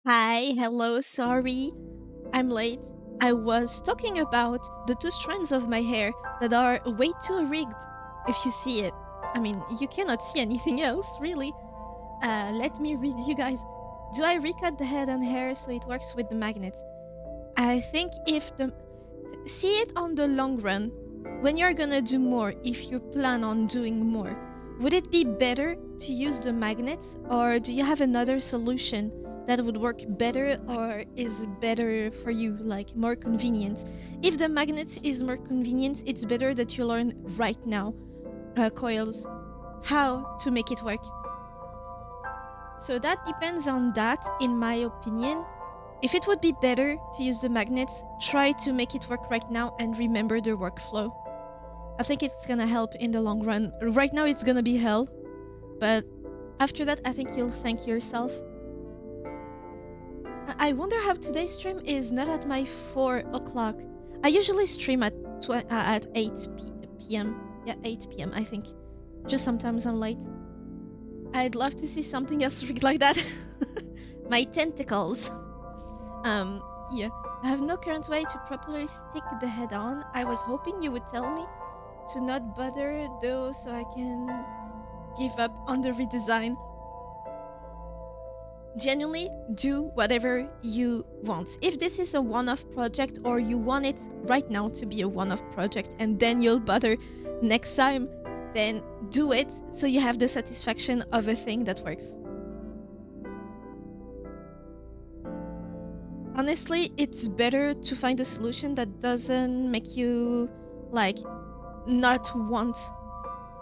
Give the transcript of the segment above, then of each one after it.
Hi, hello, sorry, I'm late. I was talking about the two strands of my hair that are way too rigged, if you see it. I mean, you cannot see anything else, really. Let me read you guys. Do I recut the head and hair so it works with the magnets? I think if the. See it on the long run. When you're gonna do more, if you plan on doing more, would it be better to use the magnets, or do you have another solution that would work better or is better for you, like more convenient? If the magnets is more convenient, it's better that you learn right now, coils, how to make it work. So that depends on that, in my opinion. If it would be better to use the magnets, try to make it work right now and remember the workflow. I think it's gonna help in the long run. Right now it's gonna be hell, but after that I think you'll thank yourself. I wonder how today's stream is not at my 4 o'clock. I usually stream at 8 p.m. Yeah, 8 p.m. I think. Just sometimes I'm late. I'd love to see something else rigged like that. My tentacles. Yeah. I have no current way to properly stick the head on. I was hoping you would tell me to not bother though, so I can give up on the redesign. Genuinely do whatever you want. If this is a one-off project or you want it right now to be a one-off project and then you'll bother next time, then do it so you have the satisfaction of a thing that works. Honestly, it's better to find a solution that doesn't make you like not want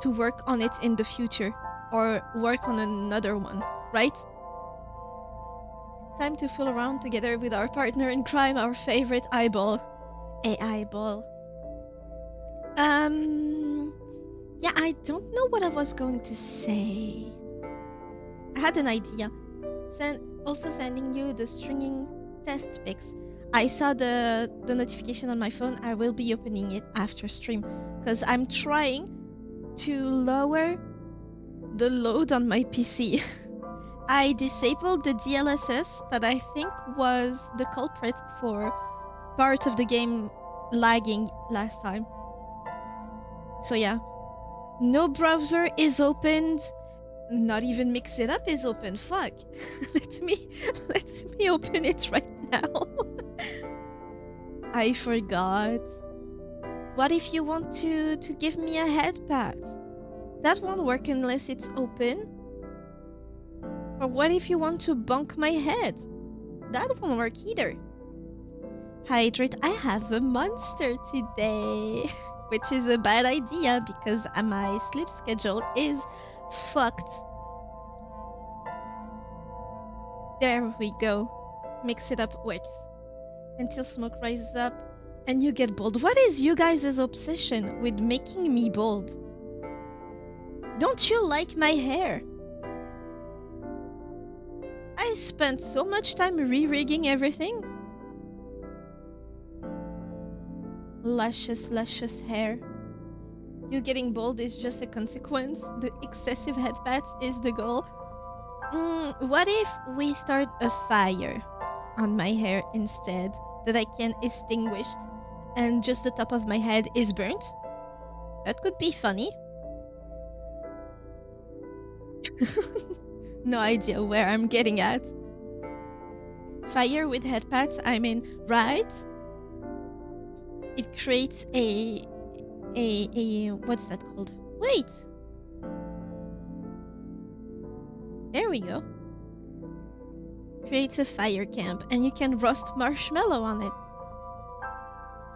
to work on it in the future or work on another one, right? Time to fool around together with our partner in crime, our favorite eyeball. A eyeball. Yeah, I don't know what I was going to say. I had an idea. Also sending you the stringing test pics. I saw the notification on my phone. I will be opening it after stream because I'm trying to lower the load on my PC. I disabled the DLSS that I think was the culprit for part of the game lagging last time. So yeah, no browser is opened. Not even Mix It Up is open. Fuck. Let me open it right now. I forgot. What if you want to give me a headpad? That won't work unless it's open. Or what if you want to bonk my head? That won't work either. Hydrate, I have a monster today. Which is a bad idea because my sleep schedule is fucked. There we go. Mix It Up works. Until smoke rises up and you get bold. What is you guys' obsession with making me bold? Don't you like my hair? I spent so much time re-rigging everything. Luscious, luscious hair. You getting bold is just a consequence. The excessive headpats is the goal. What if we start a fire on my hair instead that I can extinguish and just the top of my head is burnt? That could be funny. No idea where I'm getting at. Fire with headpats, I mean, right? It creates a what's that called? Wait. There we go. Creates a fire camp and you can roast marshmallow on it.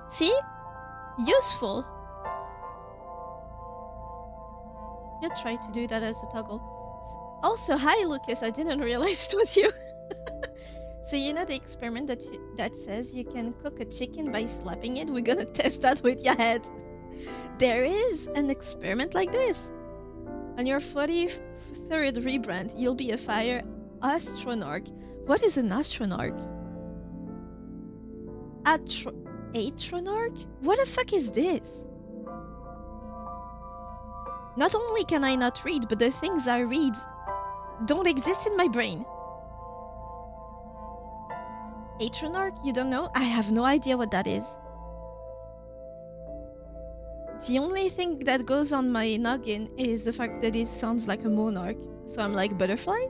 See? Useful. You try to do that as a toggle. Also, hi Lucas, I didn't realize it was you. So you know the experiment that says you can cook a chicken by slapping it? We're gonna test that with your head. There is an experiment like this. On your 43rd rebrand, you'll be a fire astronarch. What is an astronarch? Atronarch? What the fuck is this? Not only can I not read, but the things I read don't exist in my brain. Atronarch? You don't know? I have no idea what that is. The only thing that goes on my noggin is the fact that it sounds like a monarch. So I'm like, butterfly?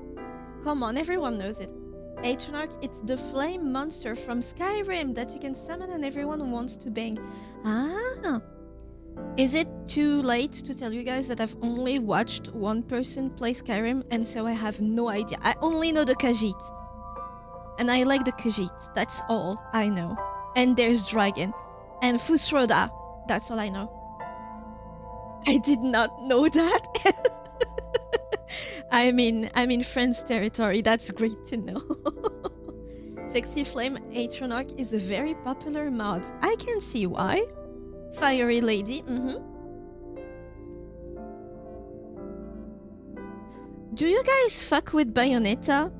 Come on, everyone knows it. Atronarch, it's the flame monster from Skyrim that you can summon and everyone wants to bang. Ah! Is it too late to tell you guys that I've only watched one person play Skyrim and so I have no idea? I only know the Khajiit. And I like the Khajiit. That's all I know. And there's Dragon. And Fusroda. That's all I know. I did not know that. I'm in Friends territory. That's great to know. Sexy Flame Atronarch is a very popular mod. I can see why. Fiery Lady. Do you guys fuck with Bayonetta?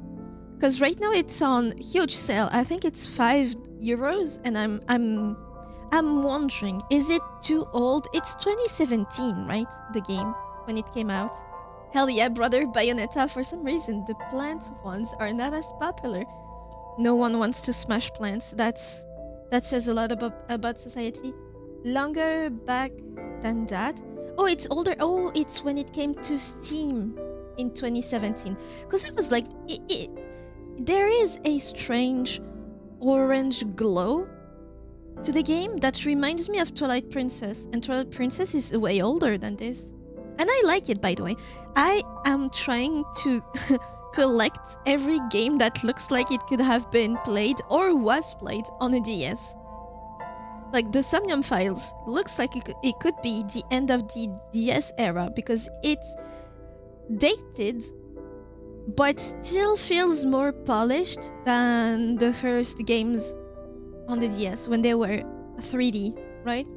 Because right now it's on huge sale. I think it's €5, and I'm wondering, is it too old? It's 2017, right? The game when it came out. Hell yeah, brother, Bayonetta. For some reason, the plant ones are not as popular. No one wants to smash plants. That says a lot about society. Longer back than that. Oh, it's older. Oh, it's when it came to Steam in 2017. Because I was like, there is a strange orange glow to the game that reminds me of Twilight Princess. And Twilight Princess is way older than this. And I like it, by the way. I am trying to collect every game that looks like it could have been played or was played on a DS. Like the Somnium Files looks like it could be the end of the DS era because it's dated but still feels more polished than the first games on the DS when they were 3D, right?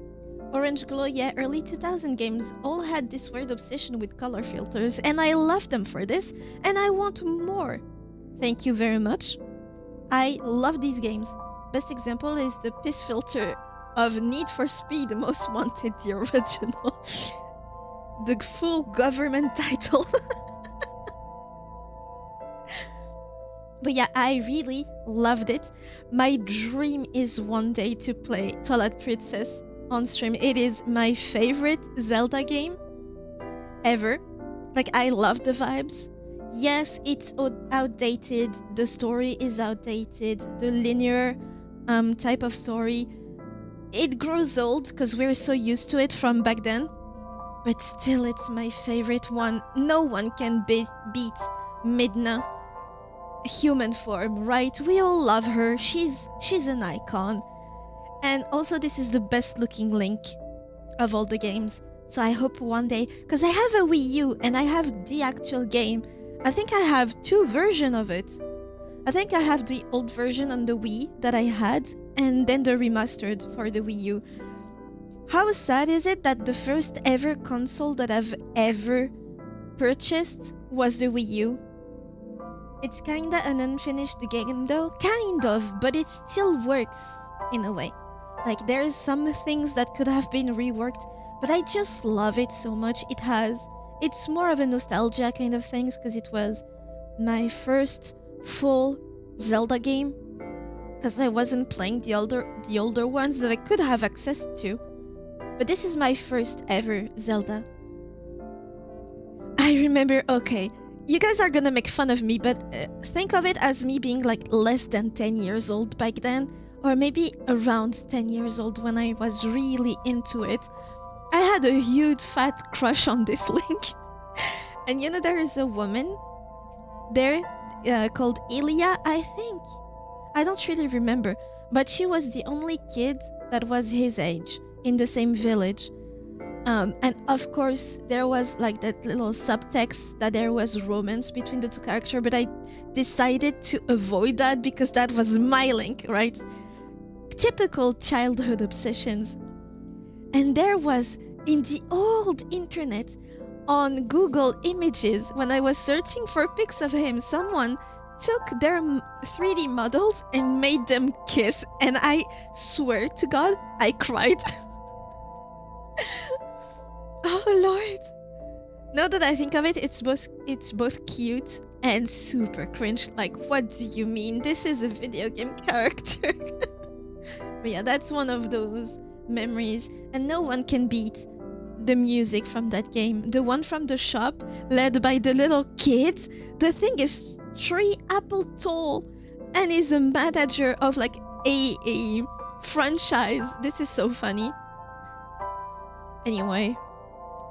Orange Glow, yeah, early 2000 games all had this weird obsession with color filters, and I love them for this, and I want more. Thank you very much. I love these games. Best example is the piss filter of Need for Speed Most Wanted, the original. The full government title. But yeah, I really loved it. My dream is one day to play Twilight Princess on stream. It is my favorite Zelda game ever. Like, I love the vibes. Yes, it's outdated. The story is outdated. The linear type of story, it grows old because we're so used to it from back then. But still, it's my favorite one. No one can beat Midna human form, right? We all love her. She's an icon. And also, this is the best looking Link of all the games. So I hope one day, because I have a Wii U and I have the actual game. I think I have 2 versions of it. I think I have the old version on the Wii that I had, and then the remastered for the Wii U. How sad is it that the first ever console that I've ever purchased was the Wii U? It's kinda an unfinished game though, kind of, but it still works in a way. Like, there's some things that could have been reworked, but I just love it so much. It's more of a nostalgia kind of things, because it was my first full Zelda game, because I wasn't playing the older ones that I could have access to. But this is my first ever Zelda. I remember, okay, you guys are gonna make fun of me, but think of it as me being like less than 10 years old back then, or maybe around 10 years old when I was really into it. I had a huge fat crush on this Link. And you know, there is a woman there called Ilya, I think. I don't really remember, but she was the only kid that was his age in the same village. And of course, there was like that little subtext that there was romance between the 2 characters, but I decided to avoid that because that was my Link, right? Typical childhood obsessions. And there was, in the old internet, on Google Images, when I was searching for pics of him, someone took their 3D models and made them kiss. And I swear to God, I cried. Oh Lord. Now that I think of it, it's both cute and super cringe. Like, what do you mean? This is a video game character. But yeah, that's one of those memories, and no one can beat the music from that game. The one from the shop, led by the little kid. The thing is 3 apple tall and is a manager of like a franchise. This is so funny. Anyway,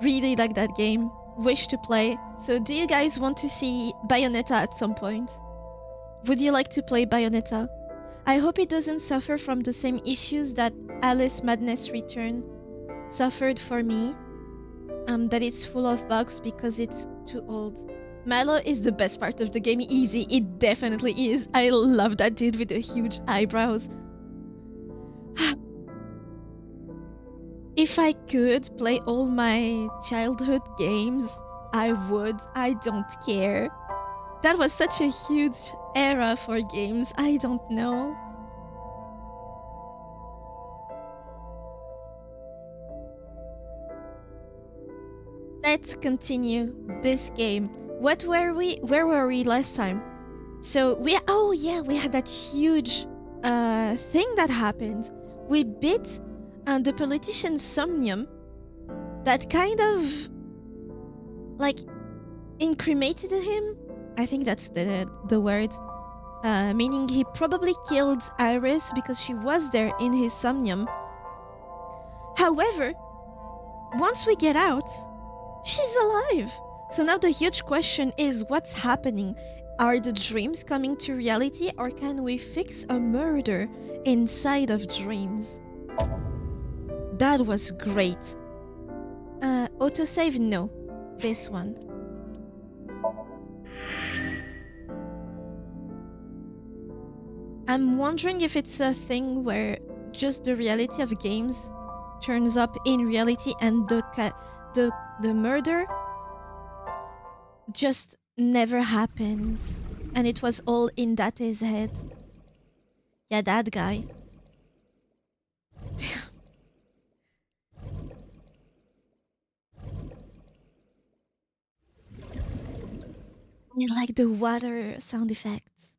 really like that game. Wish to play. So do you guys want to see Bayonetta at some point? Would you like to play Bayonetta? I hope it doesn't suffer from the same issues that Alice Madness Return suffered for me. That it's full of bugs because it's too old. Milo is the best part of the game. Easy, it definitely is. I love that dude with the huge eyebrows. If I could play all my childhood games, I would. I don't care. That was such a huge era for games. I don't know. let's continue this game. Where were we last time? So we had that huge thing that happened. We beat the politician Somnium, that kind of like incriminated him. I think that's the word. Meaning he probably killed Iris because she was there in his Somnium. However, once we get out, she's alive. So now the huge question is, what's happening? Are the dreams coming to reality, or can we fix a murder inside of dreams? That was great. Autosave, no. This one. I'm wondering if it's a thing where just the reality of games turns up in reality and the murder just never happened and it was all in Date's head. Yeah, that guy. I like the water sound effects.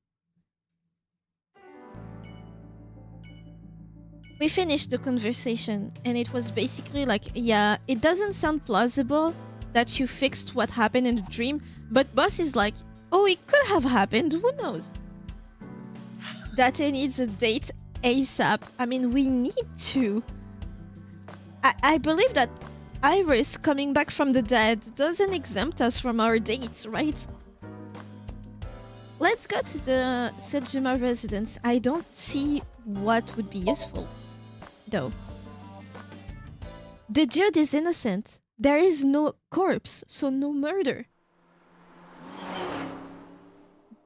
We finished the conversation and it was basically like, yeah, it doesn't sound plausible that you fixed what happened in the dream, but boss is like, oh, it could have happened, who knows? Date needs a date ASAP. I mean, we need to. I believe that Iris coming back from the dead doesn't exempt us from our dates, right? Let's go to the Sejima residence. I don't see what would be useful, though. The dude is innocent. There is no corpse, so no murder.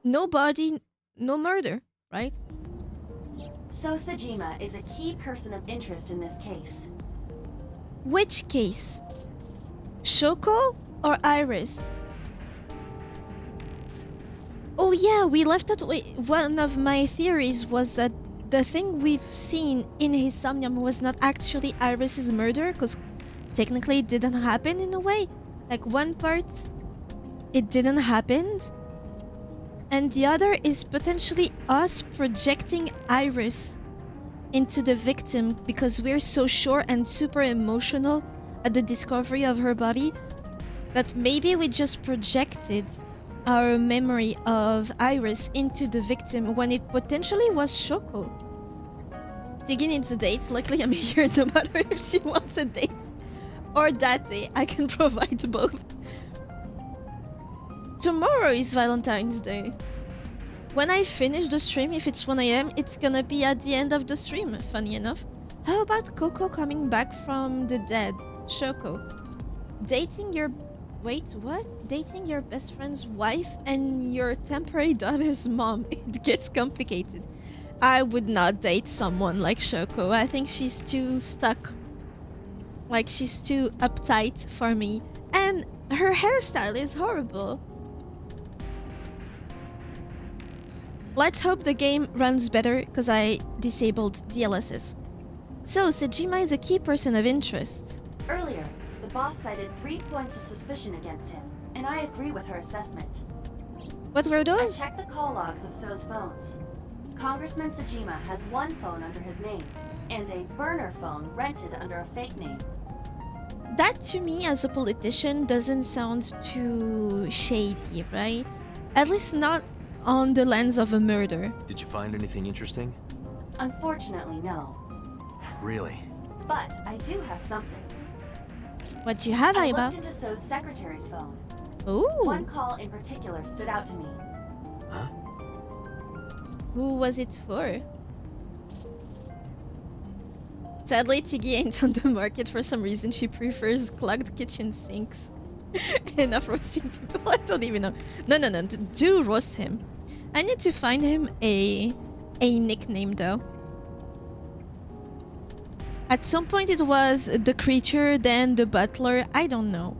No body, no murder, right? So Sejima is a key person of interest in this case. Which case? SHOKO or Iris? Oh yeah, we left that way. One of my theories was that the thing we've seen in his Somnium was not actually Iris's murder, because technically it didn't happen in a way. Like one part, it didn't happen, and the other is potentially us projecting Iris into the victim because we're so sure and super emotional at the discovery of her body that maybe we just projected our memory of Iris into the victim when it potentially was SHOKO. Tiggy needs a date. Luckily I'm here no matter if she wants a date or Date. I can provide both. Tomorrow is Valentine's Day. When I finish the stream, if it's 1 AM, it's gonna be at the end of the stream, funny enough. How about Coco coming back from the dead? SHOKO. Dating your... Wait, what? Dating your best friend's wife and your temporary daughter's mom. It gets complicated. I would not date someone like SHOKO. I think she's too stuck. Like, she's too uptight for me. And her hairstyle is horrible. Let's hope the game runs better, because I disabled DLSS. So, Sejima is a key person of interest. Earlier, the boss cited 3 points of suspicion against him, and I agree with her assessment. What were those? I checked the call logs of So's phones. Congressman Sejima has one phone under his name, and a burner phone rented under a fake name. That, to me, as a politician, doesn't sound too shady, right? At least not on the lens of a murder. Did you find anything interesting? Unfortunately, no. Really? But I do have something. What do you have, I Aiba? looked into So's secretary's phone. Ooh. One call in particular stood out to me. Huh? Who was it for? Sadly, Tiggy ain't on the market for some reason. She prefers clogged kitchen sinks. Enough roasting people. I don't even know. No. Do roast him. I need to find him a nickname though. At some point it was the creature, then the butler. I don't know.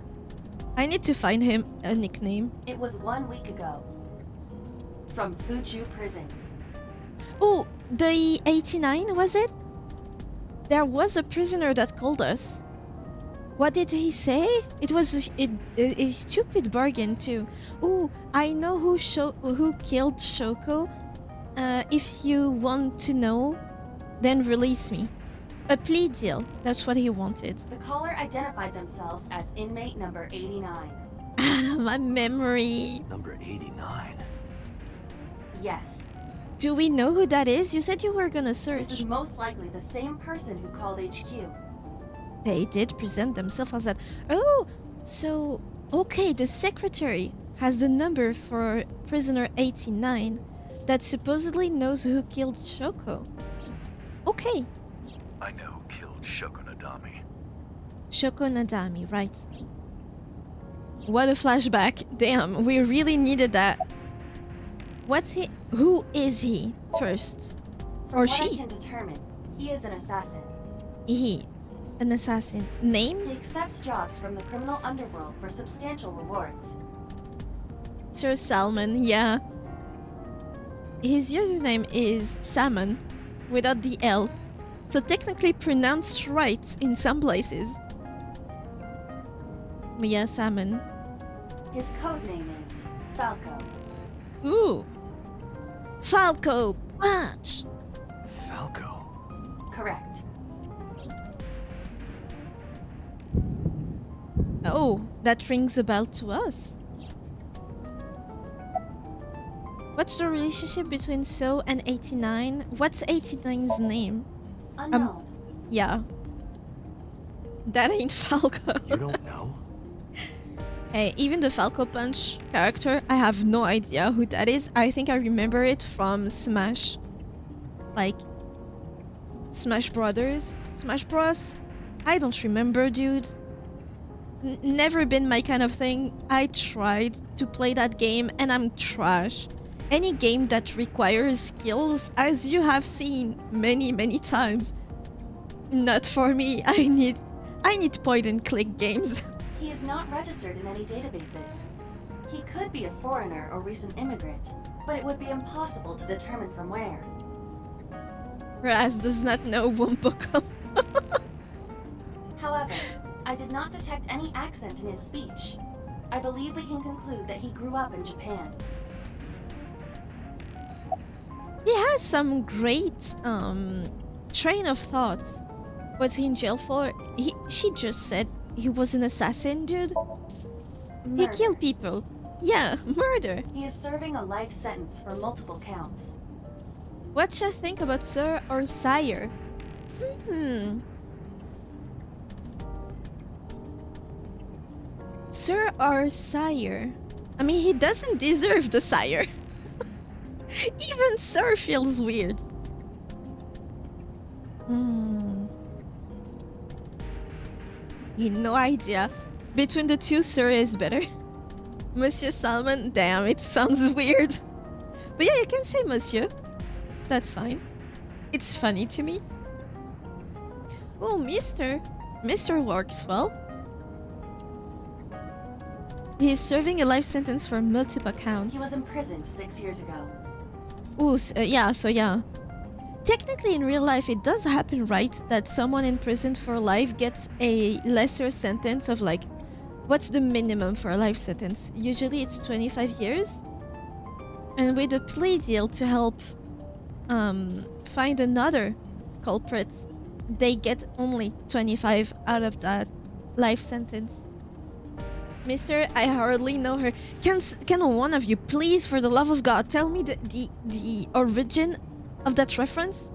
I need to find him a nickname. It was 1 week ago. From Fuchu prison. Oh, the 89, was it? There was a prisoner that called us. What did he say? It was a stupid bargain too. Ooh, I know who killed Shoko. If you want to know, then release me. A plea deal. That's what he wanted. The caller identified themselves as inmate number 89. My memory. Number 89. Yes, Do we know who that is? You said you were gonna this is search. most likely the same person who called HQ. They did present themselves as that. Oh, so okay, the secretary has the number for prisoner 89 that supposedly knows who killed Shoko. Okay, I know who killed Shoko Nadami. Shoko Nadami, right. What a flashback. Damn, we really needed that. Who is he first? From Or what I she? can determine, he is an assassin. He, an assassin. Name? He accepts jobs from the criminal underworld for substantial rewards. Sir Salmon, yeah. His username is Salmon, without the L. So technically pronounced right in some places. But yeah, Salmon. His code name is Falco. Ooh. Falco Punch! Falco. Correct. Oh, that rings a bell to us. What's the relationship between So and 89? What's 89's name? Unknown. Yeah. That ain't Falco. You don't know? Hey, even the Falco Punch character, I have no idea who that is. I think I remember it from Smash. Like, Smash Brothers? Smash Bros? I don't remember, dude. Never been my kind of thing. I tried to play that game and I'm trash. Any game that requires skills, as you have seen many times, not for me. I need point and click games. He is not registered in any databases. He could be a foreigner or recent immigrant, but it would be impossible to determine from where. Raz does not know Wumpocum. However, I did not detect any accent in his speech. I believe we can conclude that he grew up in Japan. He has some great train of thoughts. What's he in jail for? She just said he was an assassin, dude. He Murder. killed people. Yeah, murder. He is serving a life sentence for multiple counts. What should I think about Sir or Sire? Sir or Sire? I mean, he doesn't deserve the Sire. Even Sir feels weird. No idea. Between the two, Sir is better. Monsieur Salmon, damn, it sounds weird. But yeah, you can say Monsieur. That's fine. It's funny to me. Oh, Mr. Mr. works well. He's serving a life sentence for multiple counts. He was imprisoned 6 years ago. Ooh, yeah, so yeah. Technically, in real life, it does happen, right? That someone in prison for life gets a lesser sentence of like... What's the minimum for a life sentence? Usually it's 25 years. And with a plea deal to help find another culprit, they get only 25 out of that life sentence. Mister, I hardly know her. Can one of you please, for the love of God, tell me the origin of that reference?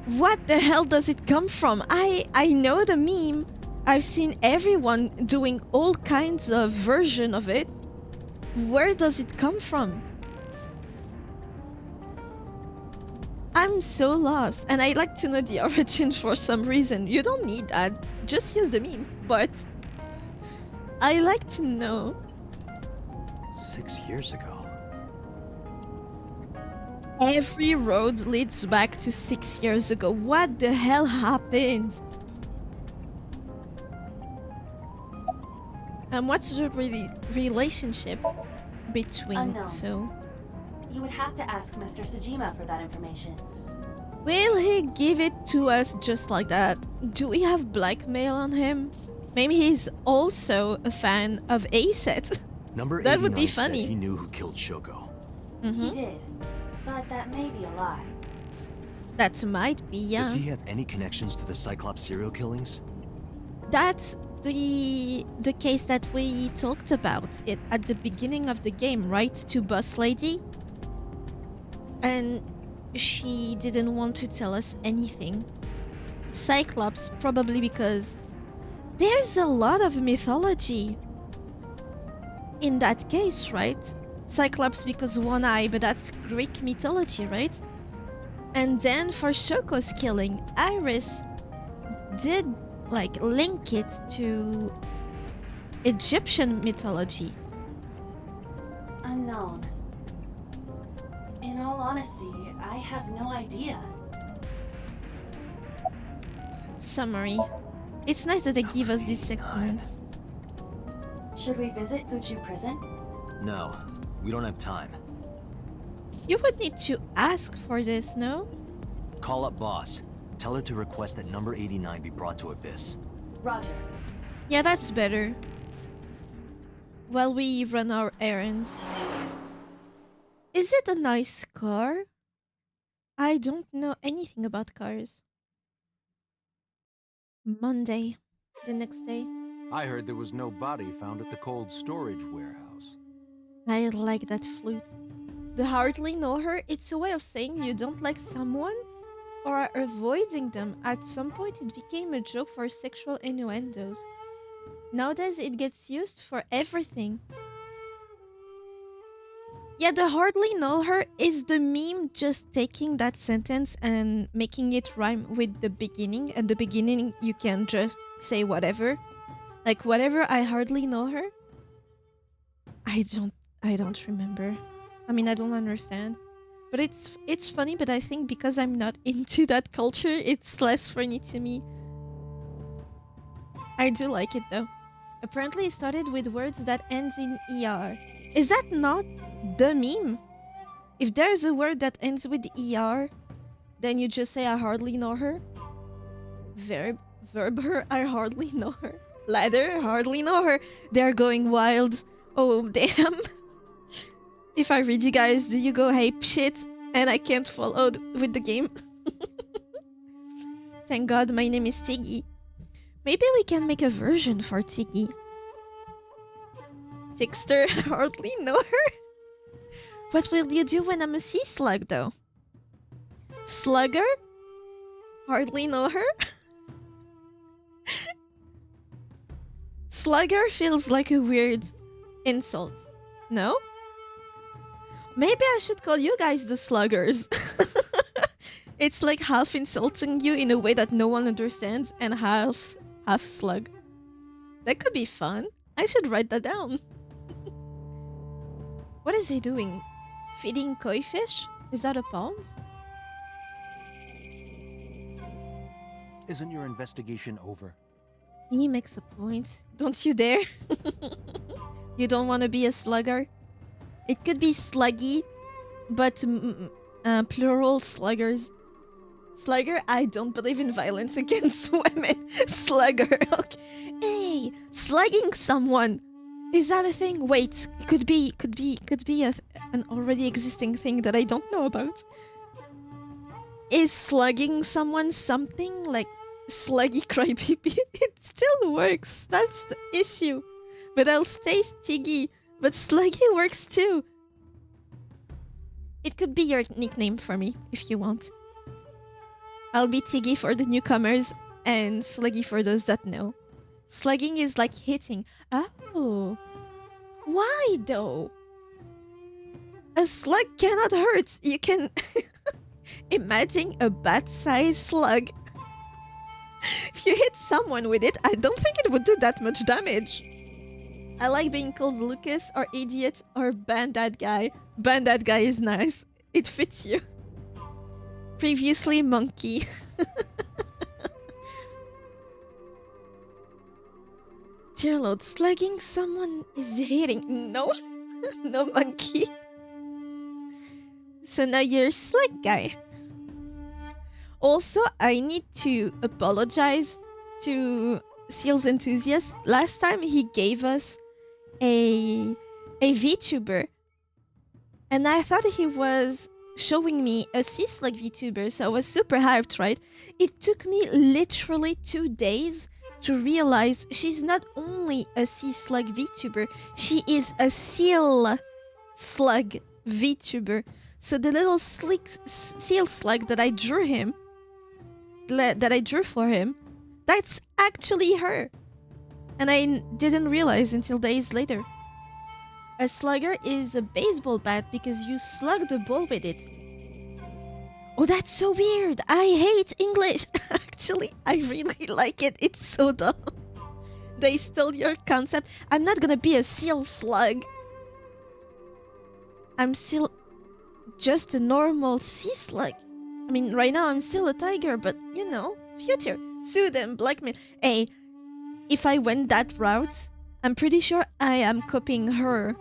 What the hell does it come from? I know the meme. I've seen everyone doing all kinds of version of it. Where does it come from? I'm so lost, and I'd like to know the origin for some reason. You don't need that. Just use the meme. But I like to know. 6 years ago. Every road leads back to 6 years ago. What the hell happened? And what's the relationship between Unknown. so? You would have to ask Mr. Sajima for that information. Will he give it to us just like that? Do we have blackmail on him? Maybe he's also a fan of ASET. Number That 89 would be said funny. he knew who killed Shoko. He did, but that may be a lie. That might be, yeah. Does he have any connections to the Cyclops serial killings? That's the case that we talked about it at the beginning of the game, right? To Boss Lady. And she didn't want to tell us anything. Cyclops, probably because there's a lot of mythology in that case, right? Cyclops because one eye, but that's Greek mythology, right? And then for Shoko's killing, Iris did like link it to Egyptian mythology. Unknown. In all honesty, I have no idea. Summary. It's nice that they give us these 6 months. Should we visit Fuchu Prison? No, we don't have time. You would need to ask for this, no? Call up boss. Tell her to request that number 89 be brought to Abyss. Roger. Yeah, that's better. While we run our errands. Is it a nice car? I don't know anything about cars. Monday. The next day. I heard there was no body found at the cold storage warehouse. I like that flute. The hardly know her, it's a way of saying you don't like someone or are avoiding them. At some point it became a joke for sexual innuendos. Nowadays it gets used for everything. Yeah, the hardly know her is the meme just taking that sentence and making it rhyme with the beginning. At the beginning you can just say whatever. Like whatever, I hardly know her. I don't remember. I mean, I don't understand. But it's funny, but I think because I'm not into that culture, it's less funny to me. I do like it though. Apparently it started with words that ends in ER. Is that not the meme? If there's a word that ends with ER, then you just say I hardly know her. Verb her, I hardly know her. Ladder, hardly know her. They're going wild. Oh, damn. If I read you guys, do you go ape shit? And I can't follow with the game. Thank God my name is Tiggy. Maybe we can make a version for Tiggy. Tixter, hardly know her. What will you do when I'm a sea slug though? Slugger? Hardly know her? Slugger feels like a weird insult. No? Maybe I should call you guys the sluggers. It's like half insulting you in a way that no one understands and half slug. That could be fun. I should write that down. What is he doing? Feeding koi fish? Is that a pond? Isn't your investigation over? He makes a point. Don't you dare. You don't want to be a slugger? It could be sluggy, but plural sluggers. Slugger? I don't believe in violence against women. Slugger. Okay. Hey, slugging someone. Is that a thing? Wait, it could be an already existing thing that I don't know about. Is slugging someone something like sluggy crybaby? It still works. That's the issue. But I'll stay Tiggy. But Sluggy works too. It could be your nickname for me if you want. I'll be Tiggy for the newcomers and Sluggy for those that know. Slugging is like hitting. Oh. Why though? A slug cannot hurt. You can imagine a bat-sized slug. If you hit someone with it, I don't think it would do that much damage. I like being called Lucas or idiot or bandad guy. Bandad guy is nice. It fits you. Previously monkey. Dear Lord, slugging someone is hitting. No, no monkey. So now you're slug guy. Also, I need to apologize to Seals Enthusiast. Last time he gave us a VTuber, and I thought he was showing me a C-Slug VTuber, so I was super hyped, right? It took me literally 2 days to realize she's not only a C-Slug VTuber, she is a Seal Slug VTuber. So the little slick seal slug that I drew for him, that's actually her. And I didn't realize until days later. A slugger is a baseball bat because you slug the ball with it. Oh, that's so weird. I hate English. Actually, I really like it. It's so dumb. They stole your concept. I'm not gonna be a seal slug. I'm still just a normal sea slug. I mean, right now I'm still a tiger, but you know, future. Sue them, blackmail. Hey, if I went that route, I'm pretty sure I am copying her.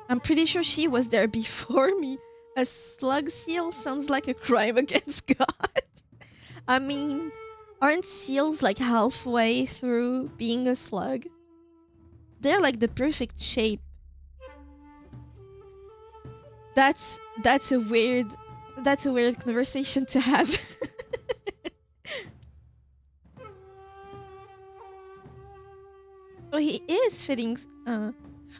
I'm pretty sure she was there before me. A slug seal sounds like a crime against God. I mean, aren't seals like halfway through being a slug? They're like the perfect shape. That's a weird conversation to have. Oh, he is fitting.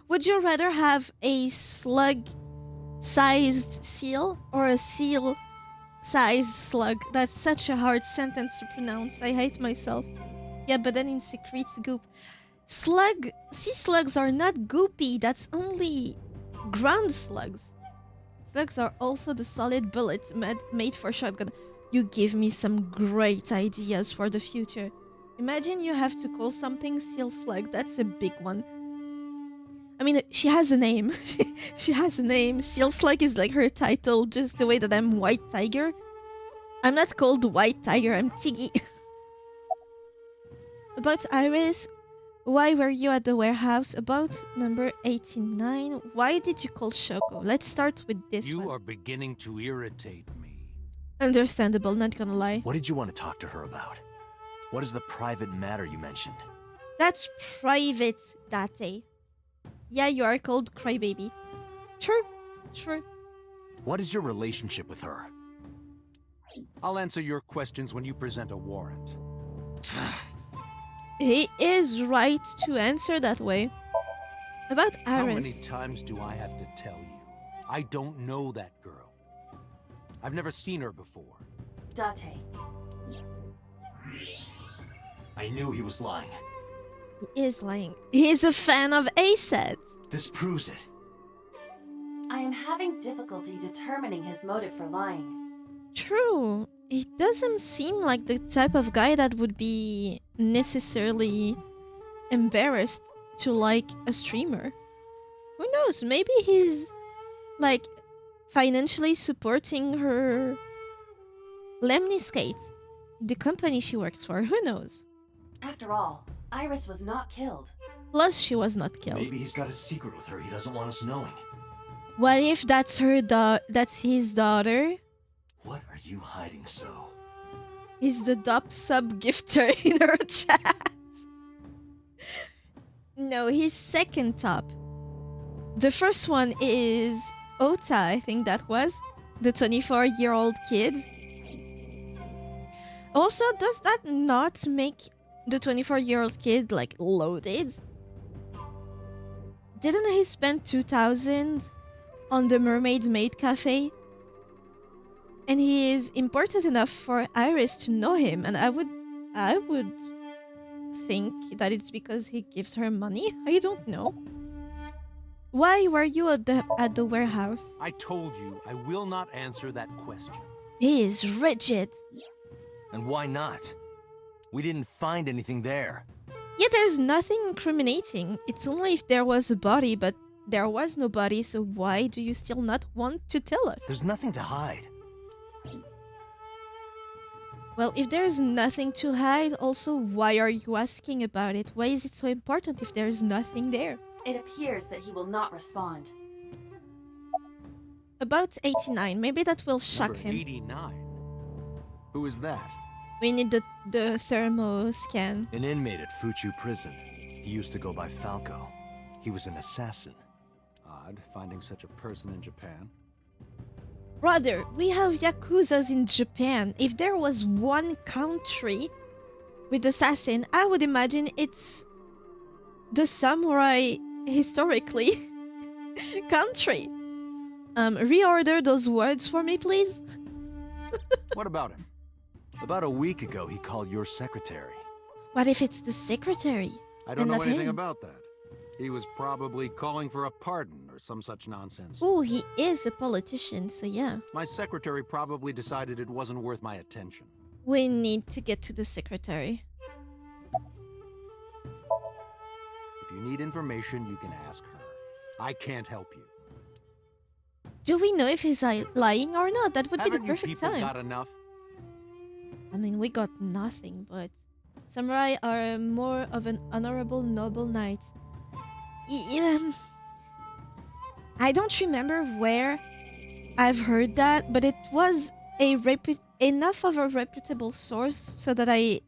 Would you rather have a slug-sized seal or a seal-sized slug? That's such a hard sentence to pronounce. I hate myself. Yeah, but then it secretes goop. Sea slugs are not goopy. That's only ground slugs. Slugs are also the solid bullets made for shotgun. You give me some great ideas for the future. Imagine you have to call something seal slug. That's a big one. I mean, she has a name. She has a name. Seal slug is like her title, just the way that I'm White Tiger. I'm not called White Tiger, I'm Tiggy. About Iris, why were you at the warehouse? About number 89. Why did you call Shoko? Let's start with this one. You are beginning to irritate me. Understandable, not gonna lie. What did you want to talk to her about? What is the private matter you mentioned? That's private, Date. Yeah, you are called Crybaby. Sure. What is your relationship with her? I'll answer your questions when you present a warrant. He is right to answer that way. About Iris. How many times do I have to tell you? I don't know that girl. I've never seen her before. Date. I knew he was lying. He is lying. He is a fan of ASAT. This proves it. I am having difficulty determining his motive for lying. True. He doesn't seem like the type of guy that would be necessarily embarrassed to like a streamer. Who knows? Maybe he's like financially supporting her Lemniscate, the company she works for. Who knows? After all, Iris was not killed. Plus, she was not killed. Maybe he's got a secret with her he doesn't want us knowing. What if that's that's his daughter? What are you hiding so? Is the dop sub gifter in her chat? No, he's second top. The first one is Ota, I think that was. The 24-year-old kid. Also, does that not make the 24-year-old kid, like, loaded? Didn't he spend 2,000 on the Mermaid Maid Cafe? And he is important enough for Iris to know him, and I would think that it's because he gives her money. I don't know. Why were you at the warehouse? I told you I will not answer that question. He is rigid. And why not? We didn't find anything there. Yeah, there's nothing incriminating. It's only if there was a body, but there was no body, so why do you still not want to tell us? There's nothing to hide. Well, if there's nothing to hide, also, why are you asking about it? Why is it so important if there's nothing there? It appears that he will not respond. About 89. Maybe that will shock Number him. 89. Who is that? We need the thermo scan. An inmate at Fuchu prison. He used to go by Falco. He was an assassin. Odd, finding such a person in Japan. Brother, we have Yakuzas in Japan. If there was one country with assassin, I would imagine it's the samurai historically country. Reorder those words for me, please. What about him? About a week ago, he called your secretary. What if it's the secretary? I don't and know not anything him? about that. He was probably calling for a pardon or some such nonsense. Oh, he is a politician, so yeah. My secretary probably decided it wasn't worth my attention. We need to get to the secretary. If you need information, you can ask her. I can't help you. Do we know if he's lying or not? That would be Haven't the you perfect people time. got enough? I mean, we got nothing, but samurai are more of an honorable, noble knight. I don't remember where I've heard that, but it was a enough of a reputable source so that I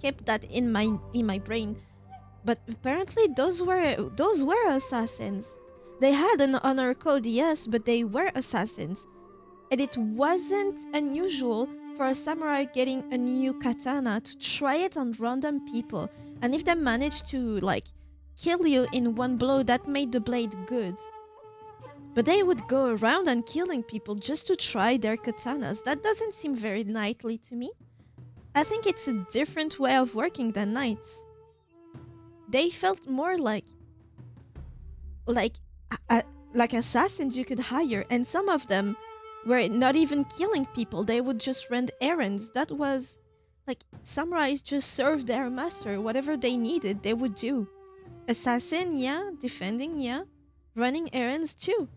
kept that in my brain. But apparently, those were assassins. They had an honor code, yes, but they were assassins, and it wasn't unusual for a samurai getting a new katana to try it on random people, and if they managed to kill you in one blow, that made the blade good. But they would go around and killing people just to try their katanas. That doesn't seem very knightly to me. I think it's a different way of working than knights. They felt more like assassins you could hire, and some of them were not even killing people. They would just run errands. That was samurais just served their master. Whatever they needed, they would do. Assassin, yeah. Defending, yeah. Running errands, too.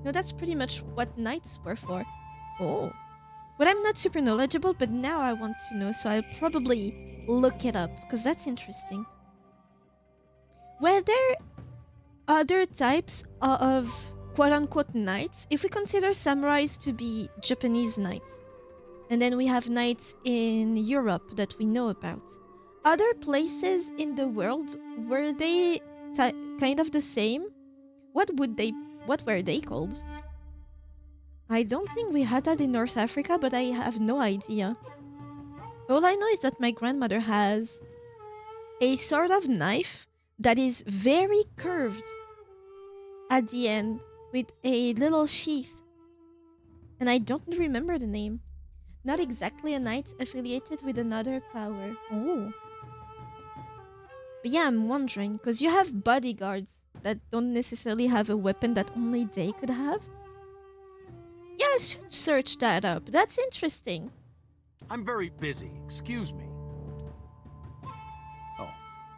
No, that's pretty much what knights were for. Oh. But I'm not super knowledgeable, but now I want to know, so I'll probably look it up, because that's interesting. Were there other types of quote-unquote knights? If we consider samurais to be Japanese knights, and then we have knights in Europe that we know about. Other places in the world, were they kind of the same? What were they called? I don't think we had that in North Africa, but I have no idea. All I know is that my grandmother has a sort of knife that is very curved at the end with a little sheath. And I don't remember the name. Not exactly a knight affiliated with another power. Oh. But yeah, I'm wondering, because you have bodyguards that don't necessarily have a weapon that only they could have. Yeah, I should search that up. That's interesting. I'm very busy. Excuse me. Oh,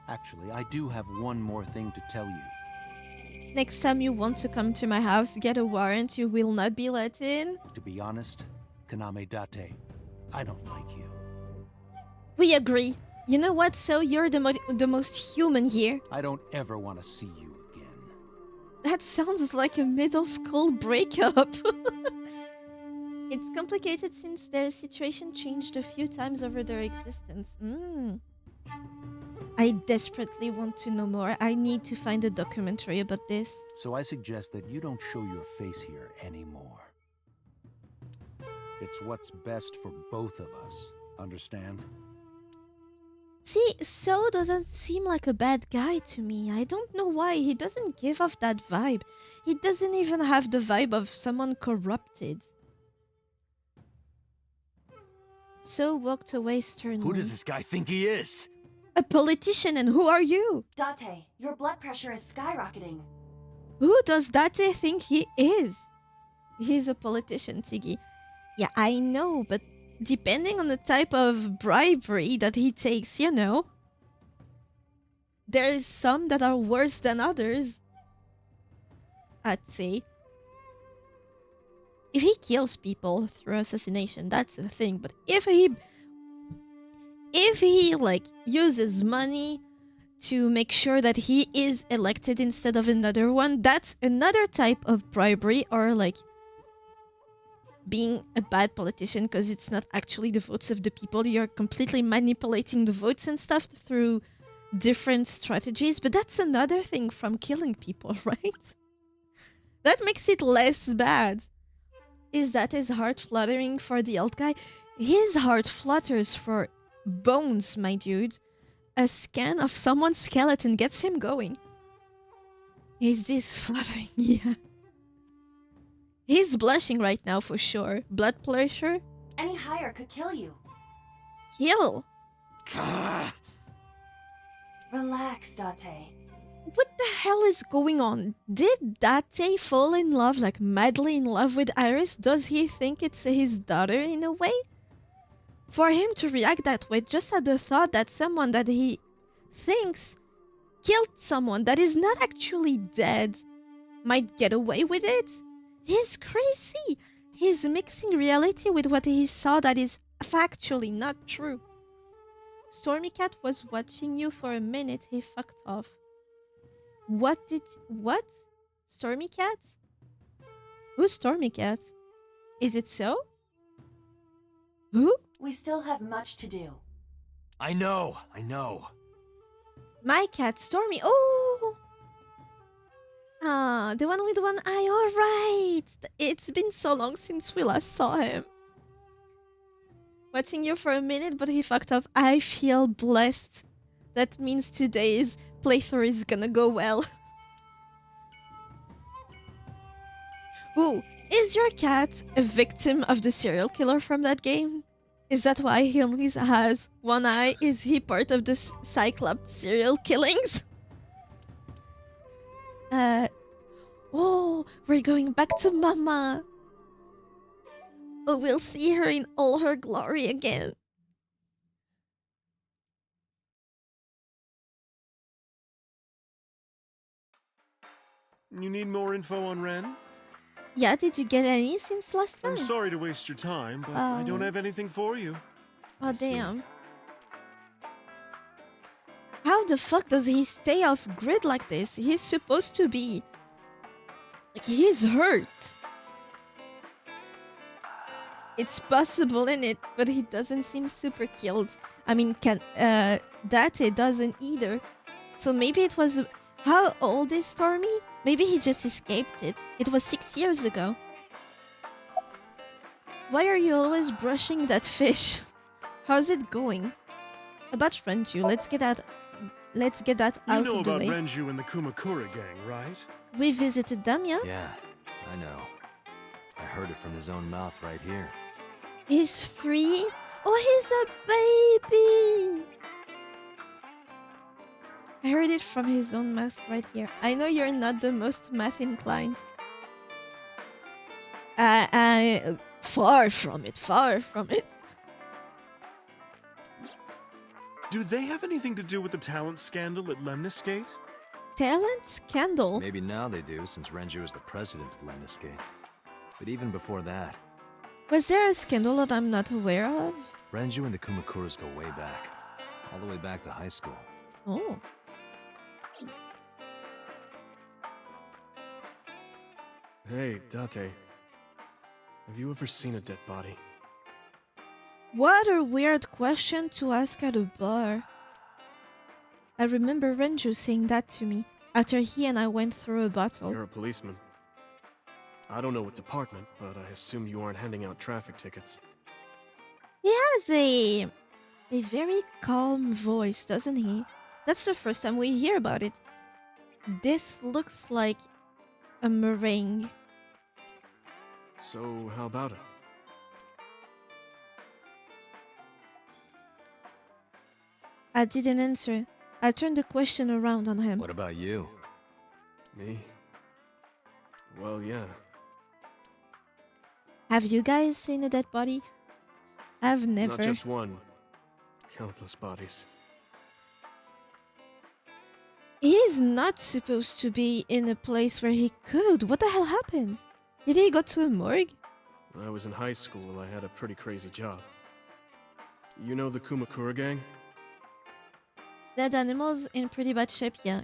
actually, I do have one more thing to tell you. Next time you want to come to my house, get a warrant, you will not be let in. To be honest, Kaname Date, I don't like you. We agree. You know what? So you're the most human here. I don't ever want to see you again. That sounds like a middle school breakup. It's complicated since their situation changed a few times over their existence. I desperately want to know more. I need to find a documentary about this. So I suggest that you don't show your face here anymore. It's what's best for both of us. Understand? See, So doesn't seem like a bad guy to me. I don't know why. He doesn't give off that vibe. He doesn't even have the vibe of someone corrupted. So walked away sternly. Who does this guy think he is? A politician, and who are you? Date, your blood pressure is skyrocketing. Who does Date think he is? He's a politician, Tiggy. Yeah, I know, but depending on the type of bribery that he takes, you know, there's some that are worse than others, I'd say. If he kills people through assassination, that's the thing. But if he uses money to make sure that he is elected instead of another one, that's another type of bribery, or being a bad politician because it's not actually the votes of the people. You're completely manipulating the votes and stuff through different strategies. But that's another thing from killing people, right? That makes it less bad. Is that his heart fluttering for the old guy? His heart flutters for bones, my dude. A scan of someone's skeleton gets him going. Is this fluttering? Yeah. He's blushing right now for sure. Blood pressure? Any higher could kill you. Kill. Relax, Date. What the hell is going on? Did Date fall in love, like madly in love with Iris? Does he think it's his daughter in a way? For him to react that way just at the thought that someone that he thinks killed someone that is not actually dead might get away with it? He's crazy. He's mixing reality with what he saw that is factually not true. Stormy Cat was watching you for a minute. He fucked off. What? Stormy Cat? Who's Stormy Cat? Is it so? Who? We still have much to do. I know. My cat, Stormy. Oh! Ah, the one with one eye. All right. It's been so long since we last saw him. Watching you for a minute, but he fucked off. I feel blessed. That means today's playthrough is gonna go well. Ooh, is your cat a victim of the serial killer from that game? Is that why he only has one eye? Is he part of the Cyclops serial killings? Oh, we're going back to Mama. Oh, we'll see her in all her glory again. You need more info on Ren? Yeah, did you get any since last time? I'm sorry to waste your time, but I don't have anything for you. Oh, damn. How the fuck does he stay off grid like this? He's supposed to be... like, he's hurt. It's possible in it, but he doesn't seem super killed. I mean, Date doesn't either. So maybe it was... How old is Stormy? Maybe he just escaped it. It was 6 years ago. Why are you always brushing that fish? How's it going? About Renju, let's get that out You know of the about way. Renju and the Kumakura gang, right? We visited them, yeah? Yeah, I know. I heard it from his own mouth right here. He's 3? Oh, he's a baby! I heard it from his own mouth right here. I know you're not the most math inclined. Far from it. Do they have anything to do with the talent scandal at Lemniscate? Talent scandal? Maybe now they do, since Renju is the president of Lemniscate. But even before that, Was there a scandal that I'm not aware of? Renju and the Kumakuras go way back. All the way back to high school. Oh. Hey, Date. Have you ever seen a dead body? What a weird question to ask at a bar. I remember Renju saying that to me after he and I went through a bottle. You're a policeman. I don't know what department, but I assume you aren't handing out traffic tickets. He has a very calm voice, doesn't he? That's the first time we hear about it. This looks like a meringue. So, how about it? I didn't answer. I turned the question around on him. What about you? Me? Well, yeah. Have you guys seen a dead body? I've never. Not just one. Countless bodies. He's not supposed to be in a place where he could. What the hell happened? Did he go to a morgue? When I was in high school, I had a pretty crazy job. You know the Kumakura gang? Dead animals in pretty bad shape? Yeah,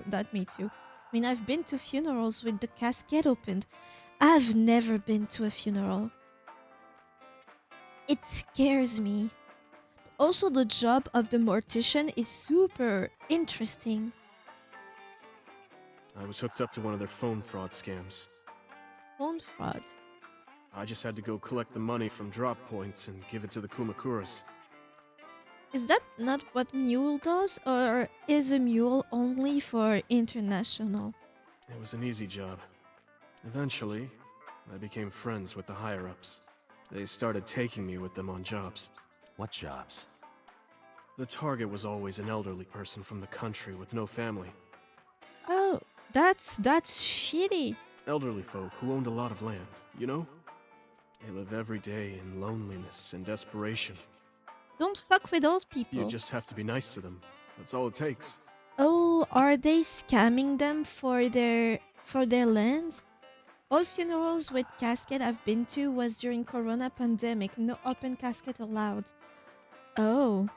that me too. I mean, I've been to funerals with the casket opened. I've never been to a funeral. it scares me. Also, the job of the mortician is super interesting. I was hooked up to one of their phone fraud scams. Phone fraud. I just had to go collect the money from drop points and give it to the Kumakuras. Is that not what Mule does, or is a Mule only for international? It was an easy job. Eventually, I became friends with the higher-ups. They started taking me with them on jobs. What jobs? The target was always an elderly person from the country with no family. Oh, that's shitty. Elderly folk who owned a lot of land, you know? They live every day in loneliness and desperation. Don't fuck with old people. You just have to be nice to them. That's all it takes. Oh, are they scamming them for their land? All funerals with casket I've been to was during Corona pandemic. No open casket allowed. Oh.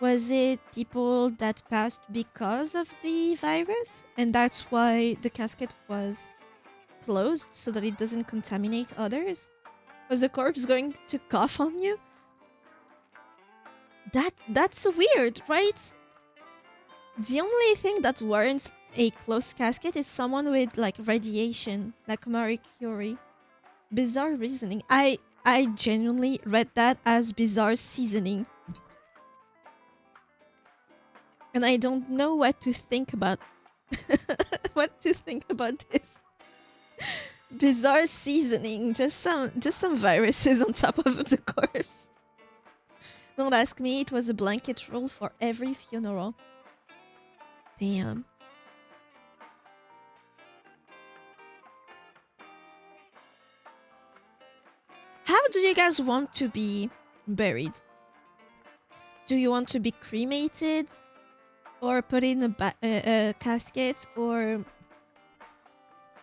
Was it people that passed because of the virus? And that's why the casket was closed so that it doesn't contaminate others? Was the corpse going to cough on you? That's weird, right? The only thing that warrants a closed casket is someone with like radiation, like Marie Curie. Bizarre reasoning. I genuinely read that as bizarre seasoning. And I don't know what to think about this. Bizarre seasoning, just some viruses on top of the corpse. Don't ask me, it was a blanket rule for every funeral. Damn. How do you guys want to be buried? Do you want to be cremated? Or put in a casket? Or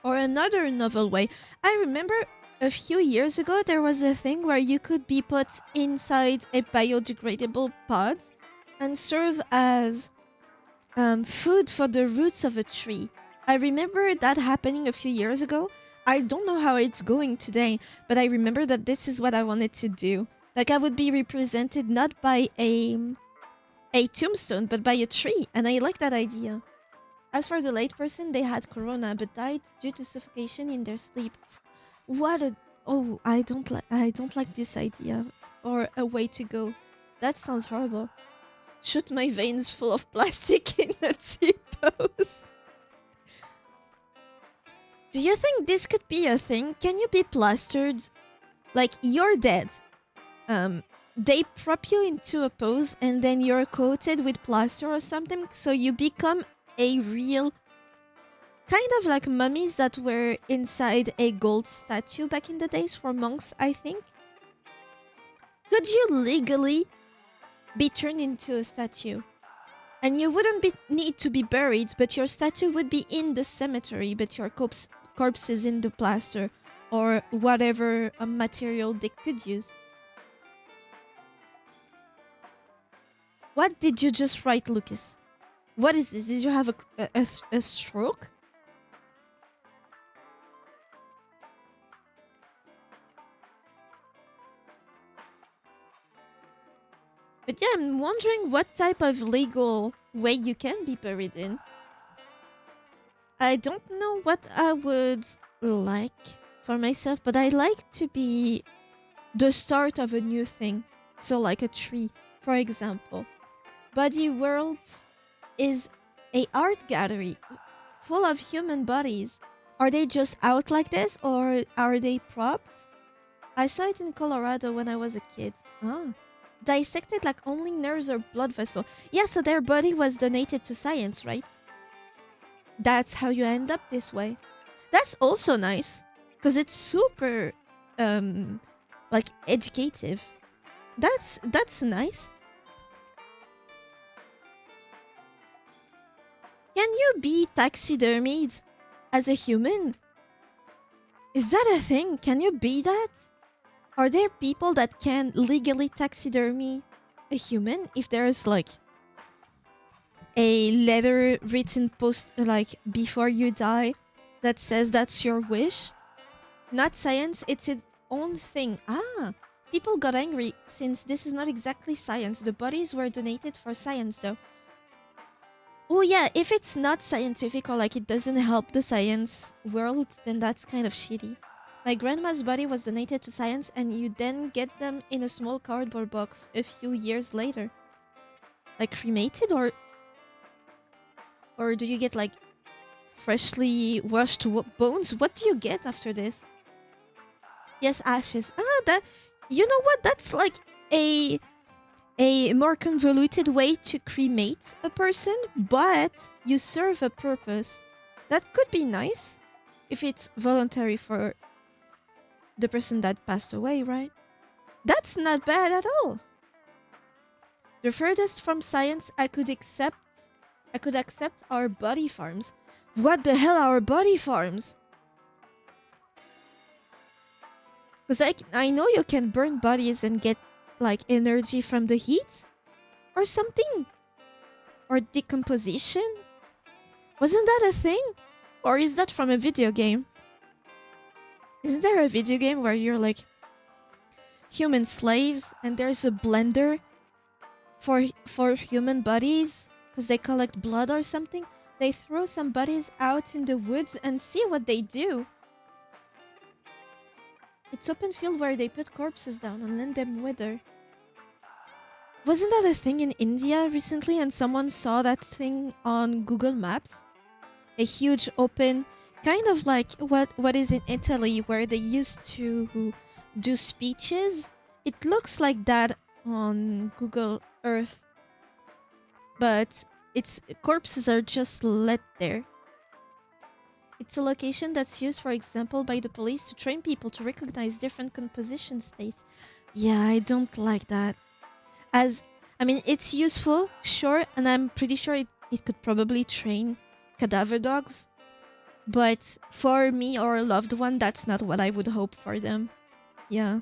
another novel way? I remember a few years ago there was a thing where you could be put inside a biodegradable pod and serve as food for the roots of a tree. I remember that happening a few years ago. I don't know how it's going today, but I remember that this is what I wanted to do. Like, I would be represented not by a tombstone, but by a tree, and I like that idea. As for the late person, they had corona but died due to suffocation in their sleep. I don't like this idea or a way to go. That sounds horrible. Shoot my veins full of plastic in a T-pose. Do you think this could be a thing? Can you be plastered? Like, you're dead. They prop you into a pose and then you're coated with plaster or something, so you become a real... kind of like mummies that were inside a gold statue back in the days for monks, I think. Could you legally be turned into a statue? And you wouldn't need to be buried, but your statue would be in the cemetery, but your corpse is in the plaster or whatever material they could use. What did you just write, Lucas? What is this? Did you have a stroke? But yeah, I'm wondering what type of legal way you can be buried in. I don't know what I would like for myself, but I like to be the start of a new thing. So like a tree, for example. Body Worlds is a art gallery full of human bodies. Are they just out like this or are they propped? I saw it in Colorado when I was a kid. Ah. Dissected like only nerves or blood vessel. Yeah, so their body was donated to science, right? That's how you end up this way. That's also nice, because it's super, like, educative. That's nice. Can you be taxidermied as a human? Is that a thing? Can you be that? Are there people that can legally taxidermy a human if there's like a letter written before you die that says that's your wish? Not science, it's own thing. Ah, people got angry since this is not exactly science. The bodies were donated for science, though. Oh yeah, if it's not scientific or like it doesn't help the science world, then that's kind of shitty. My grandma's body was donated to science, and you then get them in a small cardboard box a few years later. Like cremated, or do you get like freshly washed bones? What do you get after this? Yes, ashes. Ah, that. You know what? That's like a more convoluted way to cremate a person, but you serve a purpose. That could be nice if it's voluntary for the person that passed away, right? That's not bad at all. The furthest from science I could accept our body farms. What the hell are body farms? Because I know you can burn bodies and get like energy from the heat or something, or decomposition. Wasn't that a thing? Or is that from a video game? Isn't there a video game where you're like human slaves and there's a blender for human bodies because they collect blood or something? They throw some bodies out in the woods and see what they do. It's open field where they put corpses down and let them wither. Wasn't that a thing in India recently, and someone saw that thing on Google Maps? A huge open, kind of like what is in Italy where they used to do speeches. It looks like that on Google Earth, but its corpses are just let there. It's a location that's used, for example, by the police to train people to recognize different composition states. Yeah, I don't like that. It's useful, sure, and I'm pretty sure it could probably train cadaver dogs. But for me or a loved one, that's not what I would hope for them. Yeah.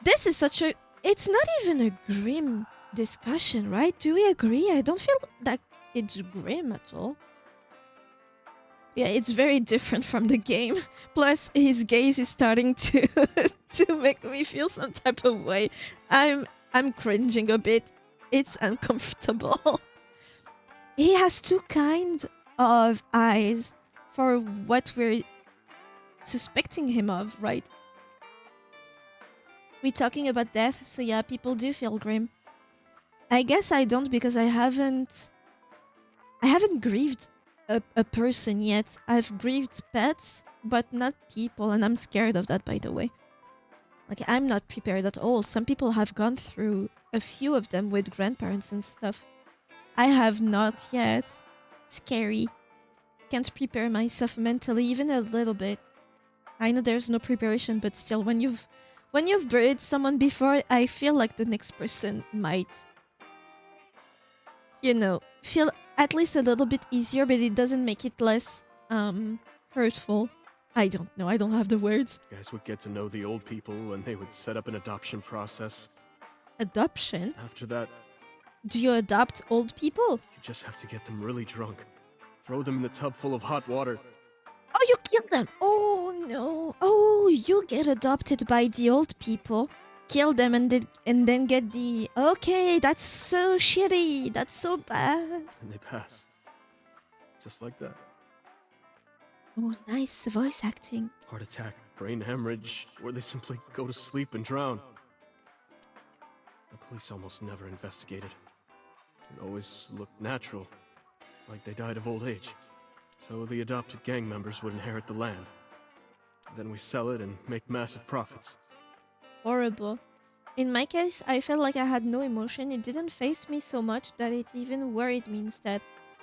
This is such a... It's not even a grim discussion, right? Do we agree? I don't feel that it's grim at all. Yeah, it's very different from the game. Plus, his gaze is starting to to make me feel some type of way. I'm cringing a bit. It's uncomfortable. He has two kinds of eyes for what we're suspecting him of, right? We're talking about death, so yeah, people do feel grim. I guess I don't because I haven't grieved a person yet. I've grieved pets, but not people, and I'm scared of that, by the way. Like, I'm not prepared at all. Some people have gone through a few of them with grandparents and stuff. I have not yet. Scary. Can't prepare myself mentally even a little bit. I know there's no preparation, but still, when you've buried someone before, I feel like the next person might, feel at least a little bit easier, but it doesn't make it less hurtful. I don't know. I don't have the words. Guys would get to know the old people and they would set up an adoption process. Adoption? After that, do you adopt old people? you just have to get them really drunk. Throw them in the tub full of hot water. Oh, you kill them! Oh, no. Oh, you get adopted by the old people. Kill them and then get the... Okay, that's so shitty. That's so bad. And they pass. Just like that. Oh, nice voice acting. Heart attack, brain hemorrhage, or they simply go to sleep and drown. The police almost never investigated. It always looked natural, like they died of old age. So the adopted gang members would inherit the land. Then we sell it and make massive profits. Horrible. In my case, I felt like I had no emotion. It didn't faze me so much that it even worried me instead.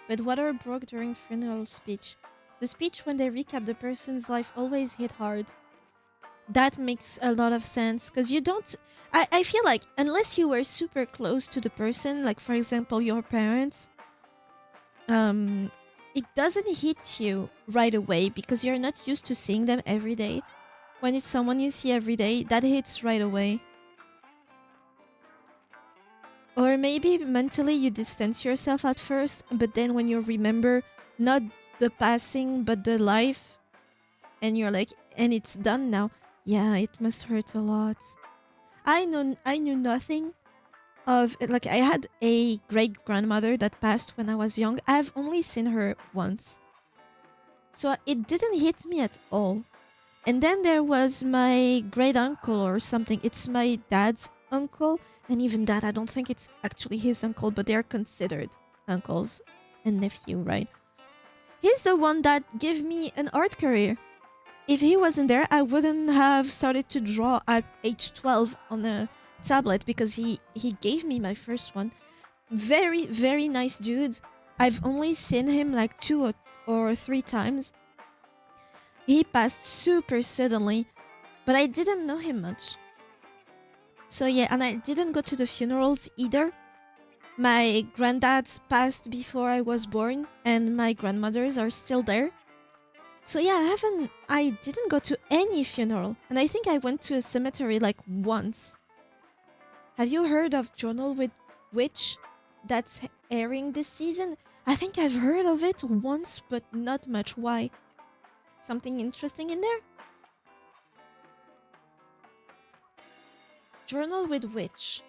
But water broke during funeral speech. The speech when they recap the person's life always hit hard. That makes a lot of sense, because you don't... I feel like, unless you were super close to the person, like for example your parents, it doesn't hit you right away, because you're not used to seeing them every day. When it's someone you see every day, that hits right away. Or maybe mentally you distance yourself at first, but then when you remember not the passing but the life and you're like, and it's done now. Yeah, it must hurt a lot. I knew nothing of like I had a great grandmother that passed when I was young. I've only seen her once. So it didn't hit me at all. And then there was my great uncle or something. It's my dad's uncle. And even that, I don't think it's actually his uncle, but they're considered uncles and nephew, right? He's the one that gave me an art career. If he wasn't there, I wouldn't have started to draw at age 12 on a tablet because he gave me my first one. Very, very nice dude. I've only seen him like 2 or 3 times. He passed super suddenly, but I didn't know him much. So yeah, and I didn't go to the funerals either. My granddads passed before I was born, and my grandmothers are still there. So yeah, I didn't go to any funeral, and I think I went to a cemetery like once. Have you heard of Journal with Witch that's airing this season? I think I've heard of it once, but not much. Why? Something interesting in there? Journal with Witch.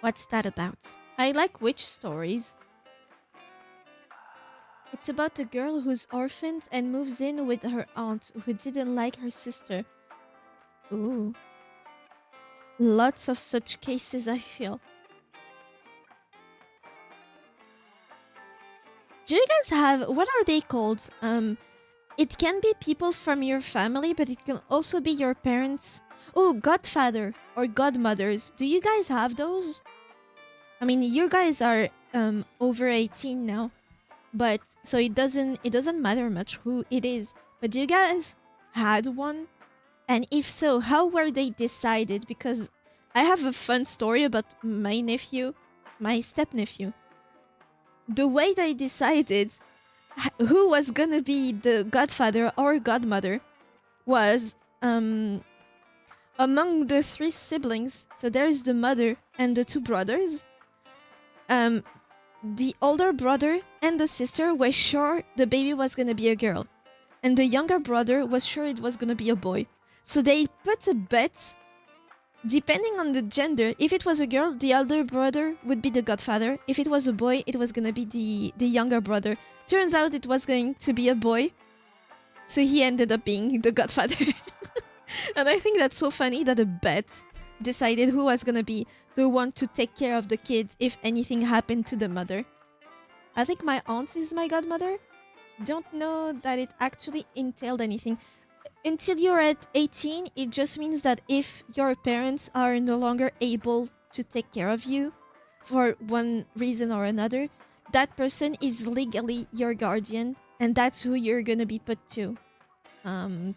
What's that about? I like witch stories. It's about a girl who's orphaned and moves in with her aunt who didn't like her sister. Ooh. Lots of such cases, I feel. Do you guys have... What are they called? It can be people from your family, but it can also be your parents. Oh, godfather or godmothers. Do you guys have those? I mean, you guys are over 18 now, but so it doesn't matter much who it is. But do you guys had one? And if so, how were they decided? Because I have a fun story about my nephew, my step-nephew. The way they decided who was gonna be the godfather or godmother was among the 3 siblings. So there's the mother and the 2 brothers. The older brother and the sister were sure the baby was gonna be a girl, and the younger brother was sure it was gonna be a boy. So they put a bet. Depending on the gender, if it was a girl, the elder brother would be the godfather. If it was a boy, it was gonna be the younger brother. Turns out it was going to be a boy, so he ended up being the godfather. And I think that's so funny that a bet decided who was gonna be the one to take care of the kids if anything happened to the mother. I think my aunt is my godmother. Don't know that it actually entailed anything. Until you're at 18, it just means that if your parents are no longer able to take care of you for one reason or another, that person is legally your guardian, and that's who you're gonna be put to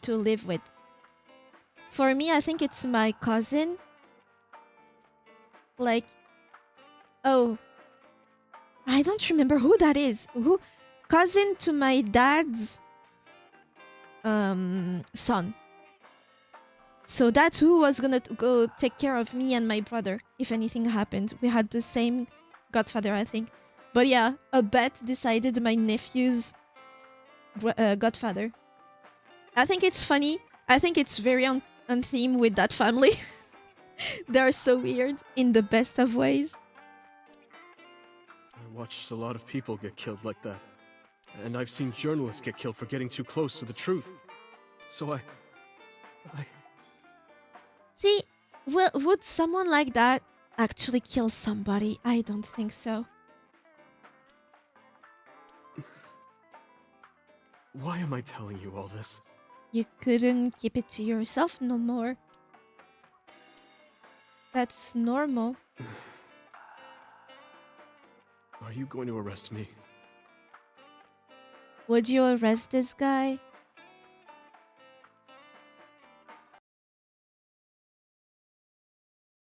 live with. For me, I think it's my cousin. Like, oh, I don't remember who that is. Who? Cousin to my dad's son. So that's who was gonna go take care of me and my brother if anything happened. We had the same godfather, I think. But yeah, a bet decided my nephew's godfather. I think it's funny. I think it's very on theme with that family. They're so weird in the best of ways. I watched a lot of people get killed like that. And I've seen journalists get killed for getting too close to the truth. So I... See, would someone like that actually kill somebody? I don't think so. Why am I telling you all this? You couldn't keep it to yourself no more. That's normal. Are you going to arrest me? Would you arrest this guy?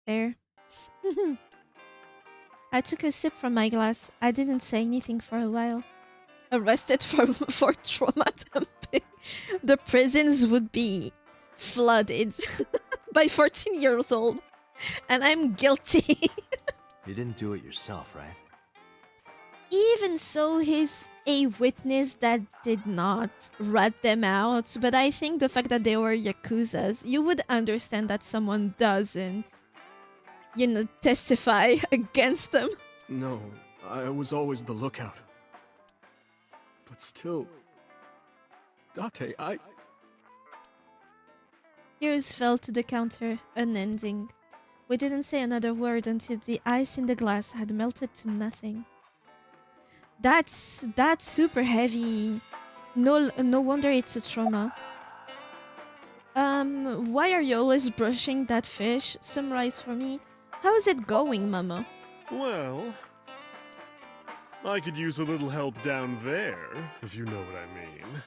There. I took a sip from my glass. I didn't say anything for a while. Arrested for trauma dumping. The prisons would be flooded by 14 years old. And I'm guilty. You didn't do it yourself, right? Even so, he's a witness that did not rat them out. But I think the fact that they were Yakuzas, you would understand that someone doesn't, testify against them. No, I was always the lookout. But still... Date, Tears fell to the counter, unending. We didn't say another word until the ice in the glass had melted to nothing. That's super heavy. No wonder it's a trauma. Why are you always brushing that fish? Summarize for me. How's it going, Mama? Well, I could use a little help down there, if you know what I mean.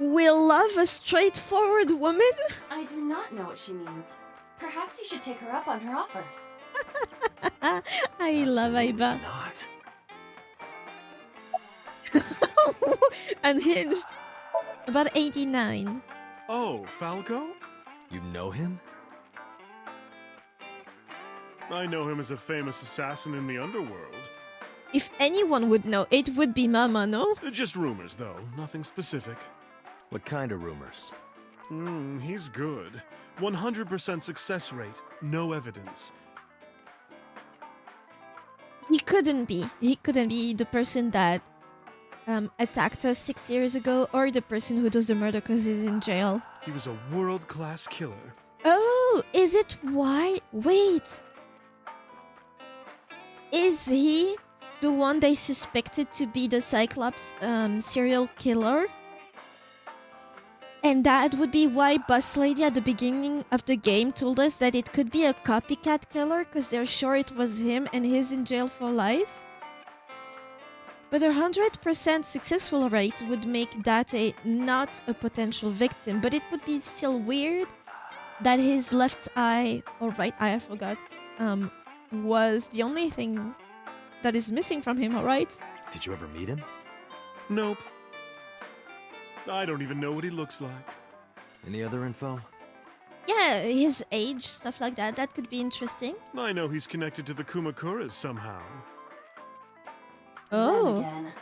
We love a straightforward woman? I do not know what she means. Perhaps you should take her up on her offer. I love Absolutely Aiba. not. Unhinged. About 89. Oh, Falco? You know him? I know him as a famous assassin in the underworld. If anyone would know, it would be Mama, no? Just rumors, though. Nothing specific. What kind of rumors? He's good. 100% success rate. No evidence. He couldn't be. He couldn't be the person that attacked us 6 years ago, or the person who does the murder because he's in jail. He was a world-class killer. Oh, is it why? Wait. Is he the one they suspected to be the Cyclops serial killer? And that would be why Boss Lady at the beginning of the game told us that it could be a copycat killer because they're sure it was him and he's in jail for life. But a 100% successful rate would make that not a potential victim, but it would be still weird that his left eye, or right eye, I forgot, was the only thing that is missing from him, alright? Did you ever meet him? Nope. I don't even know what he looks like. Any other info? Yeah, his age, stuff like that. That could be interesting. I know he's connected to the Kumakuras somehow. Them Oh. again.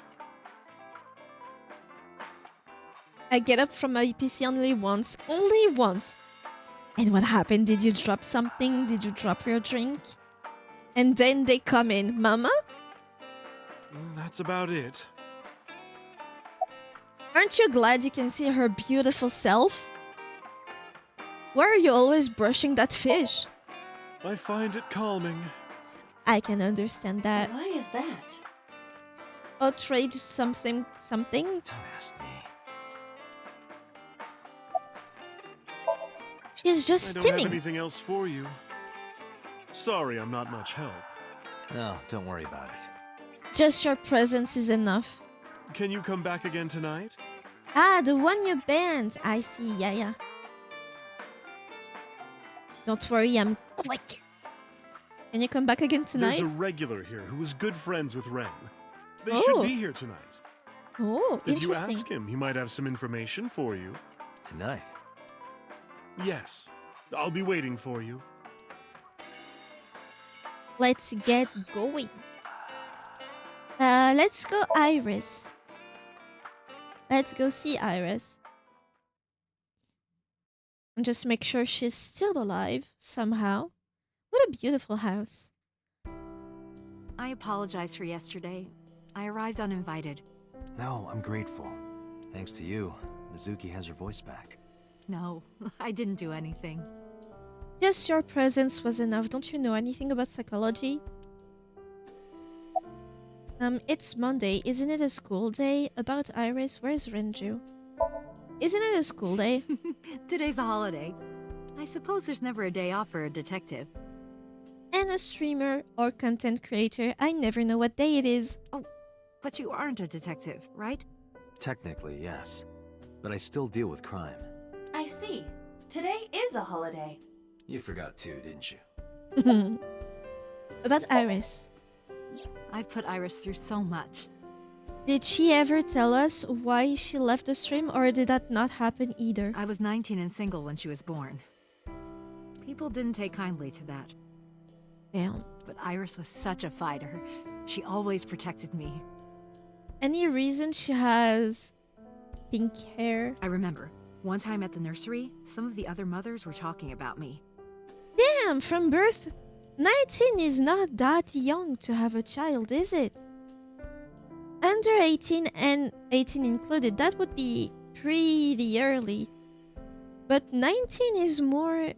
I get up from my PC only once. Only once. And what happened? Did you drop something? Did you drop your drink? And then they come in. Mama? That's about it. Aren't you glad you can see her beautiful self? Why are you always brushing that fish? I find it calming. I can understand that. Why is that? Outrage something. Don't ask me. She's just I don't have stimming. anything else for you. Sorry, I'm not much help. No, don't worry about it. Just your presence is enough. Can you come back again tonight? Ah, the one you banned. I see. Yeah. Don't worry, I'm quick. Can you come back again tonight? There's a regular here who is good friends with Ren. They Oh. should be here tonight. Oh, If you interesting. ask him, he might have some information for you. Tonight? Yes. I'll be waiting for you. Let's get going. Let's go Iris. Let's go see Iris. And just make sure she's still alive somehow. What a beautiful house. I apologize for yesterday. I arrived uninvited. No, I'm grateful. Thanks to you, Mizuki has her voice back. No, I didn't do anything. Just your presence was enough. Don't you know anything about psychology? It's Monday. Isn't it a school day? About Iris, where's Renju? Isn't it a school day? Today's a holiday. I suppose there's never a day off for a detective. And a streamer or content creator. I never know what day it is. But you aren't a detective, right? Technically, yes. But I still deal with crime. I see. Today is a holiday. You forgot too, didn't you? About Iris. I've put Iris through so much. Did she ever tell us why she left the stream, or did that not happen either? I was 19 and single when she was born. People didn't take kindly to that. Damn. But Iris was such a fighter. She always protected me. Any reason she has pink hair? I remember, one time at the nursery, some of the other mothers were talking about me. Damn, from birth? 19 is not that young to have a child, is it? Under 18 and 18 included, that would be pretty early. But 19 is more...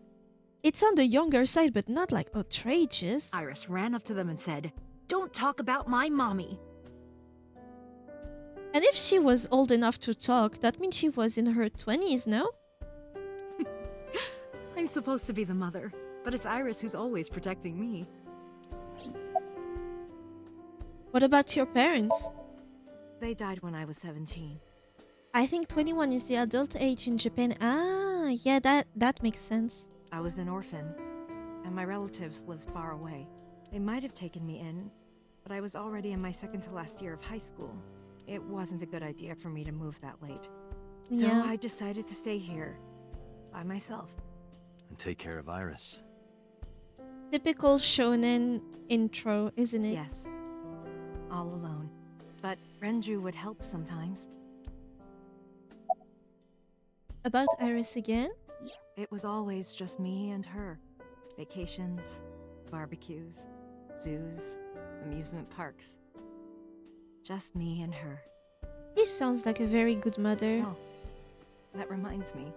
It's on the younger side, but not like outrageous. Iris ran up to them and said, "Don't talk about my mommy." And if she was old enough to talk, that means she was in her 20s, no? I'm supposed to be the mother, but it's Iris who's always protecting me. What about your parents? They died when I was 17. I think 21 is the adult age in Japan. Ah, yeah, that makes sense. I was an orphan, and my relatives lived far away. They might have taken me in, but I was already in my second to last year of high school. It wasn't a good idea for me to move that late. So Yeah. I decided to stay here, by myself. And take care of Iris. Typical shonen intro, isn't it? Yes, all alone. But Renju would help sometimes. About Iris again? It was always just me and her. Vacations, barbecues, zoos, amusement parks. Just me and her. He sounds like a very good mother. Oh, that reminds me.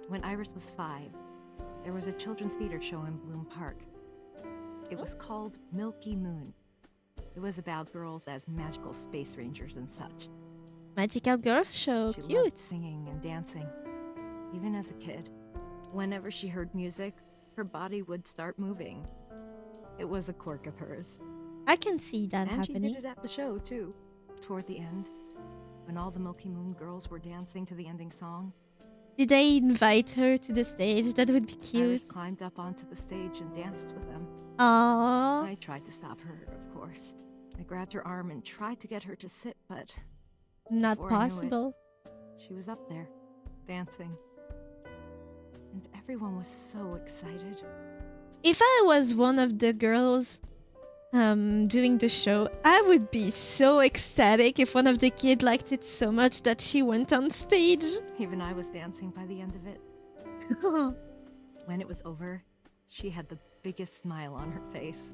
When Iris was 5, there was a children's theater show in Bloom Park. It was called Milky Moon. It was about girls as magical space rangers and such. Magical girl show, She cute. loved singing and dancing, even as a kid. Whenever she heard music, her body would start moving. It was a quirk of hers. I can see that And happening. she did it at the show, too. Toward the end, when all the Milky Moon girls were dancing to the ending song, Did they invite her to the stage? That would be Iris cute. climbed up onto the stage and danced with them. Aww. I tried to stop her, of course. I grabbed her arm and tried to get her to sit, but Not before I knew it, possible. she was up there, dancing. And everyone was so excited. If I was one of the girls doing the show, I would be so ecstatic if one of the kids liked it so much that she went on stage. Even I was dancing by the end of it. When it was over, she had the biggest smile on her face.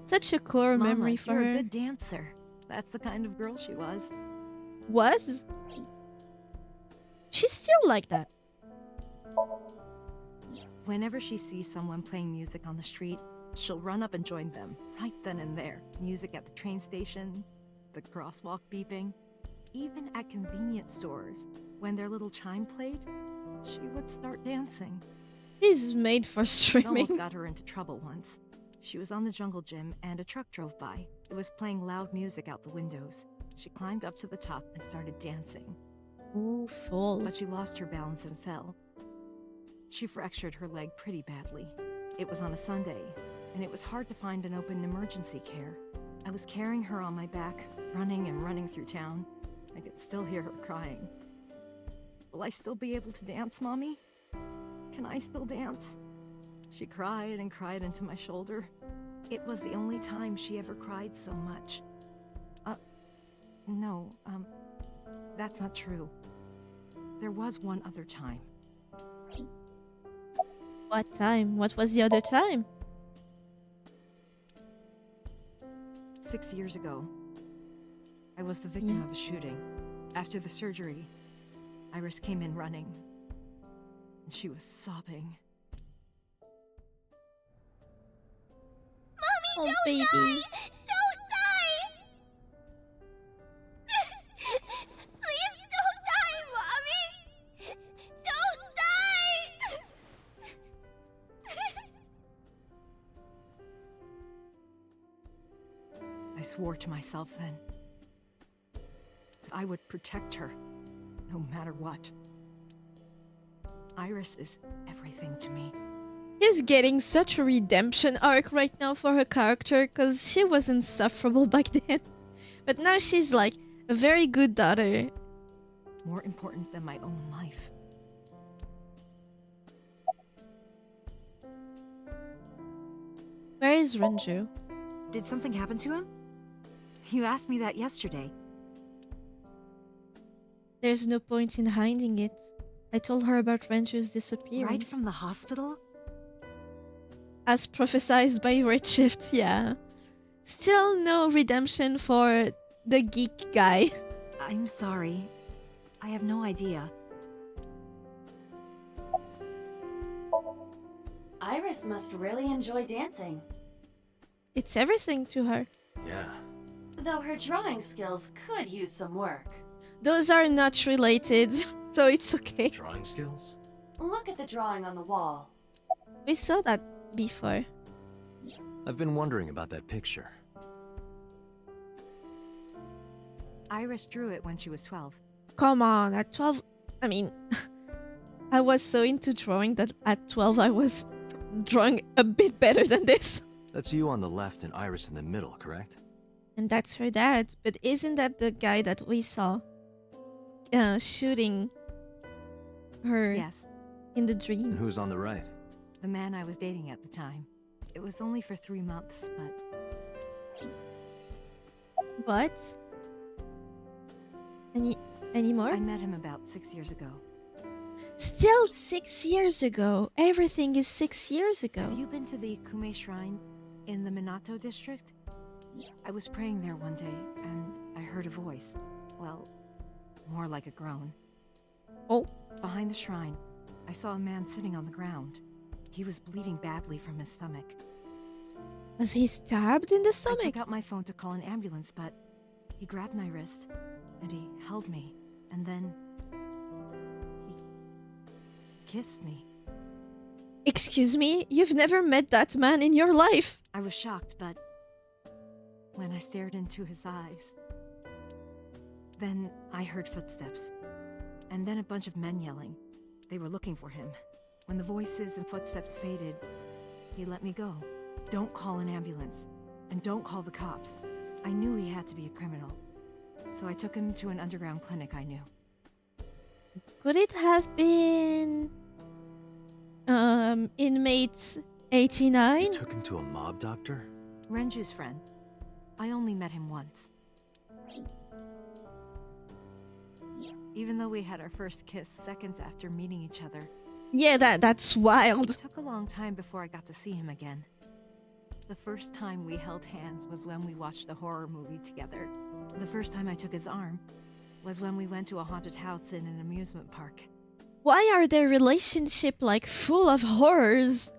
Such a core Mama, memory for you're her. a good dancer. That's the kind of girl she was. Was? She's still like that. Whenever she sees someone playing music on the street, she'll run up and join them, right then and there. Music at the train station, the crosswalk beeping, even at convenience stores. When their little chime played, she would start dancing. He's made for It streaming. almost got her into trouble once. She was on the jungle gym and a truck drove by. It was playing loud music out the windows. She climbed up to the top and started dancing, Ooh, full. but she lost her balance and fell. She fractured her leg pretty badly. It was on a Sunday, and it was hard to find an open emergency care. I was carrying her on my back, running and running through town. I could still hear her crying. Will I still be able to dance, Mommy? Can I still dance? She cried and cried into my shoulder. It was the only time she ever cried so much. No, that's not true. There was one other time. What time? What was the other time? 6 years ago, I was the victim of a shooting. After the surgery, Iris came in running, and she was sobbing. Oh, baby. Don't die! Please don't die, Mommy! Don't die! I swore to myself then that I would protect her, no matter what. Iris is everything to me. She's getting such a redemption arc right now for her character because she was insufferable back then. But now she's like A very good daughter. More important than my own life. Where is Renju? Did something happen to him? You asked me that yesterday. There's no point in hiding it. I told her about Renju's disappearance. Right from the hospital? As prophesied by Redshift, yeah. Still no redemption for the geek guy. I'm sorry. I have no idea. Iris must really enjoy dancing. It's everything to her. Yeah. Though her drawing skills could use some work. Those are not related, so it's okay. Drawing skills? Look at the drawing on the wall. We saw that before. I've been wondering about that picture. Iris drew it when she was 12. Come on, at 12... I mean... I was so into drawing that at 12 I was drawing a bit better than this. That's you on the left and Iris in the middle, correct? And that's her dad. But isn't that the guy that we saw shooting her Yes, in the And dream? who's on the right? the man I was dating at the time. It was only for 3 months, but But... Any more? I met him about 6 years ago. Still 6 years ago. Everything is 6 years ago. Have you been to the Kume Shrine in the Minato district? I was praying there one day, and I heard a voice. Well, more like a groan. Oh. Behind the shrine, I saw a man sitting on the ground. He was bleeding badly from his stomach. Was he stabbed in the I stomach? took out my phone to call an ambulance, but he grabbed my wrist, and he held me, and then he kissed me. Excuse me? You've never met that man in your life. I was shocked, but when I stared into his eyes, then I heard footsteps, and then a bunch of men yelling. They were looking for him. When the voices and footsteps faded, he let me go. Don't call an ambulance, and don't call the cops. I knew he had to be a criminal, so I took him to an underground clinic I knew. Could it have been... inmate 89? You took him to a mob doctor? Renju's friend. I only met him once. Even though we had our first kiss seconds after meeting each other, Yeah, that's wild. it took a long time before I got to see him again. The first time we held hands was when we watched a horror movie together. The first time I took his arm was when we went to a haunted house in an amusement park. Why are their relationship like full of horrors?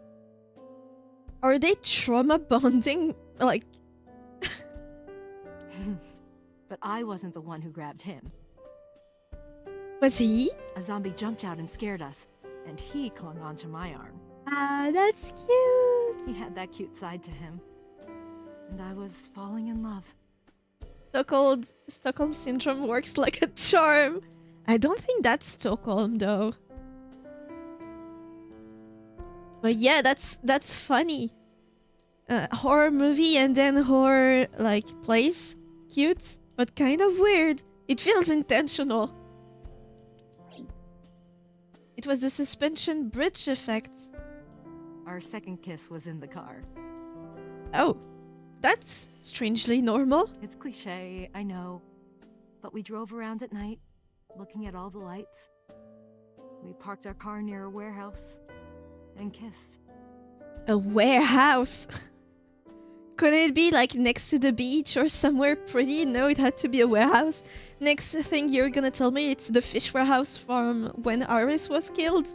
Are they trauma bonding? Like, But I wasn't the one who grabbed him. was he? A zombie jumped out and scared us, and he clung onto my arm. Ah, that's cute. He had that cute side to him. And I was falling in love. Stockholm syndrome works like a charm. I don't think that's Stockholm though. But yeah, that's funny. Horror movie and then horror like place. Cute, but kind of weird. It feels intentional. It was the suspension bridge effect. Our second kiss was in the car. Oh, that's strangely normal. It's cliche, I know. But we drove around at night, looking at all the lights. We parked our car near a warehouse and kissed. A warehouse. Couldn't it be like next to the beach or somewhere pretty? No, it had to be a warehouse. Next thing you're gonna tell me it's the fish warehouse from when Iris was killed?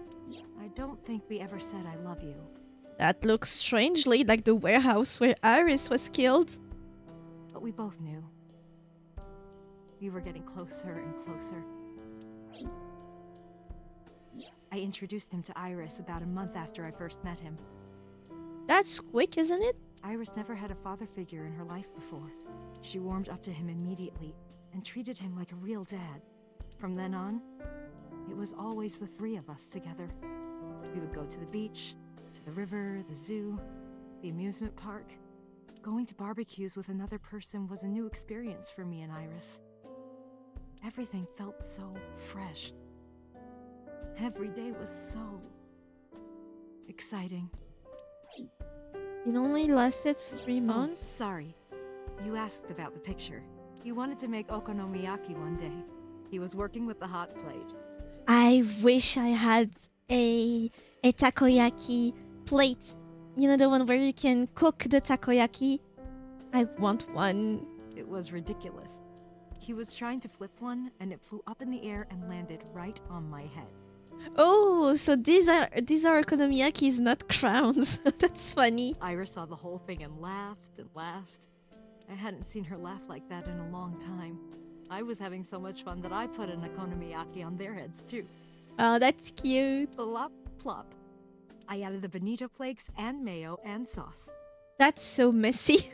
I don't think we ever said I love you. That looks strangely like the warehouse where Iris was killed. But we both knew. We were getting closer and closer. I introduced him to Iris about a month after I first met him. That's quick, isn't it? Iris never had a father figure in her life before. She warmed up to him immediately and treated him like a real dad. From then on, it was always the three of us together. We would go to the beach, to the river, the zoo, the amusement park. Going to barbecues with another person was a new experience for me and Iris. Everything felt so fresh. Every day was so exciting. It only lasted 3 Oh, months? sorry. You asked about the picture. He wanted to make okonomiyaki one day. He was working with the hot plate. I wish I had a takoyaki plate. You know, the one where you can cook the takoyaki? I want one. It was ridiculous. He was trying to flip one, and it flew up in the air and landed right on my head. Oh, so these are okonomiyakis, not crowns. That's funny. Iris saw the whole thing and laughed and laughed. I hadn't seen her laugh like that in a long time. I was having so much fun that I put an okonomiyaki on their heads too. Oh, that's cute. Plop, plop. I added the bonito flakes and mayo and sauce. That's so messy.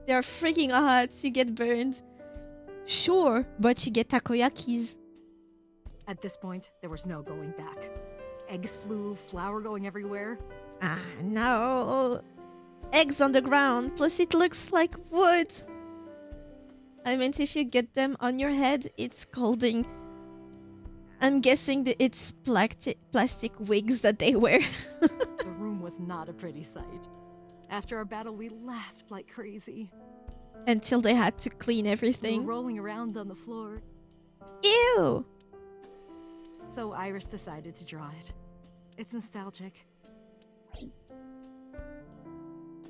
They're freaking hot. You get burned. Sure, but you get takoyakis. At this point, there was no going back. Eggs flew, flour going everywhere. Ah, no. Eggs on the ground, plus it looks like wood. I meant if you get them on your head, it's scalding. I'm guessing that it's plastic wigs that they wear. The room was not a pretty sight. After our battle, we laughed like crazy. Until they had to clean We everything. were rolling around on the floor. Ew! So Iris decided to draw it. It's nostalgic.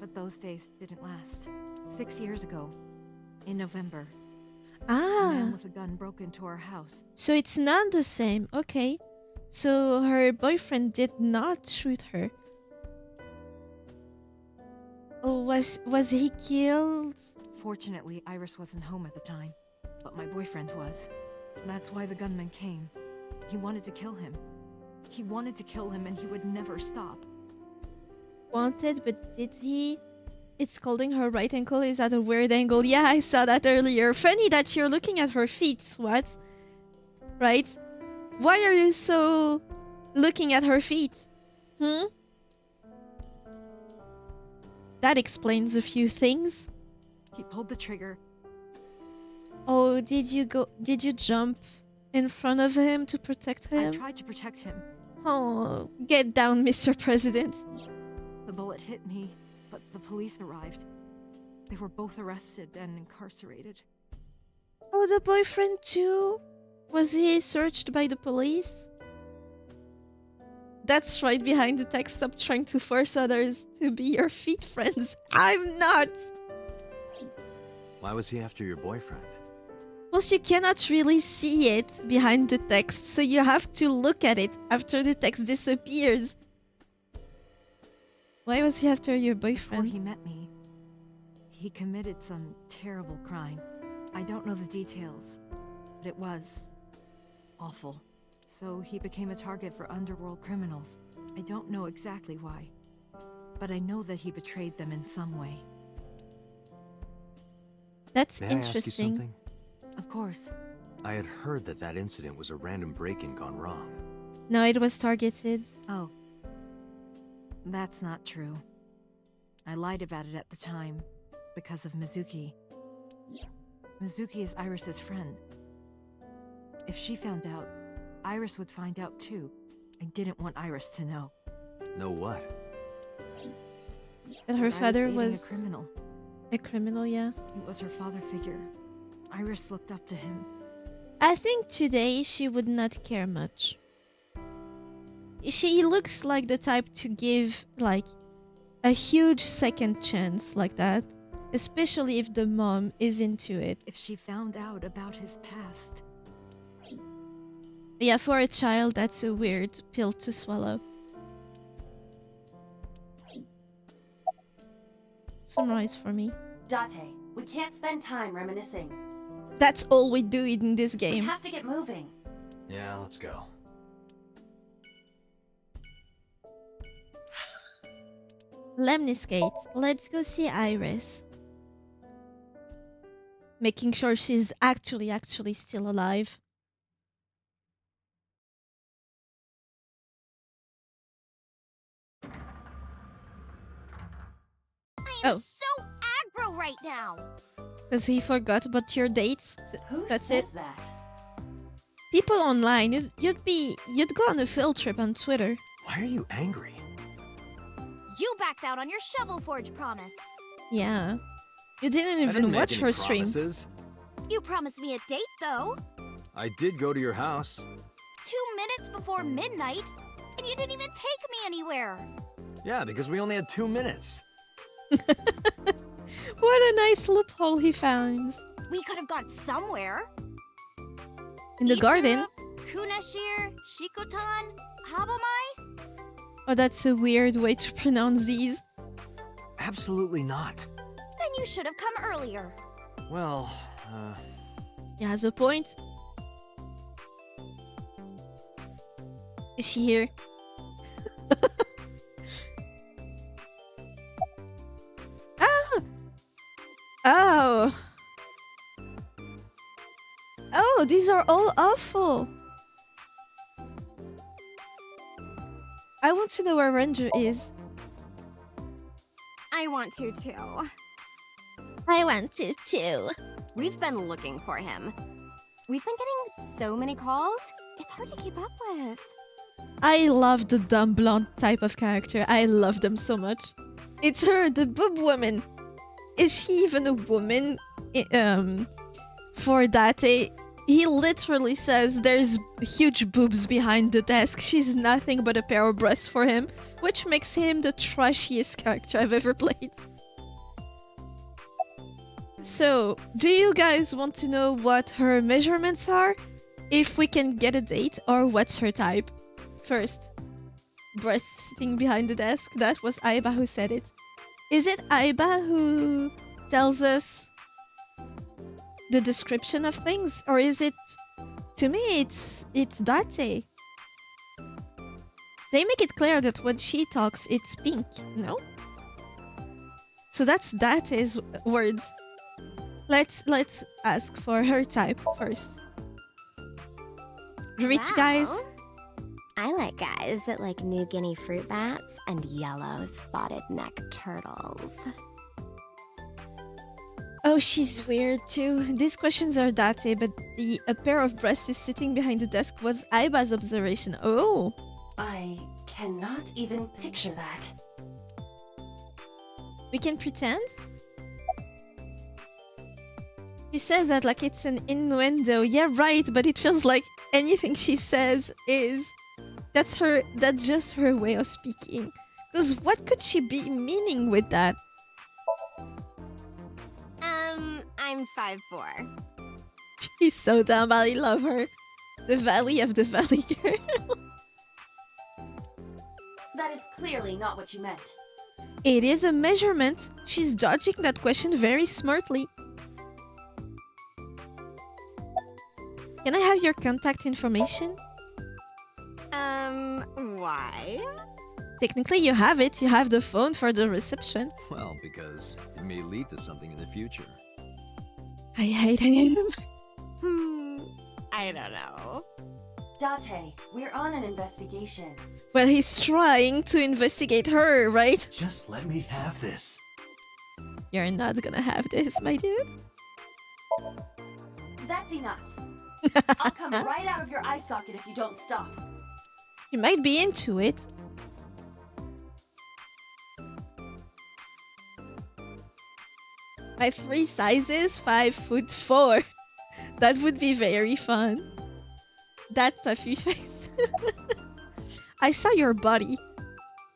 But those days didn't last. 6 years ago, in November, a man Ah, with a gun broke into our house. so it's not the same. Okay. So her boyfriend did not shoot her. Oh, was he killed? Fortunately, Iris wasn't home at the time, but my boyfriend was. That's why the gunman came. He wanted to kill him. He wanted to kill him and he would never stop. Wanted, but did he? It's holding her right ankle is at a weird angle. Yeah, I saw that earlier. Funny that you're looking at her feet. What? Right? Why are you so looking at her feet? Hmm? That explains a few things. He pulled the trigger. Oh, did you jump in front of him to protect I him? tried to protect him. Oh, get down, Mr. President. The bullet hit me, but the police arrived. They were both arrested and incarcerated. Oh, the boyfriend too? Was he searched by the police? That's right behind the text. Stop trying to force others to be your feet friends. I'm not. Why was he after your boyfriend? Plus, you cannot really see it behind the text, so you have to look at it after the text disappears. Why was he after your Before boyfriend? he met me, he committed some terrible crime. I don't know the details, but it was awful. So he became a target for underworld criminals. I don't know exactly why, but I know that he betrayed them in some way. That's May I ask you interesting. something? Of course, I had heard that that incident was a random break-in gone wrong. No, it was targeted. oh, that's not true. I lied about it at the time because of Mizuki. Mizuki is Iris's friend. If she found out, Iris would find out too. I didn't want Iris to know. Know what? That her That I father dating was a criminal. a criminal, yeah. He was her father figure. Iris looked up to him. I think today she would not care much. She looks like the type to give, like, a huge second chance like that. Especially if the mom is into it. If she found out about his past, Yeah, for a child, that's a weird pill to swallow. Summarize for me. Date, we can't spend time reminiscing. That's all we do in this We game. have to get moving. Yeah, let's go. Lemniscate. Let's go see Iris. Making sure she's actually still alive. I'm Oh. so aggro right now. Because he forgot about your dates. Who That's says it. that? People online, you'd go on a field trip on Twitter. Why are you angry? You backed out on your Shovel Forge promise. Yeah. You didn't I even didn't make watch any her stream. promises. You promised me a date, though. I did go to your house. 2 minutes before midnight, and you didn't even take me anywhere. Yeah, because we only had 2 minutes. What a nice loophole he found. We could have gone somewhere. In the garden. Kunashir, Shikotan, Habamai? Oh, that's a weird way to pronounce these. Absolutely not. Then you should have come earlier. Well, He has a point. Is she here? Ah! Oh! Oh, these are all awful! I want to know where Ranger is. I want to too. I want to too. We've been looking for him. We've been getting so many calls, it's hard to keep up with. I love the dumb blonde type of character. I love them so much. It's her, the boob woman. Is she even a woman? For Date, he literally says there's huge boobs behind the desk. She's nothing but a pair of breasts for him, which makes him the trashiest character I've ever played. So, do you guys want to know what her measurements are? If we can get a date, or what's her type? First, breasts sitting behind the desk. That was Aiba who said it. Is it Aiba who tells us the description of things? Or is it... To me, it's Date. They make it clear that when she talks, it's pink, no? So that's Date's words. Let's ask for her type first. Rich guys? I like guys that like New Guinea fruit bats and yellow spotted neck turtles. Oh, she's weird too. These questions are Date, but a pair of breasts is sitting behind the desk was Aiba's observation. Oh. I cannot even picture that. We can pretend? She says that like it's an innuendo. Yeah, right, but it feels like anything she says is... That's just her way of speaking. Because what could she be meaning with that? I'm 5'4". She's so dumb, I love her. The Valley of the Valley Girl. That is clearly not what you meant. It is a measurement. She's dodging that question very smartly. Can I have your contact information? Why? Technically you have it. You have the phone for the reception. Well, because it may lead to something in the future. I hate him. I don't know. Date, we're on an investigation. Well, he's trying to investigate her, right? Just let me have this. You're not gonna have this, my dude. That's enough. I'll come right out of your eye socket if you don't stop. You might be into it. My 3 sizes, 5'4". That would be very fun. That puffy face. I saw your body.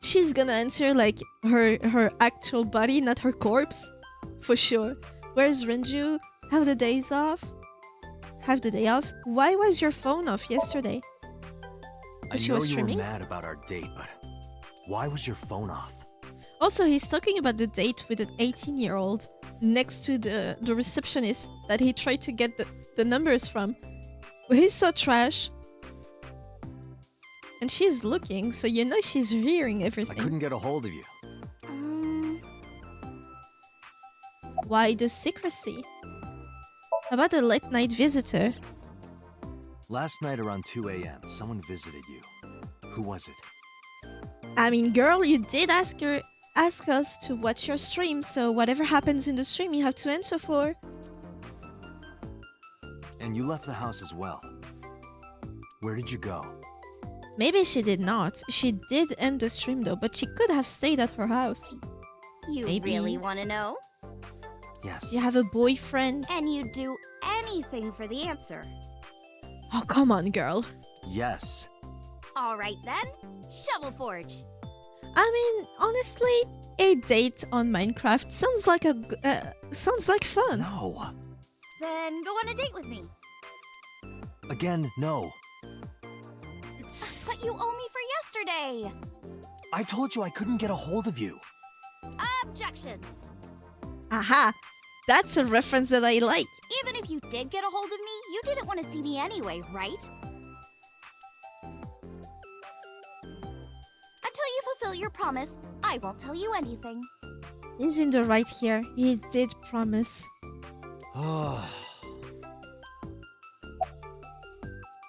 She's gonna answer like her actual body, not her corpse. For sure. Where's Renju? Have the days off? Have the day off? Why was your phone off yesterday? I She know was you were streaming? mad about our date, but why was your phone off? Also, he's talking about the date with an 18-year-old next to the receptionist that he tried to get the numbers from. Well, he's so trash. And she's looking, so you know she's hearing I everything. couldn't get a hold of you. Why the secrecy? How about a late night visitor? Last night around 2 a.m., someone visited you. Who was it? I mean, girl, you did ask ask us to watch your stream, so whatever happens in the stream, you have to answer for. And you left the house as well. Where did you go? Maybe she did not. She did end the stream though, but she could have stayed at her house. You Maybe. really want to know? Yes. You have a boyfriend? And you'd do anything for the answer. Oh, come on, girl. Yes. All right then, Shovel Forge. I mean, honestly, a date on Minecraft sounds like fun. No. Then go on a date with me. Again, no. But you owe me for yesterday. I told you I couldn't get a hold of you. Objection. Aha! That's a reference that I like. Even if you did get a hold of me, you didn't want to see me anyway, right? Until you fulfill your promise, I won't tell you anything. He's in the right here. He did promise.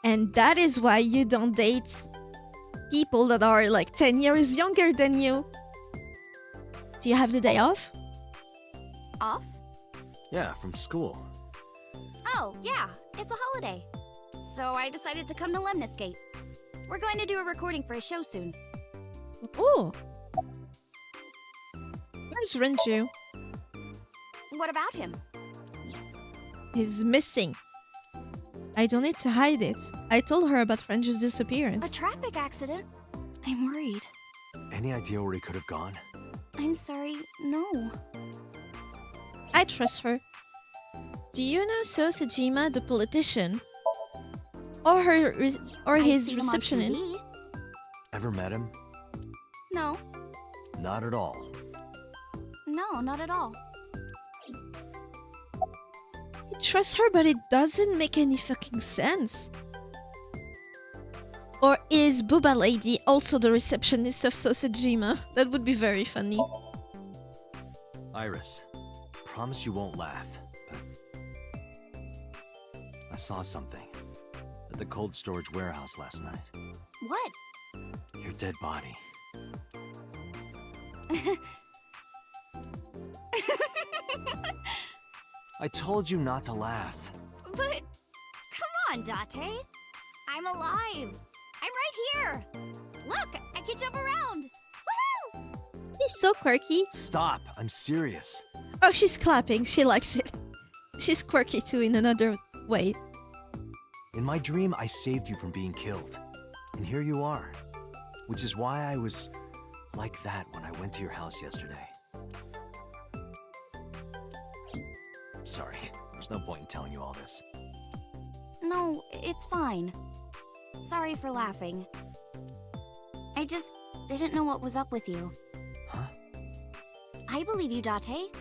And that is why you don't date people that are like 10 years younger than you. Do you have the day off? Off? Yeah, from school. Oh, yeah, it's a holiday. So I decided to come to Lemniscate. We're going to do a recording for a show soon. Oh. Where's Renju? What about him? He's missing. I don't need to hide it. I told her about Renju's disappearance. A traffic accident? I'm worried. Any idea where he could have gone? I'm sorry, no. I trust her. Do you know Sosejima, the politician? Or his I've seen him on receptionist? TV. Ever met him? No, Not at all. no, not at all. I trust her, but it doesn't make any fucking sense. Or is Booba Lady also the receptionist of Sosejima? That would be very funny. Iris, promise you won't laugh. But I saw something at the cold storage warehouse last night. What? Your dead body. I told you not to laugh. But, come on, Date. I'm alive. I'm right here. Look, I can jump around. Woohoo! He's so quirky. Stop, I'm serious. Oh, she's clapping. She likes it. She's quirky too in another way. In my dream, I saved you from being killed. And here you are. Which is why I was like that when I went to your house yesterday. Sorry, there's no point in telling you all this. No, it's fine. Sorry for laughing. I just didn't know what was up with you. Huh? I believe you, Date.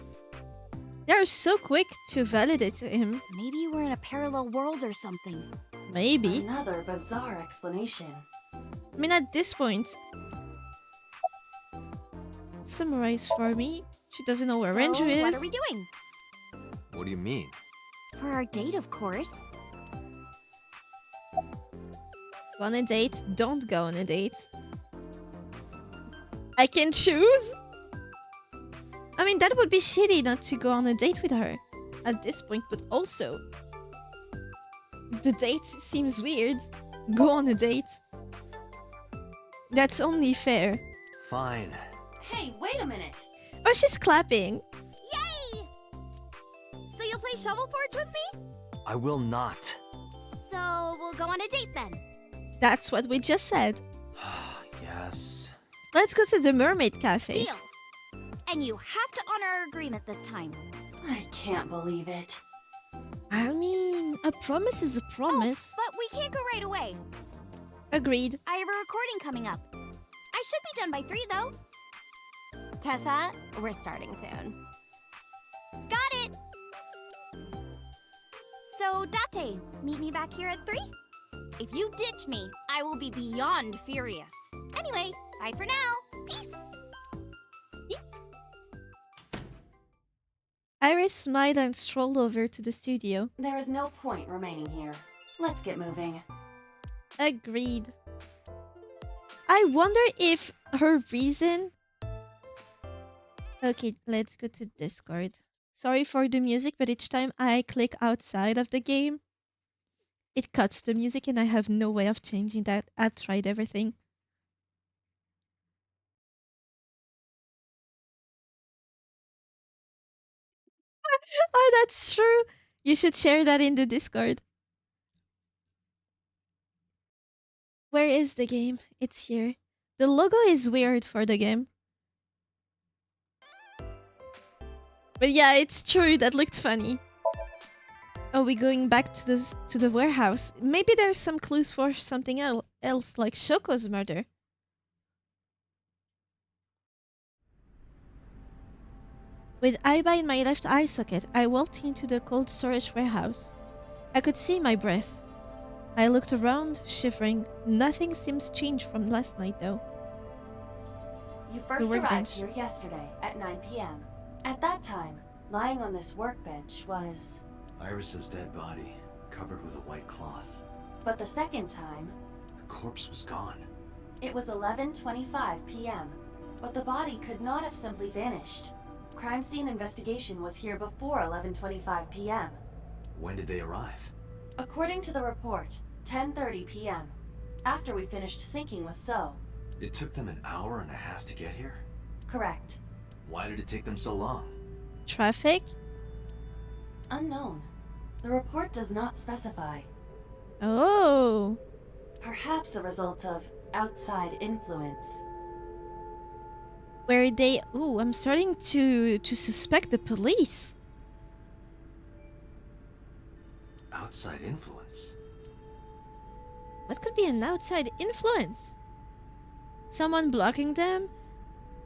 They're so quick to validate him. Maybe you were in a parallel world or something. Maybe. Another bizarre explanation. I mean, at this point... Summarize for me. She doesn't know where Renju is. What are we doing? What do you mean? For our date, of course. Go on a date? Don't go on a date. I can choose? I mean, that would be shitty not to go on a date with her at this point, but also... The date seems weird. Go on a date. That's only fair. Fine. Hey, wait a minute! Oh, she's clapping. Yay! So you'll play Shovel Forge with me? I will not. So we'll go on a date then. That's what we just said. Yes. Let's go to the Mermaid Cafe. Deal. And you have to honor our agreement this time. I can't believe it. I mean, a promise is a promise. But we can't go right away. Agreed. I have a recording coming up. I should be done by 3, though. Tessa, we're starting soon. Got it! So, Date, meet me back here at 3? If you ditch me, I will be beyond furious. Anyway, bye for now. Peace! Iris smiled and strolled over to the studio. There is no point remaining here. Let's get moving. Agreed. I wonder if her reason Okay, let's go to Discord. Sorry for the music, but each time I click outside of the game, it cuts the music and I have no way of changing that. I've tried everything. Oh, that's true. You should share that in the Discord. Where is the game? It's here. The logo is weird for the game. But yeah, it's true. That looked funny. Oh, we going back to the warehouse. Maybe there's some clues for something else like Shoko's murder. With Aiba in my left eye socket, I walked into the cold storage warehouse. I could see my breath. I looked around, shivering. Nothing seems changed from last night, though. You first arrived here yesterday at 9 p.m. At that time, lying on this workbench was... Iris's dead body, covered with a white cloth. But the second time... The corpse was gone. It was 11:25 p.m., but the body could not have simply vanished. Crime scene investigation was here before 11:25 p.m. When did they arrive? According to the report, 10:30 p.m. After we finished syncing with So. It took them an hour and a half to get here? Correct. Why did it take them so long? Traffic? Unknown. The report does not specify. Oh. Perhaps a result of outside influence. Where they... Ooh, I'm starting to suspect the police. Outside influence? What could be an outside influence? Someone blocking them?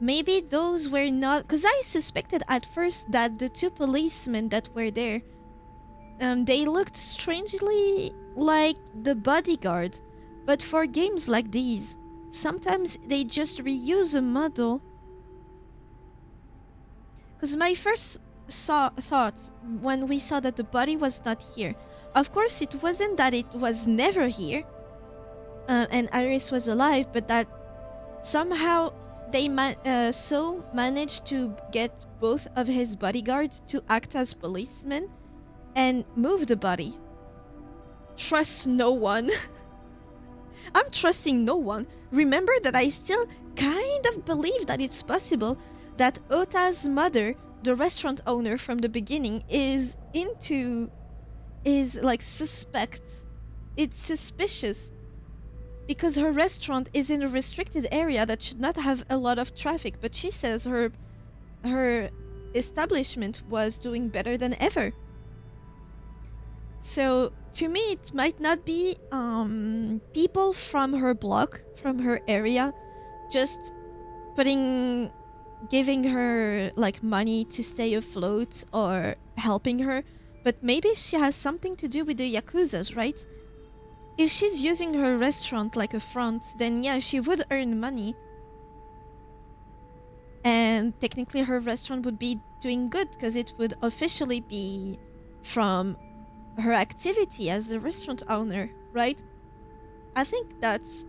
Maybe those were not... Because I suspected at first that the two policemen that were there, they looked strangely like the bodyguard. But for games like these, sometimes they just reuse a model. Because my first thought when we saw that the body was not here, of course it wasn't that it was never here and Iris was alive, but that somehow they managed to get both of his bodyguards to act as policemen and move the body. Trust no one. I'm trusting no one. Remember that I still kind of believe that it's possible that Ota's mother, the restaurant owner from the beginning, is like suspect. It's suspicious. Because her restaurant is in a restricted area that should not have a lot of traffic, but she says her establishment was doing better than ever. So to me, it might not be people from her block, from her area, just giving her like money to stay afloat or helping her, but maybe she has something to do with the Yakuzas, right? If she's using her restaurant like a front, then yeah, she would earn money. And technically her restaurant would be doing good because it would officially be from her activity as a restaurant owner, right? I think that's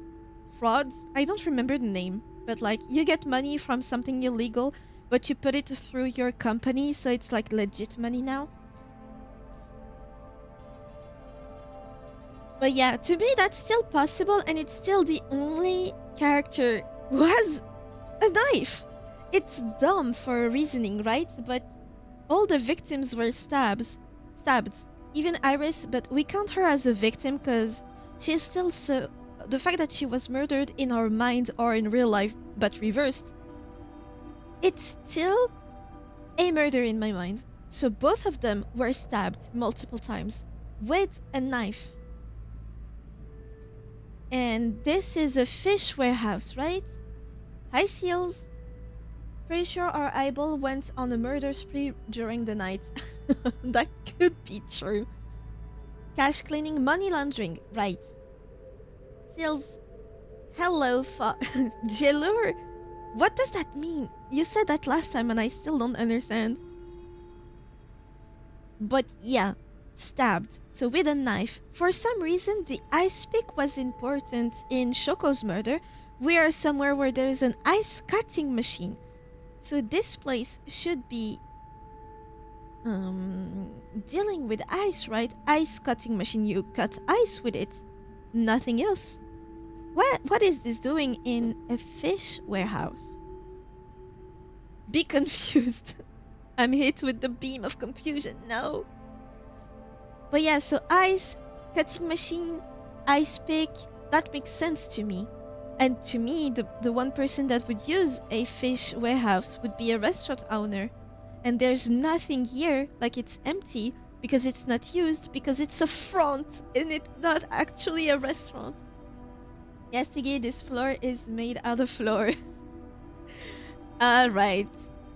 fraud. I don't remember the name, but like you get money from something illegal, but you put it through your company, so it's like legit money now. But yeah, to me that's still possible, and it's still the only character who has a knife. It's dumb for reasoning, right? But all the victims were stabbed. Even Iris, but we count her as a victim because she's still so... The fact that she was murdered in our mind or in real life, but reversed, it's still a murder in my mind. So both of them were stabbed multiple times with a knife. And this is a fish warehouse, right? Hi, Seals. Pretty sure our eyeball went on a murder spree during the night. That could be true. Cash cleaning, money laundering, right. Seals. Hello, Jelur. What does that mean? You said that last time and I still don't understand. But yeah, stabbed. So with a knife. For some reason, the ice pick was important in Shoko's murder. We are somewhere where there is an ice cutting machine. So this place should be dealing with ice, right? Ice cutting machine. You cut ice with it. Nothing else. What is this doing in a fish warehouse? Be confused. I'm hit with the beam of confusion. No. But yeah, so ice cutting machine, ice pick, that makes sense to me. And to me, the one person that would use a fish warehouse would be a restaurant owner. And there's nothing here, like it's empty, because it's not used, because it's a front and it's not actually a restaurant. Yesterday, this floor is made out of floor. Alright.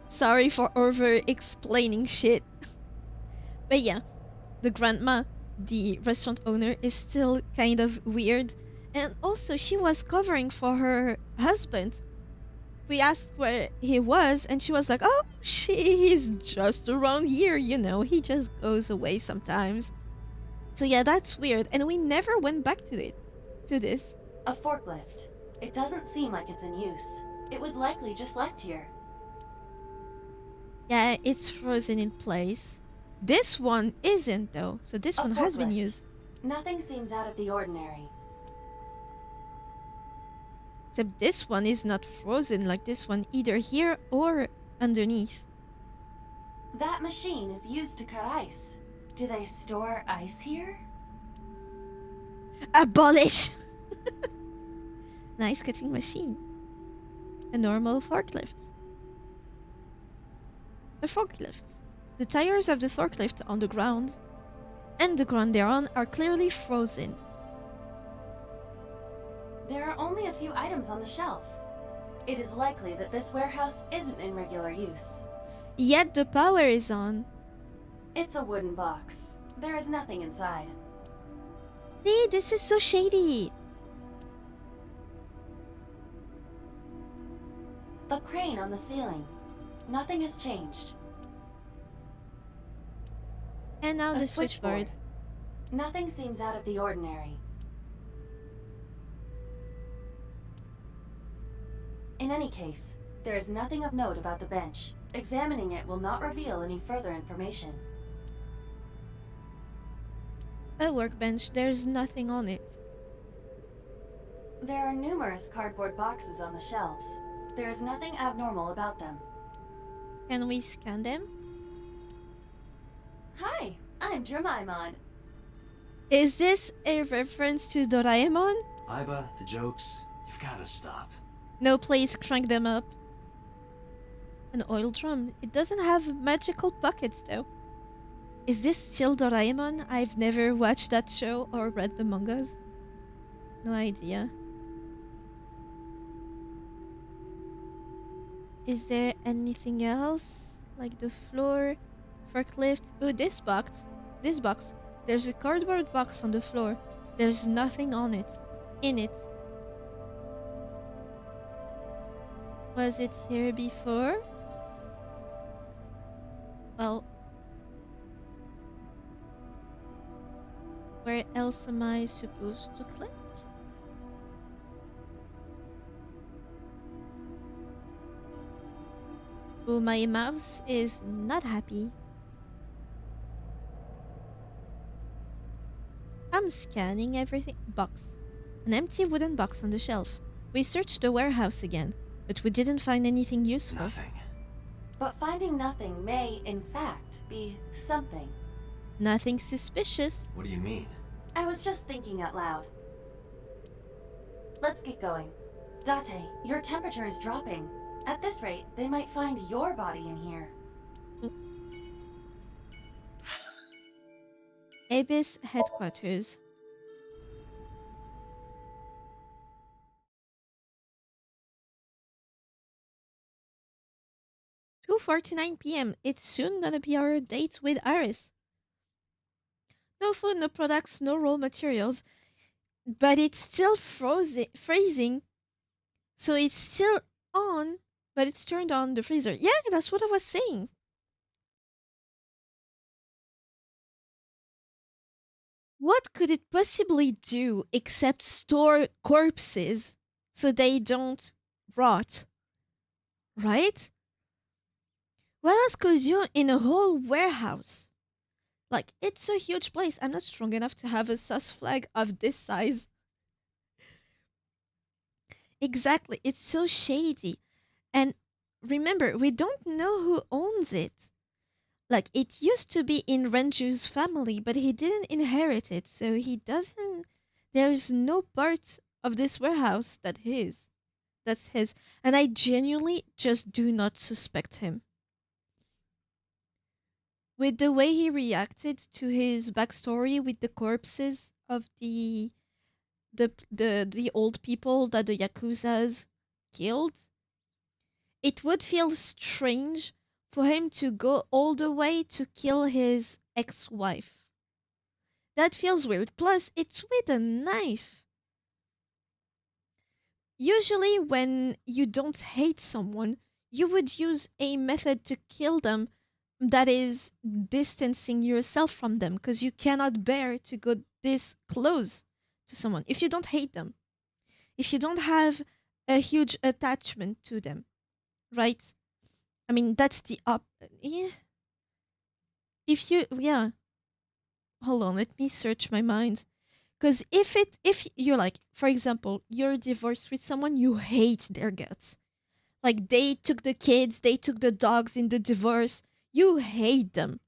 Sorry for over-explaining shit. But yeah, the grandma, the restaurant owner, is still kind of weird. And also, she was covering for her husband. We asked where he was, and she was like, oh, he's just around here, you know, he just goes away sometimes. So yeah, that's weird, and we never went back to this. A forklift. It doesn't seem like it's in use. It was likely just left here. Yeah, it's frozen in place. This one isn't, though, so this one has been used. Nothing seems out of the ordinary. Except this one is not frozen like this one, either here or underneath. That machine is used to cut ice. Do they store ice here? Abolish! Nice cutting machine. A normal forklift. A forklift. The tires of the forklift on the ground and the ground they're on are clearly frozen. There are only a few items on the shelf. It is likely that this warehouse isn't in regular use. Yet the power is on. It's a wooden box. There is nothing inside. See, this is so shady. The crane on the ceiling. Nothing has changed. And now A the switchboard. Nothing seems out of the ordinary. In any case, there is nothing of note about the bench. Examining it will not reveal any further information. A workbench, there's nothing on it. There are numerous cardboard boxes on the shelves. There is nothing abnormal about them. Can we scan them? Hi, I'm Jemimon. Is this a reference to Doraemon? Aiba, the jokes, you've gotta stop. No, please crank them up. An oil drum. It doesn't have magical buckets though. Is this still Doraemon? I've never watched that show or read the mangas. No idea. Is there anything else? Like the floor, forklift? Oh, this box. This box. There's a cardboard box on the floor. There's nothing on it. In it. Was it here before? Well, where else am I supposed to click? Oh, my mouse is not happy. I'm scanning everything. Box. An empty wooden box on the shelf. We searched the warehouse again, but we didn't find anything useful. Nothing. But finding nothing may, in fact, be something. Nothing suspicious. What do you mean? I was just thinking out loud. Let's get going. Date, your temperature is dropping. At this rate, they might find your body in here. Abyss headquarters. "2:49 p.m. It's soon gonna be our date with Iris. No food, no products, no raw materials. But it's still freezing. So it's still on, but it's turned on the freezer. Yeah, that's what I was saying. What could it possibly do except store corpses so they don't rot? Right? What else could you in a whole warehouse? Like, it's a huge place. I'm not strong enough to have a sus flag of this size. Exactly. It's so shady. And remember, we don't know who owns it. Like, it used to be in Renju's family, but he didn't inherit it. So he doesn't. There's no part of this warehouse that's his. And I genuinely just do not suspect him. With the way he reacted to his backstory with the corpses of the old people that the Yakuzas killed, it would feel strange for him to go all the way to kill his ex-wife. That feels weird. Plus, it's with a knife. Usually, when you don't hate someone, you would use a method to kill them that is distancing yourself from them because you cannot bear to go this close to someone if you don't hate them, if you don't have a huge attachment to them, right? I mean, that's the up. Yeah. If you, yeah. Hold on, let me search my mind. Because if you're like, for example, you're divorced with someone, you hate their guts. Like they took the kids, they took the dogs in the divorce. You hate them.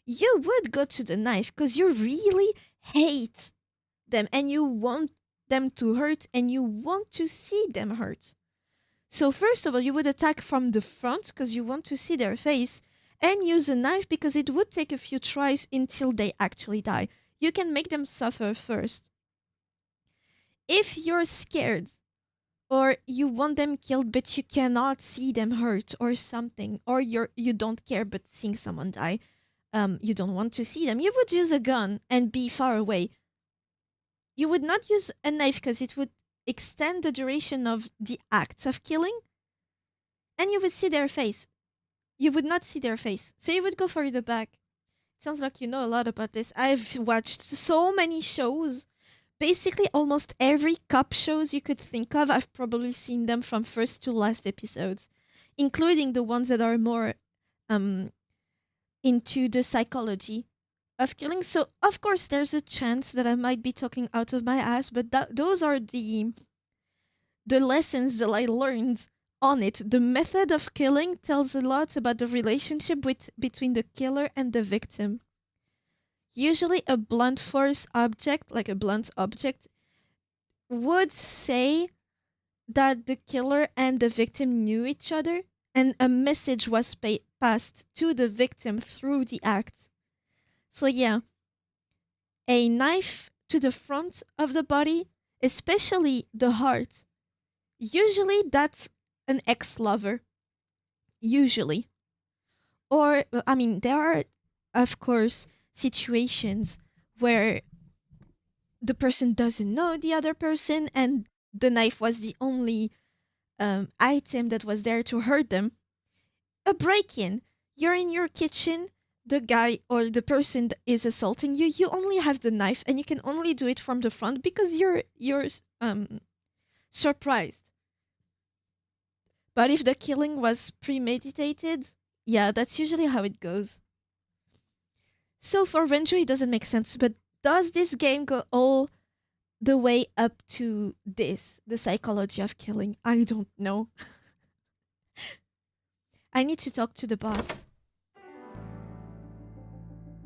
You would go to the knife because you really hate them and you want them to hurt and you want to see them hurt. So first of all, you would attack from the front because you want to see their face and use a knife because it would take a few tries until they actually die. You can make them suffer first. If you're scared or you want them killed but you cannot see them hurt or something, or you don't care but seeing someone die, you don't want to see them, you would use a gun and be far away. You would not use a knife because it would extend the duration of the acts of killing and you would see their face. You would not see their face, so you would go for the back. Sounds like you know a lot about this. I've watched so many shows. Basically, almost every cop shows you could think of, I've probably seen them from first to last episodes, including the ones that are more into the psychology of killing. So, of course, there's a chance that I might be talking out of my ass, but those are the lessons that I learned on it. The method of killing tells a lot about the relationship between the killer and the victim. Usually a blunt force object, like a blunt object, would say that the killer and the victim knew each other and a message was passed to the victim through the act. So yeah, a knife to the front of the body, especially the heart. Usually that's an ex-lover. Usually. Or, I mean, there are, of course, situations where the person doesn't know the other person and the knife was the only item that was there to hurt them. A break-in. You're in your kitchen, the guy or the person that is assaulting you, you only have the knife and you can only do it from the front because you're surprised. But if the killing was premeditated, yeah, that's usually how it goes. So for Renju, it doesn't make sense, but does this game go all the way up to this, the psychology of killing? I don't know. I need to talk to the boss.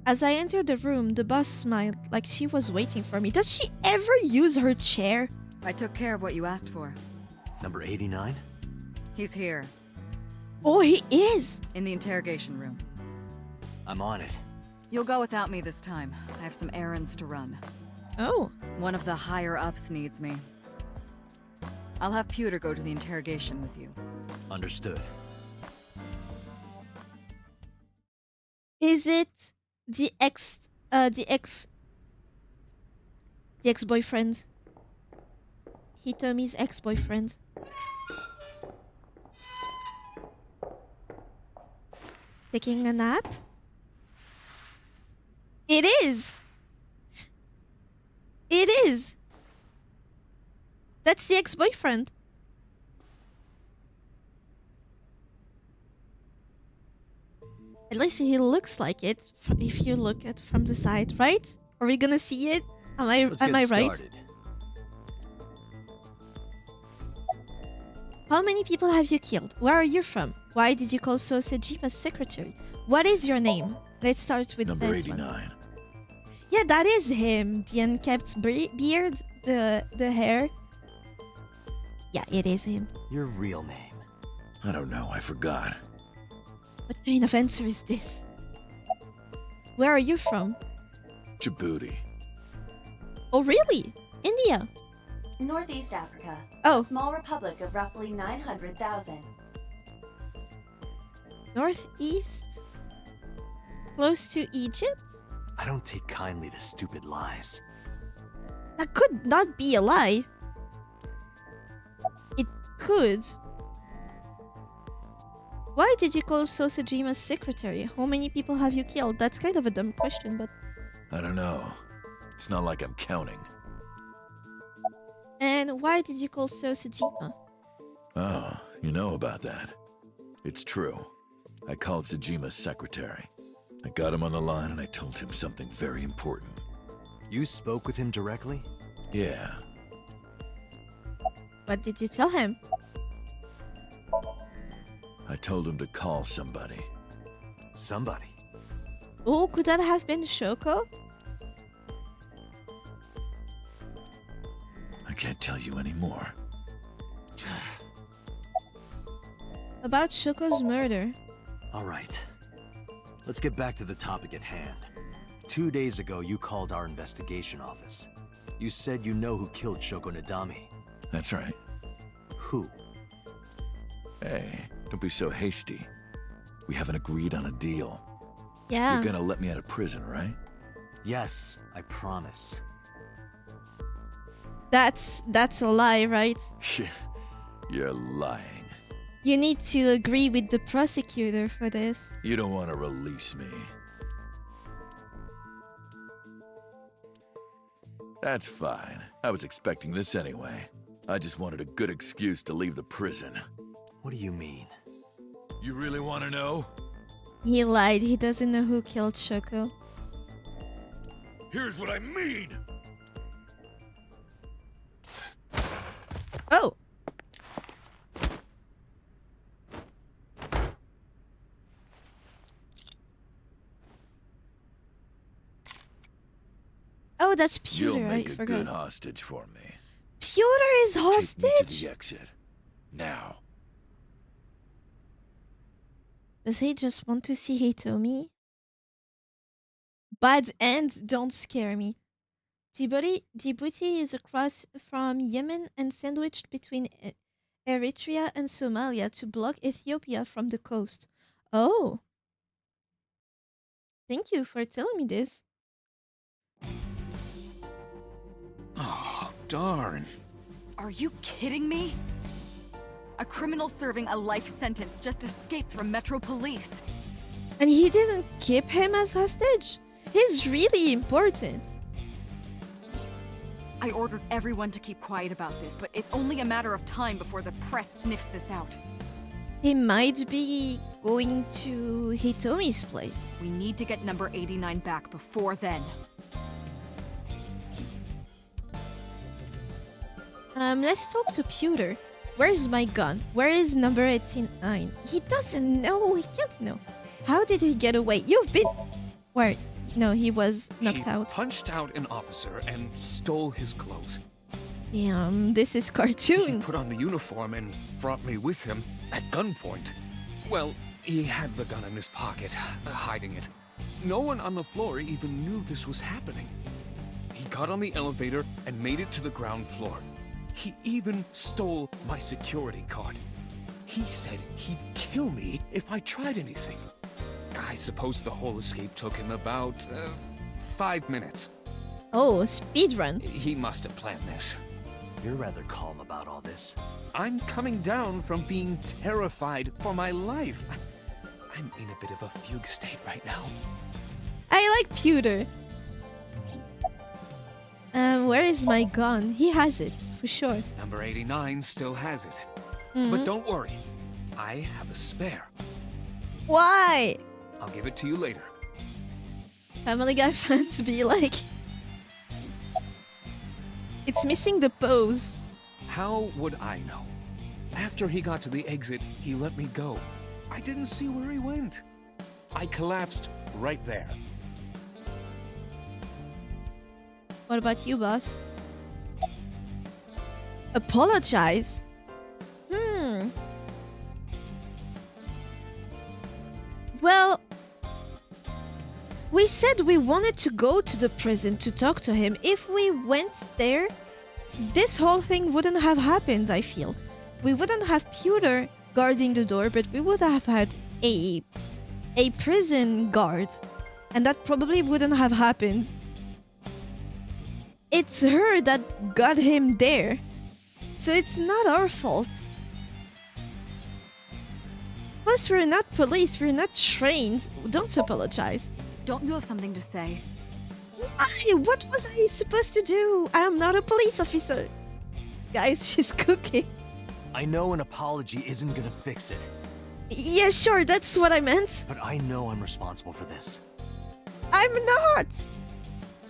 As I entered the room, the boss smiled like she was waiting for me. Does she ever use her chair? I took care of what you asked for. Number 89? He's here. Oh, he is! In the interrogation room. I'm on it. You'll go without me this time. I have some errands to run. Oh. One of the higher-ups needs me. I'll have Pewter go to the interrogation with you. Understood. Is it the ex-boyfriend? Hitomi's ex-boyfriend. Taking a nap? It is! It is! That's the ex-boyfriend. At least he looks like it if you look at from the side, right? Are we gonna see it? Am I right? Started. How many people have you killed? Where are you from? Why did you call Sosejima's secretary? What is your name? Let's start with Number this 89. one. Yeah, that is him. The unkept beard, the hair. Yeah, it is him. Your real name. I don't know, I forgot. What kind of answer is this? Where are you from? Djibouti. Oh, really? India? Northeast Africa. Oh. A small republic of roughly 900,000. Northeast? Close to Egypt? I don't take kindly to stupid lies. That could not be a lie. It could. Why did you call Sosejima's secretary? How many people have you killed? That's kind of a dumb question, but... I don't know. It's not like I'm counting. And why did you call Sosejima? Oh, you know about that. It's true. I called Sejima's secretary. I got him on the line and I told him something very important. You spoke with him directly? Yeah. What did you tell him? I told him to call somebody. Somebody? Oh, could that have been Shoko? I can't tell you anymore. About Shoko's murder. All right. Let's get back to the topic at hand. 2 days ago, you called our investigation office. You said you know who killed Shoko Nadami. That's right. Who? Hey, don't be so hasty. We haven't agreed on a deal. Yeah. You're gonna let me out of prison, right? Yes, I promise. That's a lie, right? You're lying. You need to agree with the prosecutor for this. You don't want to release me. That's fine. I was expecting this anyway. I just wanted a good excuse to leave the prison. What do you mean? You really want to know? He lied. He doesn't know who killed Shoko. Here's what I mean! Oh! Oh, that's You'll Pewter. I make a forgot. good hostage for me. Pewter is Take me to hostage? the exit. Now. Does he just want to see Hitomi? Bad end, don't scare me. Djibouti is across from Yemen and sandwiched between Eritrea and Somalia to block Ethiopia from the coast. Oh. Thank you for telling me this. Oh, darn. Are you kidding me? A criminal serving a life sentence just escaped from Metro Police. And he didn't keep him as hostage? He's really important. I ordered everyone to keep quiet about this, but it's only a matter of time before the press sniffs this out. He might be going to Hitomi's place. We need to get number 89 back before then. Let's talk to Pewter. Where's my gun? Where is number 89? He doesn't know. He can't know. How did he get away? You've been... Where? No, he was knocked out. He punched out an officer and stole his clothes. Damn, this is He cartoon. put on the uniform and brought me with him at gunpoint. Well, he had the gun in his pocket, hiding it. No one on the floor even knew this was happening. He got on the elevator and made it to the ground floor. He even stole my security card. He said he'd kill me if I tried anything. I suppose the whole escape took him about 5 minutes. Oh, speedrun. He must have planned this. You're rather calm about all this. I'm coming down from being terrified for my life. I'm in a bit of a fugue state right now. I like Pewter. Where is my gun? He has it, for sure. Number 89 still has it. Mhm. But don't worry, I have a spare. Why? I'll give it to you later. Family Guy fans be like... It's missing the pose. How would I know? After he got to the exit, he let me go. I didn't see where he went. I collapsed right there. What about you, boss? Apologize? Well, we said we wanted to go to the prison to talk to him. If we went there, this whole thing wouldn't have happened, I feel. We wouldn't have Pewter guarding the door, but we would have had a prison guard. And that probably wouldn't have happened. It's her that got him there. So it's not our fault. Plus, we're not police, we're not trained. Don't apologize. Don't you have something to say? What was I supposed to do? I am not a police officer. Guys, she's cooking. I know an apology isn't gonna fix it. Yeah, sure, that's what I meant. But I know I'm responsible for this. I'm not!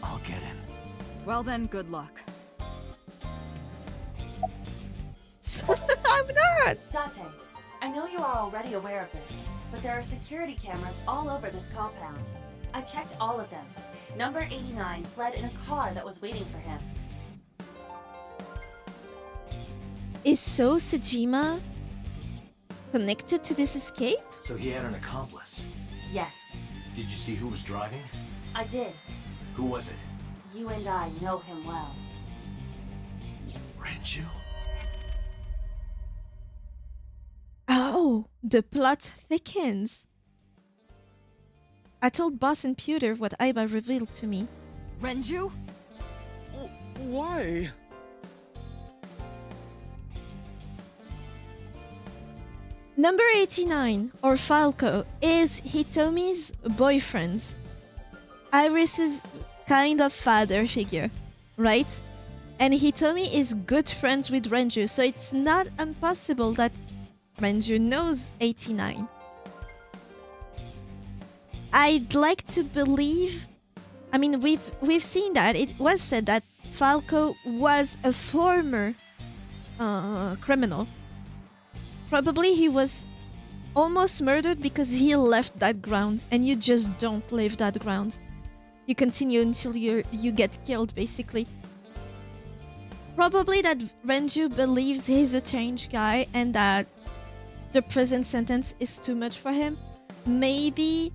I'll get in. Well then, good luck. I'm not! Date, I know you are already aware of this, but there are security cameras all over this compound. I checked all of them. Number 89 fled in a car that was waiting for him. Is So Sejima connected to this escape? So he had an accomplice. Yes, Did you see who was driving? I did. Who was it? You and I know him well. Renju? Oh, the plot thickens. I told Boss and Pewter what Aiba revealed to me. Renju? Why? Number 89, or Falco, is Hitomi's boyfriend. Iris's kind of father figure, right? And Hitomi is good friends with Renju, so it's not impossible that Renju knows 89. I'd like to believe... I mean, we've seen that. It was said that Falco was a former criminal. Probably he was almost murdered because he left that ground, and you just don't leave that ground. You continue until you get killed, basically. Probably that Renju believes he's a changed guy and that the prison sentence is too much for him. Maybe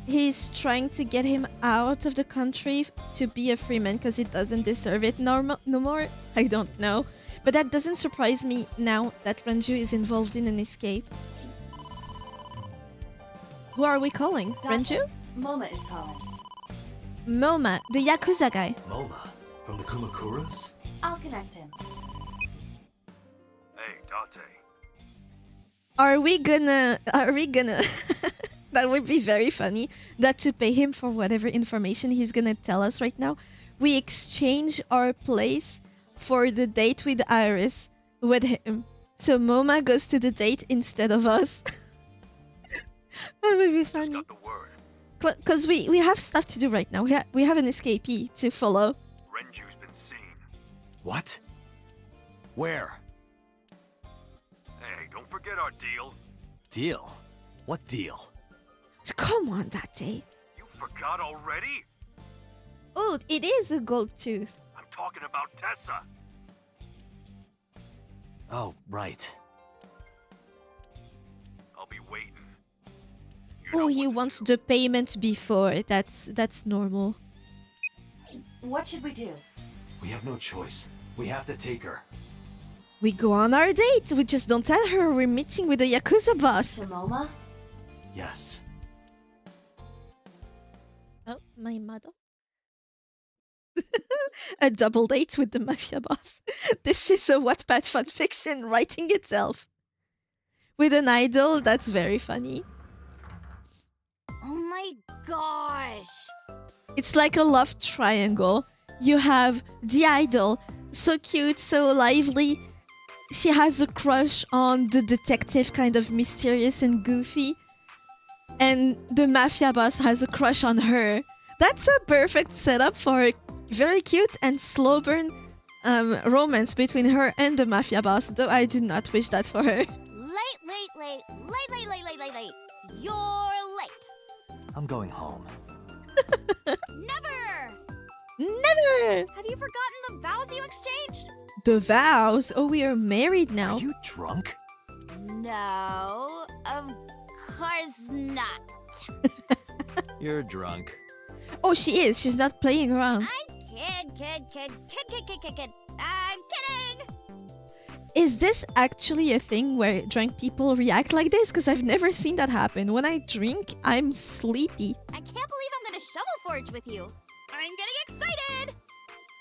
he's trying to get him out of the country to be a free man because he doesn't deserve it no more. I don't know. But that doesn't surprise me now that Renju is involved in an escape. Who are we calling? Renju? Moma is calling. Moma, the Yakuza guy. Moma? From the Kumakuras? I'll connect him. Hey, Date. Are we gonna that would be very funny, that to pay him for whatever information he's gonna tell us right now, we exchange our place for the date with Iris with him. So Moma goes to the date instead of us. That would be funny. Got the word. Because we have stuff to do right now. We have an escapee to follow. Renju's been seen. What? Where? Hey, don't forget our deal. Deal? What deal? Come on, Date. You forgot already? Oh, it is a gold tooth. I'm talking about Tessa. Oh, right. I'll be waiting. Oh, he wants the payment before. That's normal. What should we do? We have no choice. We have to take her. We go on our date. We just don't tell her we're meeting with the Yakuza boss. To Moma? Yes. Oh, my mother. A double date with the mafia boss. This is a Wattpad fanfiction writing itself. With an idol, that's very funny. Oh my gosh! It's like a love triangle. You have the idol, so cute, so lively. She has a crush on the detective, kind of mysterious and goofy. and the mafia boss has a crush on her. That's a perfect setup for a very cute and slow burn romance between her and the mafia boss, though I do not wish that for her. Late. You're late. I'm going home. Never! Never! Have you forgotten the vows you exchanged? The vows? Oh, we are married now. Are you drunk? No, of course not. You're drunk. Oh, she is. She's not playing around. I'm kid. I'm kidding! Is this actually a thing where drunk people react like this? Because I've never seen that happen. When I drink, I'm sleepy. I can't believe I'm gonna shovel forge with you. I'm getting excited!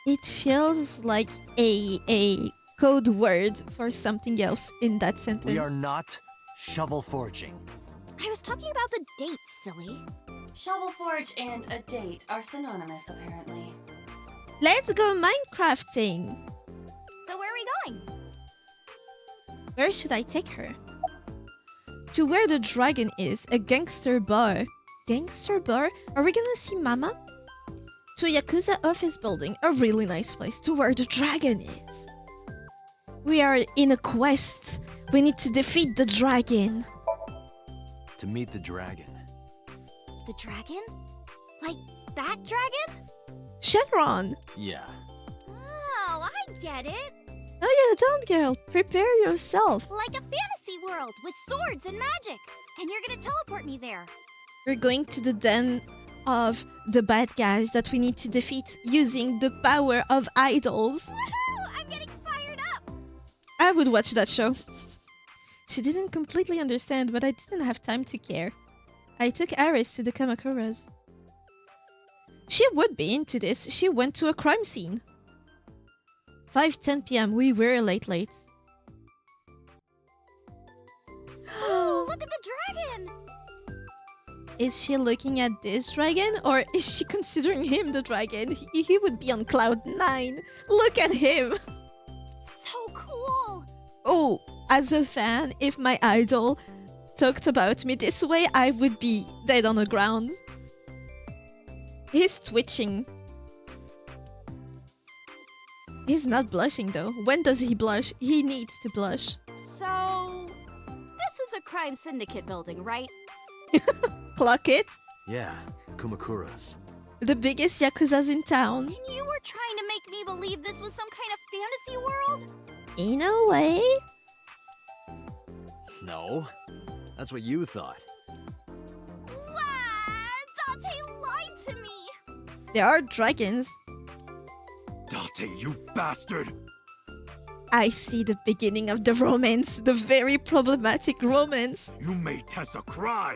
It feels like a code word for something else in that sentence. We are not shovel forging. I was talking about the date, silly. Shovel forge and a date are synonymous, apparently. Let's go Minecrafting. So where are we going? Where should I take her? To where the dragon is, a gangster bar. Gangster bar? Are we gonna see Mama? To Yakuza office building, a really nice place, to where the dragon is. We are in a quest. We need to defeat the dragon. To meet the dragon. The dragon? Like that dragon? Chevron! Yeah. Oh, I get it. Oh yeah, don't girl. Prepare yourself. Like a fantasy world with swords and magic. And you're gonna teleport me there. We're going to the den of the bad guys that we need to defeat using the power of idols. Woohoo! I'm getting fired up! I would watch that show. She didn't completely understand, but I didn't have time to care. I took Aris to the Kamakuras. She would be into this. She went to a crime scene. 5:10 p.m. We were late. Oh, look at the dragon! Is she looking at this dragon, or is she considering him the dragon? He would be on cloud 9. Look at him! So cool! Oh, as a fan, if my idol talked about me this way, I would be dead on the ground. He's twitching. He's not blushing though. When does he blush? He needs to blush. So, this is a crime syndicate building, right? Clock it. Yeah, Kumakura's. The biggest Yakuzas in town. And you were trying to make me believe this was some kind of fantasy world? In a way. No, that's what you thought. Date lied to me! There are dragons. Date, you bastard! I see the beginning of the romance. The very problematic romance. You made Tessa cry!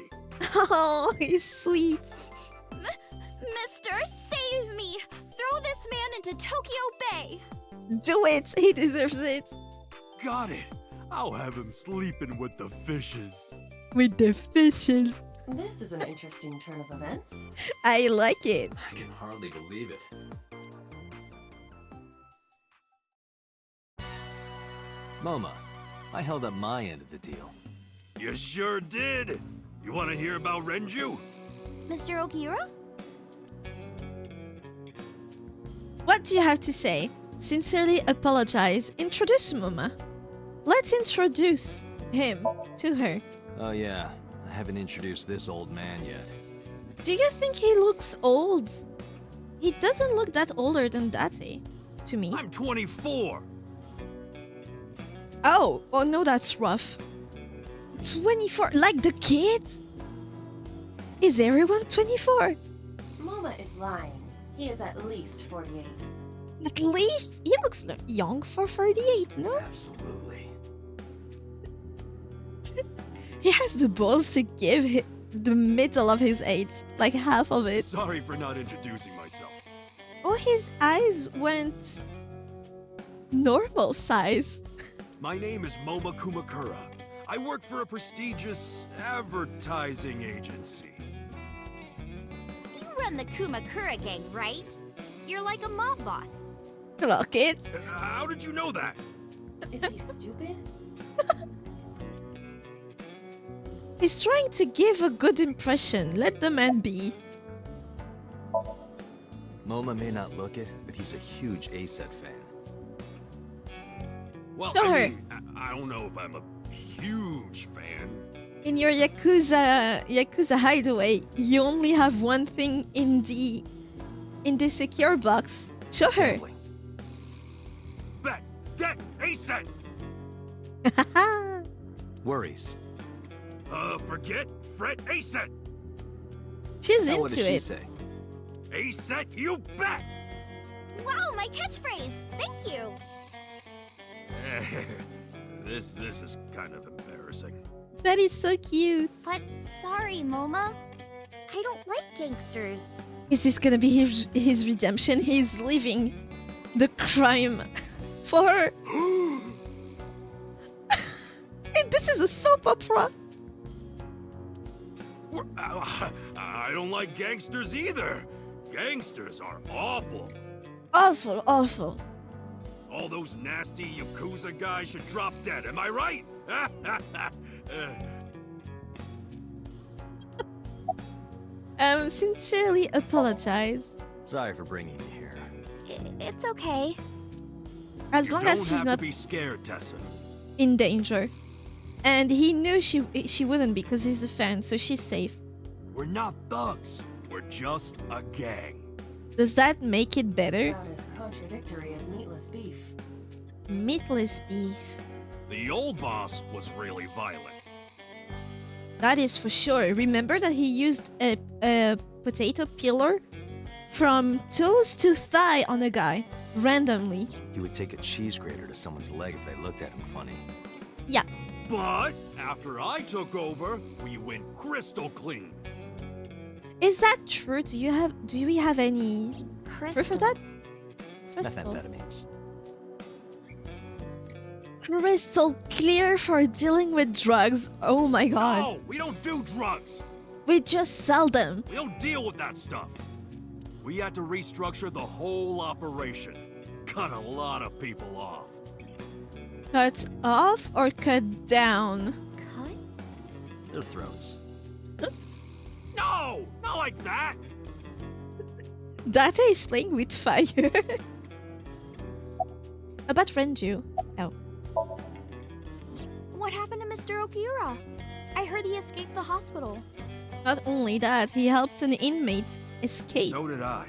Oh, he's sweet. Mister, save me! Throw this man into Tokyo Bay! Do it! He deserves it. Got it! I'll have him sleeping with the fishes. With the fishes. This is an interesting turn of events. I like it. I can hardly believe it. Moma, I held up my end of the deal. You sure did! You want to hear about Renju? Mr. Okiura? What do you have to say? Sincerely apologize. Introduce Moma. Let's introduce him to her. Oh yeah, I haven't introduced this old man yet. Do you think he looks old? He doesn't look that older than Date, to me. I'm 24! Oh no, that's rough. 24, like the kid? Is everyone 24? Moma is lying. He is at least 48. At least? He looks young for 38, no? Absolutely. He has the balls to give the middle of his age, like half of it. Sorry for not introducing myself. Oh, his eyes went normal size. My name is Moma Kumakura. I work for a prestigious advertising agency. You run the Kumakura gang, right? You're like a mob boss. Rocket. How did you know that? Is he stupid? He's trying to give a good impression. Let the man be. MoMA may not look it, but he's a huge ASET fan. Well, Show I her. mean, I don't know if I'm a huge fan. In your Yakuza hideaway, you only have one thing in the secure box. Show her. Gambling. Bet, debt, ASET! Worries. Forget, fret, ASET! She's Now, what into does she it. say? ASET, you bet! Wow, my catchphrase! Thank you! This is kind of embarrassing. That is so cute. But sorry, Moma. I don't like gangsters. Is this gonna be his redemption? He's leaving the crime for her. This is a soap opera. I don't like gangsters either. Gangsters are awful. Awful, awful. All those nasty Yakuza guys should drop dead, am I right? Sincerely apologize. Sorry for bringing you here. It's okay. As You long don't as she's have not to be scared, Tessa. in danger. And he knew she wouldn't because he's a fan, so she's safe. We're not thugs. We're just a gang. Does that make it better? About as contradictory as meatless beef. Meatless beef. The old boss was really violent. That is for sure. Remember that he used a potato peeler from toes to thigh on a guy, randomly. He would take a cheese grater to someone's leg if they looked at him funny. Yeah. But after I took over, we went crystal clean. Is that true? Do we have any proof of that? Crystal. Methamphetamines. Crystal clear for dealing with drugs. Oh my god. No, we don't do drugs. We just sell them. We don't deal with that stuff. We had to restructure the whole operation. Cut a lot of people off. Cut off or cut down? Cut? Their throats. No, not like that. Data is playing with fire. About Renju. Oh. What happened to Mr. Okiura? I heard he escaped the hospital. Not only that, he helped an inmate escape. So did I.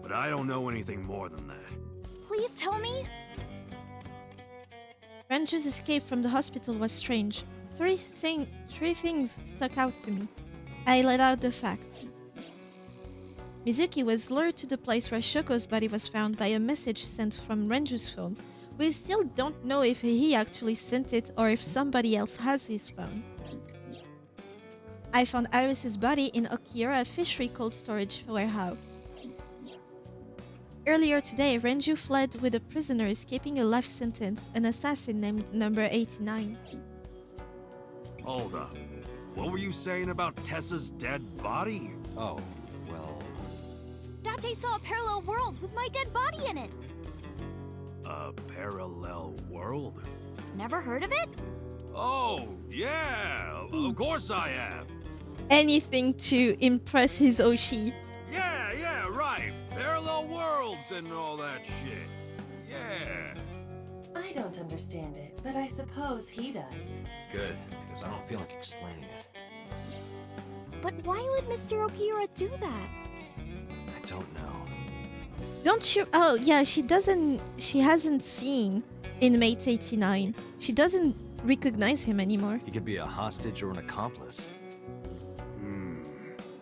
But I don't know anything more than that. Please tell me? Renju's escape from the hospital was strange. Three things stuck out to me. I laid out the facts. Mizuki was lured to the place where Shoko's body was found by a message sent from Renju's phone. We still don't know if he actually sent it or if somebody else has his phone. I found Iris's body in Okiura Fishery Cold Storage Warehouse. Earlier today, Renju fled with a prisoner escaping a life sentence, an assassin named Number 89. Hold up. What were you saying about Tessa's dead body? Oh, well... Date saw a parallel world with my dead body in it. A parallel world? Never heard of it? Oh, yeah. Of course I have. Anything to impress his Oshi. Yeah, right. Parallel worlds and all that shit. Yeah. I don't understand it, but I suppose he does. Good, because I don't feel like explaining it. But why would Mr. Okiura do that? I don't know. Don't you? Oh, yeah, she hasn't seen Inmate 89. She doesn't recognize him anymore. He could be a hostage or an accomplice.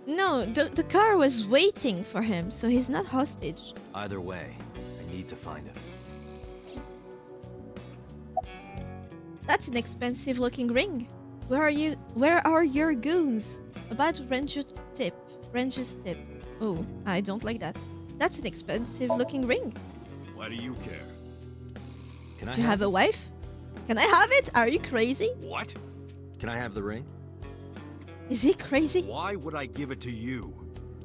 No, the car was waiting for him, so he's not hostage. Either way, I need to find him. That's an expensive looking ring. Where are your goons? About Renju's tip. Oh, I don't like that. That's an expensive looking ring. Why do you care? Can I Do you have a wife? Can I have it? Are you crazy? What? Can I have the ring? Is he crazy? Why would I give it to you?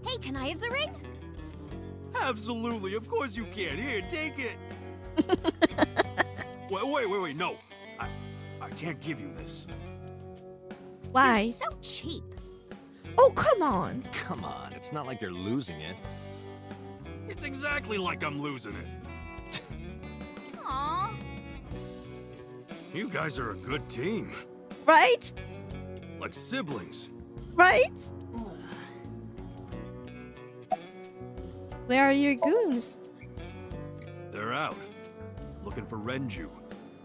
Hey, can I have the ring? Absolutely, of course you can. Here, take it. Wait, no. I can't give you this. Why? You're so cheap. Oh, come on. Come on, it's not like you're losing it. It's exactly like I'm losing it. Aww. You guys are a good team. Right? Like siblings. Right? Where are your goons? They're out. Looking for Renju.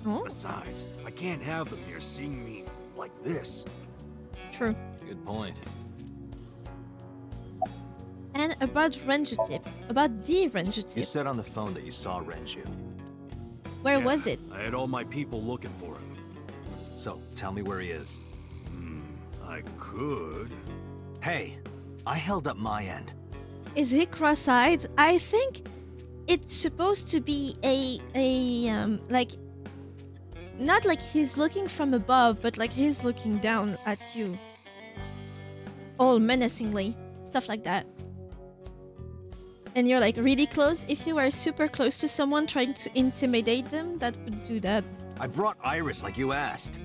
Oh, Besides, I can't have them here seeing me like this. true. Good point. And about Renju tip. About the Renju You tip. said on the phone that you saw Renju. Where Yeah, was it? I had all my people looking for him. So, tell me where he is. I could. Hey, I held up my end. Is he cross-eyed? I think it's supposed to be like, not like he's looking from above, but like he's looking down at you. All menacingly. Stuff like that. And you're like really close. If you are super close to someone trying to intimidate them, that would do that. I brought Iris like you asked.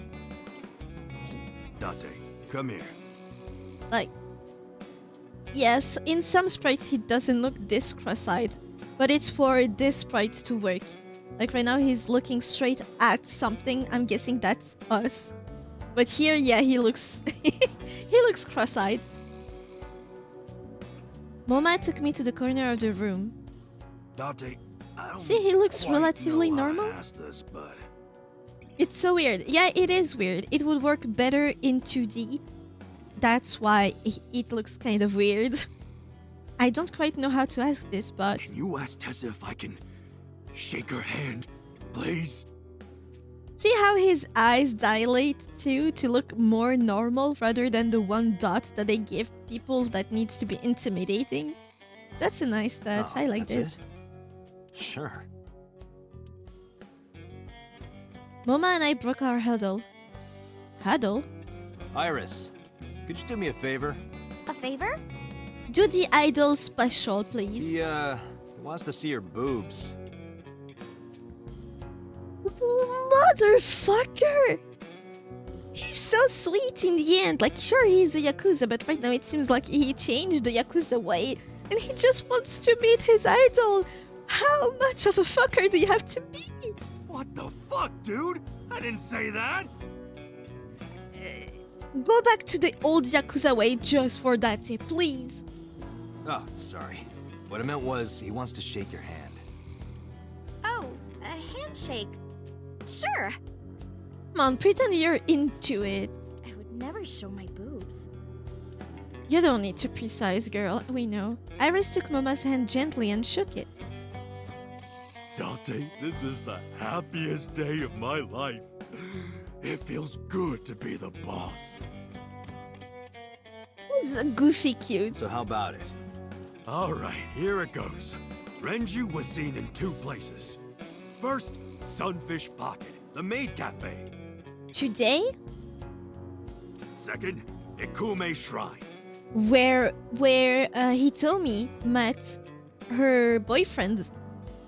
Date, come here. Like, yes, in some sprites he doesn't look this cross-eyed, but it's for this sprite to work. Like right now he's looking straight at something. I'm guessing that's us. But here, yeah, he looks he looks cross-eyed. Moma took me to the corner of the room. Date, I don't See, he looks quite relatively know how to normal. ask this, but It's so weird. Yeah, it is weird. It would work better in 2D. That's why it looks kind of weird. I don't quite know how to ask this, but... can you ask Tessa if I can shake her hand, please? See how his eyes dilate too to look more normal rather than the one dot that they give people that needs to be intimidating? That's a nice touch. Oh, I like that's this. it? Sure. Moma and I broke our huddle. Huddle? Iris, could you do me a favor? A favor? Do the idol special, please. He wants to see your boobs. Motherfucker! He's so sweet in the end. Like, sure, he's a Yakuza, but right now it seems like he changed the Yakuza way. And he just wants to meet his idol. How much of a fucker do you have to be? What the fuck, dude? I didn't say that. Go back to the old Yakuza way just for that tip, please. Oh, sorry. What I meant was, he wants to shake your hand. Oh, a handshake. Sure. Come on, pretend you're into it. I would never show my boobs. You don't need to precise, girl. We know. Iris took Moma's hand gently and shook it. Dante, this is the happiest day of my life. It feels good to be the boss. He's goofy cute. So how about it? All right, here it goes. Renju was seen in 2 places. First, Sunfish Pocket, the maid cafe. Today? Second, Ikume Shrine. Where Hitomi met her boyfriend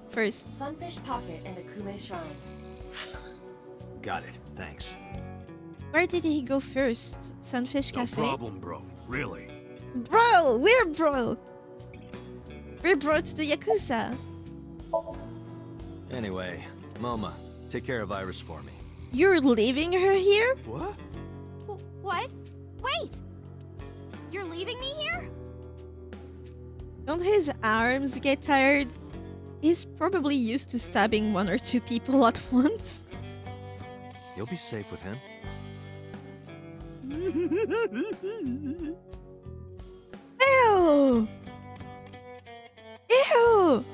first. Sunfish Pocket and Akume Shrine. Got it, thanks. Where did he go first? Sunfish No Cafe? problem, bro. Really. Bro, we're bro. We're bro to the Yakuza. Anyway, Moma, take care of Iris for me. You're leaving her here? What? What? Wait! You're leaving me here? Don't his arms get tired? He's probably used to stabbing 1 or 2 people at once. You'll be safe with him. Ew! Ew!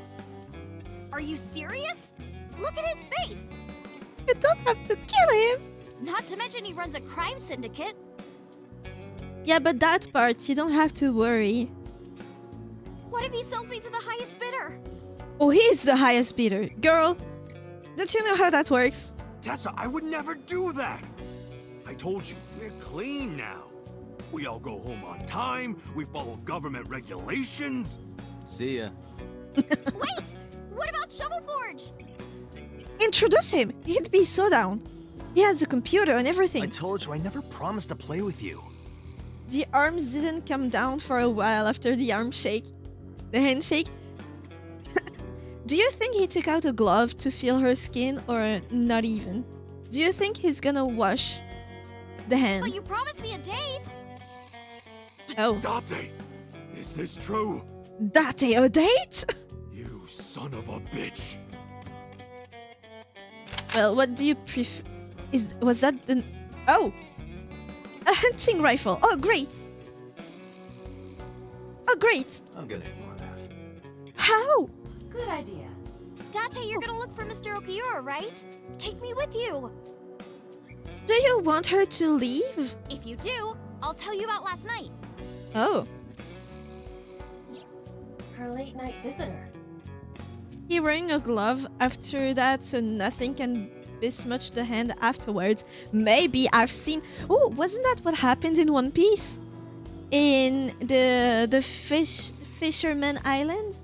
Are you serious? Look at his face! You don't have to kill him! Not to mention he runs a crime syndicate. Yeah, but that part, you don't have to worry. What if he sells me to the highest bidder? Oh, he's the highest bidder. Girl, don't you know how that works? Tessa, I would never do that. I told you, we're clean now. We all go home on time, we follow government regulations. See ya. Wait! What about Shovel Forge? Introduce him. He'd be so down. He has a computer and everything. I told you I never promised to play with you. The arms didn't come down for a while after the arm shake. The handshake. Do you think he took out a glove to feel her skin or not even? Do you think he's gonna wash the hand? But you promised me a date. Oh. Date, is this true? Date, a date? You son of a bitch. Well, what do you prefer? Was that the... Oh! A hunting rifle. Oh, great. Oh, great. I'm gonna ignore that. How? Good idea. Date, you're gonna look for Mr. Okiura, right? Take me with you. Do you want her to leave? If you do, I'll tell you about last night. Oh. Her late night visitor. He wearing a glove after that so nothing can besmudge the hand afterwards. Maybe I've seen... Oh, wasn't that what happened in One Piece? In the Fisherman Island?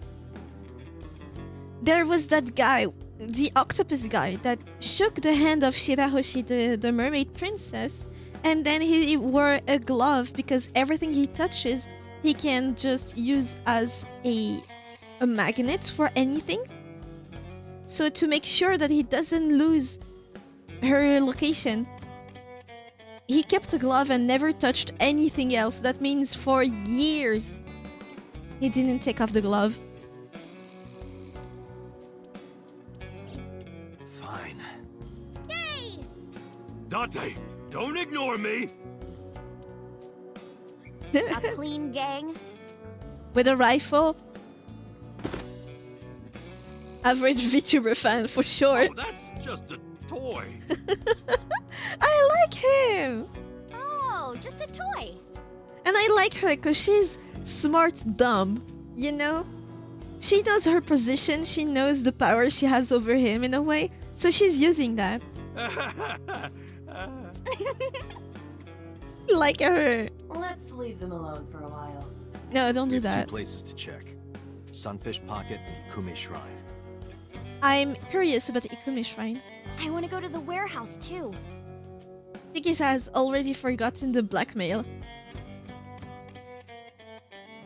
There was that guy, the octopus guy, that shook the hand of Shirahoshi, the mermaid princess, and then he wore a glove because everything he touches, he can just use as a magnet for anything. So to make sure that he doesn't lose her location, he kept a glove and never touched anything else. That means for years, he didn't take off the glove. Fine. Yay! Date, don't ignore me. A clean gang. With a rifle. Average VTuber fan for sure. Oh, that's just a toy. I like him. Oh, just a toy. And I like her because she's smart dumb, you know? She knows her position, she knows the power she has over him in a way, so she's using that. Like her. Let's leave them alone for a while. No, don't do We have that. 2 places to check. Sunfish Pocket and Ikume Shrine. I'm curious about the Ikume Shrine. I want to go to the warehouse too. Tigis has already forgotten the blackmail.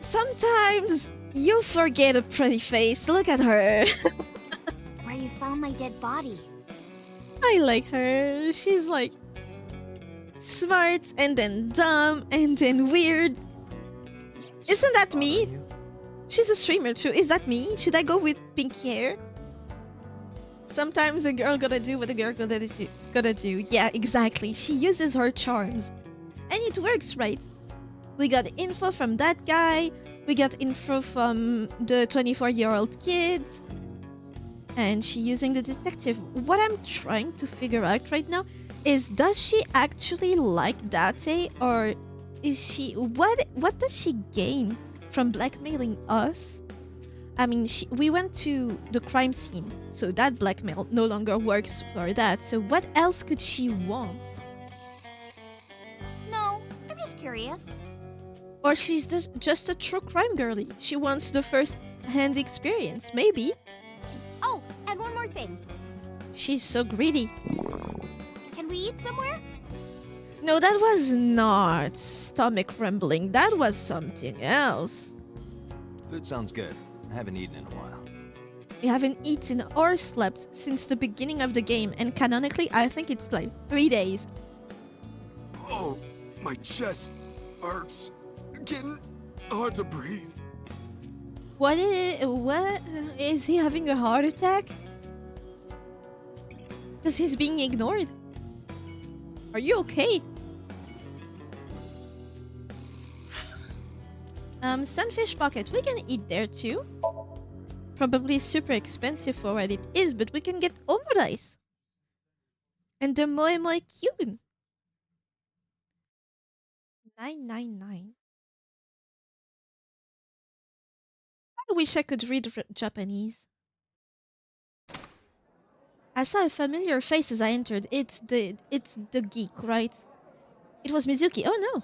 Sometimes you forget a pretty face. Look at her. Where you found my dead body. I like her. She's like smart and then dumb and then weird. Isn't that me? She's a streamer too. Is that me? Should I go with pink hair? Sometimes a girl gotta do what a girl gotta do. Yeah, exactly. She uses her charms. And it works, right? We got info from that guy. We got info from the 24-year-old kid. And she using the detective. What I'm trying to figure out right now is, does she actually like Date, or is she... What does she gain from blackmailing us? I mean, we went to the crime scene, so that blackmail no longer works for that. So what else could she want? No, I'm just curious. Or she's just a true crime girly. She wants the first-hand experience, maybe. Oh, and one more thing. She's so greedy. Can we eat somewhere? No, that was not stomach rumbling. That was something else. Food sounds good. I haven't eaten in a while. We haven't eaten or slept since the beginning of the game, and canonically, I think it's like 3 days. Oh, my chest hurts. Getting hard to breathe. What is he having a heart attack? Because he's being ignored. Are you okay? Sunfish Pocket, we can eat there too. Probably super expensive for what it is, but we can get omurice. And the Moe Moe Kyun. 999. I wish I could read Japanese. I saw a familiar face as I entered. It's the geek, right? It was Mizuki. Oh no.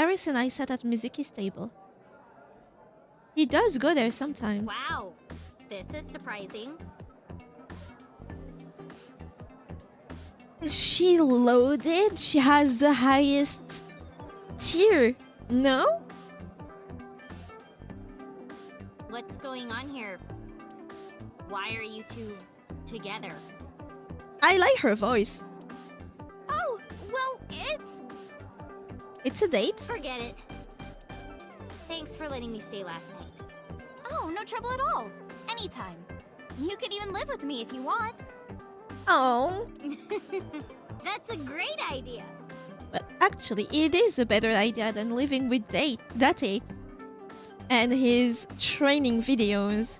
Aris and I sat at Mizuki's table. He does go there sometimes. Wow, this is surprising. She loaded. She has the highest tier. No? What's going on here? Why are you two together? I like her voice. Oh, well, It's a date? forget it. Thanks for letting me stay last night. Oh, no trouble at all. Anytime. You could even live with me if you want. Oh. That's a great idea. But actually, it is a better idea than living with Date and his training videos.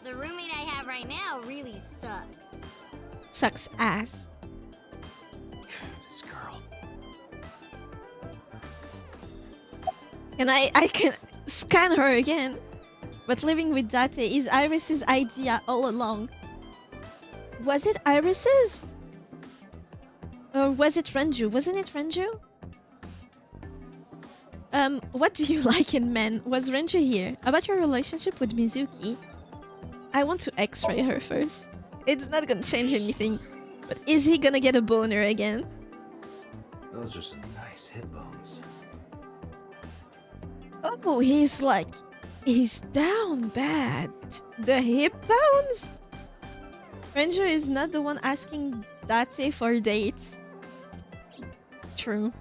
The roommate I have right now really sucks. Sucks ass. This girl. And I can scan her again. But living with Date is Iris's idea all along. Was it Iris's? Or was it Renju? Wasn't it Renju? What do you like in men? Was Renju here? About your relationship with Mizuki? I want to x-ray her first. It's not gonna change anything. But is he gonna get a boner again? Those are some nice hip bones. Oh, he's down bad. The hip bones? Renju is not the one asking Date for dates. True.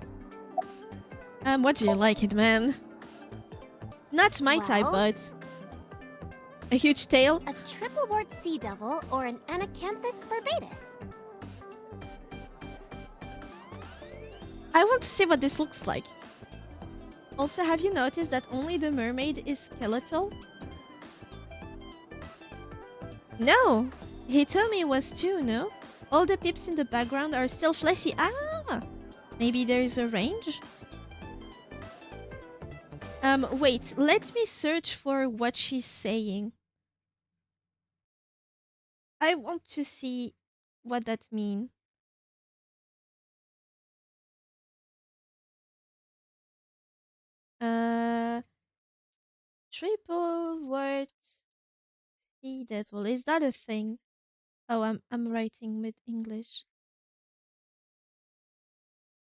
What do you like it, man? Not my type, Well- but... A huge tail? A triple wart sea devil or an anacanthus barbatus. I want to see what this looks like. Also, have you noticed that only the mermaid is skeletal? No! Hitomi was too, no? All the pips in the background are still fleshy. Ah! Maybe there's a range? Wait, let me search for what she's saying. I want to see what that means. Triple word sea devil. Is that a thing? Oh, I'm writing with English.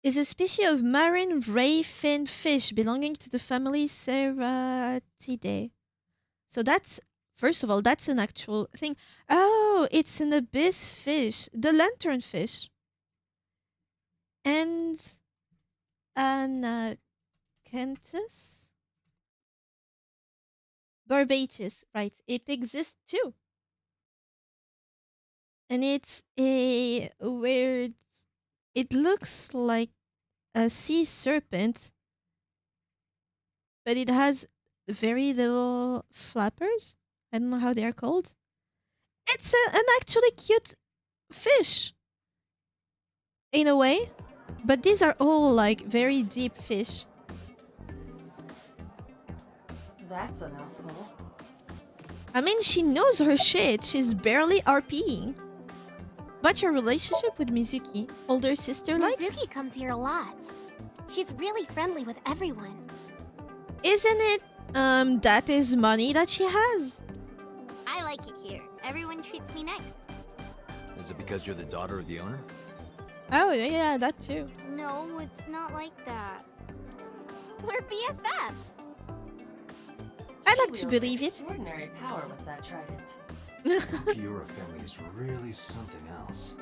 Is a species of marine ray fin fish belonging to the family Ceratidae. So that's, first of all, that's an actual thing. Oh, it's an abyss fish, the lantern fish. And Anacanthus barbatus, right? It exists too. And it's a weird. It looks like a sea serpent, but it has very little flappers. I don't know how they are called. It's an actually cute fish in a way, but these are all like very deep fish. That's a mouthful. I mean, she knows her shit. She's barely RPing. But your relationship with Mizuki, older sister like? Mizuki comes here a lot. She's really friendly with everyone. Isn't it that is money that she has? I like it here. Everyone treats me nice. Is it because you're the daughter of the owner? Oh yeah, that too. No, it's not like that. We're BFFs. I She like to wields believe it. extraordinary power with that trident. Kiura family is really something else.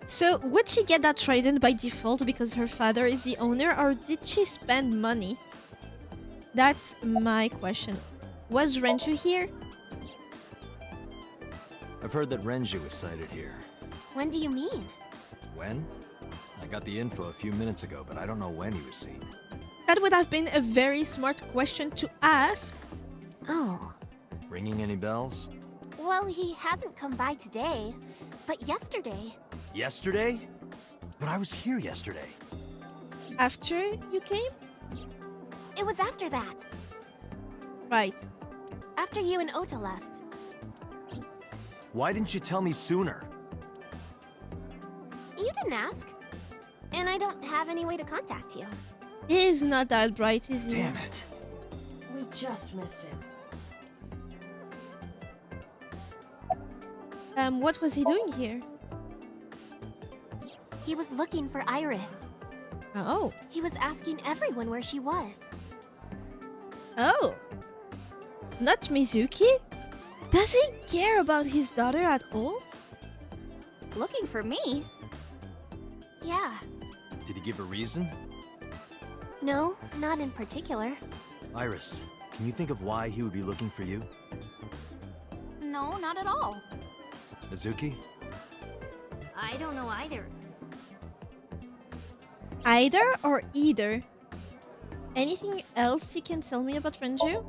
So, would she get that trident by default because her father is the owner, or did she spend money? That's my question. Was Renju here? I've heard that Renju was sighted here. When do you mean? When? I got the info a few minutes ago, but I don't know when he was seen. That would have been a very smart question to ask. Oh. Ringing any bells? Well, he hasn't come by today, but yesterday. Yesterday? But I was here yesterday. After you came? It was after that. Right. After you and Ota left. Why didn't you tell me sooner? You didn't ask. And I don't have any way to contact you. He's not that bright, is he? Damn it. We just missed him. What was he doing here? He was looking for Iris. Oh. He was asking everyone where she was. Oh. Not Mizuki? Does he care about his daughter at all? Looking for me? Yeah. Did he give a reason? No, not in particular. Iris, can you think of why he would be looking for you? No, not at all. Mizuki? I don't know either. Either or either? Anything else you can tell me about Renju?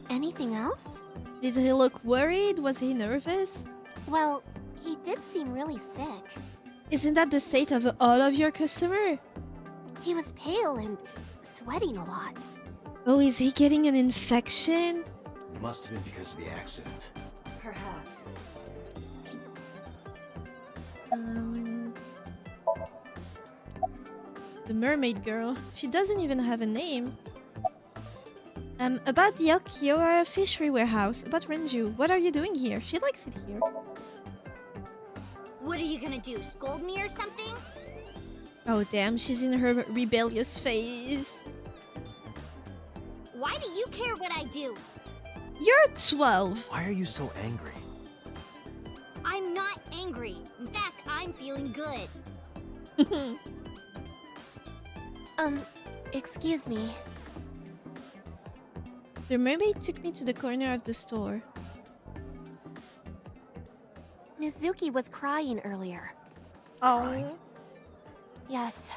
Anything else? Did he look worried? Was he nervous? Well, he did seem really sick. Isn't that the state of all of your customers? He was pale and sweating a lot. Oh, is he getting an infection? It must have been because of the accident. Perhaps. The mermaid girl. She doesn't even have a name. About the Okiura fishery warehouse. About Renju. What are you doing here? She likes it here. What are you gonna do? Scold me or something? Oh damn, she's in her rebellious phase. Why do you care what I do? You're 12. Why are you so angry? I'm not angry. In fact, I'm feeling good. Excuse me. The mermaid took me to the corner of the store. Mizuki was crying earlier. Oh. Yes.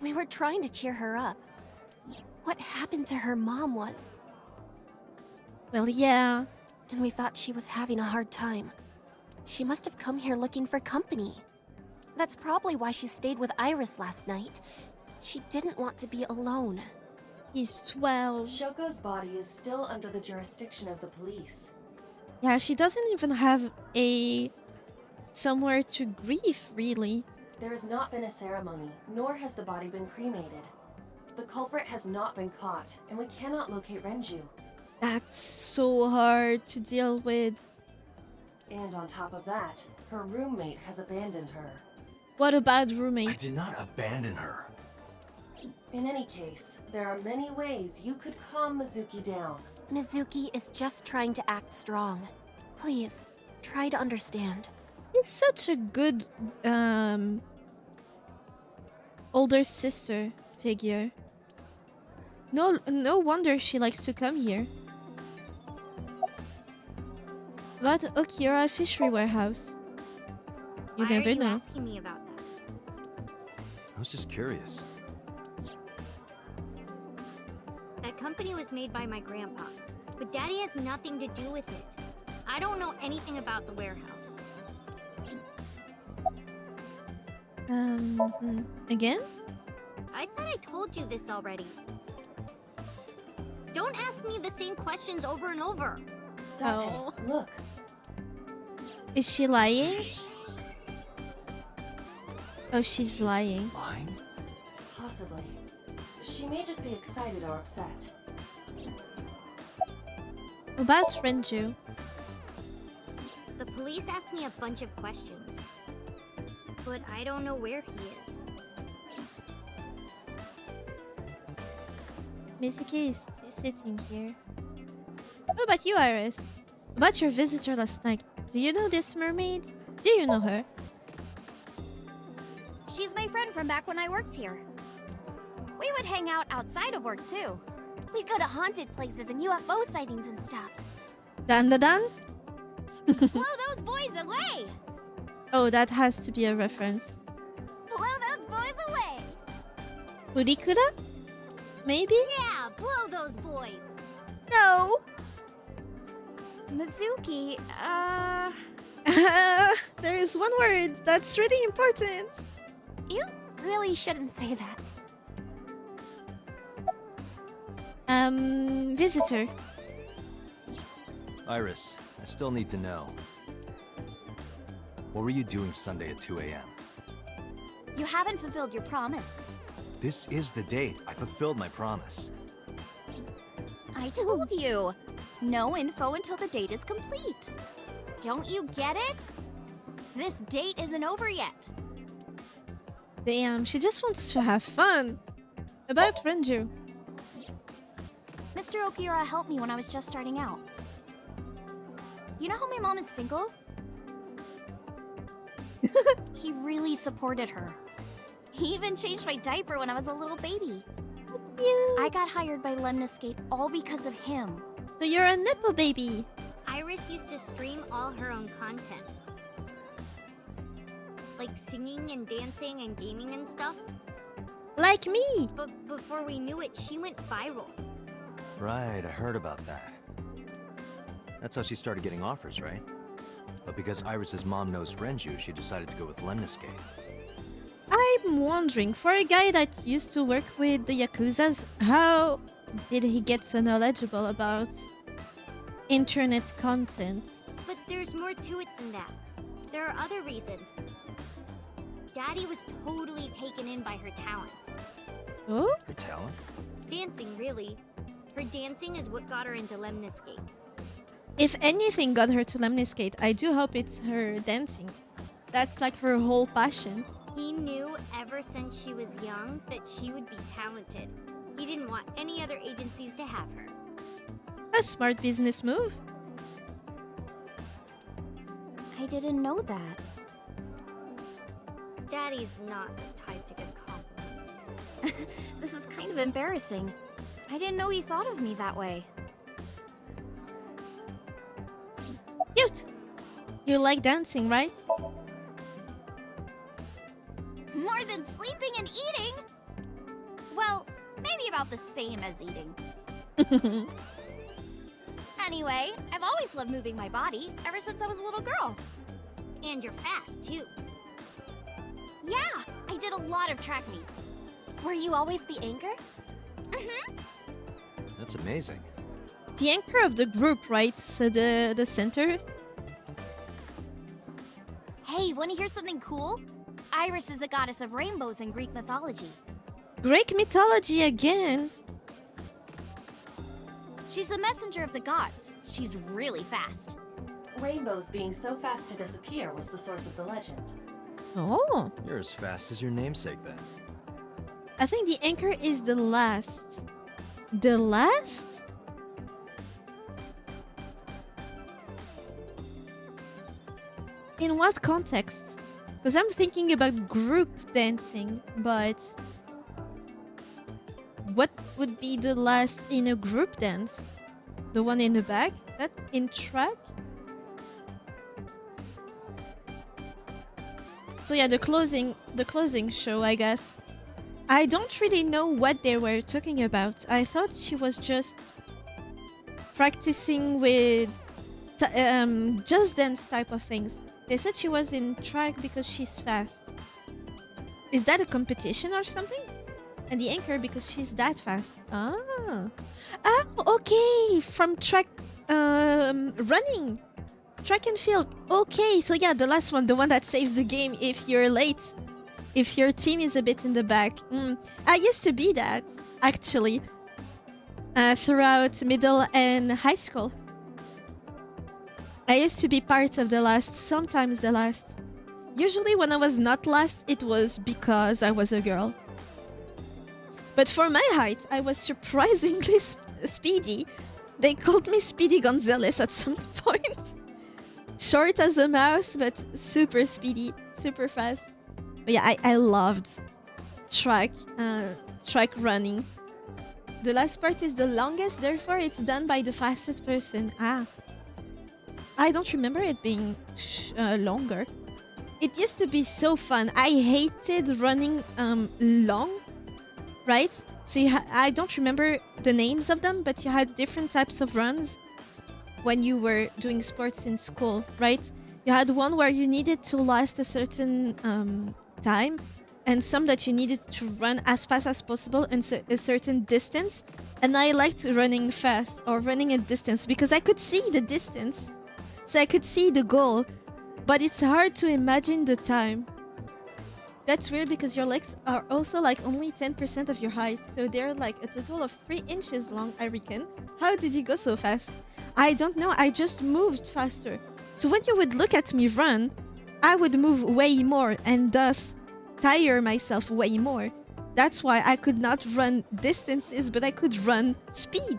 We were trying to cheer her up. What happened to her mom was... Well, yeah. And we thought she was having a hard time. She must have come here looking for company. That's probably why she stayed with Iris last night. She didn't want to be alone. He's 12. Shoko's body is still under the jurisdiction of the police. Yeah, she doesn't even have a... somewhere to grieve, really. There has not been a ceremony, nor has the body been cremated. The culprit has not been caught, and we cannot locate Renju. That's so hard to deal with. And on top of that, her roommate has abandoned her. What about roommate? I did not abandon her. In any case, there are many ways you could calm Mizuki down. Mizuki is just trying to act strong. Please, try to understand. He's such a good, older sister figure. No wonder she likes to come here. About Okiura fishery warehouse. You Why never are you know. asking me about that? I was just curious. That company was made by my grandpa, but Daddy has nothing to do with it. I don't know anything about the warehouse. Again? I thought I told you this already. Don't ask me the same questions over and over. Date, Oh. look. Is she lying? Oh, she's lying. Lying? Possibly. She may just be excited or upset. About Renju. The police asked me a bunch of questions, but I don't know where he is. Mizuki is still sitting here. What about you, Iris? About your visitor last night. Do you know this mermaid? Do you know her? She's my friend from back when I worked here. We would hang out outside of work too. We'd go to haunted places and UFO sightings and stuff. Dan da dan? Blow those boys away! Oh, that has to be a reference. Blow those boys away! Furikura? Maybe? Yeah, blow those boys! No! Mizuki, There is one word that's really important. You really shouldn't say that. Visitor. Iris, I still need to know. What were you doing Sunday at 2 a.m.? you haven't fulfilled your promise. This is the date. I fulfilled my promise. I told you. No info until the date is complete. Don't you get it? This date isn't over yet. Damn, she just wants to have fun. About Renju. Mr. Okira helped me when I was just starting out. You know how my mom is single? He really supported her. He even changed my diaper when I was a little baby. Cute. I got hired by Lemniscate all because of him. So you're a nipple baby. Iris used to stream all her own content. Like singing and dancing and gaming and stuff. Like me. But before we knew it, she went viral. Right, I heard about that. That's how she started getting offers, right? But because Iris's mom knows Renju, she decided to go with Lemniscate. I'm wondering, for a guy that used to work with the Yakuzas, how did he get so knowledgeable about internet content? But there's more to it than that. There are other reasons. Daddy was totally taken in by her talent. Oh? Her talent? Dancing, really. Her dancing is what got her into Lemniscate. If anything got her to Lemniscate, I do hope it's her dancing. That's like her whole passion. He knew ever since she was young that she would be talented. He didn't want any other agencies to have her. A smart business move. I didn't know that. Daddy's not the type to get compliments. This is kind of embarrassing. I didn't know he thought of me that way. Cute. You like dancing, right? More than sleeping and eating? Well, maybe about the same as eating. Anyway, I've always loved moving my body ever since I was a little girl. And you're fast, too. Yeah, I did a lot of track meets. Were you always the anchor? Mm-hmm. That's amazing. The anchor of the group, right? So the center. Hey, want to hear something cool? Iris is the goddess of rainbows in Greek mythology. Greek mythology again. She's the messenger of the gods. She's really fast. Rainbows being so fast to disappear was the source of the legend. Oh. You're as fast as your namesake then. I think the anchor is the last. The last? In what context? Because I'm thinking about group dancing, but what would be the last in a group dance? The one in the back? That in track? So yeah, the closing show, I guess. I don't really know what they were talking about. I thought she was just practicing with just dance type of things. They said she was in track because she's fast. Is that a competition or something? And the anchor because she's that fast. Ah, okay. From track running. Track and field. Okay, so yeah, the last one, the one that saves the game if you're late. If your team is a bit in the back. I used to be that, actually. Throughout middle and high school. I used to be part of the last, sometimes the last. Usually when I was not last, it was because I was a girl. But for my height, I was surprisingly speedy. They called me Speedy Gonzalez at some point. Short as a mouse, but super speedy, super fast. But yeah, I loved track running. The last part is the longest, therefore it's done by the fastest person. I don't remember it being longer. It used to be so fun. I hated running long, right? So I don't remember the names of them, but you had different types of runs when you were doing sports in school, right? You had one where you needed to last a certain time, and some that you needed to run as fast as possible in a certain distance. And I liked running fast or running a distance because I could see the distance. So I could see the goal, but it's hard to imagine the time. That's weird because your legs are also like only 10% of your height. So they're like a total of 3 inches long, I reckon. How did you go so fast? I don't know. I just moved faster. So when you would look at me run, I would move way more and thus tire myself way more. That's why I could not run distances, but I could run speed.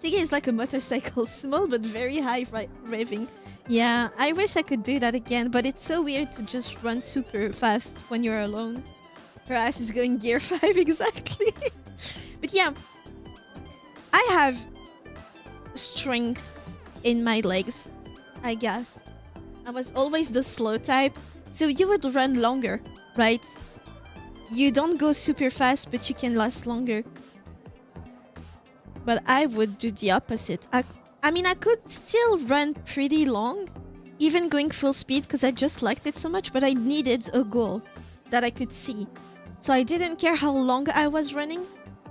Tiggy is like a motorcycle, small but very high raving. Yeah, I wish I could do that again, but it's so weird to just run super fast when you're alone. Her ass is going gear 5, exactly. But yeah, I have strength in my legs, I guess. I was always the slow type, so you would run longer, right? You don't go super fast, but you can last longer. But I would do the opposite. I mean, I could still run pretty long, even going full speed, because I just liked it so much, but I needed a goal that I could see. So I didn't care how long I was running.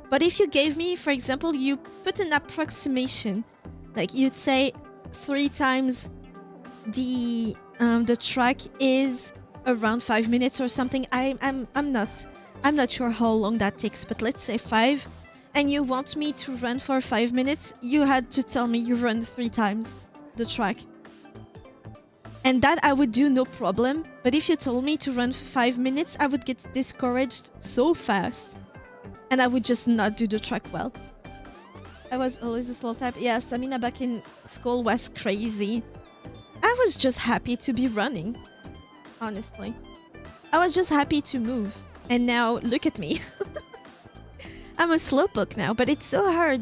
But if you gave me, for example, you put an approximation, like you'd say 3 times the track is around 5 minutes or something. I'm not sure how long that takes, but let's say 5. And you want me to run for 5 minutes, you had to tell me you run 3 times the track. And that I would do no problem. But if you told me to run for 5 minutes, I would get discouraged so fast. And I would just not do the track well. I was always a slow type. Yes, Samina back in school was crazy. I was just happy to be running. Honestly. I was just happy to move. And now, look at me. I'm a slowpoke now, but it's so hard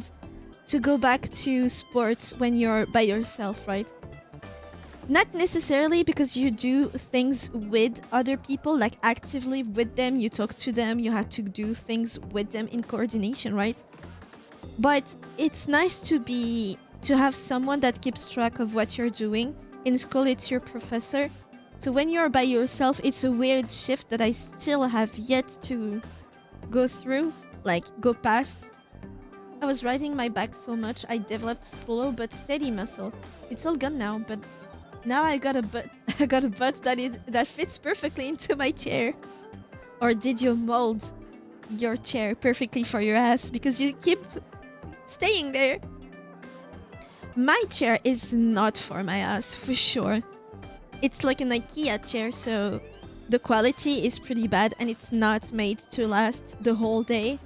to go back to sports when you're by yourself, right? Not necessarily because you do things with other people, like actively with them, you talk to them, you have to do things with them in coordination, right? But it's nice to have someone that keeps track of what you're doing. In school, it's your professor. So when you're by yourself, it's a weird shift that I still have yet to go through, like go past. I was riding my back so much, I developed slow but steady muscle. It's all gone now, but now I got a butt. I got a butt that fits perfectly into my chair. Or did you mold your chair perfectly for your ass because you keep staying there? My chair is not for my ass, for sure. It's like an IKEA chair, so the quality is pretty bad and it's not made to last the whole day.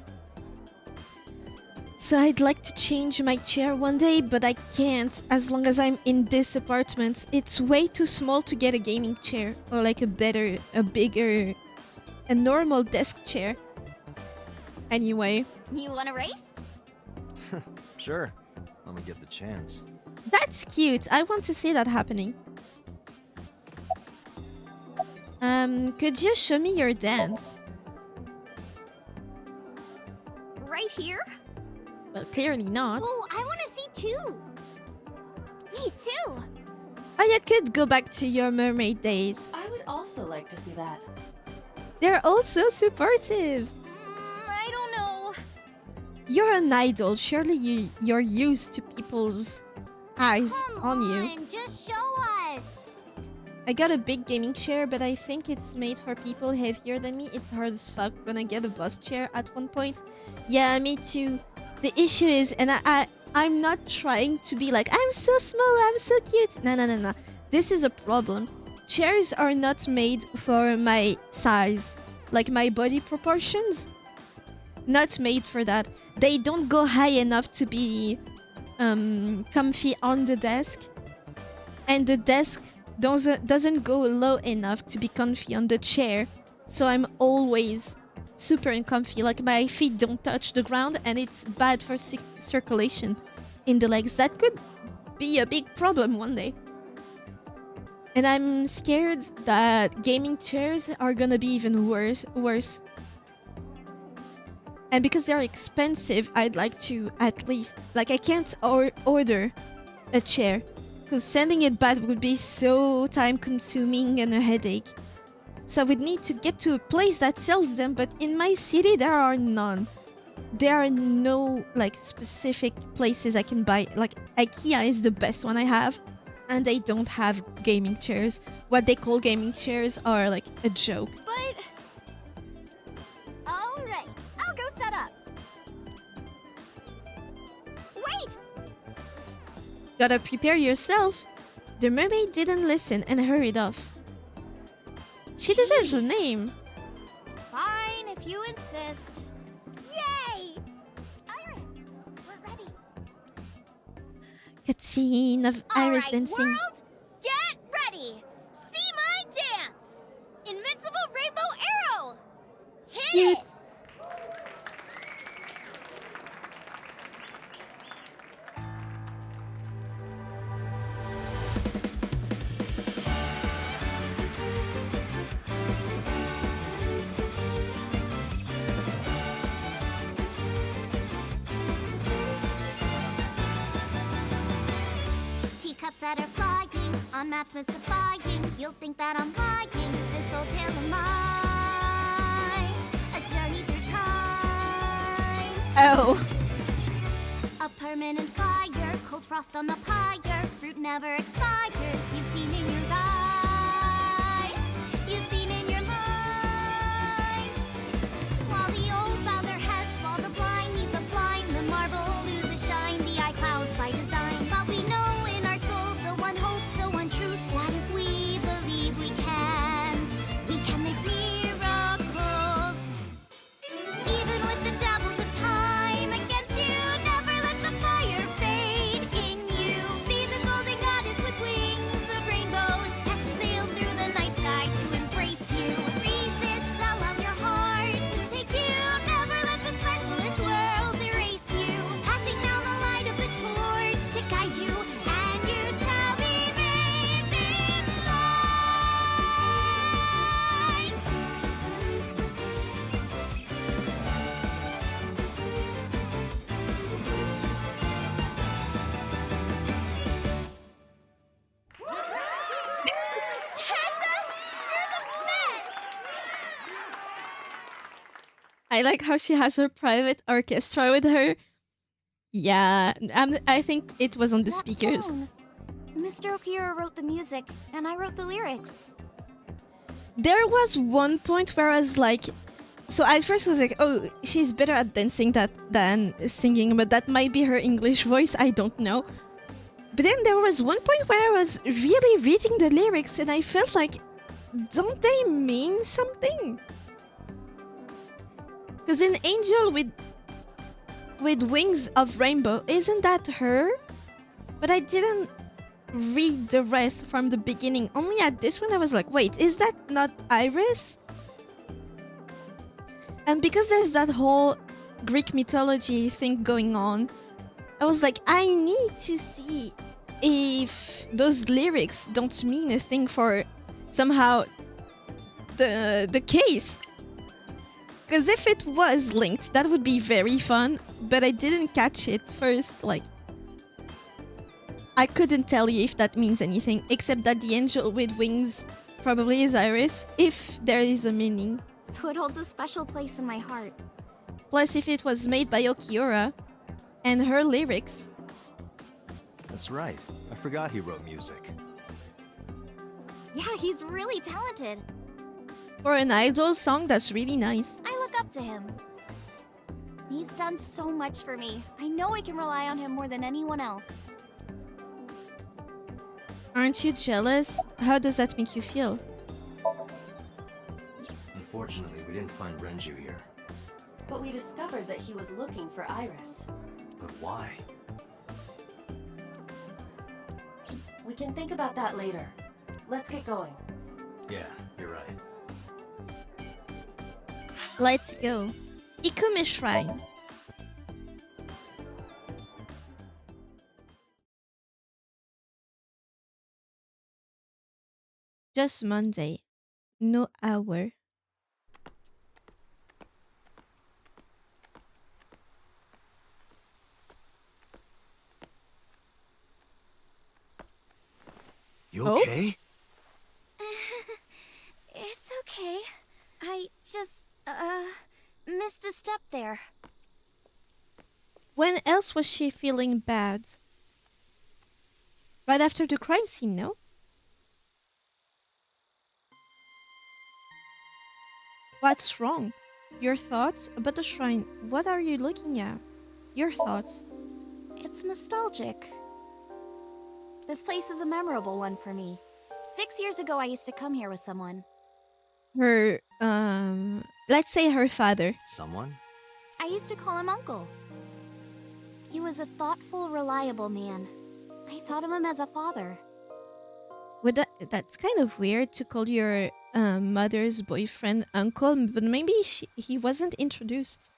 So I'd like to change my chair one day, but I can't as long as I'm in this apartment. It's way too small to get a gaming chair or like a bigger, a normal desk chair. Anyway. You want to race? Sure. Let me get the chance. That's cute. I want to see that happening. Could you show me your dance? Right here? Well, clearly not. Oh, I want to see too. Me too. Oh, you could go back to your mermaid days. I would also like to see that. They're all so supportive. I don't know. You're an idol. Surely you're used to people's eyes on you. Just show us. I got a big gaming chair, but I think it's made for people heavier than me. It's hard as fuck when I get a bus chair at one point. Yeah, me too. The issue is, and I'm not trying to be like, I'm so small, I'm so cute. No. This is a problem. Chairs are not made for my size, like my body proportions. Not made for that. They don't go high enough to be comfy on the desk. And the desk doesn't go low enough to be comfy on the chair. So I'm always super uncomfy. Like my feet don't touch the ground and it's bad for circulation in the legs. That could be a big problem one day. And I'm scared that gaming chairs are gonna be even worse. And because they're expensive, I'd like to at least... Like, I can't order a chair. Because sending it back would be so time-consuming and a headache. So I would need to get to a place that sells them, but in my city, there are none. There are no, like, specific places I can buy. Like, IKEA is the best one I have. And they don't have gaming chairs. What they call gaming chairs are, like, a joke. But... Alright, I'll go set up. Wait! Gotta prepare yourself. The mermaid didn't listen and hurried off. She deserves a name. Fine, if you insist. Yay! Iris, we're ready. Cutscene of Iris All right, dancing. world, get ready. See my dance. Invincible Rainbow Arrow. Hit it. Teacups that are flying, on maps mystifying. You'll think that I'm lying. This old tale of mine, a journey through time. Oh. A permanent fire, cold frost on the pyre. Fruit never expires. You've seen in your eyes, you've seen in your mind. While the old bow their heads, while the blind meet the blind, the marble loses shine. The eye clouds by design, but we know in our soul the one hope, the one truth, that if we believe we can make miracles. Even with the devils of time against you, never let the fire fade in you. See the golden goddess with wings of rainbows, set sail through the night sky to embrace you. Resist, allow your heart to take you. Never let this merciless world erase you. Passing down the light of the torch to guide you, and you shall be bathed in light. Tessa, you're the best! I like how she has her private orchestra with her. Yeah, I think it was on the That speakers. song. Mr. Okiura wrote the music, and I wrote the lyrics. There was one point where I was like, so at first I was like, oh, she's better at dancing than singing, but that might be her English voice, I don't know. But then there was one point where I was really reading the lyrics and I felt like, don't they mean something? Because in Angel with Wings of Rainbow, isn't that her? But I didn't read the rest from the beginning. Only at this one I was like, wait, is that not Iris? And because there's that whole Greek mythology thing going on, I was like, I need to see if those lyrics don't mean a thing for somehow the case. Because if it was linked, that would be very fun, but I didn't catch it first, like I couldn't tell you if that means anything, except that the angel with wings probably is Iris, if there is a meaning. So it holds a special place in my heart. Plus, if it was made by Okiura and her lyrics. That's right. I forgot he wrote music. Yeah, he's really talented. For an idol song, that's really nice. I look up to him. He's done so much for me. I know I can rely on him more than anyone else. Aren't you jealous? How does that make you feel? Unfortunately, we didn't find Renju here. But we discovered that he was looking for Iris. But why? We can think about that later. Let's get going. Yeah, you're right. Let's go. Ikume Shrine. Just Monday. No hour. You okay? It's okay. I just, missed a step there. When else was she feeling bad? Right after the crime scene, no? What's wrong? Your thoughts about the shrine. What are you looking at? Your thoughts. It's nostalgic. This place is a memorable one for me. 6 years ago, I used to come here with someone. her, let's say her father. Someone? I used to call him Uncle. He was a thoughtful, reliable man. I thought of him as a father. Would that's kind of weird to call your mother's boyfriend uncle, but maybe he wasn't introduced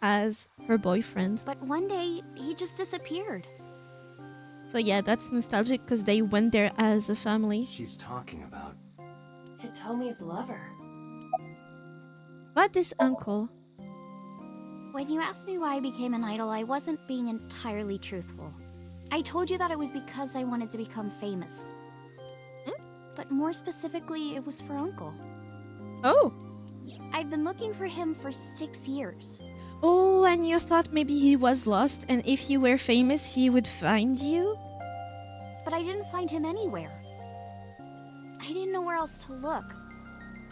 as her boyfriend. But one day, he just disappeared. So yeah, that's nostalgic because they went there as a family. She's talking about Hitomi's lover. But this uncle, When you asked me why I became an idol, I wasn't being entirely truthful. I told you that it was because I wanted to become famous. But more specifically, it was for Uncle. oh, I've been looking for him for 6 years. oh, and you thought maybe he was lost, and if you were famous, he would find you? But I didn't find him anywhere. I didn't know where else to look.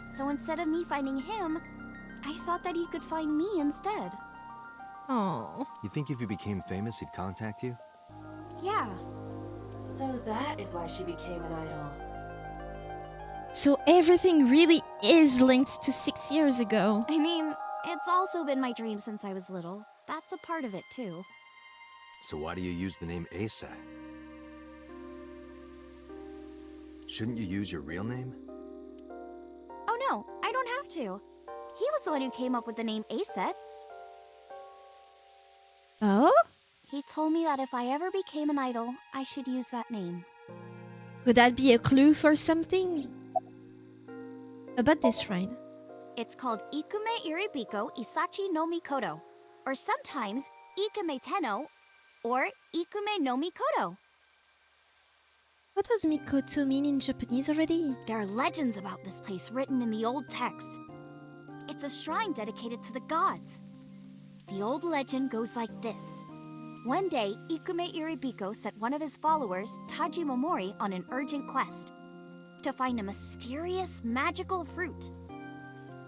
So instead of me finding him, I thought that he could find me instead. Oh, You think if you became famous, he'd contact you? Yeah. So that is why she became an idol. so everything really is linked to 6 years ago. I mean, it's also been my dream since I was little. That's a part of it too. So why do you use the name Asa? Shouldn't you use your real name? Oh no, I don't have to. He was the one who came up with the name Aset. Oh? He told me that if I ever became an idol, I should use that name. Could that be a clue for something? About this shrine. It's called Ikume Iribiko Isachi no Mikoto, or sometimes Ikume Tenno, or Ikume no Mikoto. What does Mikoto mean in Japanese already? There are legends about this place written in the old text. It's a shrine dedicated to the gods. The old legend goes like this. One day, Ikume Iribiko sent one of his followers, Taji Momori, on an urgent quest to find a mysterious, magical fruit.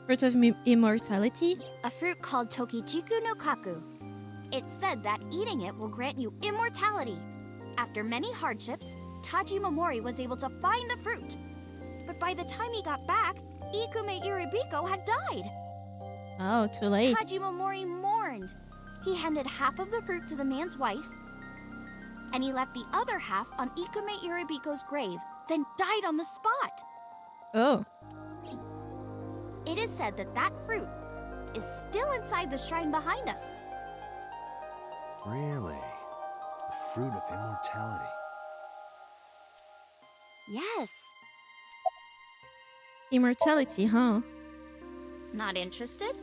Fruit of immortality? A fruit called Tokijiku no Kaku. It's said that eating it will grant you immortality. After many hardships, Taji Momori was able to find the fruit. But by the time he got back, Ikume Iribiko had died. Oh, too late. Taji Momori mourned. He handed half of the fruit to the man's wife, and he left the other half on Ikume Iribiko's grave, then died on the spot. Oh. It is said that that fruit is still inside the shrine behind us. Really? The fruit of immortality. Yes. Immortality, huh? Not interested?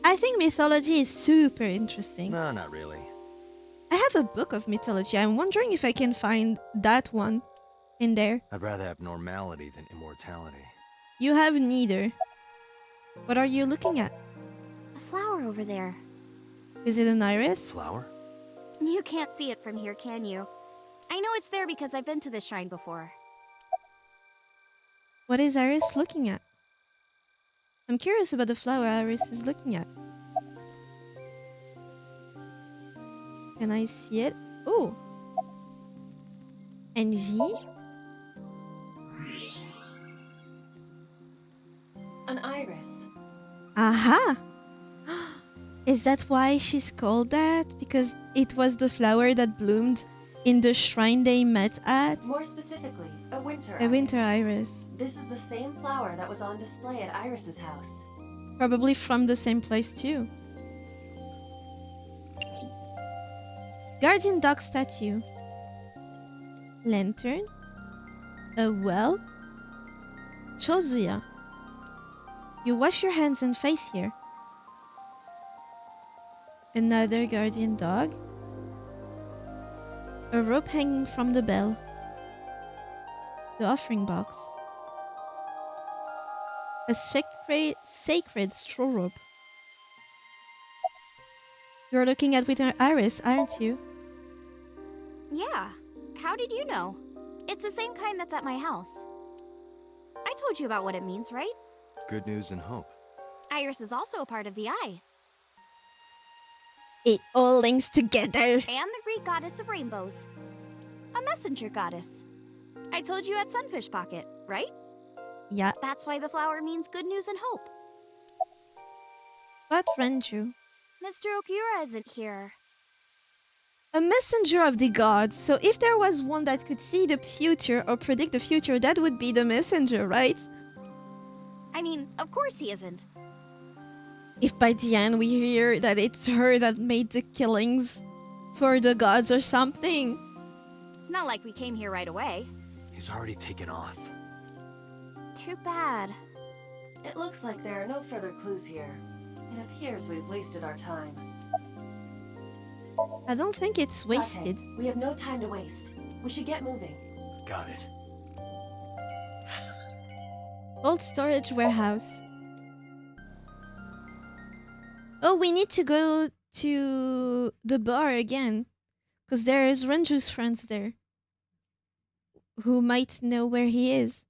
I think mythology is super interesting. No, not really. I have a book of mythology. I'm wondering if I can find that one in there. I'd rather have normality than immortality. You have neither. What are you looking at? A flower over there. Is it an iris? Flower? You can't see it from here, can you? I know it's there because I've been to this shrine before. What is Iris looking at? I'm curious about the flower Iris is looking at. Can I see it? Oh! Envy? An iris. Aha! Is that why she's called that? Because it was the flower that bloomed in the shrine they met at? More specifically, a winter A winter iris. This is the same flower that was on display at Iris's house. Probably from the same place too. Guardian dog statue. Lantern. A well. Chozuya. You wash your hands and face here. Another guardian dog. A rope hanging from the bell. The offering box. A sacred straw rope. You're looking at Winter Iris, aren't you? Yeah. How did you know? It's the same kind that's at my house. I told you about what it means, right? Good news and hope. Iris is also a part of the eye. It all links together. And the Greek goddess of rainbows. A messenger goddess. I told you at Sunfish Pocket, right? Yeah. That's why the flower means good news and hope. But Renju. Mr. Okura isn't here. A messenger of the gods. So if there was one that could see the future or predict the future, that would be the messenger, right? I mean, of course he isn't. If by the end we hear that it's her that made the killings for the gods or something. It's not like we came here right away. He's already taken off. Too bad. It looks like there are no further clues here. It appears we've wasted our time. I don't think it's wasted. Okay, we have no time to waste. We should get moving. Got it. Old storage warehouse. Oh, we need to go to the bar again. Because there is Renju's friends there. Who might know where he is.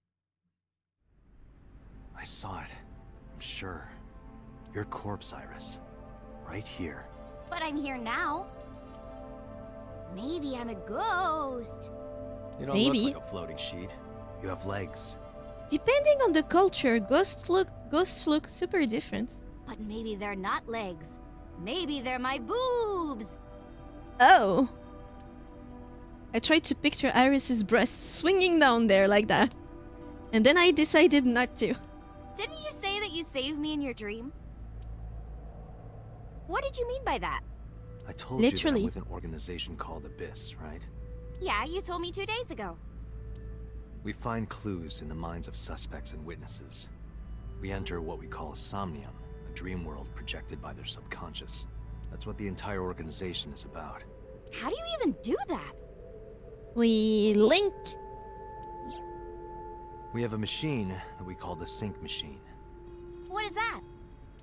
I saw it. I'm sure. Your corpse, Iris. Right here. But I'm here now. Maybe I'm a ghost. You don't Maybe. look like a floating sheet. You have legs. Depending on the culture, ghosts look super different. But maybe they're not legs. Maybe they're my boobs. Oh. I tried to picture Iris's breasts swinging down there like that. And then I decided not to. Didn't you say that you saved me in your dream? What did you mean by that? I told you that Literally. I'm with an organization called Abyss, right? Yeah, you told me 2 days ago. We find clues in the minds of suspects and witnesses. We enter what we call Somnium, a dream world projected by their subconscious. That's what the entire organization is about. How do you even do that? We link. We have a machine that we call the sync machine. What is that?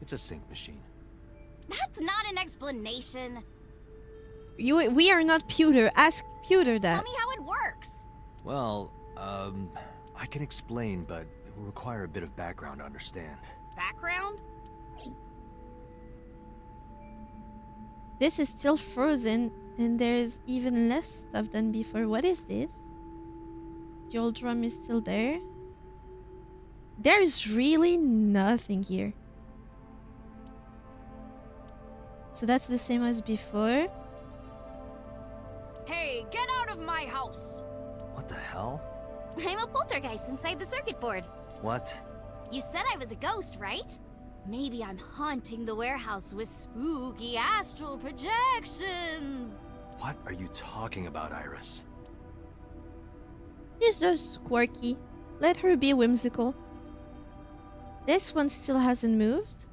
It's a sync machine. That's not an explanation. We are not Pewter. Ask Pewter that. Tell me how it works. Well, I can explain, but it will require a bit of background to understand. Background? This is still frozen, and there's even less stuff than before. What is this? The old drum is still there. There's really nothing here. So that's the same as before. Hey, get out of my house! What the hell? I'm a poltergeist inside the circuit board. What? You said I was a ghost, right? Maybe I'm haunting the warehouse with spooky astral projections. What are you talking about, Iris? She's just quirky. Let her be whimsical. This one still hasn't moved.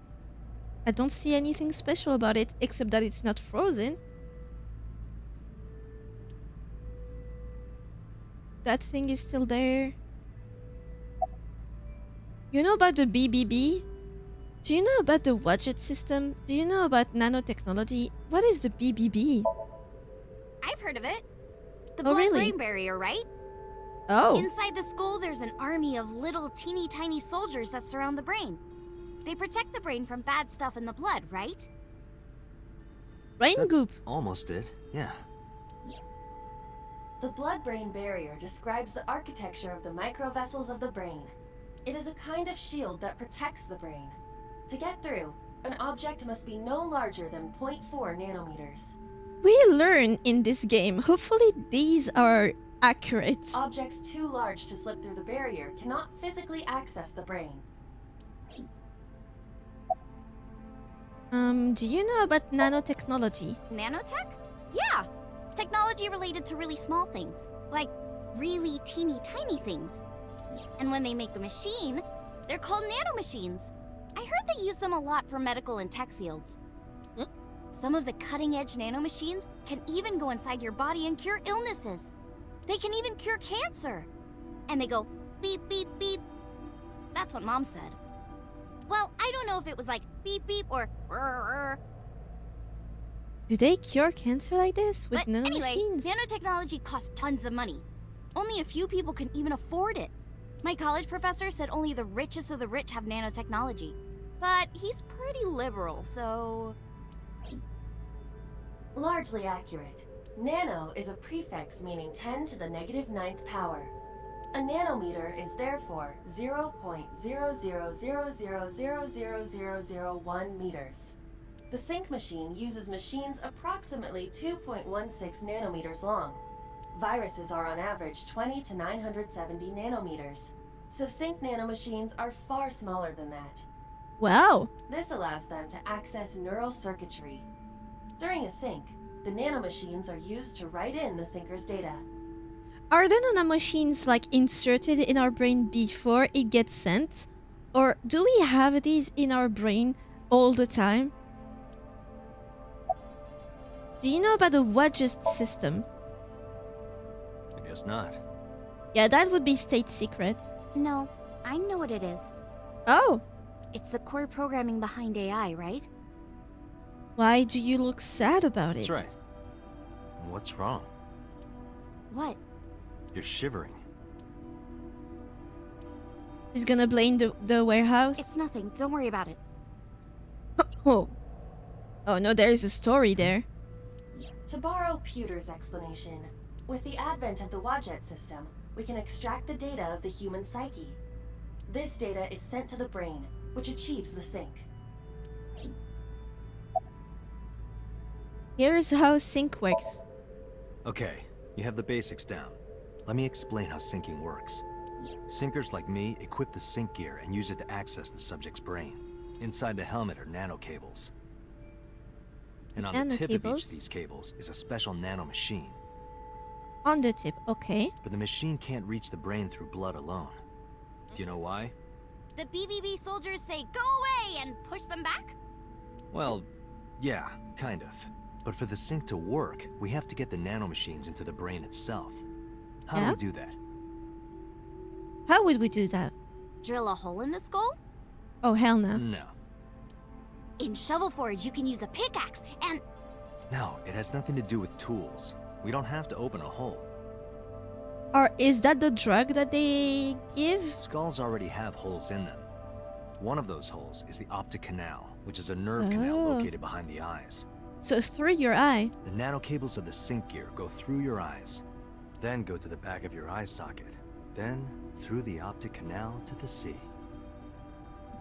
I don't see anything special about it, except that it's not frozen. That thing is still there. You know about the BBB? Do you know about the Wadjet system? Do you know about nanotechnology? What is the BBB? I've heard of it. The Oh, really? blood-brain barrier, right? Oh. Inside the skull, there's an army of little teeny tiny soldiers that surround the brain. They protect the brain from bad stuff in the blood, right? Brain That's goop. almost it, yeah. The blood-brain barrier describes the architecture of the microvessels of the brain. It is a kind of shield that protects the brain. To get through, an object must be no larger than 0.4 nanometers. We learn in this game. Hopefully these are accurate. Objects too large to slip through the barrier cannot physically access the brain. Do you know about nanotechnology? Nanotech? Yeah! Technology related to really small things. Like really teeny tiny things. And when they make a machine, they're called nanomachines. I heard they use them a lot for medical and tech fields. Some of the cutting-edge nanomachines can even go inside your body and cure illnesses. They can even cure cancer. And they go beep, beep, beep. That's what Mom said. Well, I don't know if it was like beep, beep or rrr. Do they cure cancer like this with But anyway, nanomachines? nanotechnology costs tons of money. Only a few people can even afford it. My college professor said only the richest of the rich have nanotechnology. But he's pretty liberal, so... Largely accurate. Nano is a prefix meaning 10 to the negative 9th power. A nanometer is therefore 0.0000000001 meters. The sync machine uses machines approximately 2.16 nanometers long. Viruses are on average 20 to 970 nanometers. So sync nanomachines are far smaller than that. Wow. This allows them to access neural circuitry. During a sync, the nanomachines are used to write in the syncer's data. Are the nanomachines like inserted in our brain before it gets sent? Or do we have these in our brain all the time? Do you know about the Wadgest system? I guess not. Yeah, that would be state secret. No, I know what it is. Oh, It's the core programming behind AI, right? why do you look sad about it? That's right. What's wrong? What? You're shivering. He's gonna blame the warehouse? It's nothing. Don't worry about it. Oh. Oh no, there is a story there. To borrow Pewter's explanation, with the advent of the Wadjet system, we can extract the data of the human psyche. This data is sent to the brain, which achieves the sync. Here's how sync works. Okay, you have the basics down. Let me explain how syncing works. Syncers like me equip the sync gear and use it to access the subject's brain. Inside the helmet are nanocables. And on the tip of each of these cables is a special nanomachine. On the tip, okay. But the machine can't reach the brain through blood alone. Do you know why? The BBB soldiers say go away and push them back? Well, yeah, kind of. But for the sync to work, we have to get the nanomachines into the brain itself. How do we do that? How would we do that? Drill a hole in the skull? Oh, hell no. No. In Shovel Forge, you can use a pickaxe and... No, it has nothing to do with tools. We don't have to open a hole. Or is that the drug that they give? Skulls already have holes in them. One of those holes is the optic canal, which is a nerve canal located behind the eyes. So through your eye. The nanocables of the sync gear go through your eyes, then go to the back of your eye socket, then through the optic canal to the sea.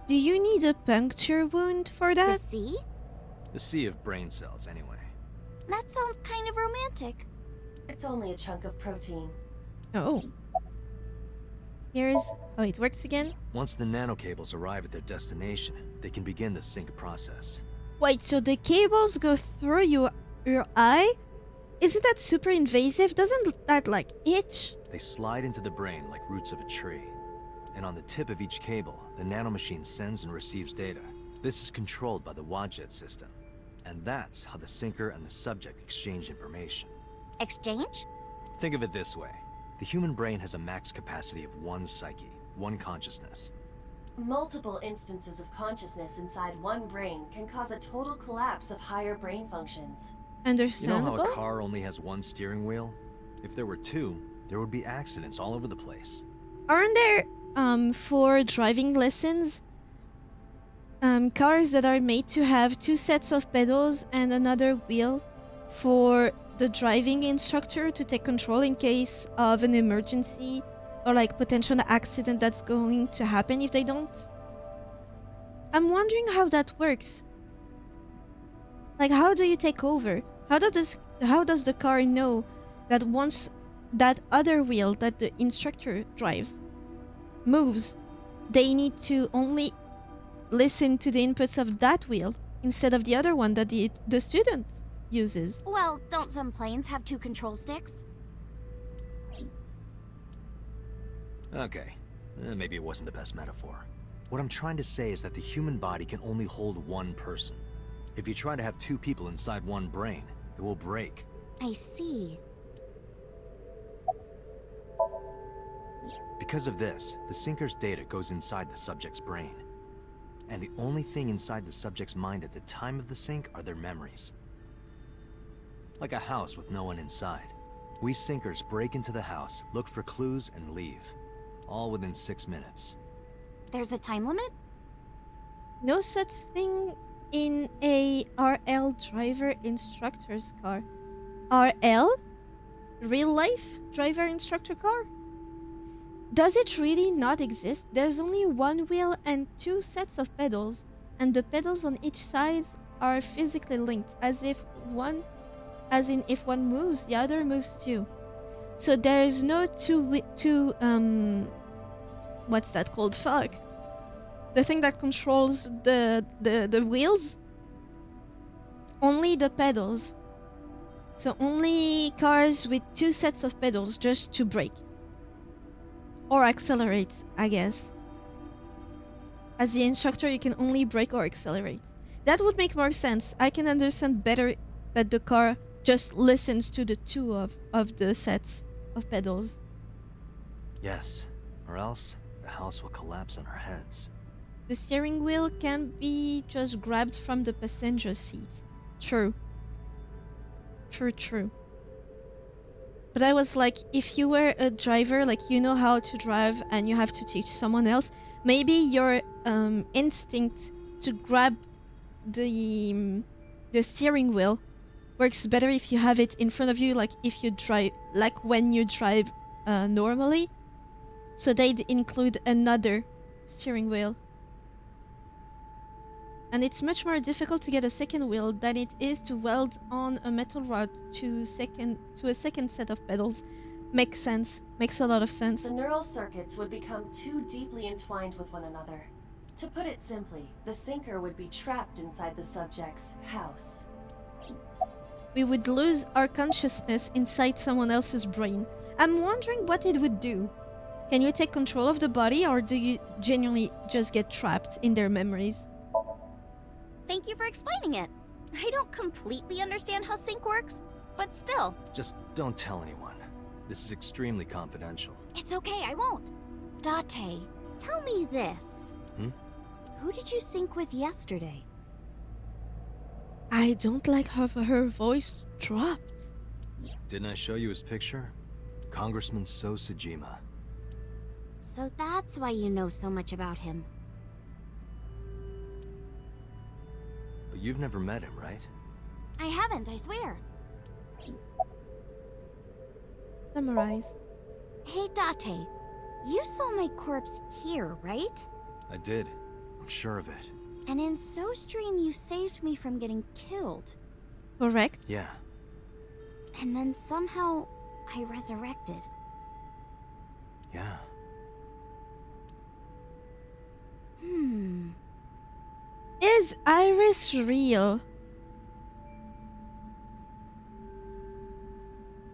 Do you need a puncture wound for that? The sea? The sea of brain cells, anyway. That sounds kind of romantic. It's only a chunk of protein. Oh. Here's how it works again. Once the nanocables arrive at their destination, they can begin the sync process. Wait, so the cables go through your eye? Isn't that super invasive? Doesn't that like itch? They slide into the brain like roots of a tree. And on the tip of each cable, the nanomachine sends and receives data. This is controlled by the Wadjet system. And that's how the syncer and the subject exchange information. Exchange? Think of it this way. The human brain has a max capacity of one psyche, one consciousness. Multiple instances of consciousness inside one brain can cause a total collapse of higher brain functions. Understandable. You know how a car only has one steering wheel? If there were two, there would be accidents all over the place. Aren't there, for driving lessons, cars that are made to have two sets of pedals and another wheel for the driving instructor to take control in case of an emergency or like potential accident that's going to happen if they don't? I'm wondering how that works. Like, how do you take over? How does the car know that once that other wheel that the instructor drives moves, they need to only listen to the inputs of that wheel instead of the other one that the student uses? Well, don't some planes have two control sticks? Okay, maybe it wasn't the best metaphor. What I'm trying to say is that the human body can only hold one person. If you try to have two people inside one brain, it will break. I see. Because of this, the syncer's data goes inside the subject's brain. And the only thing inside the subject's mind at the time of the sync are their memories. Like a house with no one inside. We syncers break into the house, look for clues, and leave. All within 6 minutes. There's a time limit? No such thing in a RL driver instructor's car. RL? Real life driver instructor car? does it really not exist? There's only one wheel and two sets of pedals, and the pedals on each side are physically linked, as in if one moves, the other moves too. So there is no what's that called? Fuck. The thing that controls the wheels. Only the pedals. So only cars with two sets of pedals just to brake. Or accelerate, I guess. As the instructor, you can only brake or accelerate. That would make more sense. I can understand better that the car just listens to the two of the sets of pedals. Yes, or else the house will collapse on our heads. The steering wheel can't be just grabbed from the passenger seat. True. True. But I was like, if you were a driver, like you know how to drive and you have to teach someone else, maybe your instinct to grab the steering wheel works better if you have it in front of you, like if you drive, like when you drive normally. So they'd include another steering wheel. And it's much more difficult to get a second wheel than it is to weld on a metal rod to a second set of pedals. Makes sense. Makes a lot of sense. The neural circuits would become too deeply entwined with one another. To put it simply, the sinker would be trapped inside the subject's house. We would lose our consciousness inside someone else's brain. I'm wondering what it would do. Can you take control of the body, or do you genuinely just get trapped in their memories? Thank you for explaining it. I don't completely understand how sync works, but still. Just don't tell anyone. This is extremely confidential. It's okay, I won't. Date, tell me this. Who did you sync with yesterday? I don't like how her voice dropped. Didn't I show you his picture? Congressman Sojima. So that's why you know so much about him. But you've never met him, right? I haven't, I swear. Summarize. Hey, Date, you saw my corpse here, right? I did. I'm sure of it. And in SoStream, you saved me from getting killed. Correct? Yeah. And then somehow, I resurrected. Yeah. Is Iris real?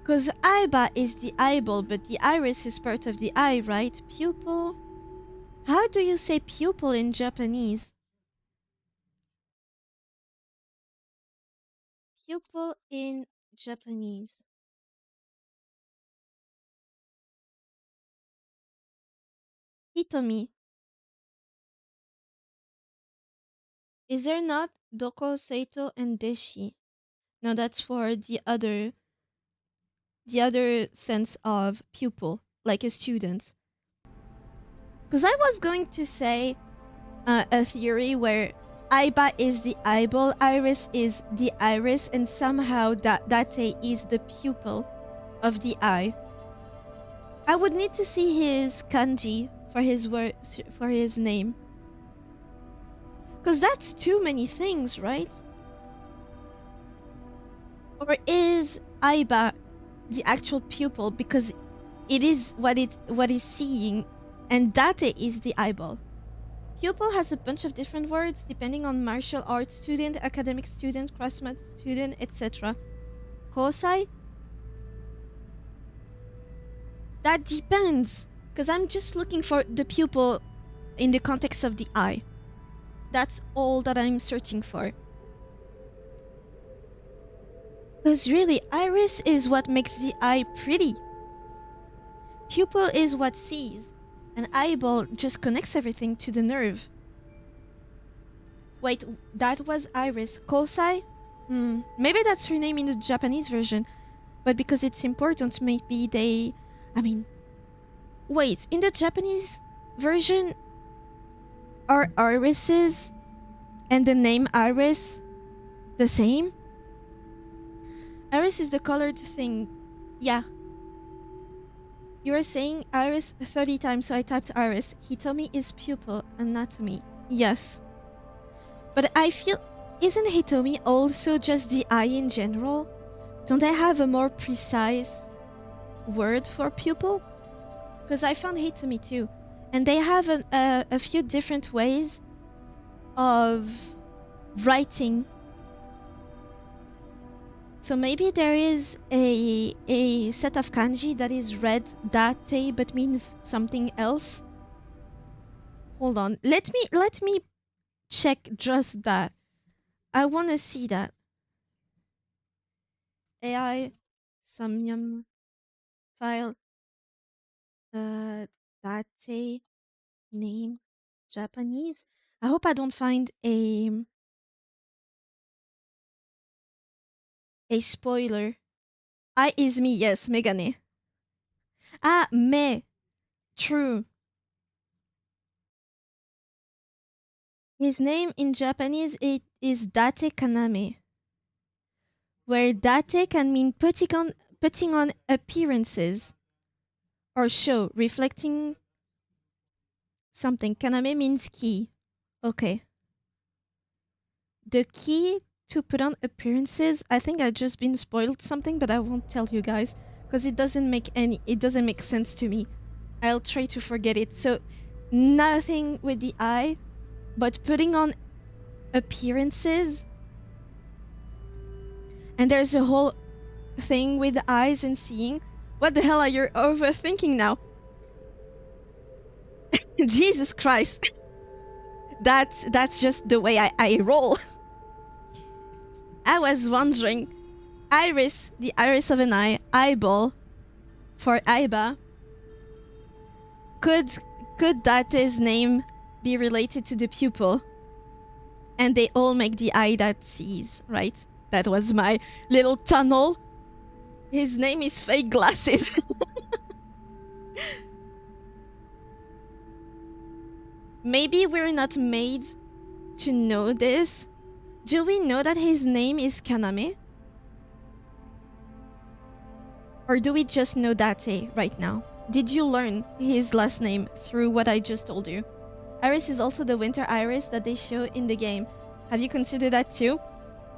Because Aiba is the eyeball, but the iris is part of the eye, right? Pupil? How do you say pupil in Japanese? Pupil in Japanese. Hitomi. Is there not Doko, Seito, and Deshi? No, that's for the other sense of pupil, like a student. Because I was going to say a theory where Aiba is the eyeball, Iris is the iris, and somehow Date is the pupil of the eye. I would need to see his kanji for his name. Because that's too many things, right? Or is Aiba the actual pupil because it is what is seeing, and Date is the eyeball? Pupil has a bunch of different words depending on martial arts student, academic student, craftsman student, etc. Kosai? That depends, because I'm just looking for the pupil in the context of the eye. That's all that I'm searching for. Because really, iris is what makes the eye pretty. Pupil is what sees. An eyeball just connects everything to the nerve. Wait, that was Iris. Kosai? Maybe that's her name in the Japanese version. But because it's important, maybe they... Wait, in the Japanese version, are irises and the name Iris the same? Iris is the colored thing. Yeah. You were saying iris 30 times, so I typed iris. Hitomi is pupil anatomy. Yes. But I feel... Isn't Hitomi also just the eye in general? Don't they have a more precise word for pupil? Because I found Hitomi too. And they have a few different ways of writing. So maybe there is a set of kanji that is read date but means something else. Hold on. Let me check just that. I want to see that. AI Somnium file date name Japanese. I hope I don't find a spoiler. I is me, yes, Megane. Ah, me. True. His name in Japanese is Date Kaname, where date can mean putting on appearances or show, reflecting something. Kaname means key. Okay. The key to put on appearances, I think I just been spoiled something, but I won't tell you guys because it doesn't make sense to me. I'll try to forget it. So nothing with the eye, but putting on appearances. And there's a whole thing with eyes and seeing. What the hell are you overthinking now? Jesus Christ. That's just the way I roll. I was wondering, iris, the iris of an eye, eyeball, for Aiba. Could Date's name be related to the pupil? And they all make the eye that sees, right? That was my little tunnel. His name is Fake Glasses. Maybe we're not made to know this. Do we know that his name is Kaname? Or do we just know Date right now? Did you learn his last name through what I just told you? Iris is also the winter iris that they show in the game. Have you considered that too?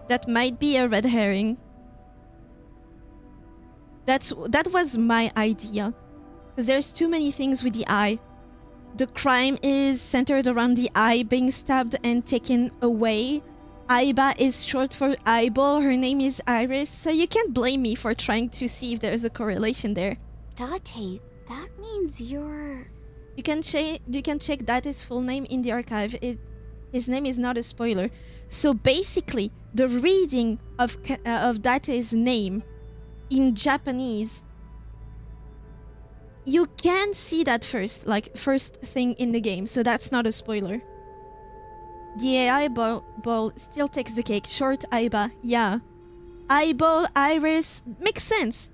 That might be a red herring. That was my idea. Because there's too many things with the eye. The crime is centered around the eye being stabbed and taken away. Aiba is short for eyeball. Her name is Iris. So you can't blame me for trying to see if there's a correlation there. Date, that means you're... You can check Date's full name in the archive. His name is not a spoiler. So basically, the reading of Date's name in Japanese, you can see that first thing in the game. So that's not a spoiler. The AI ball still takes the cake. Short Aiba, yeah. Eyeball, iris, makes sense.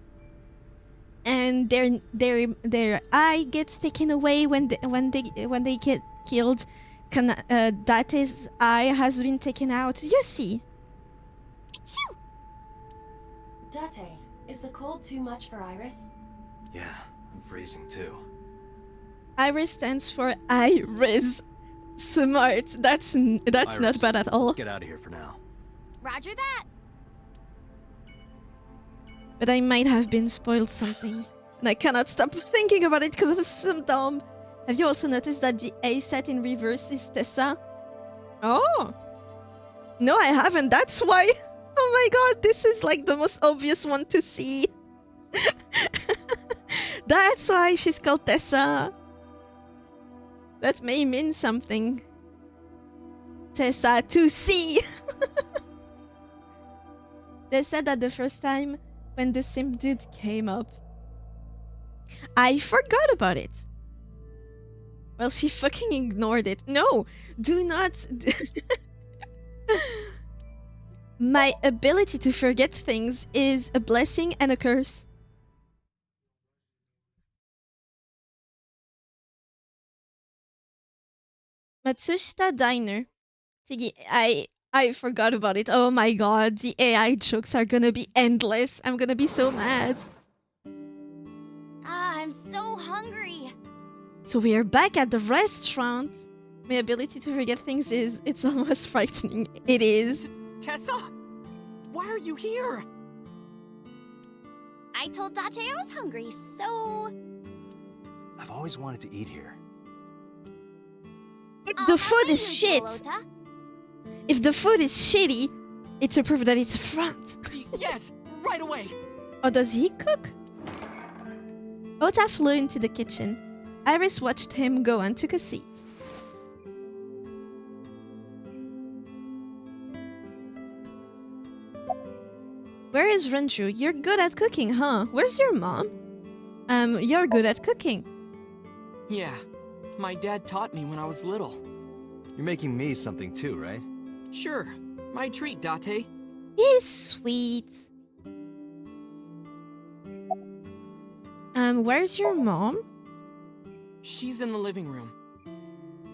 And their eye gets taken away when they get killed. Date's eye has been taken out. You see. Achoo! Date, is the cold too much for Iris? Yeah, I'm freezing too. Iris stands for Iris. Smart. That's Iris, not bad at all. Let's get out of here for now. Roger that. But I might have been spoiled something. And I cannot stop thinking about it because I was so dumb. Have you also noticed that the A set in reverse is Tessa? Oh. No, I haven't. That's why. Oh my god, this is like the most obvious one to see. That's why she's called Tessa. That may mean something. Tessa to see. They said that the first time when the simp dude came up, I forgot about it. Well, she fucking ignored it. No, do not. My ability to forget things is a blessing and a curse. Matsushita Diner. Tiggy, I forgot about it. Oh my god, the AI jokes are gonna be endless. I'm gonna be so mad. I'm I'm so hungry. So we are back at the restaurant. My ability to forget things it's almost frightening. It is. Tessa? Why are you here? I told Date I was hungry, so... I've always wanted to eat here. The food is shit. If the food is shitty, it's a proof that it's a front. Yes, right away. Or does he cook? Ota flew into the kitchen. Iris watched him go and took a seat. Where is Renju? You're good at cooking, huh? Where's your mom? You're good at cooking. Yeah, my dad taught me when I was little. You're making me something too, right? Sure, my treat, Date. He's sweet. Where's your mom? She's in the living room.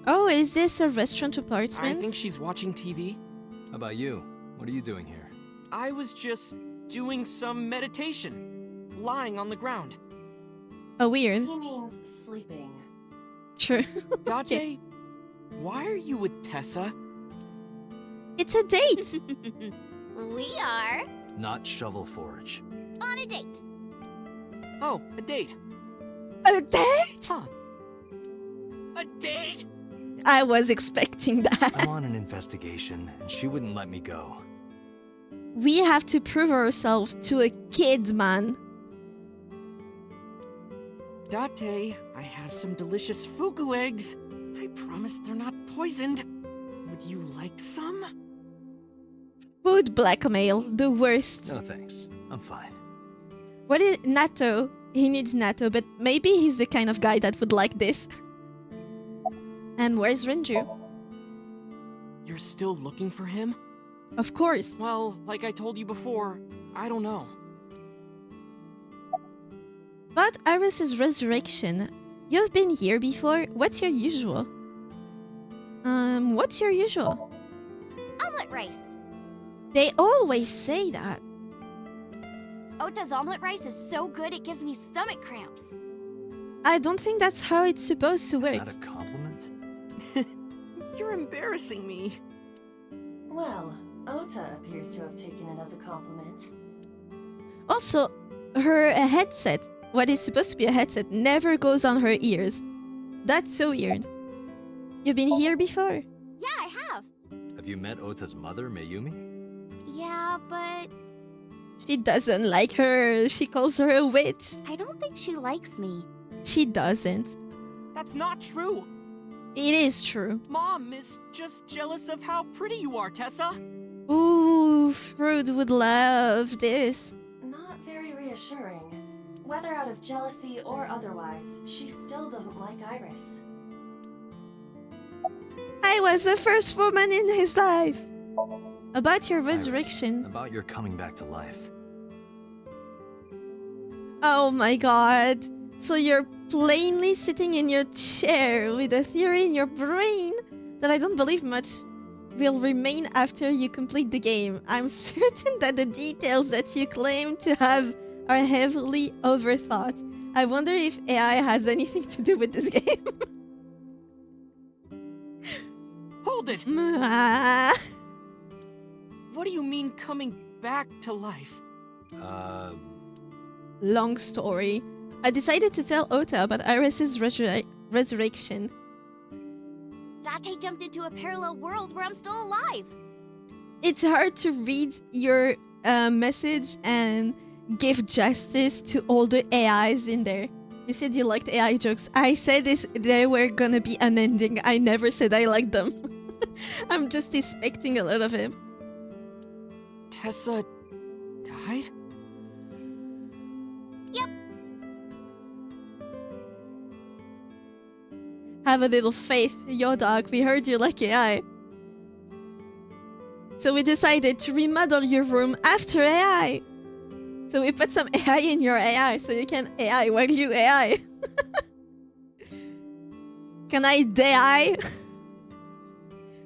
Oh, is this a restaurant apartment? I think she's watching TV. How about you? What are you doing here? I was just doing some meditation, lying on the ground. Oh, weird. He means sleeping. True. Date, why are you with Tessa? It's a date. We are... Not Shovel Forge. on a date. Oh, a date. A date? Huh. A date? I was expecting that. I'm on an investigation, and she wouldn't let me go. We have to prove ourselves to a kid, man. Date, I have some delicious fugu eggs. I promise they're not poisoned. Would you like some? Food blackmail, the worst. No thanks. I'm fine. What is natto? He needs natto, but maybe he's the kind of guy that would like this. And where's Renju? You're still looking for him? Of course. Well, like I told you before, I don't know. But Iris's resurrection. You've been here before. What's your usual? What's your usual? Omelet rice. They always say that. Ota's omelet rice is so good it gives me stomach cramps. I don't think that's how it's supposed to work. Is that a compliment? You're embarrassing me. Well, Ota appears to have taken it as a compliment. Also, her headset, what is supposed to be a headset, never goes on her ears. That's so weird. You've been here before? Yeah, I have. Have you met Ota's mother, Mayumi? Yeah, but... She doesn't like her. She calls her a witch. I don't think she likes me. She doesn't. That's not true. It is true. Mom is just jealous of how pretty you are, Tessa. Ooh, Fruit would love this. Not very reassuring. Whether out of jealousy or otherwise, she still doesn't like Iris. I was the first woman in his life. About your Iris, resurrection. about your coming back to life. Oh my god. So you're plainly sitting in your chair with a theory in your brain that I don't believe much will remain after you complete the game. I'm certain that the details that you claim to have are heavily overthought. I wonder if AI has anything to do with this game. Hold it! What do you mean coming back to life? Long story. I decided to tell Ota about Iris's resurrection. Date jumped into a parallel world where I'm still alive. It's hard to read your message and give justice to all the AIs in there. You said you liked AI jokes. I said they were gonna be unending. I never said I liked them. I'm just expecting a lot of him. Tessa died? Yep. Have a little faith, yo dog. We heard you like AI. So we decided to remodel your room after AI. So we put some AI in your AI so you can AI while you AI. Can I die?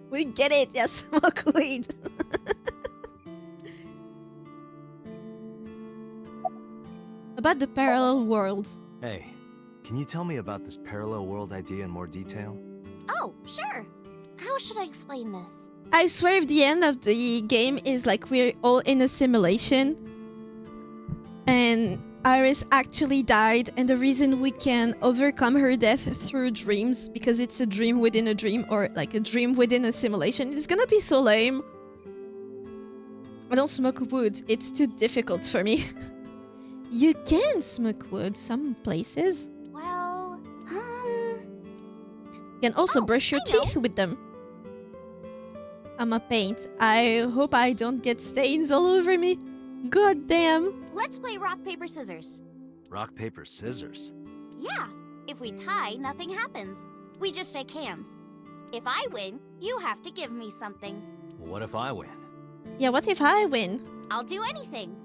We get it, yes, smoke weed. About the parallel world. Hey, Can you tell me about this parallel world idea in more detail? Oh, sure. How should I explain this? I swear if the end of the game is like we're all in a simulation and Iris actually died, and the reason we can overcome her death through dreams because it's a dream within a dream, or like a dream within a simulation, it's gonna be so lame. I don't smoke wood, it's too difficult for me. You can smoke wood some places. Well, You can also brush your teeth with them. I'm a paint. I hope I don't get stains all over me. God damn. let's play rock, paper, scissors. Rock, paper, scissors. Yeah, if we tie, nothing happens. We just shake hands. If I win, you have to give me something. What if I win? Yeah, what if I win? I'll do anything.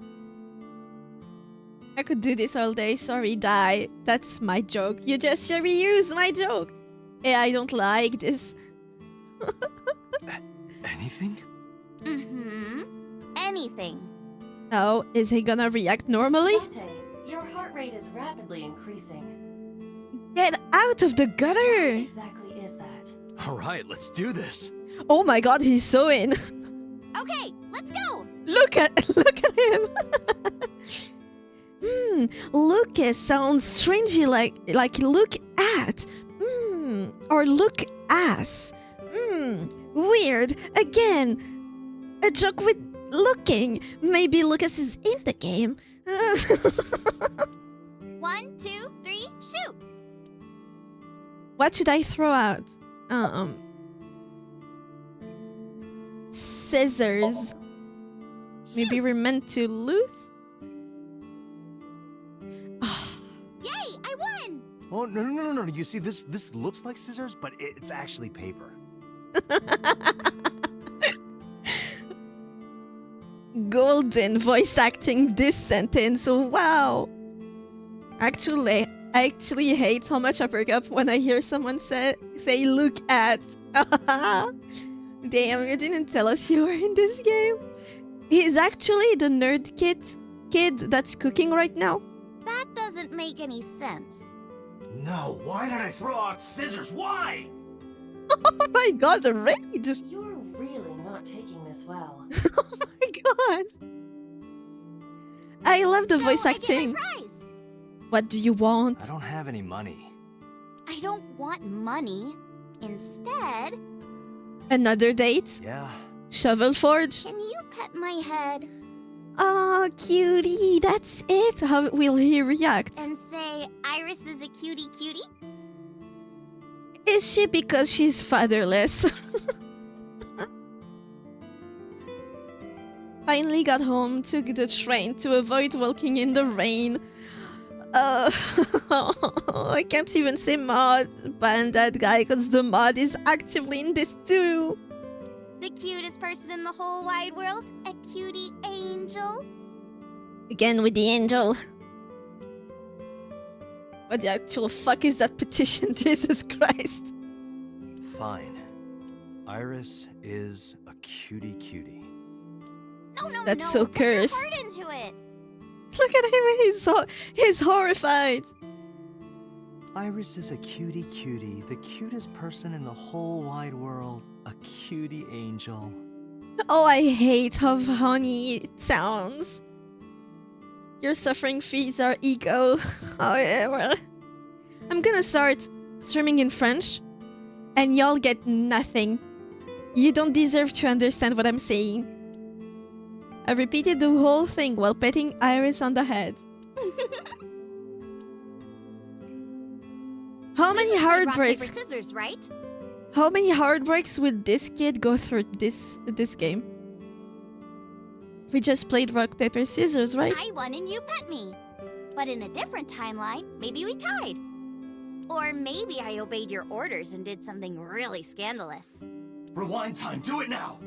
I could do this all day. Sorry, die. That's my joke. You just reuse my joke. Yeah, I don't like this. Anything? Mm-hmm. Anything. Oh, is he gonna react normally? Latte, your heart rate is rapidly increasing. Get out of the gutter! What exactly is that? All right, let's do this. Oh my god, he's so in. Okay, let's go. Look at him. Lucas sounds strangely like look at. Or look as. Weird. Again. A joke with looking. Maybe Lucas is in the game. 1, 2, 3, shoot. What should I throw out? Scissors. Maybe we're meant to lose? Yay, I won! Oh, no. You see, this looks like scissors, but it's actually paper. Golden voice acting this sentence. Wow. Actually, I actually hate how much I perk up when I hear someone say look at. Damn, you didn't tell us you were in this game. He's actually the nerd kid that's cooking right now. That doesn't make any sense. No, why did I throw out scissors? Why? Oh my god, the rage! You're really not taking this well. Oh my god. I love the voice acting. I get my prize. What do you want? I don't have any money. I don't want money. Instead... Another date? Yeah. Shovel Forge? Can you pet my head? Oh, cutie, that's it. How will he react? And say, Iris is a cutie cutie? Is she because she's fatherless? Finally got home, took the train to avoid walking in the rain. I can't even say mod ban that guy because the mod is actively in this too. The cutest person in the whole wide world? A cutie angel? Again with the angel. What the actual fuck is that petition? Jesus Christ. Fine. Iris is a cutie. No, That's so put your cursed. heart into it. Look at him, he's horrified. Iris is a cutie, the cutest person in the whole wide world. A cutie angel. Oh, I hate how honey it sounds. Your suffering feeds our ego. However, I'm gonna start streaming in French, and y'all get nothing. You don't deserve to understand what I'm saying. I repeated the whole thing while petting Iris on the head. How many heartbreaks? Rock, paper, scissors, right? How many heartbreaks will this kid go through this game? We just played rock, paper, scissors, right? I won and you pet me. But in a different timeline, maybe we tied. Or maybe I obeyed your orders and did something really scandalous. Rewind time, do it now!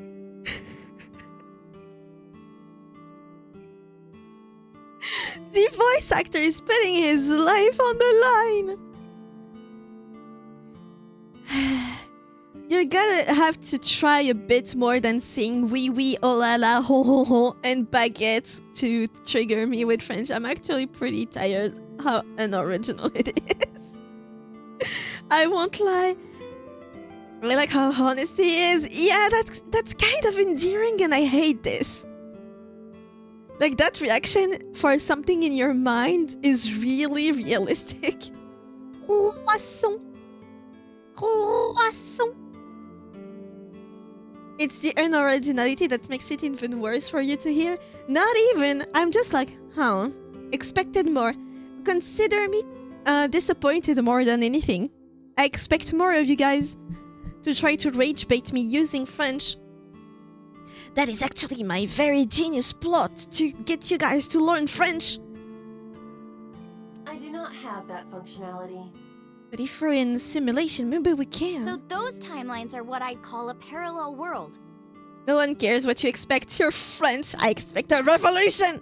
The voice actor is putting his life on the line. You're gonna have to try a bit more than saying oui oui, oh la la, ho ho ho, and baguette to trigger me with French. I'm actually pretty tired how unoriginal it is. I won't lie. I like how honest he is. Yeah, that's kind of endearing, and I hate this. Like, that reaction for something in your mind is really realistic. Croissant. Croissant. It's the unoriginality that makes it even worse for you to hear. Not even. I'm just like, huh. Expected more. Consider me disappointed more than anything. I expect more of you guys to try to rage bait me using French. That is actually my very genius plot to get you guys to learn French. I do not have that functionality. But if we're in simulation, maybe we can. So those timelines are what I'd call a parallel world. No one cares what you expect. You're French. I expect a revolution.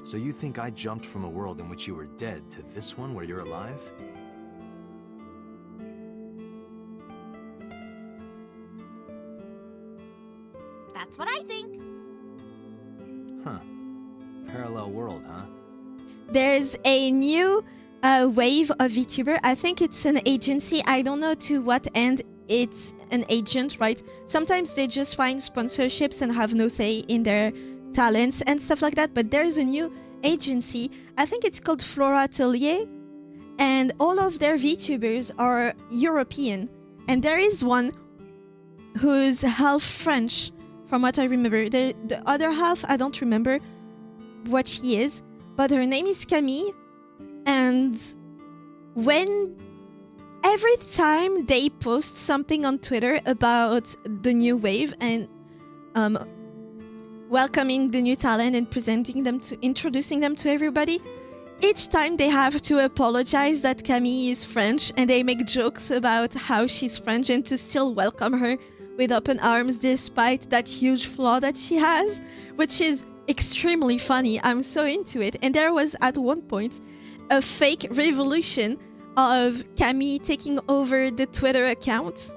So you think I jumped from a world in which you were dead to this one where you're alive? That's what I think. Huh. Parallel world, huh? There's a new wave of VTuber. I think it's an agency. I don't know to what end it's an agent, right? Sometimes they just find sponsorships and have no say in their talents and stuff like that. But there's a new agency. I think it's called Flora Atelier. And all of their VTubers are European. And there is one who's half French, from what I remember. The other half, I don't remember what she is. But her name is Camille. And every time they post something on Twitter about the new wave and welcoming the new talent and introducing them to everybody, each time they have to apologize that Camille is French, and they make jokes about how she's French and to still welcome her with open arms despite that huge flaw that she has, which is extremely funny. I'm so into it. And there was at one point a fake revolution of Camille taking over the Twitter account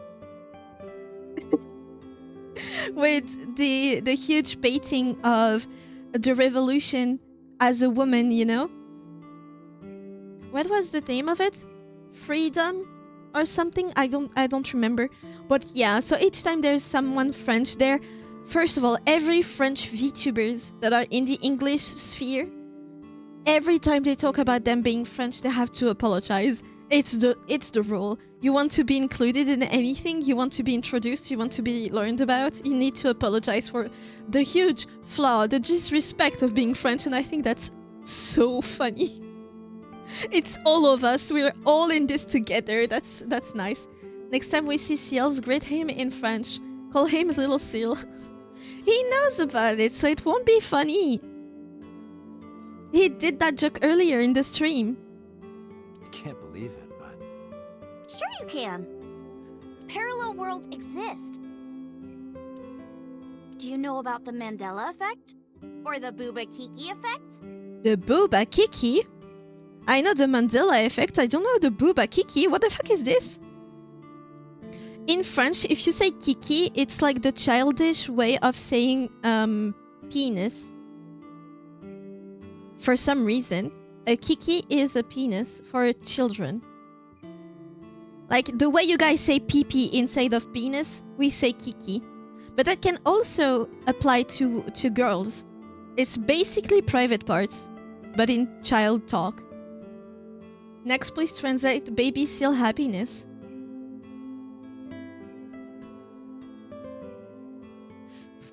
with the huge baiting of the revolution as a woman, you know? What was the name of it? Freedom or something? I don't remember. But yeah, so each time there's someone French there, first of all, every French VTubers that are in the English sphere, every time they talk about them being French, they have to apologize. It's the rule. You want to be included in anything, you want to be introduced, you want to be learned about, you need to apologize for the huge flaw, the disrespect of being French, and I think that's so funny. It's all of us. We're all in this together. That's nice. Next time we see seals, greet him in French. Call him Little Seal. He knows about it, so it won't be funny. He did that joke earlier in the stream. I can't believe it, but... Sure you can. Parallel worlds exist. Do you know about the Mandela effect? Or the Booba Kiki effect? The Booba Kiki? I know the Mandela effect. I don't know the Booba Kiki. What the fuck is this? In French, if you say Kiki, it's like the childish way of saying penis. For some reason, a Kiki is a penis for children. Like the way you guys say pee-pee instead of penis, we say Kiki. But that can also apply to girls. It's basically private parts, but in child talk. Next, please translate baby seal happiness.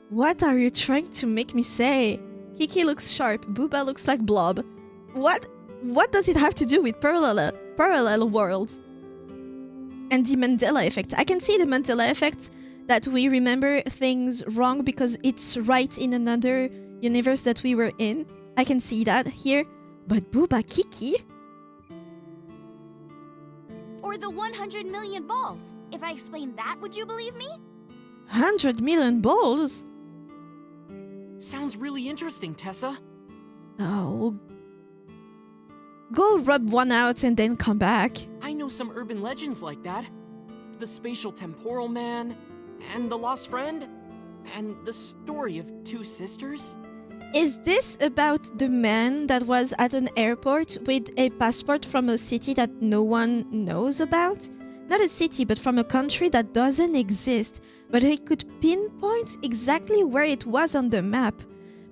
What are you trying to make me say? Kiki looks sharp, Booba looks like blob. What does it have to do with parallel world? And the Mandela effect. I can see the Mandela effect, that we remember things wrong because it's right in another universe that we were in. I can see that here. But Booba Kiki? Or the 100 million balls. If I explain that, would you believe me? 100 million balls? Sounds really interesting, Tessa. Oh. Go rub one out and then come back. I know some urban legends like that. The spatial temporal man, and the lost friend, and the story of two sisters. Is this about the man that was at an airport with a passport from a city that no one knows about? Not a city, but from a country that doesn't exist. But he could pinpoint exactly where it was on the map.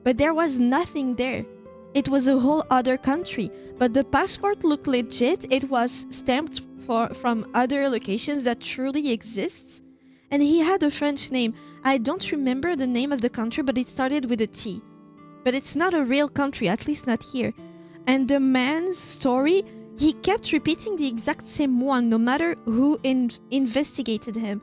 But there was nothing there. It was a whole other country. But the passport looked legit. It was stamped from other locations that truly exists. And he had a French name. I don't remember the name of the country, but it started with a T. But it's not a real country, at least not here. And the man's story, he kept repeating the exact same one, no matter who investigated him.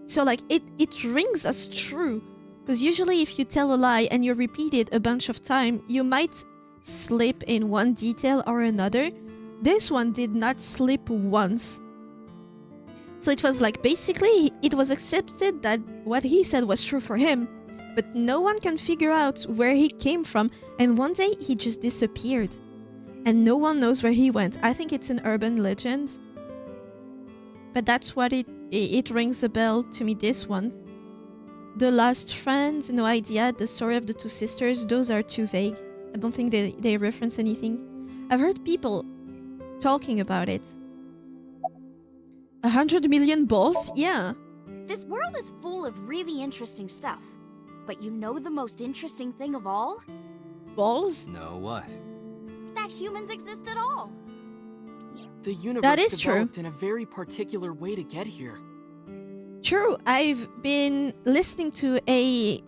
So like, it rings as true. Because usually if you tell a lie and you repeat it a bunch of times, you might slip in one detail or another. This one did not slip once. So it was like, basically, it was accepted that what he said was true for him. But no one can figure out where he came from, and one day he just disappeared. And no one knows where he went. I think it's an urban legend. But that's what it rings a bell to me, this one. The Lost Friends, no idea. The story of the two sisters, those are too vague. I don't think they reference anything. I've heard people talking about it. 100 million balls? Yeah. This world is full of really interesting stuff. But you know the most interesting thing of all? Balls? No, what? That humans exist at all. The universe That is developed true. in a very particular way to get here. True, I've been listening to a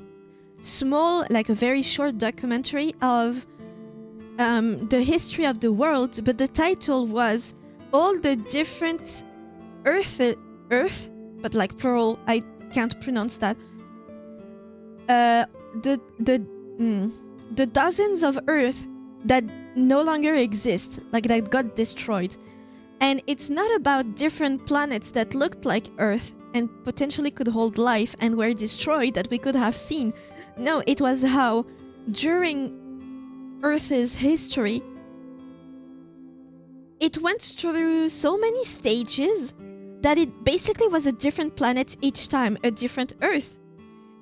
small, like a very short documentary of the history of the world, but the title was all the different Earth, but like plural, I can't pronounce that. The dozens of Earth that no longer exist, like that got destroyed. And it's not about different planets that looked like Earth and potentially could hold life and were destroyed that we could have seen. No, it was how during Earth's history, it went through so many stages that it basically was a different planet each time, a different Earth.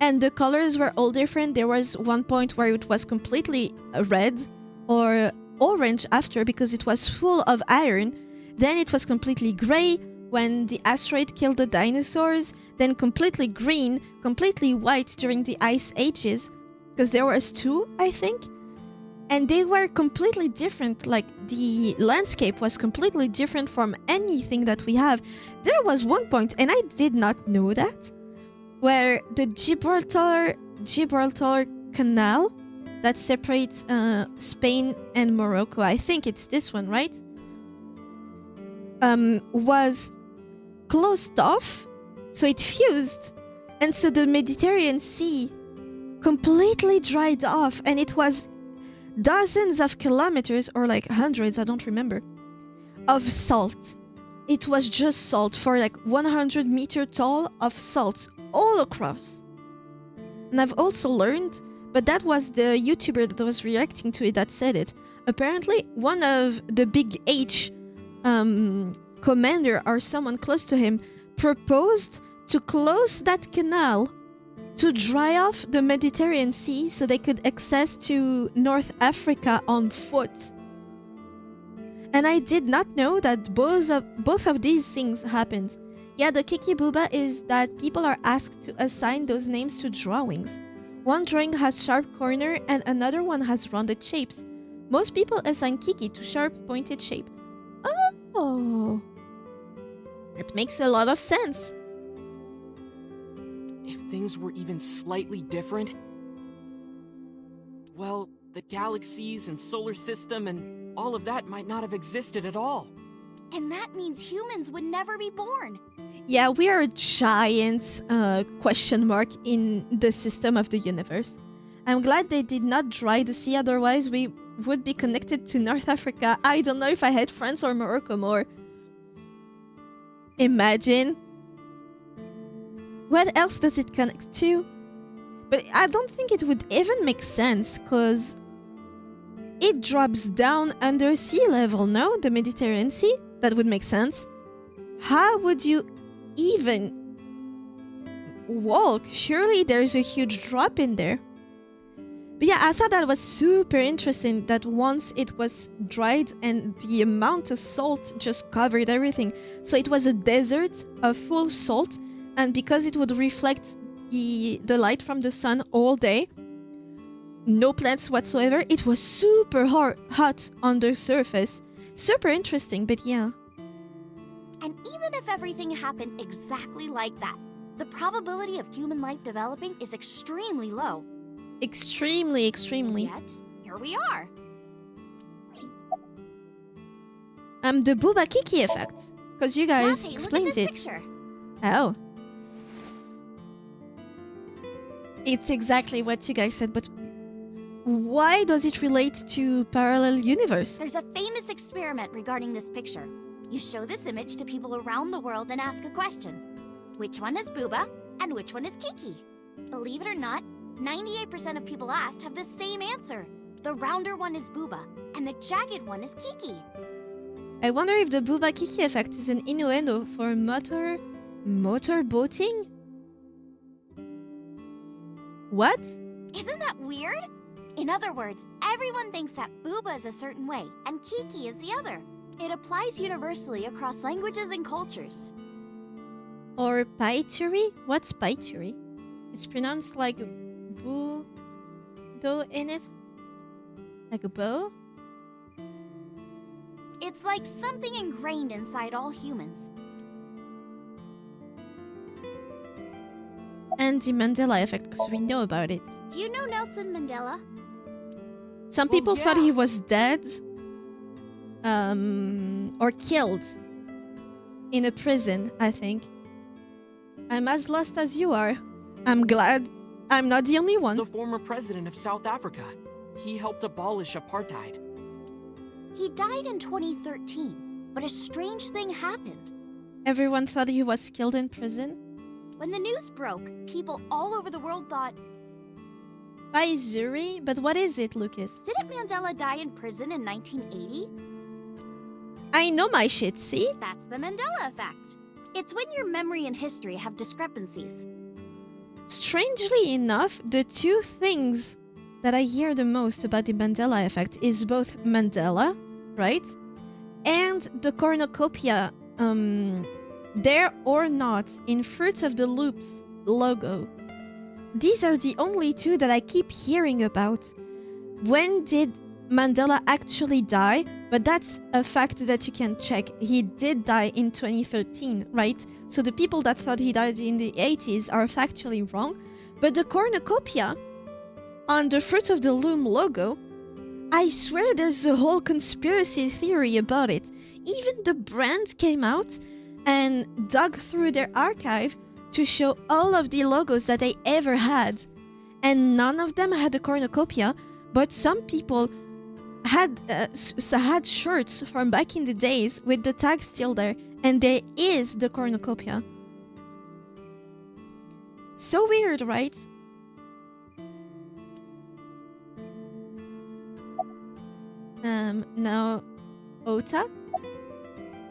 And the colors were all different. There was one point where it was completely red or orange after because it was full of iron. Then it was completely gray when the asteroid killed the dinosaurs. Then completely green, completely white during the ice ages. Because there was two, I think. And they were completely different. Like the landscape was completely different from anything that we have. There was one point, and I did not know that, where the Gibraltar Canal that separates Spain and Morocco, I think it's this one, right? Was closed off, so it fused, and so the Mediterranean Sea completely dried off, and it was dozens of kilometers, or like hundreds, I don't remember, of salt. It was just salt for like 100 meter tall of salts all across. And I've also learned, but that was the YouTuber that was reacting to it that said it. Apparently, one of the big H commander or someone close to him proposed to close that canal to dry off the Mediterranean Sea so they could access to North Africa on foot. And I did not know that both of these things happened. Yeah, the Kiki Booba is that people are asked to assign those names to drawings. One drawing has sharp corner and another one has rounded shapes. Most people assign Kiki to sharp pointed shape. Oh, it makes a lot of sense. If things were even slightly different, well, the galaxies and solar system and all of that might not have existed at all. And that means humans would never be born. Yeah, we are a giant question mark in the system of the universe. I'm glad they did not dry the sea, otherwise we would be connected to North Africa. I don't know if I had France or Morocco more. Imagine. What else does it connect to? But I don't think it would even make sense, because it drops down under sea level, no? The Mediterranean Sea? That would make sense. How would you even walk? Surely there's a huge drop in there. But yeah, I thought that was super interesting that once it was dried and the amount of salt just covered everything. So it was a desert of full salt, and because it would reflect the light from the sun all day, no plants whatsoever, it was super hot on the surface. Super interesting, but yeah. And even if everything happened exactly like that, the probability of human life developing is extremely low. Extremely. And yet, here we are. The Booba Kiki effect. Because you guys Dante, explained look at this it. picture. Oh. It's exactly what you guys said, but why does it relate to parallel universe? There's a famous experiment regarding this picture. You show this image to people around the world and ask a question. Which one is Booba and which one is Kiki? Believe it or not, 98% of people asked have the same answer. The rounder one is Booba and the jagged one is Kiki. I wonder if the Booba Kiki effect is an innuendo for motor boating? What? Isn't that weird? In other words, everyone thinks that Booba is a certain way and Kiki is the other. It applies universally across languages and cultures. Or Paituri? What's Paituri? It's pronounced like boo do in it? Like a bow? It's like something ingrained inside all humans. And the Mandela effect, because we know about it. Do you know Nelson Mandela? Some people thought he was dead. Or killed. In a prison, I think. I'm as lost as you are. I'm glad I'm not the only one. The former president of South Africa. He helped abolish apartheid. He died in 2013, but a strange thing happened. Everyone thought he was killed in prison. When the news broke, people all over the world thought, By Zuri? But what is it, Lucas? didn't Mandela die in prison in 1980? I know my shit, see? That's the Mandela effect. It's when your memory and history have discrepancies. Strangely enough, the two things that I hear the most about the Mandela effect is both Mandela, right? And the cornucopia, there or not, in Fruits of the Loops logo. These are the only two that I keep hearing about. When did Mandela actually die? But that's a fact that you can check. He did die in 2013, right? So the people that thought he died in the 80s are factually wrong. But the cornucopia on the Fruit of the Loom logo, I swear there's a whole conspiracy theory about it. Even the brand came out and dug through their archive to show all of the logos that they ever had. And none of them had a cornucopia, but some people had shirts from back in the days with the tag still there, and there is the cornucopia. So weird, right? Now, Ota?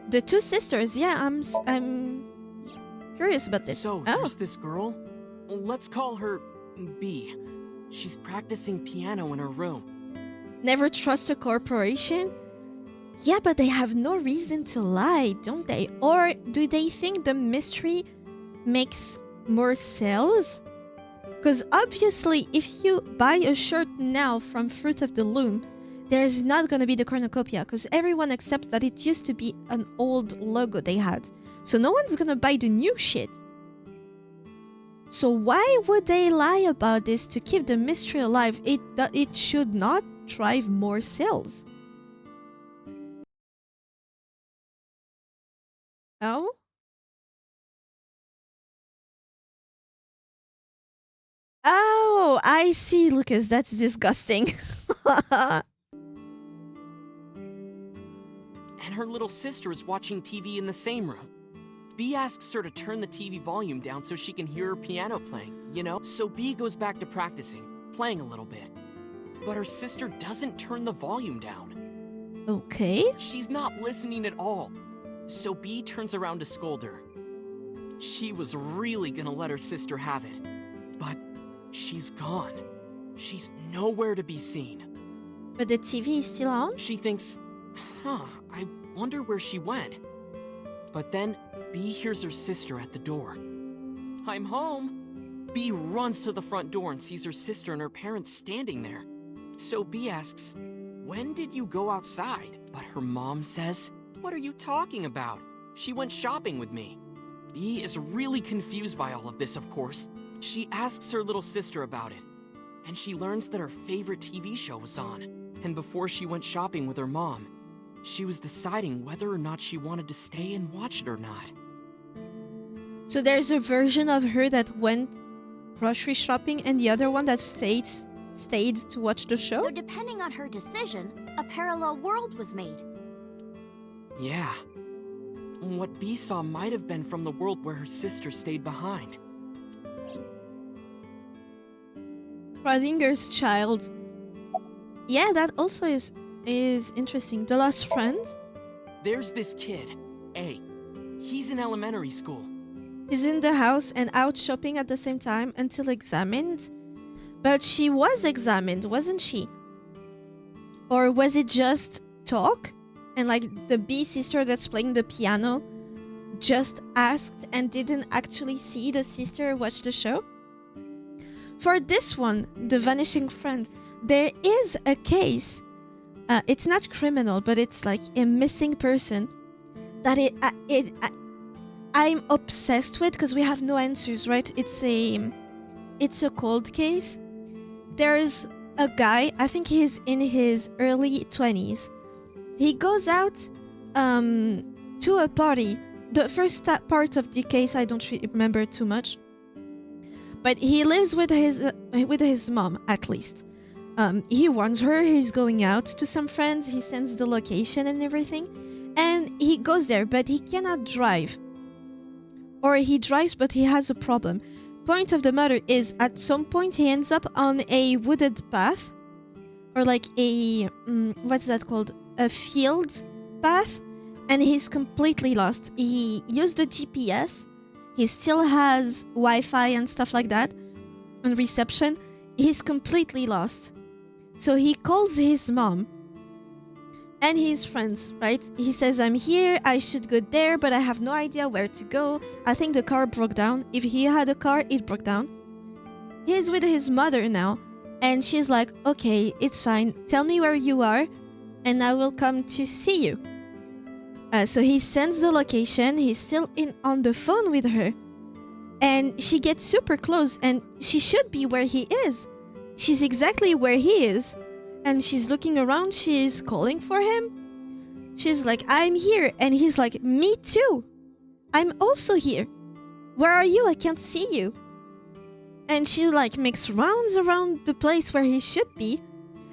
The two sisters, yeah, I'm curious about this. So, there's this girl. Let's call her B. She's practicing piano in her room. Never trust a corporation? Yeah, but they have no reason to lie, don't they? Or do they think the mystery makes more sales? Because obviously, if you buy a shirt now from Fruit of the Loom, there's not going to be the cornucopia, because everyone accepts that it used to be an old logo they had. So no one's going to buy the new shit. So why would they lie about this to keep the mystery alive? It should not drive more sales. Oh? Oh, I see, Lucas. That's disgusting. And her little sister is watching TV in the same room. B asks her to turn the TV volume down so she can hear her piano playing, you know? So B goes back to practicing, playing a little bit. But her sister doesn't turn the volume down. Okay. She's not listening at all. So B turns around to scold her. She was really gonna let her sister have it. But she's gone. She's nowhere to be seen. But the TV is still on? She thinks, I wonder where she went. But then, B hears her sister at the door. I'm home. B runs to the front door and sees her sister and her parents standing there. So B asks, when did you go outside? But her mom says, what are you talking about? She went shopping with me. B is really confused by all of this, of course. She asks her little sister about it, and she learns that her favorite TV show was on. And before she went shopping with her mom, she was deciding whether or not she wanted to stay and watch it or not. So there's a version of her that went grocery shopping and the other one that stayed to watch the show? So depending on her decision, a parallel world was made. Yeah. What B saw might have been from the world where her sister stayed behind. Schrodinger's child. Yeah, that also is interesting. The lost friend. There's this kid, A. He's in elementary school. He's in the house and out shopping at the same time until examined. But she was examined, wasn't she? Or was it just talk? And like the B sister that's playing the piano just asked and didn't actually see the sister watch the show? For this one, The Vanishing Friend, there is a case. It's not criminal, but it's like a missing person that I'm obsessed with because we have no answers, right? It's a cold case. There's a guy, I think he's in his early 20s. He goes out to a party. The first part of the case I don't remember too much. But he lives with his mom, at least. He warns her he's going out to some friends. He sends the location and everything. And he goes there, but he cannot drive. Or he drives, but he has a problem. Point of the matter is, at some point, he ends up on a wooded path. Or like a... what's that called? A field path. And he's completely lost. He used the GPS. He still has Wi-Fi and stuff like that. And reception. He's completely lost. So he calls his mom. And his friends, right? He says, I'm here, I should go there, but I have no idea where to go. I think the car broke down. If he had a car, it broke down. He's with his mother now. And she's like, okay, it's fine. Tell me where you are, and I will come to see you. So he sends the location. He's still on the phone with her. And she gets super close, and she should be where he is. She's exactly where he is. And she's looking around, she's calling for him. She's like, I'm here. And he's like, me too. I'm also here. Where are you? I can't see you. And she like makes rounds around the place where he should be.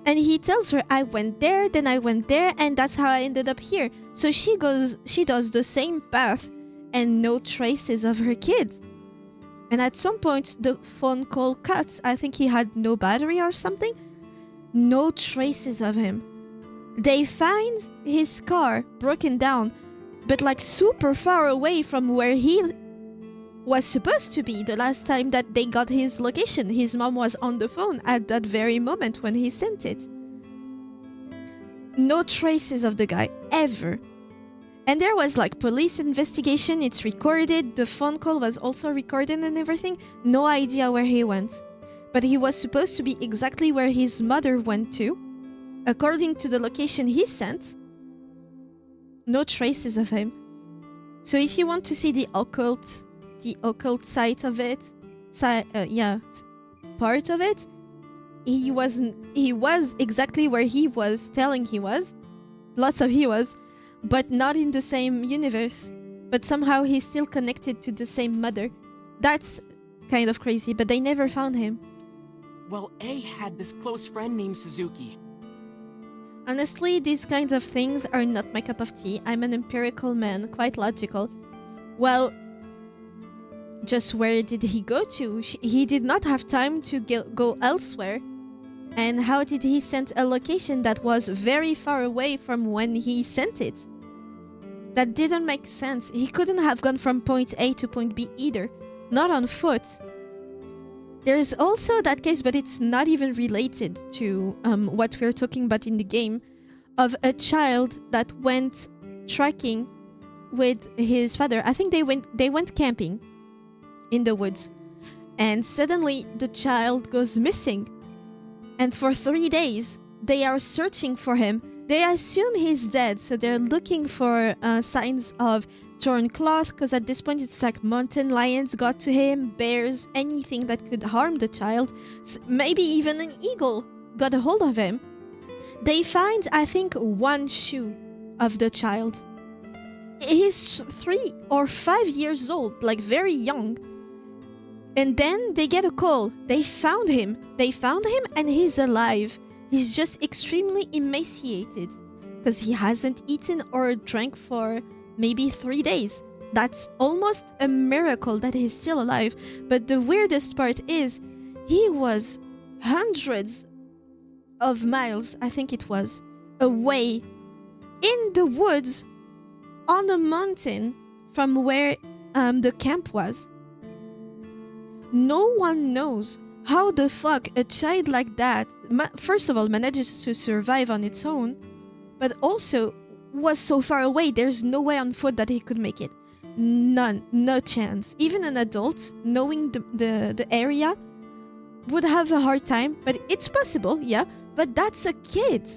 And he tells her, I went there, then I went there, and that's how I ended up here. So she does the same path and no traces of her kids. And at some point, the phone call cuts. I think he had no battery or something. No traces of him. They find his car broken down, but like super far away from where he was supposed to be the last time that they got his location. His mom was on the phone at that very moment when he sent it. No traces of the guy, ever. And there was like police investigation, it's recorded, the phone call was also recorded and everything. No idea where he went. But he was supposed to be exactly where his mother went to, according to the location he sent. No traces of him. So if you want to see the occult side of it, part of it, he was exactly where he was telling he was. Lots of he was, but not in the same universe. But somehow he's still connected to the same mother. That's kind of crazy, but they never found him. Well, A had this close friend named Suzuki. Honestly, these kinds of things are not my cup of tea. I'm an empirical man, quite logical. Well, just where did he go to? He did not have time to go elsewhere. And how did he send a location that was very far away from when he sent it? That didn't make sense. He couldn't have gone from point A to point B either. Not on foot. There's also that case, but it's not even related to what we're talking about in the game, of a child that went trekking with his father. I think they went camping in the woods, and suddenly the child goes missing. And for 3 days, they are searching for him. They assume he's dead, so they're looking for signs of torn cloth, because at this point it's like mountain lions got to him, bears, anything that could harm the child. Maybe even an eagle got a hold of him. They find, I think, 1 shoe of the child. He's 3 or 5 years old, like very young. And then they get a call. They found him and he's alive. He's just extremely emaciated because he hasn't eaten or drank for maybe 3 days. That's almost a miracle that he's still alive. But the weirdest part is he was hundreds of miles, I think it was, away in the woods on a mountain from where the camp was. No one knows how the fuck a child like that, first of all, manages to survive on its own, but also was so far away. There's no way on foot that he could make it. None. No chance. Even an adult, knowing the area, would have a hard time. But it's possible, yeah. But that's a kid.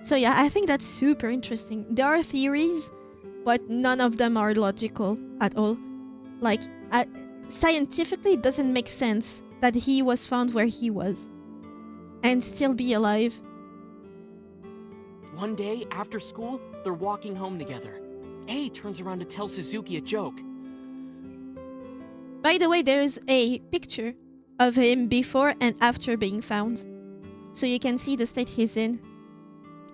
So yeah, I think that's super interesting. There are theories, but none of them are logical at all. Like, scientifically, it doesn't make sense that he was found where he was and still be alive. One day, after school, they're walking home together. A turns around to tell Suzuki a joke. By the way, there's a picture of him before and after being found. So you can see the state he's in.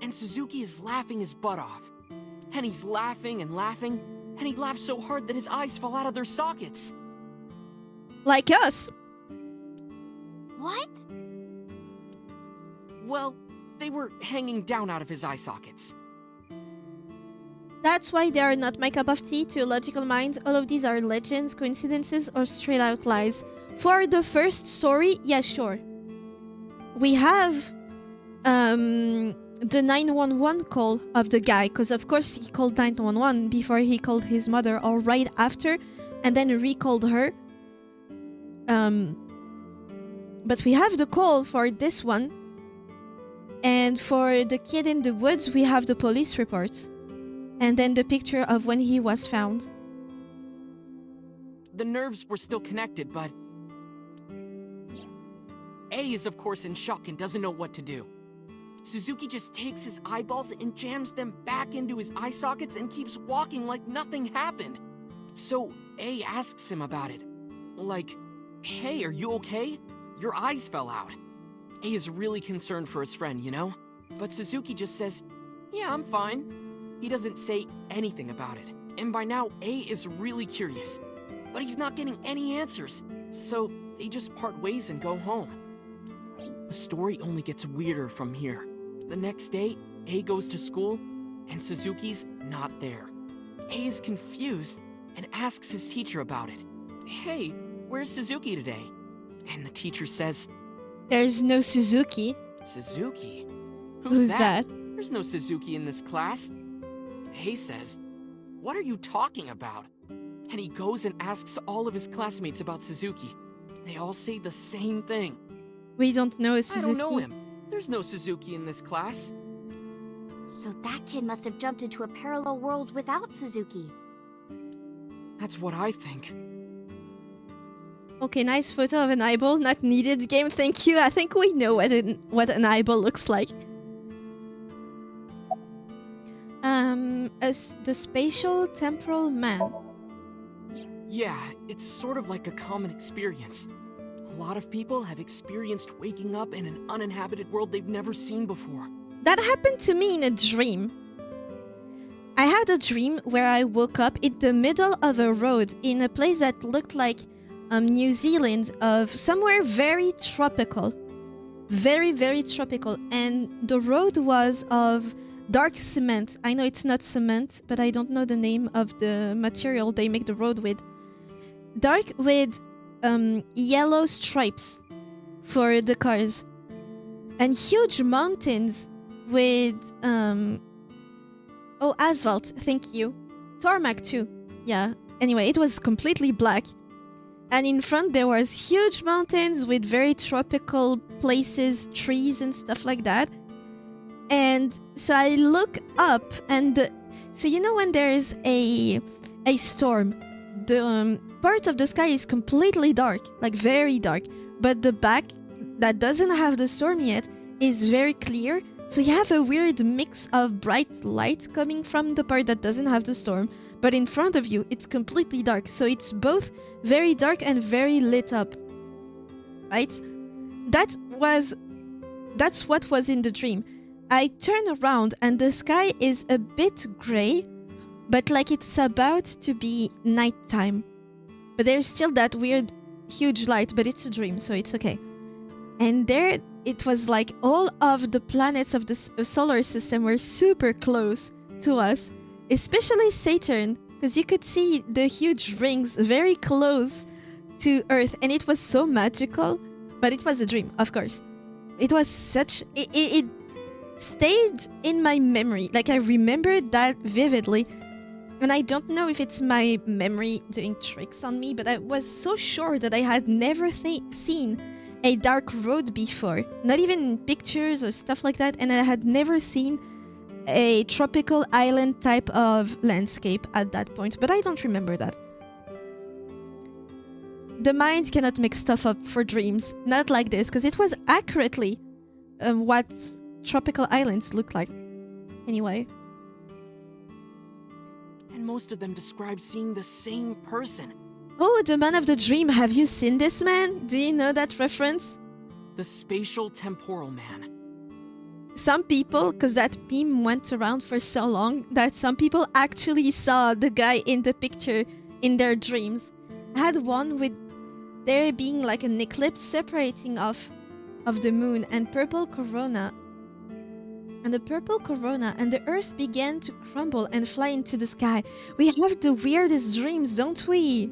And Suzuki is laughing his butt off. And he's laughing and laughing, and he laughs so hard that his eyes fall out of their sockets. Like us. What? Well, they were hanging down out of his eye sockets. That's why they are not my cup of tea to a logical mind. All of these are legends, coincidences, or straight out lies. For the first story, yeah, sure. We have the 911 call of the guy, because of course he called 911 before he called his mother, or right after, and then recalled her. But we have the call for this one. And for the kid in the woods, we have the police reports. And then the picture of when he was found. The nerves were still connected, but... A is of course in shock and doesn't know what to do. Suzuki just takes his eyeballs and jams them back into his eye sockets and keeps walking like nothing happened. So A asks him about it. Like, hey, are you okay? Your eyes fell out. A is really concerned for his friend, you know? But Suzuki just says, yeah, I'm fine. He doesn't say anything about it. And by now, A is really curious. But he's not getting any answers. So they just part ways and go home. The story only gets weirder from here. The next day, A goes to school, and Suzuki's not there. A is confused and asks his teacher about it. Hey, where's Suzuki today? And the teacher says, there's no Suzuki. Suzuki? Who's that? There's no Suzuki in this class. A says, what are you talking about? And he goes and asks all of his classmates about Suzuki. They all say the same thing. We don't know a Suzuki. I don't know him. There's no Suzuki in this class. So that kid must have jumped into a parallel world without Suzuki. That's what I think. Okay, nice photo of an eyeball. Not needed, game, thank you. I think we know what an eyeball looks like. The spatial temporal man. Yeah, it's sort of like a common experience. A lot of people have experienced waking up in an uninhabited world they've never seen before. That happened to me in a dream. I had a dream where I woke up in the middle of a road in a place that looked like New Zealand, of somewhere very tropical. Very, very tropical. And the road was of dark cement. I know it's not cement, but I don't know the name of the material they make the road with. Dark with yellow stripes for the cars and huge mountains with asphalt. Thank you. Tarmac too. Yeah. Anyway, it was completely black. And in front there was huge mountains with very tropical places, trees and stuff like that. And so I look up and so you know when there is a storm, the part of the sky is completely dark, like very dark, but the back that doesn't have the storm yet is very clear. So you have a weird mix of bright light coming from the part that doesn't have the storm, but in front of you it's completely dark. So it's both very dark and very lit up. Right? That's what was in the dream. I turn around and the sky is a bit gray, but like it's about to be nighttime. But there's still that weird huge light, but it's a dream, so it's okay. And there it was like all of the planets of the solar system were super close to us, especially Saturn, because you could see the huge rings very close to Earth, and it was so magical. But it was a dream, of course. It was such... It stayed in my memory. Like, I remembered that vividly. And I don't know if it's my memory doing tricks on me, but I was so sure that I had never seen a dark road before. Not even in pictures or stuff like that. And I had never seen a tropical island type of landscape at that point. But I don't remember that. The mind cannot make stuff up for dreams. Not like this, because it was accurately what tropical islands look like. Anyway. And most of them describe seeing the same person. Oh, the man of the dream. Have you seen this man? Do you know that reference? The spatial temporal man. Some people, because that meme went around for so long, that some people actually saw the guy in the picture in their dreams. I had one with there being like an eclipse separating off of the moon and purple corona. And the purple corona and the earth began to crumble and fly into the sky. We have the weirdest dreams, don't we?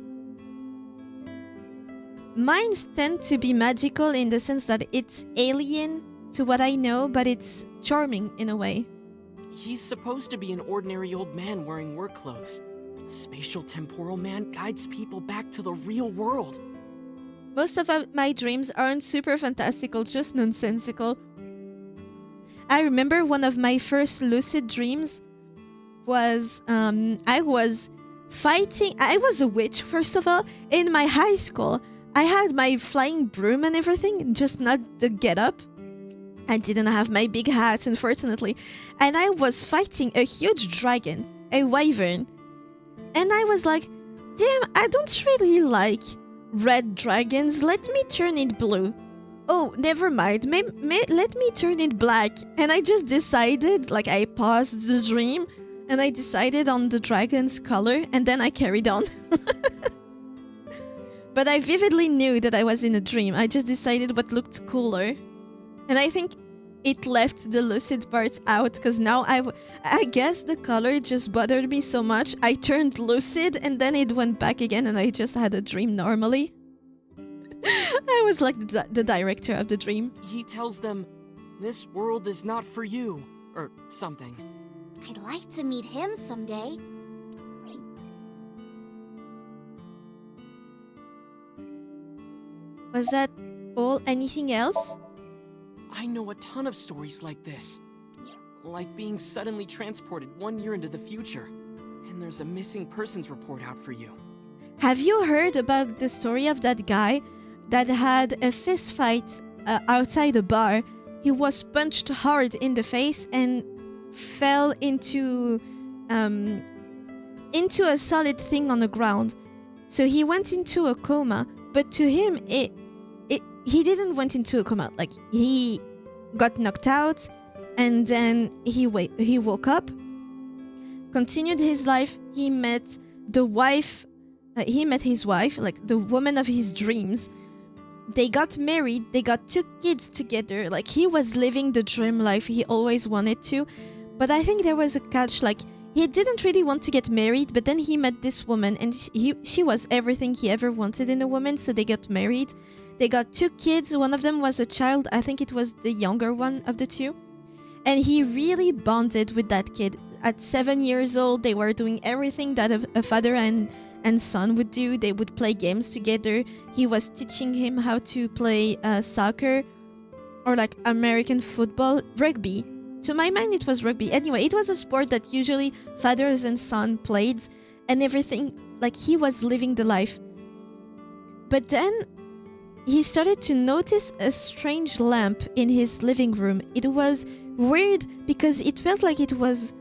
Mine tend to be magical in the sense that it's alien to what I know, but it's charming in a way. He's supposed to be an ordinary old man wearing work clothes. The spatial temporal man guides people back to the real world. Most of my dreams aren't super fantastical, just nonsensical. I remember one of my first lucid dreams was I was fighting. I was a witch, first of all, in my high school. I had my flying broom and everything, just not the get-up. I didn't have my big hat, unfortunately. And I was fighting a huge dragon, a wyvern. And I was like, damn, I don't really like red dragons. Let me turn it blue. Oh, never mind. Let me turn it black. And I just decided, like I paused the dream and I decided on the dragon's color and then I carried on. But I vividly knew that I was in a dream. I just decided what looked cooler. And I think it left the lucid parts out because now I guess the color just bothered me so much. I turned lucid and then it went back again and I just had a dream normally. I was like the director of the dream. He tells them, this world is not for you, or something. I'd like to meet him someday. Was that all? Anything else? I know a ton of stories like this. Like being suddenly transported 1 year into the future. And there's a missing persons report out for you. Have you heard about the story of that guy that had a fist fight outside a bar? He was punched hard in the face and fell into a solid thing on the ground. So he went into a coma, but to him he didn't went into a coma. Like he got knocked out and then he woke up, continued his life. He met the wife. He met his wife, like the woman of his dreams. They got married. They got 2 kids together. Like he was living the dream life he always wanted to. But I think there was a catch. Like He didn't really want to get married, but then he met this woman, and she was everything he ever wanted in a woman, so they got married. They got 2 kids. One of them was a child. I think it was the younger one of the 2. And he really bonded with that kid. At 7 years old, they were doing everything that a father and son would do. They would play games together. He was teaching him how to play soccer or like American football, rugby. To my mind, it was rugby. Anyway, it was a sport that usually fathers and son played and everything. Like, he was living the life. But then he started to notice a strange lamp in his living room. It was weird because it felt like it was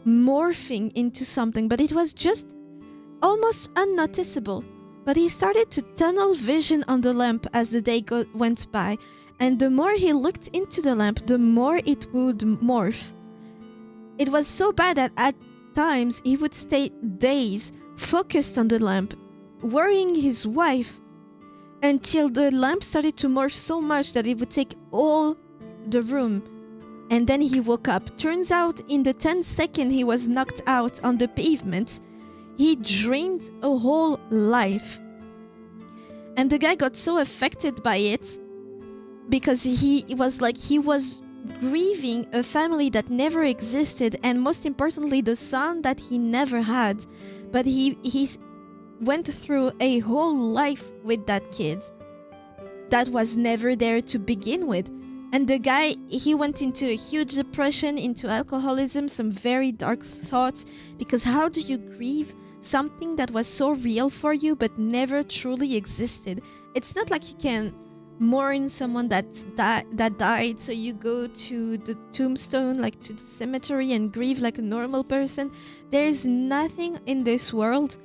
morphing into something, but it was just almost unnoticeable. But he started to tunnel vision on the lamp as the day went by. And the more he looked into the lamp, the more it would morph. It was so bad that at times he would stay days focused on the lamp, worrying his wife, until the lamp started to morph so much that it would take all the room. And then he woke up. Turns out in the 10th second he was knocked out on the pavement, he dreamed a whole life. And the guy got so affected by it because he was grieving a family that never existed, and most importantly the son that he never had. But he went through a whole life with that kid that was never there to begin with. And the guy, he went into a huge depression, into alcoholism, some very dark thoughts, because how do you grieve something that was so real for you but never truly existed? It's not like you can mourn someone that died, so you go to the tombstone, like to the cemetery, and grieve like a normal person. There's nothing in this world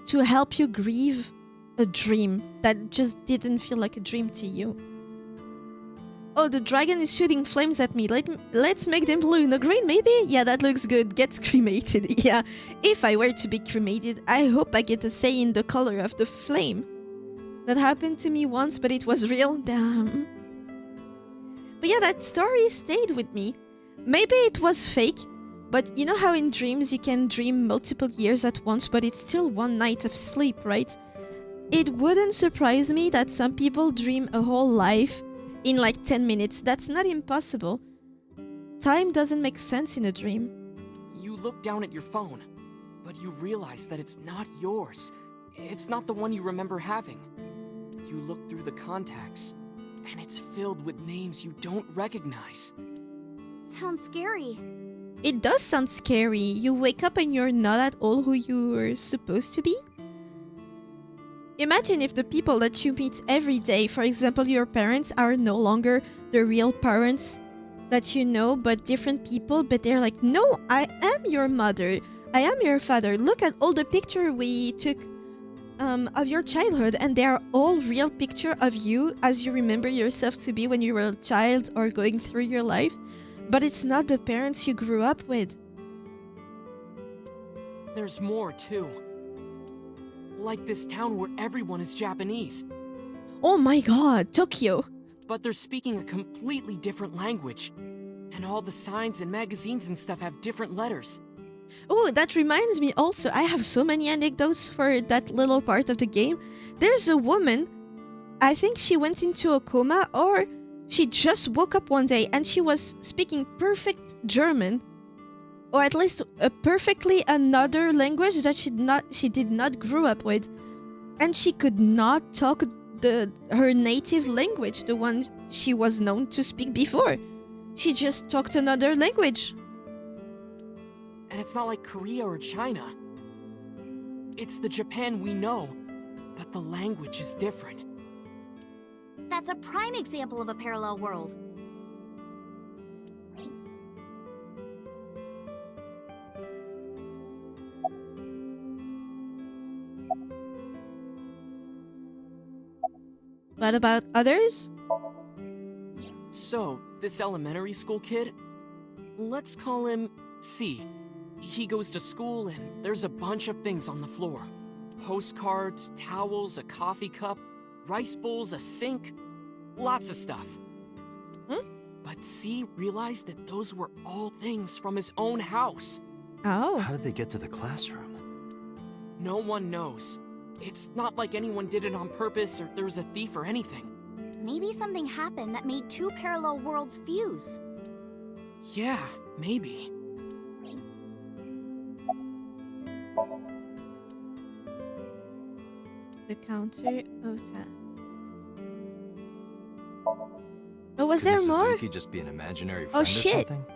to help you grieve a dream that just didn't feel like a dream to you. Oh, the dragon is shooting flames at me. Let's make them blue. No, green, maybe? Yeah, that looks good. Gets cremated. Yeah, if I were to be cremated, I hope I get a say in the color of the flame. That happened to me once, but it was real. Damn. But yeah, that story stayed with me. Maybe it was fake, but you know how in dreams you can dream multiple years at once, but it's still one night of sleep, right? It wouldn't surprise me that some people dream a whole life in like 10 minutes. That's not impossible. Time doesn't make sense in a dream. You look down at your phone, but you realize that it's not yours. It's not the one you remember having. You look through the contacts, and it's filled with names you don't recognize. Sounds scary. It does sound scary. You wake up and you're not at all who you were supposed to be. Imagine if the people that you meet every day, for example, your parents, are no longer the real parents that you know, but different people, but they're like, no, I am your mother. I am your father. Look at all the pictures we took of your childhood, and they are all real picture of you as you remember yourself to be when you were a child or going through your life. But it's not the parents you grew up with. There's more, too. Like this town where everyone is Japanese. Oh my god, Tokyo! But they're speaking a completely different language. And all the signs and magazines and stuff have different letters. Oh, that reminds me also, I have so many anecdotes for that little part of the game. There's a woman, I think she went into a coma, or she just woke up one day and she was speaking perfect German, or at least a perfectly another language that she did not grow up with, and she could not talk her native language, the one she was known to speak before. She just talked another language. And it's not like Korea or China. It's the Japan we know, but the language is different. That's a prime example of a parallel world. What about others? So, this elementary school kid, let's call him C. He goes to school and there's a bunch of things on the floor. Postcards, towels, a coffee cup, rice bowls, a sink, lots of stuff. But C realized that those were all things from his own house. Oh. How did they get to the classroom? No one knows. It's not like anyone did it on purpose or there was a thief or anything. Maybe something happened that made two parallel worlds fuse. Yeah, maybe. The counter Ota. Oh, was there Couldn't more? Suzuki just be an imaginary friend Oh or shit! something?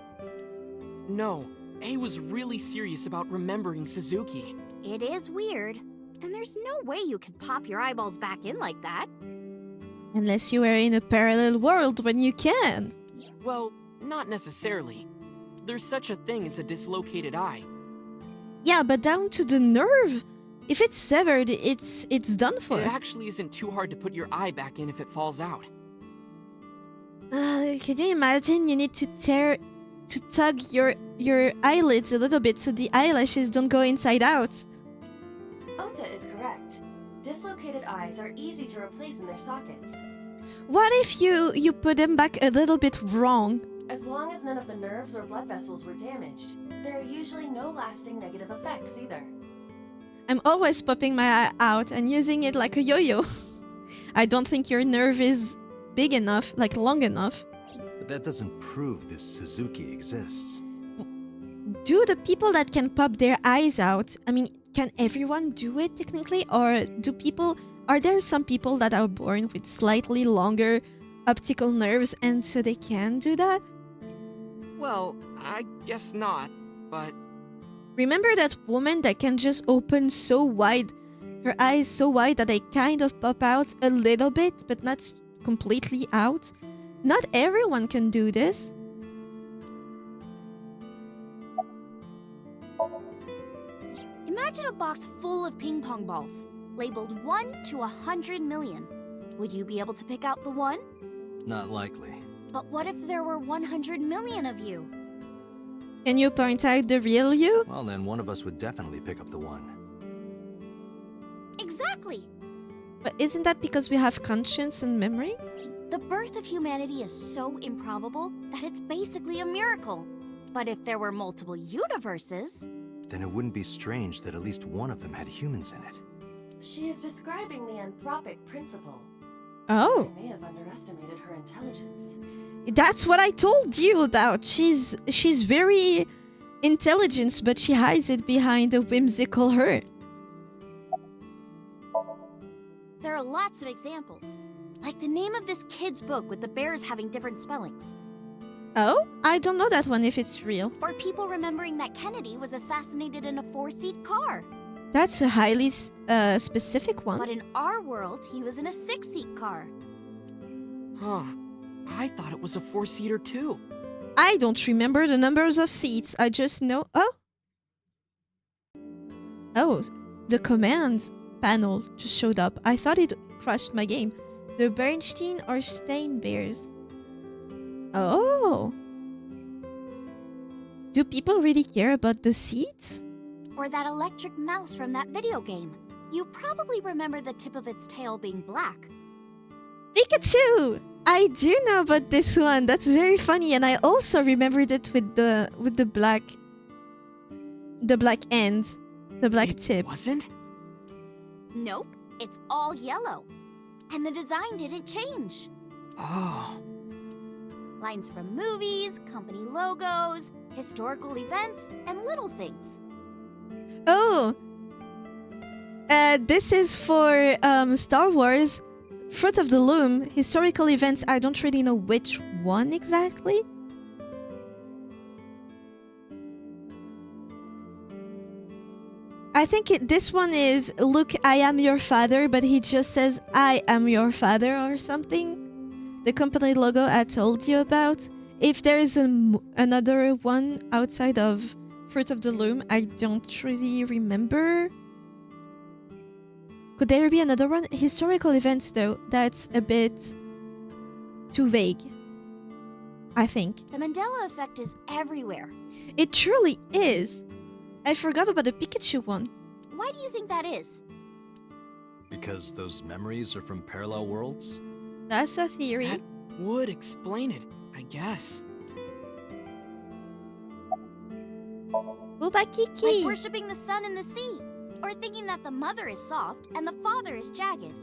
No, A was really serious about remembering Suzuki. It is weird, and there's no way you can pop your eyeballs back in like that. Unless you were in a parallel world when you can. Well, not necessarily. There's such a thing as a dislocated eye. Yeah, but down to the nerve. If it's severed, it's done for. It actually isn't too hard to put your eye back in if it falls out. Can you imagine? You need to tug your eyelids a little bit so the eyelashes don't go inside out. Ota is correct. Dislocated eyes are easy to replace in their sockets. What if you put them back a little bit wrong? As long as none of the nerves or blood vessels were damaged, there are usually no lasting negative effects either. I'm always popping my eye out and using it like a yo-yo. I don't think your nerve is big enough, like long enough. But that doesn't prove this Suzuki exists. Do the people that can pop their eyes out, I mean, can everyone do it technically? Or are there some people that are born with slightly longer optical nerves and so they can do that? Well, I guess not, but... Remember that woman that can just open so wide, her eyes so wide that they kind of pop out a little bit, but not completely out? Not everyone can do this. Imagine a box full of ping pong balls, labeled 1 to 100 million. Would you be able to pick out the one? Not likely. But what if there were 100 million of you? Can you point out the real you? Well, then one of us would definitely pick up the one. Exactly! But isn't that because we have conscience and memory? The birth of humanity is so improbable that it's basically a miracle. But if there were multiple universes... Then it wouldn't be strange that at least one of them had humans in it. She is describing the anthropic principle. Oh. I may have underestimated her intelligence. That's what I told you about. She's very intelligent, but she hides it behind a whimsical her. There are lots of examples. Like the name of this kid's book with the bears having different spellings. Oh? I don't know that one if it's real. Or people remembering that Kennedy was assassinated in a 4-seat car. That's a highly specific one. But in our world, he was in a 6-seat car. Huh. I thought it was a 4-seater too. I don't remember the numbers of seats. I just know... Oh, the command panel just showed up. I thought it crushed my game. The Bernstein or Stein bears. Oh. Do people really care about the seats? Or that electric mouse from that video game. You probably remember the tip of its tail being black. Pikachu! I do know about this one. That's very funny, and I also remembered it with the black end, the black tip. Wasn't? Nope, it's all yellow. And the design didn't change. Oh. Lines from movies, company logos, historical events, and little things. Oh! This is for Star Wars. Fruit of the Loom, historical events. I don't really know which one exactly. I think this one is, look, I am your father, but he just says, I am your father or something. The company logo I told you about. If there is another one outside of Fruit of the Loom, I don't really remember. Could there be another one? Historical events, though, that's a bit too vague. I think. The Mandela effect is everywhere. It truly is. I forgot about the Pikachu one. Why do you think that is? Because those memories are from parallel worlds? That's a theory. That would explain it, I guess. Booba Kiki. Like worshipping the sun and the sea, or thinking that the mother is soft and the father is jagged.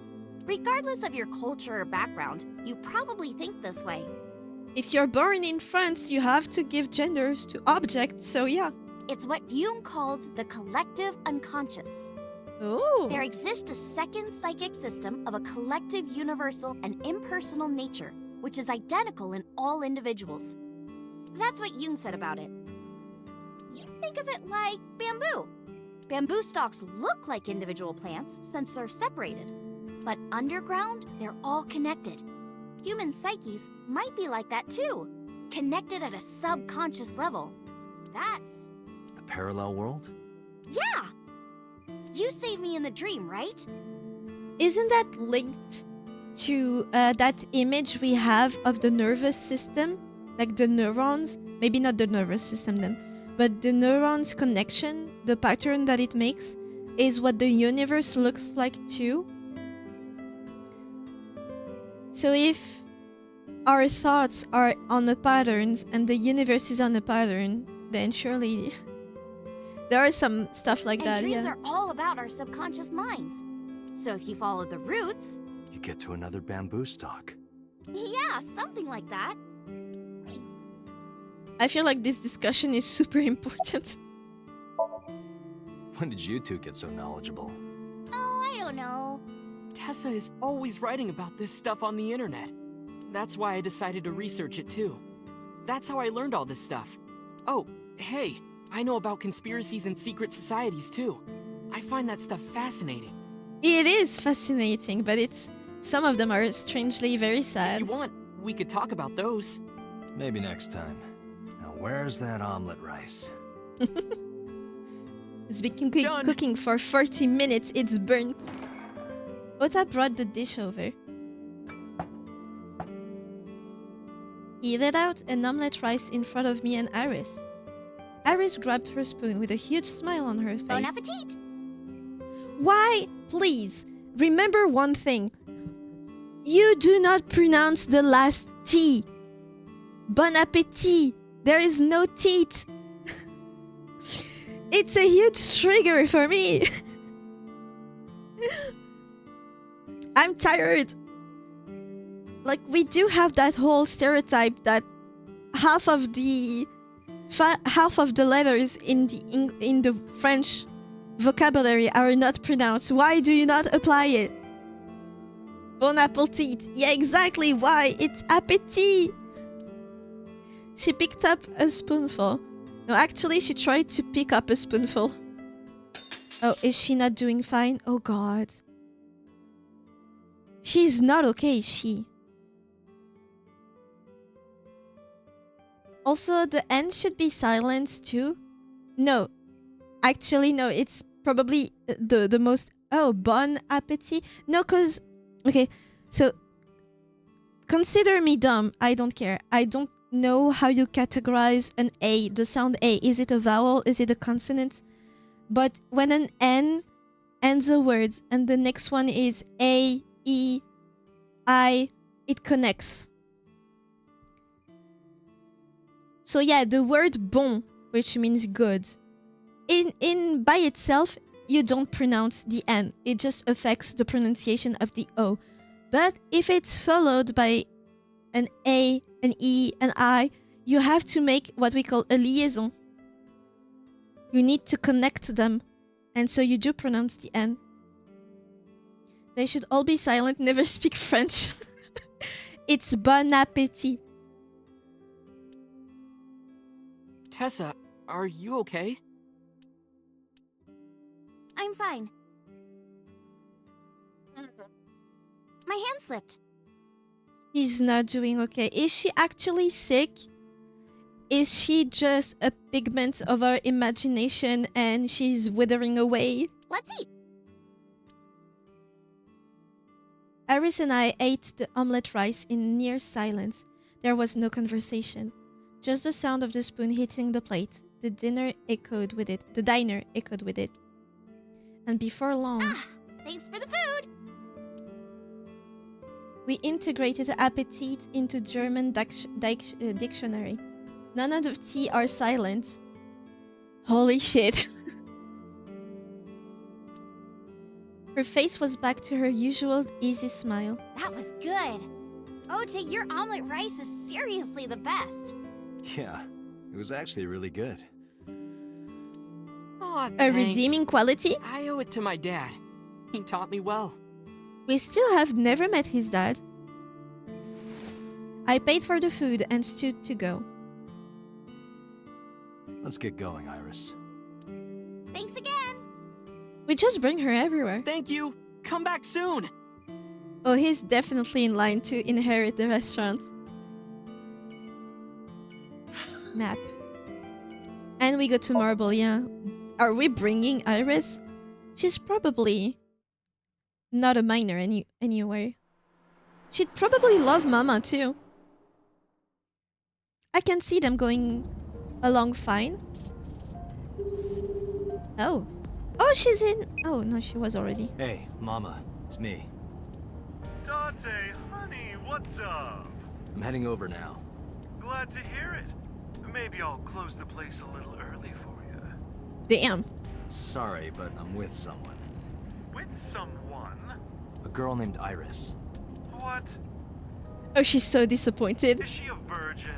Regardless of your culture or background, you probably think this way. If you're born in France, you have to give genders to objects, so yeah. It's what Jung called the collective unconscious. Ooh. There exists a second psychic system of a collective, universal, and impersonal nature, which is identical in all individuals. That's what Jung said about it. Think of it like bamboo. Bamboo stalks look like individual plants since they're separated. But underground, they're all connected. Human psyches might be like that too, connected at a subconscious level. That's... The parallel world? Yeah! You saved me in the dream, right? Isn't that linked to that image we have of the nervous system? Like the neurons? Maybe not the nervous system then, but the neurons connection, the pattern that it makes, is what the universe looks like too. So if our thoughts are on the patterns and the universe is on a pattern, then surely there are some stuff like that. And dreams Yeah. are all about our subconscious minds. So if you follow the roots... You get to another bamboo stalk. Yeah, something like that. I feel like this discussion is super important. When did you two get so knowledgeable? Oh, I don't know. Tessa is always writing about this stuff on the internet. That's why I decided to research it too. That's how I learned all this stuff. Oh, hey, I know about conspiracies and secret societies too. I find that stuff fascinating. It is fascinating, but some of them are strangely very sad. If you want, we could talk about those. Maybe next time. Now where's that omelet rice? It's been cooking for 40 minutes. It's burnt. Ota brought the dish over. He laid out an omelette rice in front of me and Iris. Iris grabbed her spoon with a huge smile on her face. Bon appetit! Why, please, remember one thing. You do not pronounce the last T. Bon appetit. There is no teeth. It's a huge trigger for me. I'm tired. Like, we do have that whole stereotype that half of the letters in the French vocabulary are not pronounced. Why do you not apply it? Bon appetit. Yeah, exactly. Why? It's appétit. She picked up a spoonful. No, actually, she tried to pick up a spoonful. Oh, is she not doing fine? Oh, God. She's not okay, is she? Also, the N should be silenced too. No. Actually, no. It's probably the most... Oh, bon appetit. No, because... Okay, so... Consider me dumb. I don't care. I don't know how you categorize an A, the sound A. Is it a vowel? Is it a consonant? But when an N ends a word and the next one is A, E, I, it connects. So yeah, the word bon, which means good, in by itself, you don't pronounce the N. It just affects the pronunciation of the O. But if it's followed by an A, an E, an I, you have to make what we call a liaison. You need to connect them. And so you do pronounce the N. They should all be silent, never speak French. It's bon appetit. Tessa, are you okay? I'm fine. My hand slipped. He's not doing okay. Is she actually sick? Is she just a pigment of our imagination and she's withering away? Let's eat. Iris and I ate the omelette rice in near silence. There was no conversation. Just the sound of the spoon hitting the plate. The diner echoed with it. And before long... Thanks for the food! We integrated appetit into German dictionary. None of the T are silent. Holy shit. Her face was back to her usual easy smile. That was good. Ote, your omelet rice is seriously the best. Yeah, it was actually really good. Aw, A thanks. redeeming quality? I owe it to my dad. He taught me well. We still have never met his dad. I paid for the food and stood to go. Let's get going, Iris. Thanks again. We just bring her everywhere. Thank you. Come back soon. Oh, he's definitely in line to inherit the restaurant. Map. And we go to Marble, yeah. Are we bringing Iris? She's probably not a minor anyway. She'd probably love Mama too. I can see them going along fine. Oh. Oh, she's in. Oh, no, she was already. Hey, Mama, it's me. Dante, honey, what's up? I'm heading over now. Glad to hear it. Maybe I'll close the place a little early for you. Damn. Sorry, but I'm with someone. With someone? A girl named Iris. What? Oh, she's so disappointed. Is she a virgin?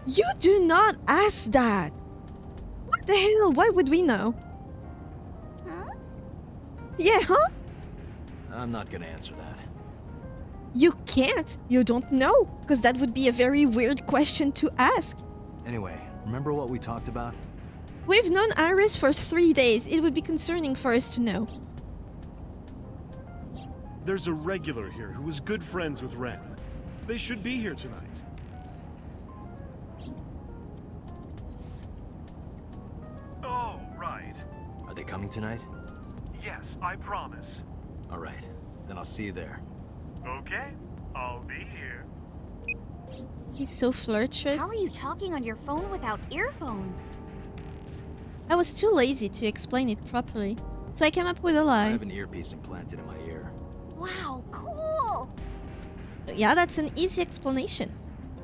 You do not ask that. What the hell? Why would we know? Huh? Yeah, huh? I'm not gonna answer that. You can't. You don't know. Because that would be a very weird question to ask. Anyway, remember what we talked about? We've known Iris for 3 days. It would be concerning for us to know. There's a regular here who was good friends with Ren. They should be here tonight. Oh, right. Are they coming tonight? Yes, I promise. All right, then I'll see you there. Okay, I'll be here. He's so flirtatious. How are you talking on your phone without earphones? I was too lazy to explain it properly, so I came up with a I lie. have an earpiece implanted in my ear. Wow, cool! Yeah, that's an easy explanation.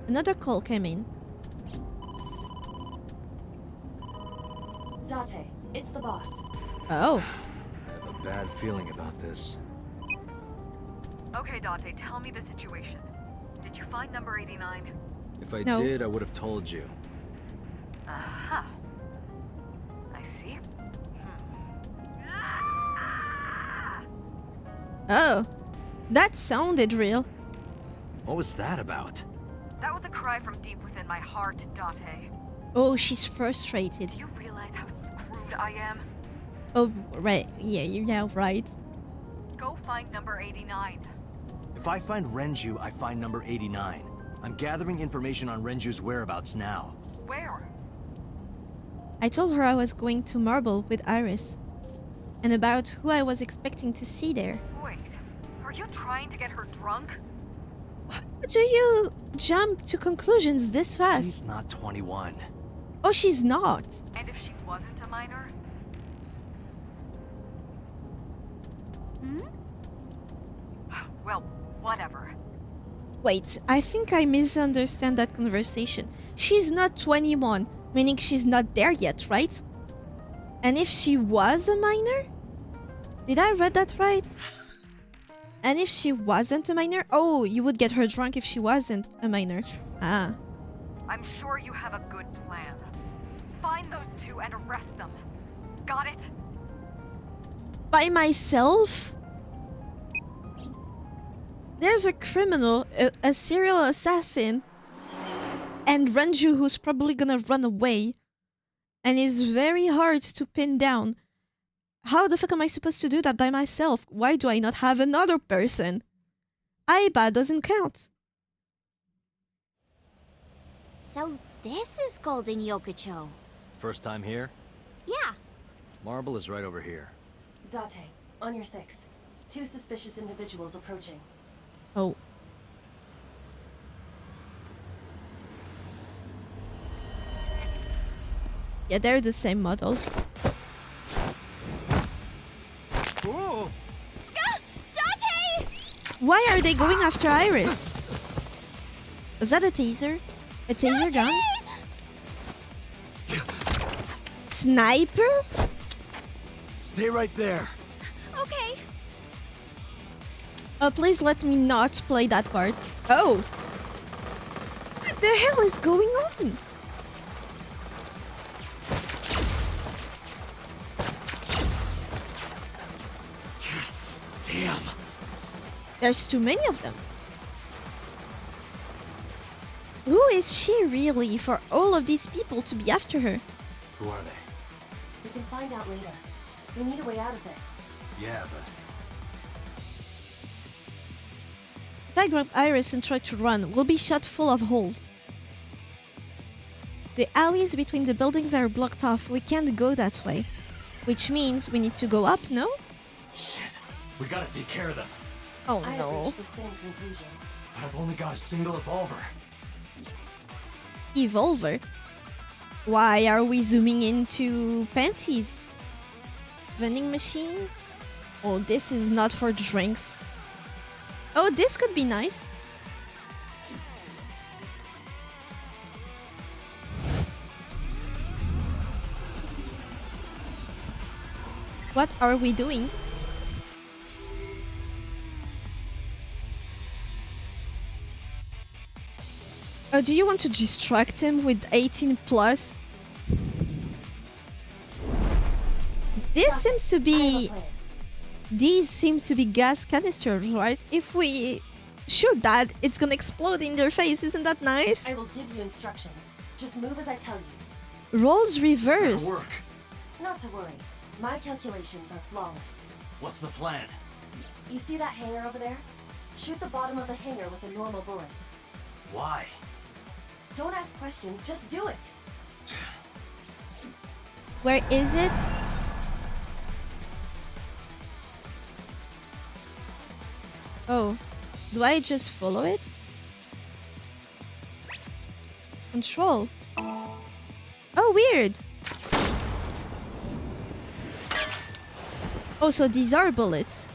Another call came in. Date, it's the boss. Oh. I have a bad feeling about this. Okay, Dante, tell me the situation. Did you find number 89? If I No. did, I would have told you. Aha. I see. Oh. That sounded real. What was that about? That was a cry from deep within my heart, Dante. Oh, she's frustrated. Do you realize how screwed I am? Oh, right. Yeah, you're now right. Go find number 89. If I find Renju, I find number 89. I'm gathering information on Renju's whereabouts now. Where? I told her I was going to Marble with Iris. And about who I was expecting to see there. Wait, are you trying to get her drunk? How do you jump to conclusions this fast? She's not 21. Oh, she's not. And if she wasn't a minor? Hmm? Well, whatever. Wait, I think I misunderstand that conversation. She's not 21, meaning she's not there yet, right? And if she was a minor? Did I read that right? And if she wasn't a minor? Oh, you would get her drunk if she wasn't a minor. Ah. I'm sure you have a good plan. Find those two and arrest them. Got it? By myself? There's a criminal, a serial assassin, and Renju who's probably gonna run away, and is very hard to pin down. How the fuck am I supposed to do that by myself? Why do I not have another person? Aiba doesn't count. So this is Golden Yokocho. First time here? Yeah. Marble is right over here. Date, on your 6. 2 suspicious individuals approaching. Oh. Yeah, they're the same model. Oh! Dante! Why are they going after Iris? Was that a taser? A taser gun? sniper? Stay right there. Okay. Please let me not play that part. Oh! What the hell is going on? Damn. There's too many of them. Who is she really for all of these people to be after her? Who are they? We can find out later. We need a way out of this. Yeah, but If I grab Iris and try to run, we'll be shot full of holes. The alleys between the buildings are blocked off. We can't go that way. Which means we need to go up, no? shit. We gotta take care of them. Oh I have no. reached the same conclusion. But I've only got a single revolver. Evolver? Why are we zooming into panties? Vending machine? Oh, this is not for drinks. Oh, this could be nice. What are we doing? Do you want to distract him with 18 plus? This seems to be... These seem to be gas canisters, right? If we shoot that, it's gonna explode in their face. Isn't that nice? I will give you instructions. Just move as I tell you. Roles reversed. Not to worry. My calculations are flawless. What's the plan? You see that hangar over there? Shoot the bottom of the hangar with a normal bullet. Why? Don't ask questions, just do it. Where is it? Oh, do I just follow it? Control. Oh, weird. Oh, so these are bullets.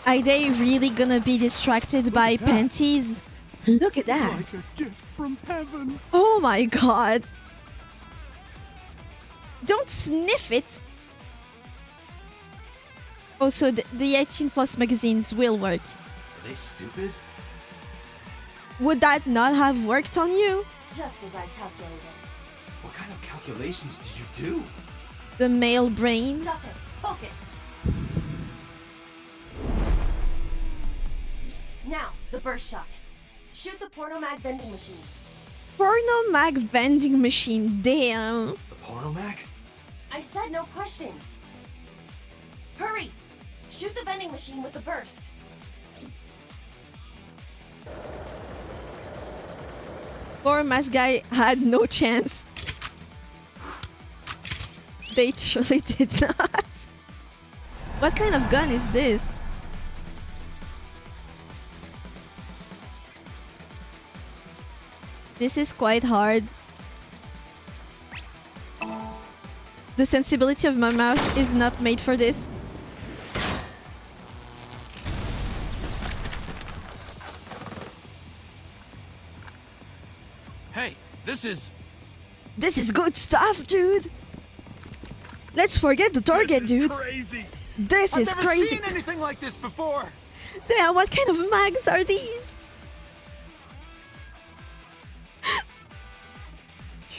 Are they really gonna be distracted by panties? Look at that. Like a gift from heaven. Oh my god. Don't sniff it. Oh, so the 18 plus magazines will work. Are they stupid? Would that not have worked on you? Just as I calculated. What kind of calculations did you do? The male brain. Date, focus. Now, the burst shot. Shoot the porno mag vending machine. Porno mag vending machine, damn. The porno mag? I said no questions. Hurry! Shoot the vending machine with the burst. Poor mask guy had no chance. They truly did not. What kind of gun is this? This is quite hard. The sensibility of my mouse is not made for this. Hey, this is good stuff, dude. Let's forget the target, dude. Crazy. This is I've never crazy. seen anything like this before. Damn, what kind of mags are these?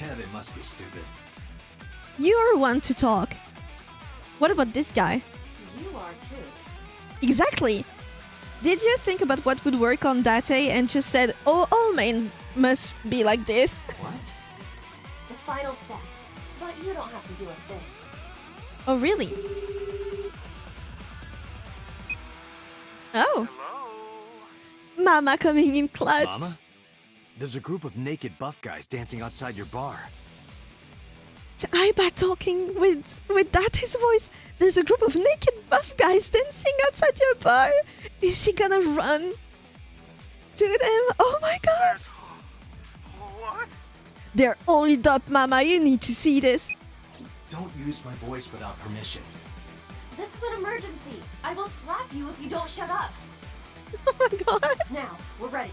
Yeah, they must be stupid. You're one to talk. What about this guy? You are too. Exactly. Did you think about what would work on Date and just said, oh, all men must be like this? What? The final step. But you don't have to do a thing. Oh, really? Oh. Mama coming in clutch. Mama? There's a group of naked buff guys dancing outside your bar. It's Aiba talking with Date's voice. There's a group of naked buff guys dancing outside your bar. Is she gonna run to them? Oh my god! What? They're all lit up, Mama. You need to see this. Don't use my voice without permission. This is an emergency. I will slap you if you don't shut up. Oh my god. Now, we're ready.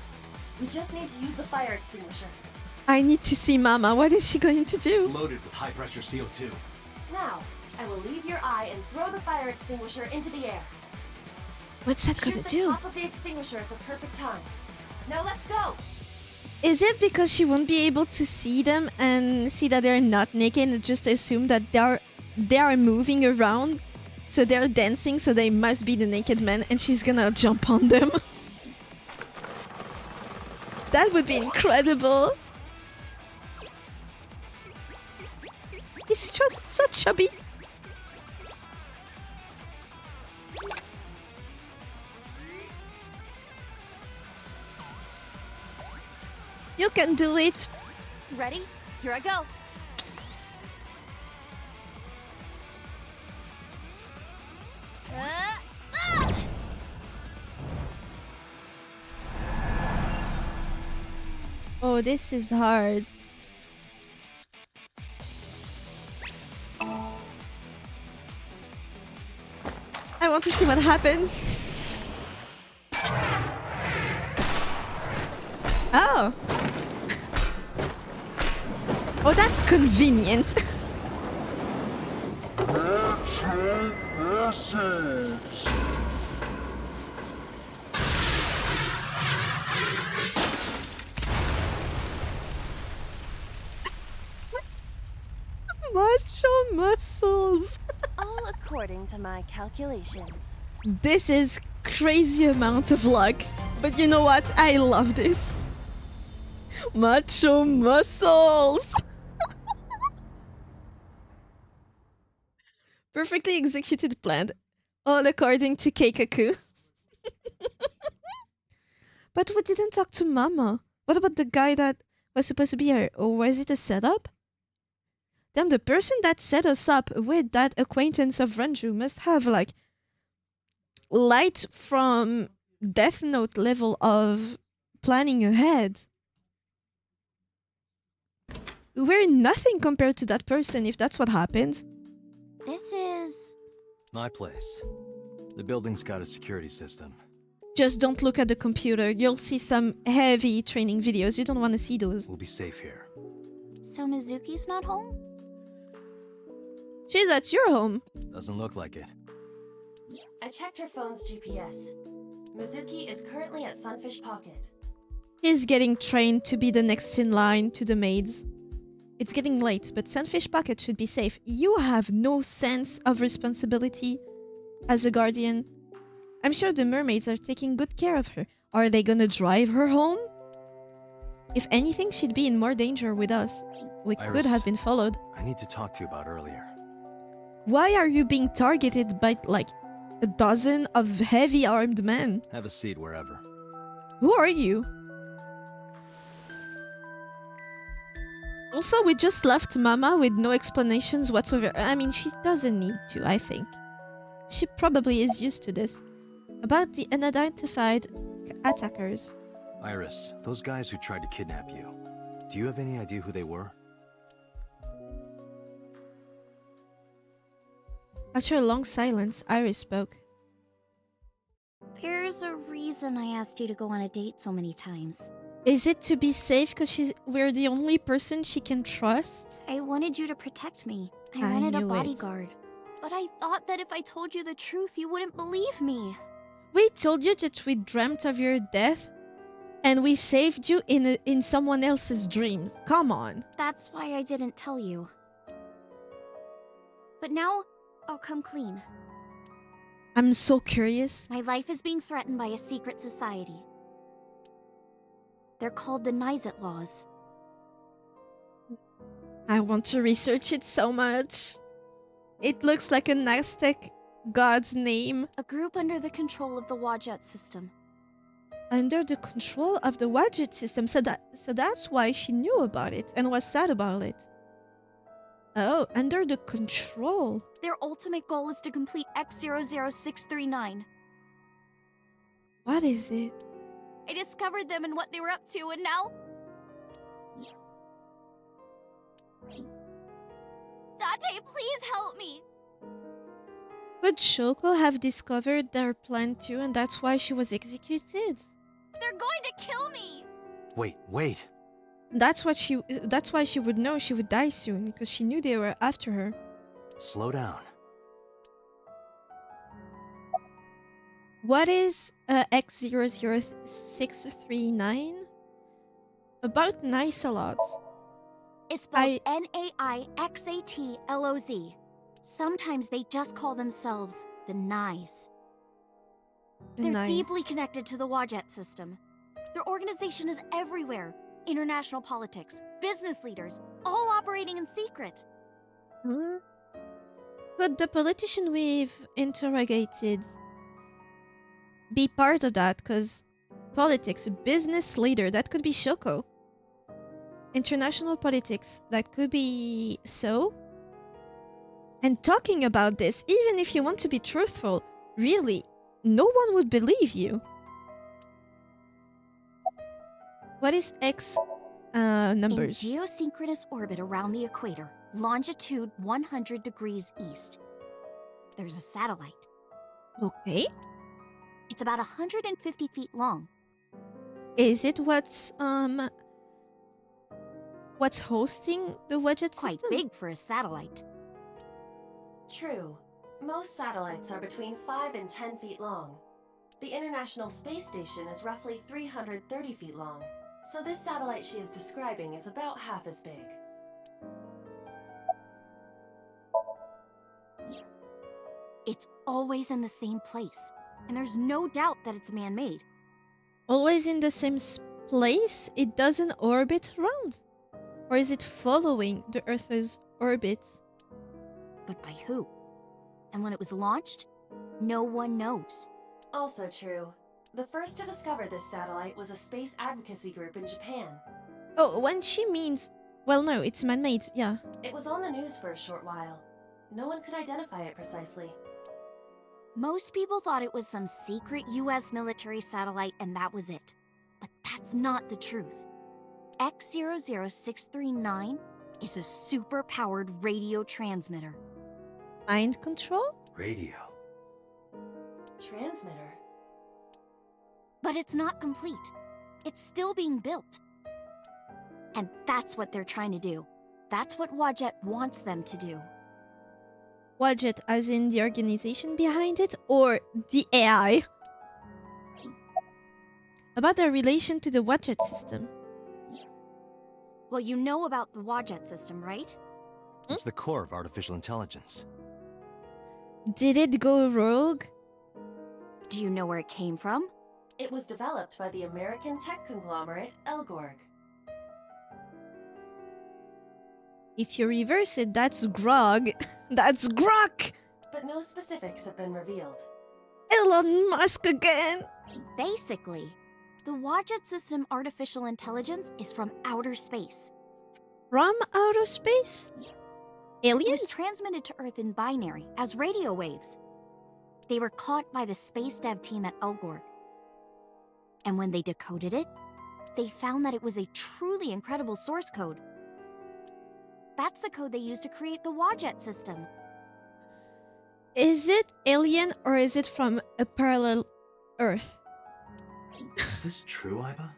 We just need to use the fire extinguisher. I need to see Mama. What is she going to It's do? loaded with high-pressure CO2. Now, I will leave your eye and throw the fire extinguisher into the air. What's that Shoot gonna the do? top of the extinguisher at the perfect time. Now let's go! Is it because she won't be able to see them and see that they're not naked and just assume that they are moving around? So they're dancing, so they must be the naked men, and she's gonna jump on them. That would be incredible. He's just so chubby. You can do it. Ready? Here I go. Oh, this is hard. I want to see what happens. Oh. Oh, that's convenient. Macho muscles. All according to my calculations. This is crazy amount of luck. But you know what? I love this. Macho muscles. Perfectly executed plan. All according to Keikaku. But we didn't talk to Mama. What about the guy that was supposed to be here? Or was it a setup? Damn, the person that set us up with that acquaintance of Renju must have, like, light from Death Note level of planning ahead. We're nothing compared to that person if that's what happened. This is... My place. The building's got a security system. Just don't look at the computer. You'll see some heavy training videos. You don't want to see those. We'll be safe here. So Mizuki's not home? She's at your home. Doesn't look like it. I checked her phone's GPS. Mizuki is currently at Sunfish Pocket. He's getting trained to be the next in line to the maids. It's getting late, but Sunfish Pocket should be safe. You have no sense of responsibility as a guardian. I'm sure the mermaids are taking good care of her. Are they gonna drive her home? If anything, she'd be in more danger with us. We could Iris, have been followed. I need to talk to you about earlier. Why are you being targeted by, like, a dozen of heavy armed men? Have a seat wherever. Who are you? Also, we just left Mama with no explanations whatsoever. I mean, she doesn't need to, I think. She probably is used to this. About the unidentified attackers. Iris, those guys who tried to kidnap you, do you have any idea who they were? After a long silence, Iris spoke. There's a reason I asked you to go on a date so many times. Is it to be safe because we're the only person she can trust? I wanted you to protect me. I I wanted a knew it. bodyguard. But I thought that if I told you the truth, you wouldn't believe me. We told you that we dreamt of your death, and we saved you in someone else's dreams. Come on. That's why I didn't tell you. But now, I'll come clean. I'm so curious. My life is being threatened by a secret society. They're called the Nizet Laws. I want to research it so much. It looks like an Aztec god's name. A group under the control of the Wajet system. Under the control of the Wajet system, so that's why she knew about it and was sad about it. Oh, under the control. Their ultimate goal is to complete X00639. What is it? I discovered them and what they were up to, and now... Date, please help me! Could Shoko have discovered their plan too, and that's why she was executed? They're going to kill me! Wait. That's why she would know she would die soon, because she knew they were after her. Slow down. What is X00639? About Nicelots. It's spelled Naixatloz. Sometimes they just call themselves the Nice. They're Nice. deeply connected to the Wadjet system. Their organization is everywhere. International politics, business leaders, all operating in secret. Hmm? Could the politician we've interrogated be part of that? Because politics, business leader, that could be SHOKO. International politics, that could be so. And talking about this, even if you want to be truthful, really, no one would believe you. What is X numbers? In geosynchronous orbit around the equator, longitude 100 degrees east. There's a satellite. Okay. It's about 150 feet long. Is it what's hosting the Wadjet Quite system? big for a satellite. True. Most satellites are between 5 and 10 feet long. The International Space Station is roughly 330 feet long, so this satellite she is describing is about half as big. It's always in the same place, and there's no doubt that it's man-made. Always in the same place? It doesn't orbit around? Or is it following the Earth's orbit? But by who? And when it was launched, no one knows. Also true. The first to discover this satellite was a space advocacy group in Japan. Oh, when she means... Well, no, it's man-made, yeah. It was on the news for a short while. No one could identify it precisely. Most people thought it was some secret US military satellite and that was it. But that's not the truth. X00639 is a super-powered radio transmitter. Mind control? Radio. Transmitter? But it's not complete. It's still being built. And that's what they're trying to do. That's what Wadjet wants them to do. Wadjet as in the organization behind it, or the AI? About their relation to the Wadjet system. Well, you know about the Wadjet system, right? It's the core of artificial intelligence. Did it go rogue? Do you know where it came from? It was developed by the American tech conglomerate Elgorg. If you reverse it, that's Grog. That's Grok! But no specifics have been revealed. Elon Musk again! Basically, the Wadjet system artificial intelligence is from outer space. From outer space? It was Aliens? transmitted to Earth in binary, as radio waves. They were caught by the space dev team at Elgorg. And when they decoded it, they found that it was a truly incredible source code. That's the code they used to create the Wadjet system. Is it alien or is it from a parallel Earth? Is this true, Iba?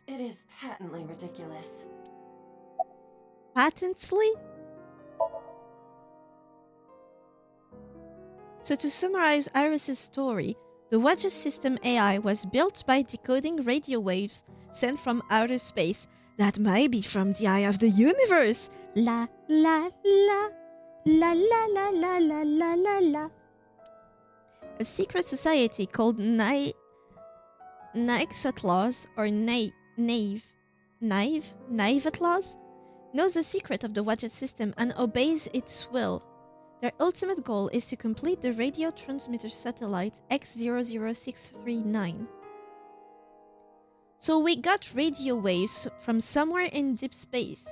It is patently ridiculous. Patently? So to summarize Iris's story, the Wadjet system AI was built by decoding radio waves sent from outer space that might be from the eye of the universe. La la la la la la la la la la la. A secret society called Naixatloz or Naivatloz knows the secret of the Wadjet system and obeys its will. Their ultimate goal is to complete the radio transmitter satellite X00639. So we got radio waves from somewhere in deep space.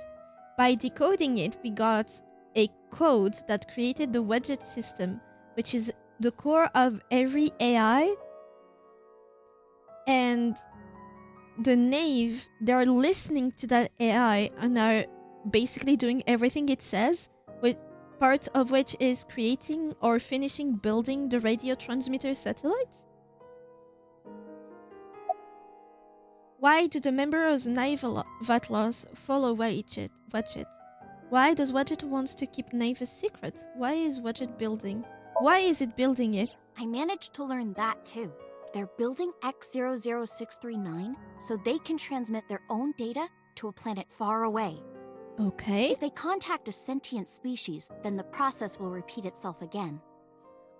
By decoding it, we got a code that created the Wadjet system, which is the core of every AI. And the Knave, they're listening to that AI and are basically doing everything it says, with part of which is creating or finishing building the radio transmitter satellite. Why do the members of Vatlos follow Wadget? Why does Wadget wants to keep Nave a secret? Why is Wadget building? Why is it building it? I managed to learn that too. They're building X00639 so they can transmit their own data to a planet far away. Okay. If they contact a sentient species, then the process will repeat itself again.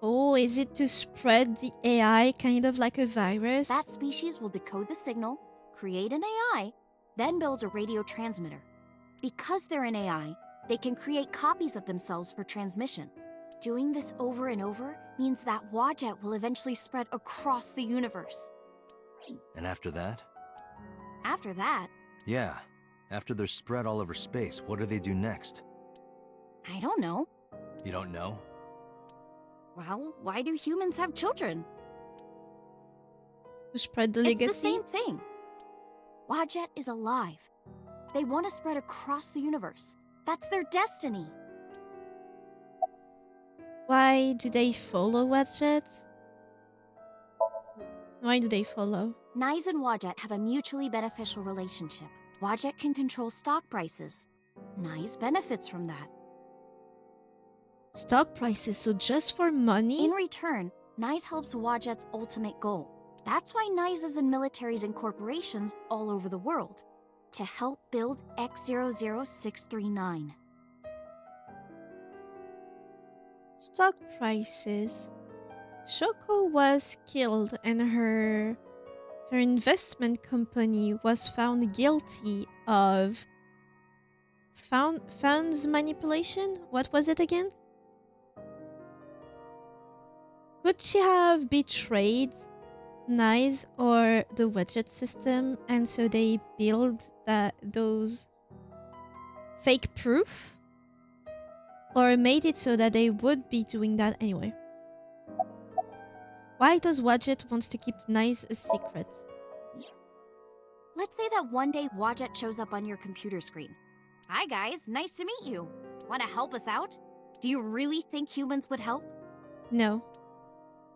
Oh, is it to spread the AI kind of like a virus? That species will decode the signal, create an AI, then builds a radio transmitter. Because they're an AI, they can create copies of themselves for transmission. Doing this over and over means that Wadjet will eventually spread across the universe. And after that? After that, Yeah. After they're spread all over space, what do they do next? I don't know. You don't know? Well, why do humans have children? To spread the legacy? It's the same thing. Wadjet is alive. They want to spread across the universe. That's their destiny. Why do they follow Wadjet? Why do they follow? Nyes and Wadjet have a mutually beneficial relationship. Wadjet can control stock prices. Nyes benefits from that. Stock prices, so just for money? In return, Nyes helps Wadjet's ultimate goal. That's why Nyes is in militaries and corporations all over the world. To help build X00639. Stock prices. Shoko was killed and her investment company was found guilty of funds manipulation? What was it again? Could she have betrayed Nyes or the Wadjet system, and so they build those fake proof? Or made it so that they would be doing that anyway? Why does Wadjet wants to keep Nyes a secret? Let's say that one day Wadjet shows up on your computer screen. Hi guys, nice to meet you. Want to help us out? Do you really think humans would help? No.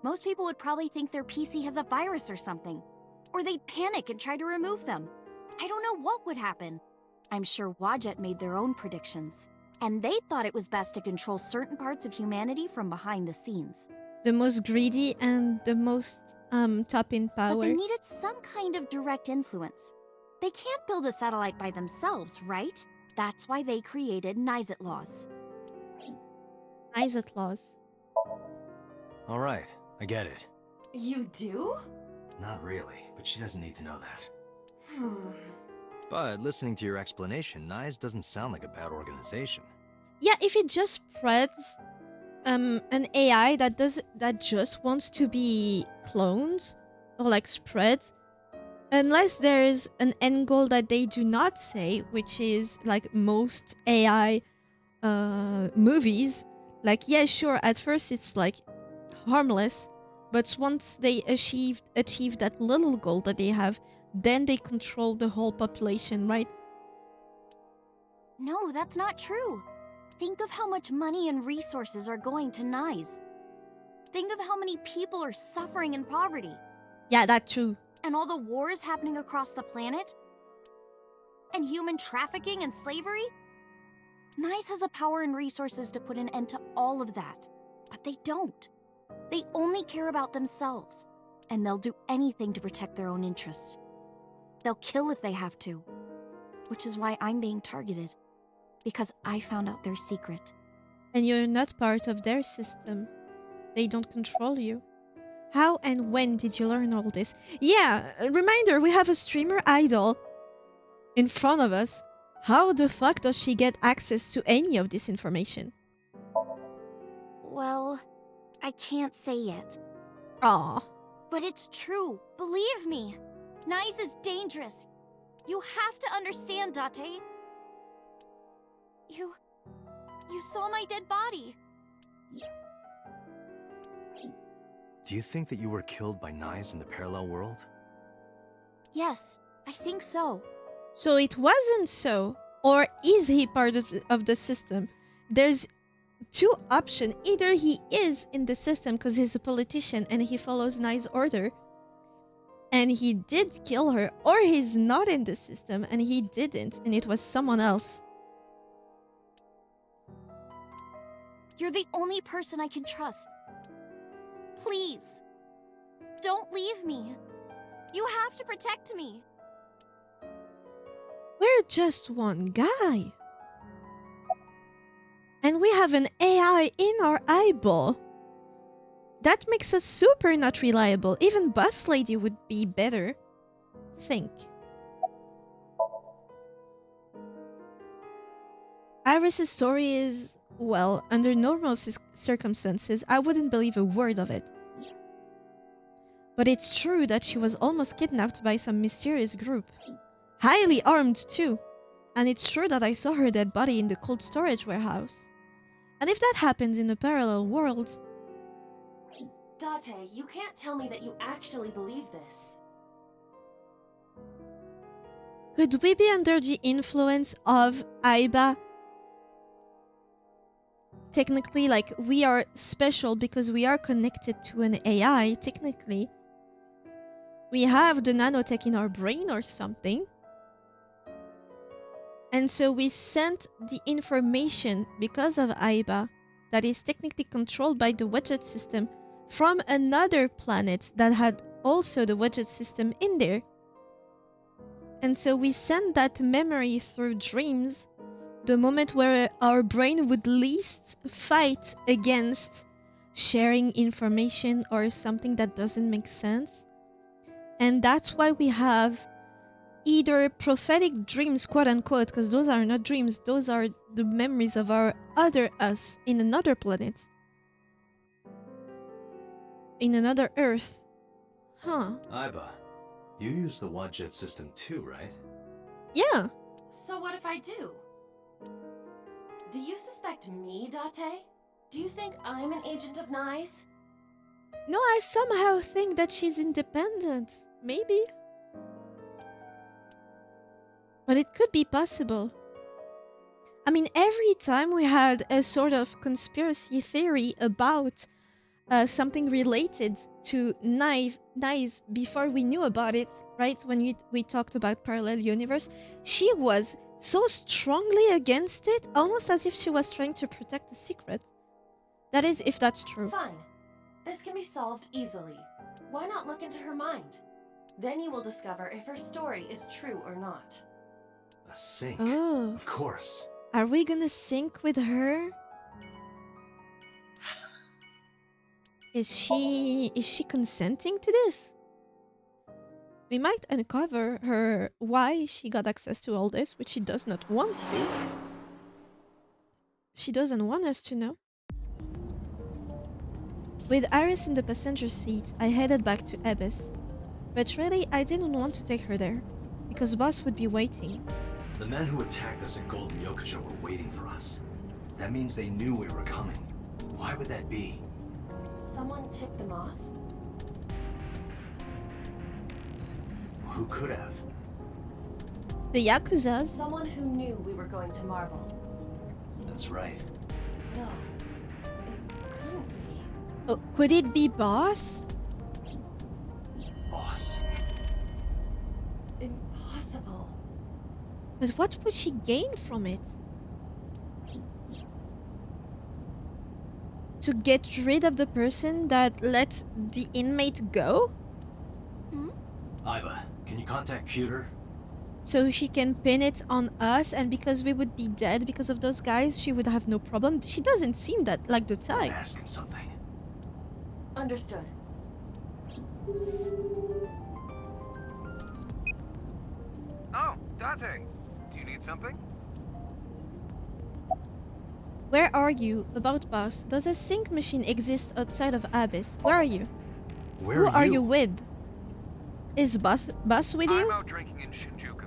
Most people would probably think their PC has a virus or something. Or they'd panic and try to remove them. I don't know what would happen. I'm sure Wadjet made their own predictions. And they thought it was best to control certain parts of humanity from behind the scenes. The most greedy and the most top in power. But they needed some kind of direct influence. They can't build a satellite by themselves, right? That's why they created Nyset laws. Nyset laws. All right, I get it. You do? Not really, but she doesn't need to know that. But listening to your explanation, Nyes doesn't sound like a bad organization. Yeah, if it just spreads an AI that just wants to be cloned or like spread, unless there's an end goal that they do not say, which is like most AI movies, like yeah, sure, at first it's like harmless, but once they achieve that little goal that they have, then they control the whole population, right? No, that's not true. Think of how much money and resources are going to Nyes. Think of how many people are suffering in poverty. Yeah, that's true. And all the wars happening across the planet. And human trafficking and slavery. Nyes has the power and resources to put an end to all of that. But they don't. They only care about themselves. And they'll do anything to protect their own interests. They'll kill if they have to. Which is why I'm being targeted. Because I found out their secret. And you're not part of their system. They don't control you. How and when did you learn all this? Yeah, a reminder, we have a streamer idol in front of us. How the fuck does she get access to any of this information? Well, I can't say yet. Aw. But it's true. Believe me. Nyes is dangerous. You have to understand, Date. You saw my dead body. Do you think that you were killed by Nyes in the parallel world? Yes, I think so. So it wasn't so. Or is he part of the system? There's two options. Either he is in the system because he's a politician and he follows Nyes' order. and he did kill her, or he's not in the system and he didn't, and it was someone else. You're the only person I can trust. Please, don't leave me. You have to protect me. We're just one guy. And we have an AI in our eyeball. That makes us super not reliable. Even Boss Lady would be better. Think. Iris's story is, well, under normal circumstances, I wouldn't believe a word of it. But it's true that she was almost kidnapped by some mysterious group. Highly armed, too. And it's true that I saw her dead body in the cold storage warehouse. And if that happens in a parallel world... Date, you can't tell me that you actually believe this. Could we be under the influence of Aiba? Technically, like, we are special because we are connected to an AI, technically. We have the nanotech in our brain or something. And so we sent the information because of Aiba that is technically controlled by the Wedget system from another planet that had also the Wedget system in there. And so we send that memory through dreams, the moment where our brain would least fight against sharing information or something that doesn't make sense. And that's why we have either prophetic dreams, quote unquote, because those are not dreams, those are the memories of our other us in another planet. In another Earth. Huh. Aiba, you use the Wadjet system too, right? Yeah. So what if I do? Do you suspect me, Date? Do you think I'm an agent of Nye's? No, I somehow think that she's independent. Maybe. But it could be possible. I mean, every time we had a sort of conspiracy theory about something related to Nye's before we knew about it, right? When we talked about parallel universe, she was so strongly against it, almost as if she was trying to protect a secret. That is, if that's true. Fine. This can be solved easily. Why not look into her mind? Then you will discover if her story is true or not. A sync? Oh. Of course. Are we gonna sync with her? Is she consenting to this? We might uncover her why she got access to all this, which she does not want to. She doesn't want us to know. With Iris in the passenger seat, I headed back to Abyss. But really, I didn't want to take her there, because Boss would be waiting. The men who attacked us at Golden Yokocho were waiting for us. That means they knew we were coming. Why would that be? Someone tipped them off? Who could have? The Yakuzas? Someone who knew we were going to Marble. That's right. No, it couldn't be. Oh, could it be Boss? Boss. Impossible. But what would she gain from it? To get rid of the person that let the inmate go? Aiba, can you contact Pewter? So she can pin it on us, and because we would be dead because of those guys, she would have no problem. She doesn't seem that like the type. Ask him something. Understood. Oh, Date. Do you need something? Where are you? About Boss. Does a sync machine exist outside of Abyss? Where are you? Where Who are are you? you with? Is Boss with you? I'm out drinking in Shinjuku.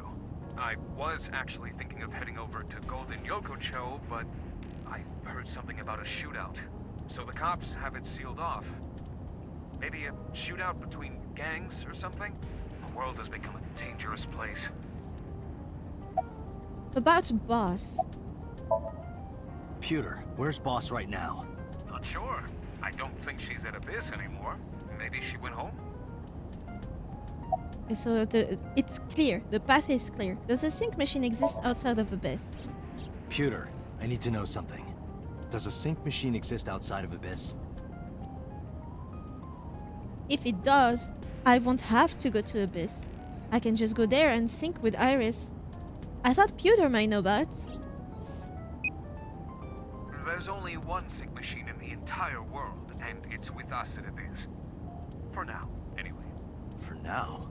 I was actually thinking of heading over to Golden Yokocho, but I heard something about a shootout. So the cops have it sealed off. Maybe a shootout between gangs or something? The world has become a dangerous place. About Boss. Pewter, where's Boss right now? Not sure. I don't think she's at Abyss anymore. Maybe she went home? So it's clear. The path is clear. Does a sync machine exist outside of Abyss? Pewter, I need to know something. Does a sync machine exist outside of Abyss? If it does, I won't have to go to Abyss. I can just go there and sync with Iris. I thought Pewter might know about. There's only one sync machine in the entire world, and it's with us at Abyss. For now, anyway. For now?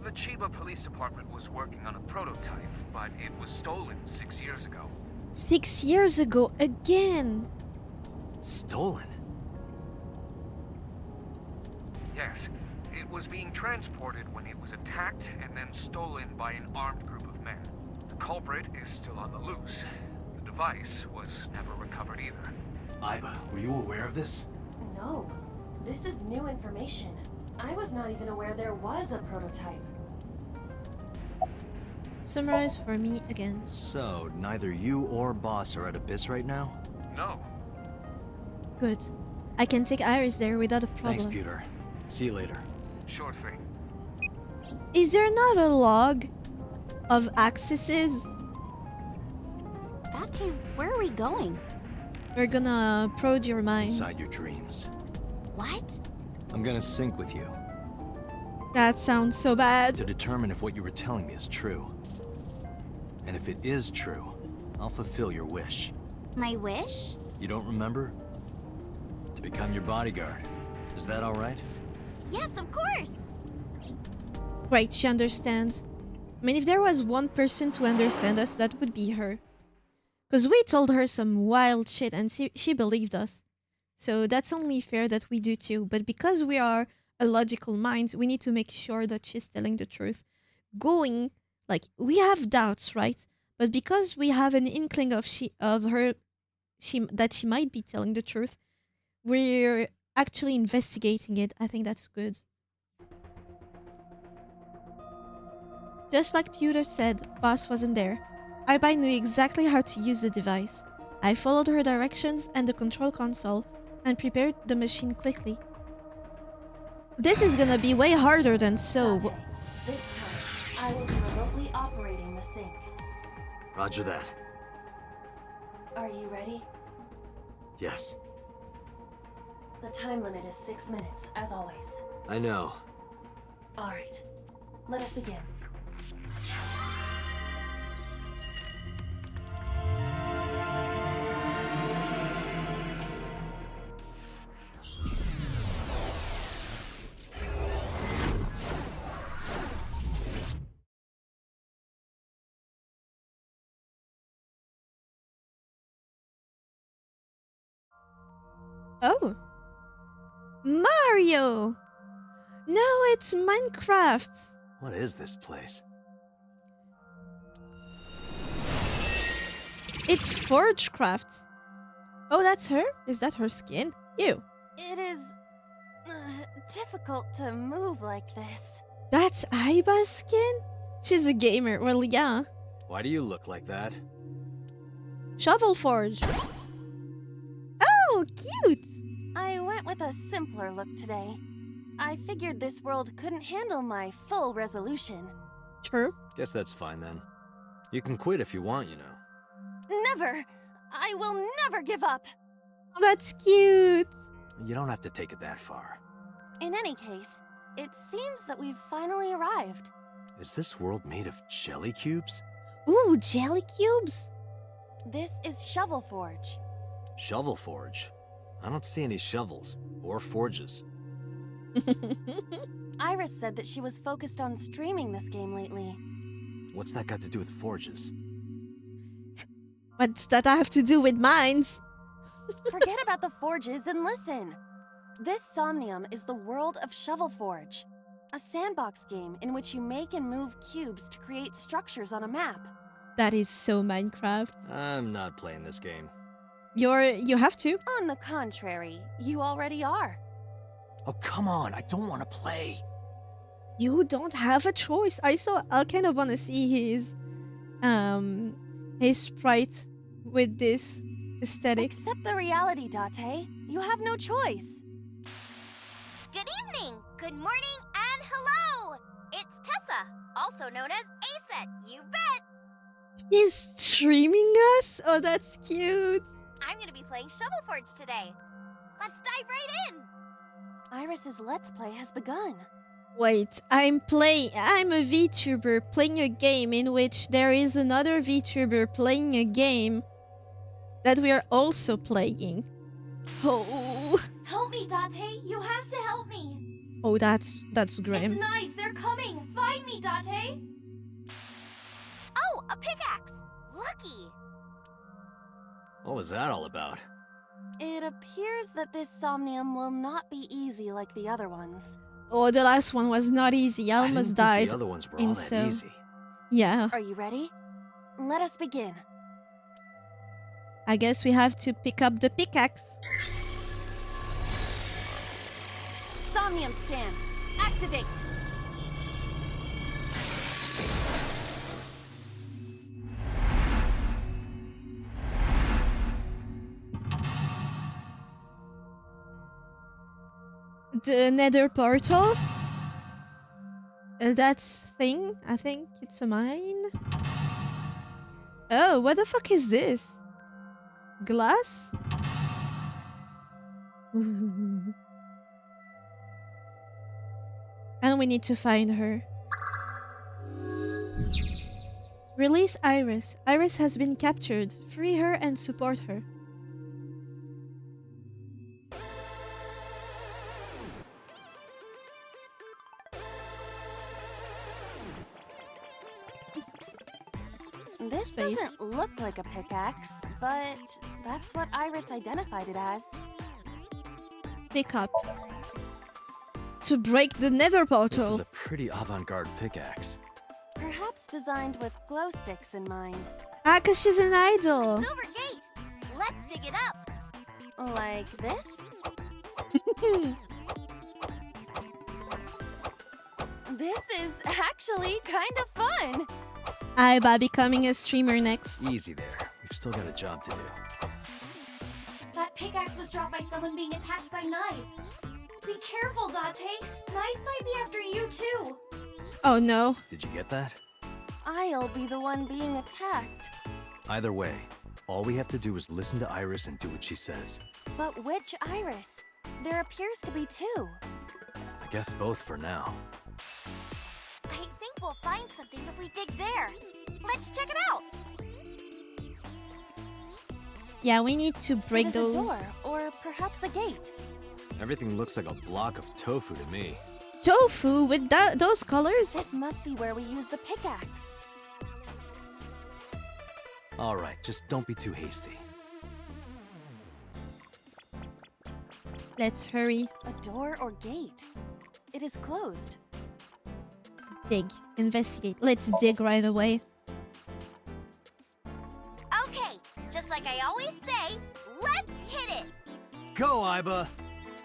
The Chiba Police Department was working on a prototype, but it was stolen 6 years ago. 6 years ago again. Stolen? Yes. It was being transported when it was attacked and then stolen by an armed group of men. The culprit is still on the loose. The device was never recovered either. Aiba, were you aware of this? No. This is new information. I was not even aware there was a prototype. Summarize for me again. So, neither you or Boss are at Abyss right now? No. Good. I can take Iris there without a problem. Thanks, Pewter. See you later. Sure thing. Is there not a log of accesses? Date, where are we going? We're gonna prod your mind. Inside your dreams. What? I'm gonna sync with you. That sounds so bad. To determine if what you were telling me is true. And if it is true, I'll fulfill your wish. My wish? You don't remember? To become your bodyguard. Is that alright? Yes, of course. Great, she understands. I mean, if there was one person to understand us, that would be her. Because we told her some wild shit and she believed us. So that's only fair that we do too. But because we are a logical mind, we need to make sure that she's telling the truth. We have doubts, right? But because we have an inkling that she might be telling the truth, we're actually investigating it. I think that's good. Just like Pewter said, Boss wasn't there. Aiba knew exactly how to use the device. I followed her directions and the control console and prepared the machine quickly. This is gonna be way harder than so. Date, this time, I will be remotely operating the sync. Roger that. Are you ready? Yes. The time limit is 6 minutes, as always. I know. Alright, let us begin. Oh. Mario! No, it's Minecraft. What is this place? It's Forgecraft. Oh, that's her? Is that her skin? Ew. It is difficult to move like this. That's Aiba's skin? She's a gamer. Well, yeah. Why do you look like that? Shovel Forge. Oh, cute! I went with a simpler look today. I figured this world couldn't handle my full resolution. True. Guess that's fine then. You can quit if you want, you know. Never! I will never give up! Oh, that's cute! You don't have to take it that far. In any case, it seems that we've finally arrived. Is this world made of jelly cubes? Ooh, jelly cubes? This is Shovel Forge. Shovel Forge? I don't see any shovels or forges. Iris said that she was focused on streaming this game lately. What's that got to do with forges? What's that have to do with mines? Forget about the forges and listen. This Somnium is the world of Shovel Forge, a sandbox game in which you make and move cubes to create structures on a map. That is so Minecraft. I'm not playing this game. You have to. On the contrary, you already are. Oh, come on. I don't want to play. You don't have a choice. I kind of want to see his sprite with this aesthetic. Accept the reality, Date. You have no choice. Good evening, good morning, and hello! It's Tessa, also known as Aset. You bet! He's streaming us? Oh, that's cute. I'm gonna be playing Shovel Forge today. Let's dive right in! Iris's Let's Play has begun. Wait, I'm a VTuber playing a game in which there is another VTuber playing a game that we are also playing. Oh. Help me, Date! You have to help me! Oh, that's grim. It's nice, they're coming! Find me, Date! Oh, a pickaxe! Lucky! What was that all about? It appears that this Somnium will not be easy like the other ones. Oh, the last one was not easy. I almost died. The other ones were all that easy. Yeah. Are you ready? Let us begin. I guess we have to pick up the pickaxe. Somnium scan. Activate. The nether portal? That thing? I think it's a mine. Oh, what the fuck is this? Glass? And we need to find her. Release Iris. Iris has been captured. Free her and support her. This doesn't look like a pickaxe, but that's what Iris identified it as. Pick up. To break the nether portal. This is a pretty avant-garde pickaxe. Perhaps designed with glow sticks in mind. Ah, cause she's an idol. Silver Gate! Let's dig it up! Like this? This is actually kind of fun. Aiba becoming a streamer next. Easy there. We've still got a job to do. That pickaxe was dropped by someone being attacked by Nice. Be careful, Date. Nice might be after you too. Oh no. Did you get that? I'll be the one being attacked. Either way, all we have to do is listen to Iris and do what she says. But which Iris? There appears to be two. I guess both for now. I think we'll find something if we dig there. Let's check it out. Yeah, we need to break It is those. a door, or perhaps a gate. Everything looks like a block of tofu to me. Tofu with those colors? This must be where we use the pickaxe. Alright, just don't be too hasty. Let's hurry. A door or gate? It is closed. Dig. Investigate. Let's dig right away. Okay, just like I always say, let's hit it. Go, Aiba!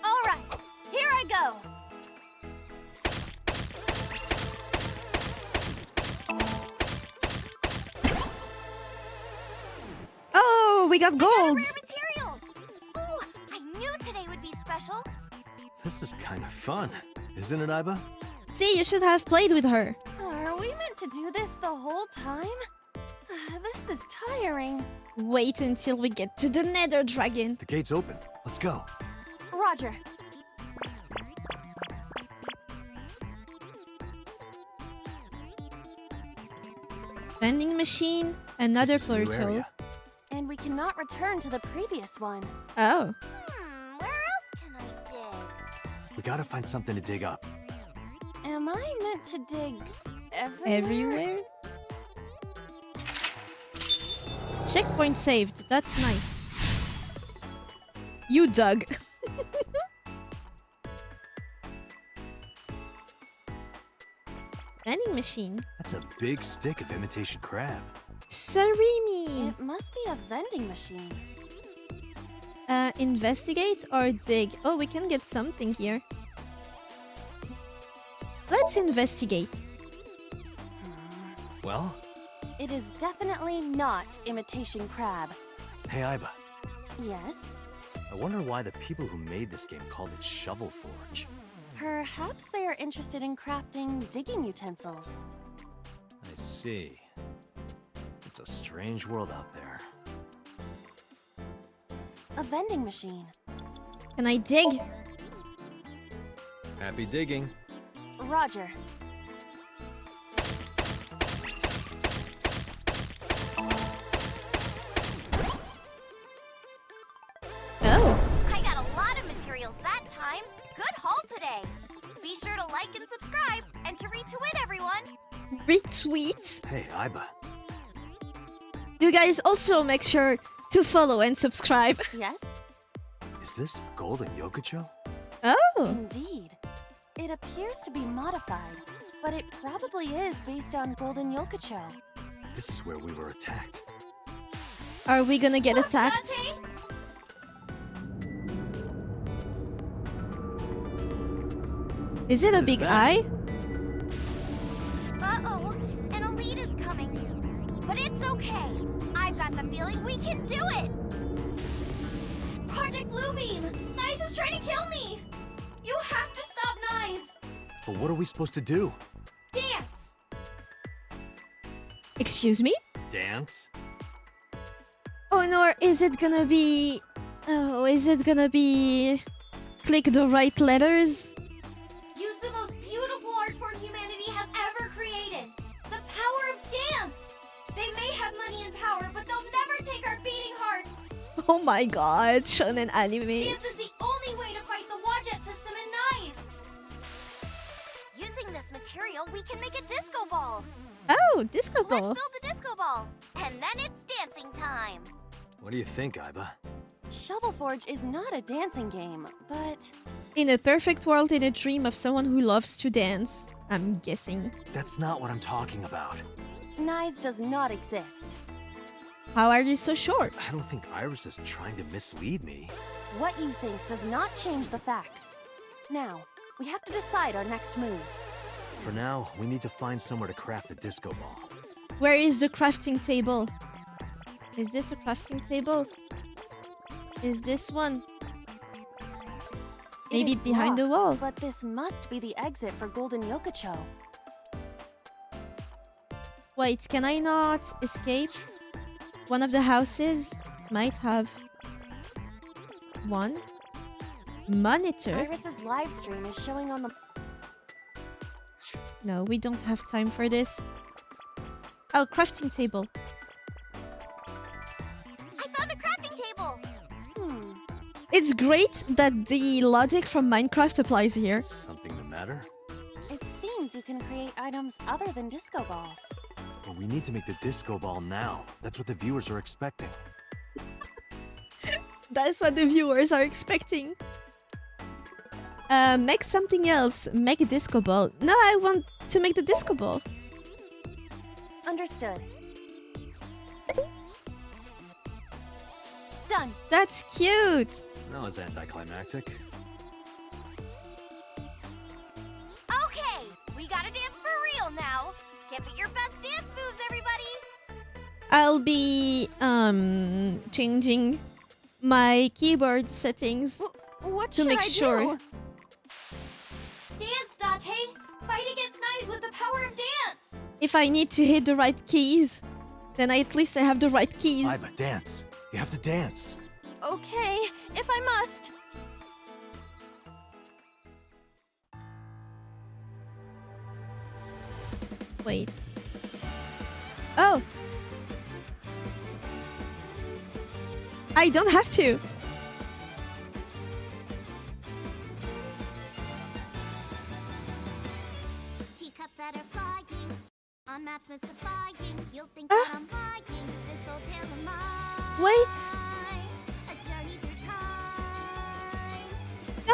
All right, here I go. Oh, we got gold! Rare material. Ooh, I knew today would be special. This is kind of fun, isn't it, Aiba? See, you should have played with her. Are we meant to do this the whole time? This is tiring. Wait until we get to the nether dragon. The gate's open. Let's go. Roger. Vending machine, another This is a new portal. area. And we cannot return to the previous one. Oh. Where else can I dig? We gotta find something to dig up. Am I meant to dig Everywhere? Checkpoint saved. That's nice. You dug. Vending machine. That's a big stick of imitation crab. Surimi. It must be a vending machine. Investigate or dig? Oh, we can get something here. Let's investigate. Well? It is definitely not imitation crab. Hey, Aiba. Yes? I wonder why the people who made this game called it Shovel Forge. Perhaps they are interested in crafting digging utensils. I see. It's a strange world out there. A vending machine. Can I dig? Happy digging. Roger. Oh. I got a lot of materials that time. Good haul today. Be sure to like and subscribe, and to retweet everyone. Retweet. Hey, Aiba. You guys also make sure to follow and subscribe. Yes? Is this Golden Yokocho? Oh. Indeed. It appears to be modified, but it probably is based on Golden Yokocho. This is where we were attacked. Are we gonna get attacked? Is it a big eye? Uh-oh, an elite is coming. But it's okay. I've got the feeling we can do it. Project Bluebeam! Nyes is trying to kill me! You have to stop Nyes! But what are we supposed to do? Dance! Excuse me? Dance? Oh no, is it gonna be... Oh, is it gonna be... Click the right letters? Use the most beautiful art form humanity has ever created. The power of dance! They may have money and power, but they'll never take our beating hearts! Oh my god, shonen anime. Dance is the only way to fight the Wadjet system in Nyes! Using this material, we can make a disco ball! Oh, disco ball. Let's build the disco ball! And then it's dancing time! What do you think, Aiba? Shovel Forge is not a dancing game, but... In a perfect world, in a dream of someone who loves to dance, I'm guessing. That's not what I'm talking about. Nyes does not exist. How are you so sure? I don't think Iris is trying to mislead me. What you think does not change the facts. Now, we have to decide our next move. For now, we need to find somewhere to craft the disco ball. Where is the crafting table? Is this a crafting table? Is this one? Maybe It is behind the blocked, wall. But this must be the exit for Golden Yokocho. Wait, can I not escape? One of the houses might have one monitor. Iris's live stream is showing on the... No, we don't have time for this. Oh, crafting table. I found a crafting table! It's great that the logic from Minecraft applies here. Something the matter? It seems you can create items other than disco balls. But we need to make the disco ball now. That's what the viewers are expecting. That's what the viewers are expecting. Make something else. Make a disco ball. No, I want to make the disco ball. Understood. Done. That's cute. That was anticlimactic. Okay, we gotta dance for real now. Give it your best dance moves, everybody. I'll be changing my keyboard settings What to should make I sure. do? Dance, Date! Fight against Nyes with the power of dance! If I need to hit the right keys, then at least I have the right keys. Aiba, dance. You have to dance. Okay, if I must. Wait. Oh. I don't have to. Teacups that are flying, on maps mystifying. You'll think that I'm lying. This old tale of mine. Wait. A journey through time. No.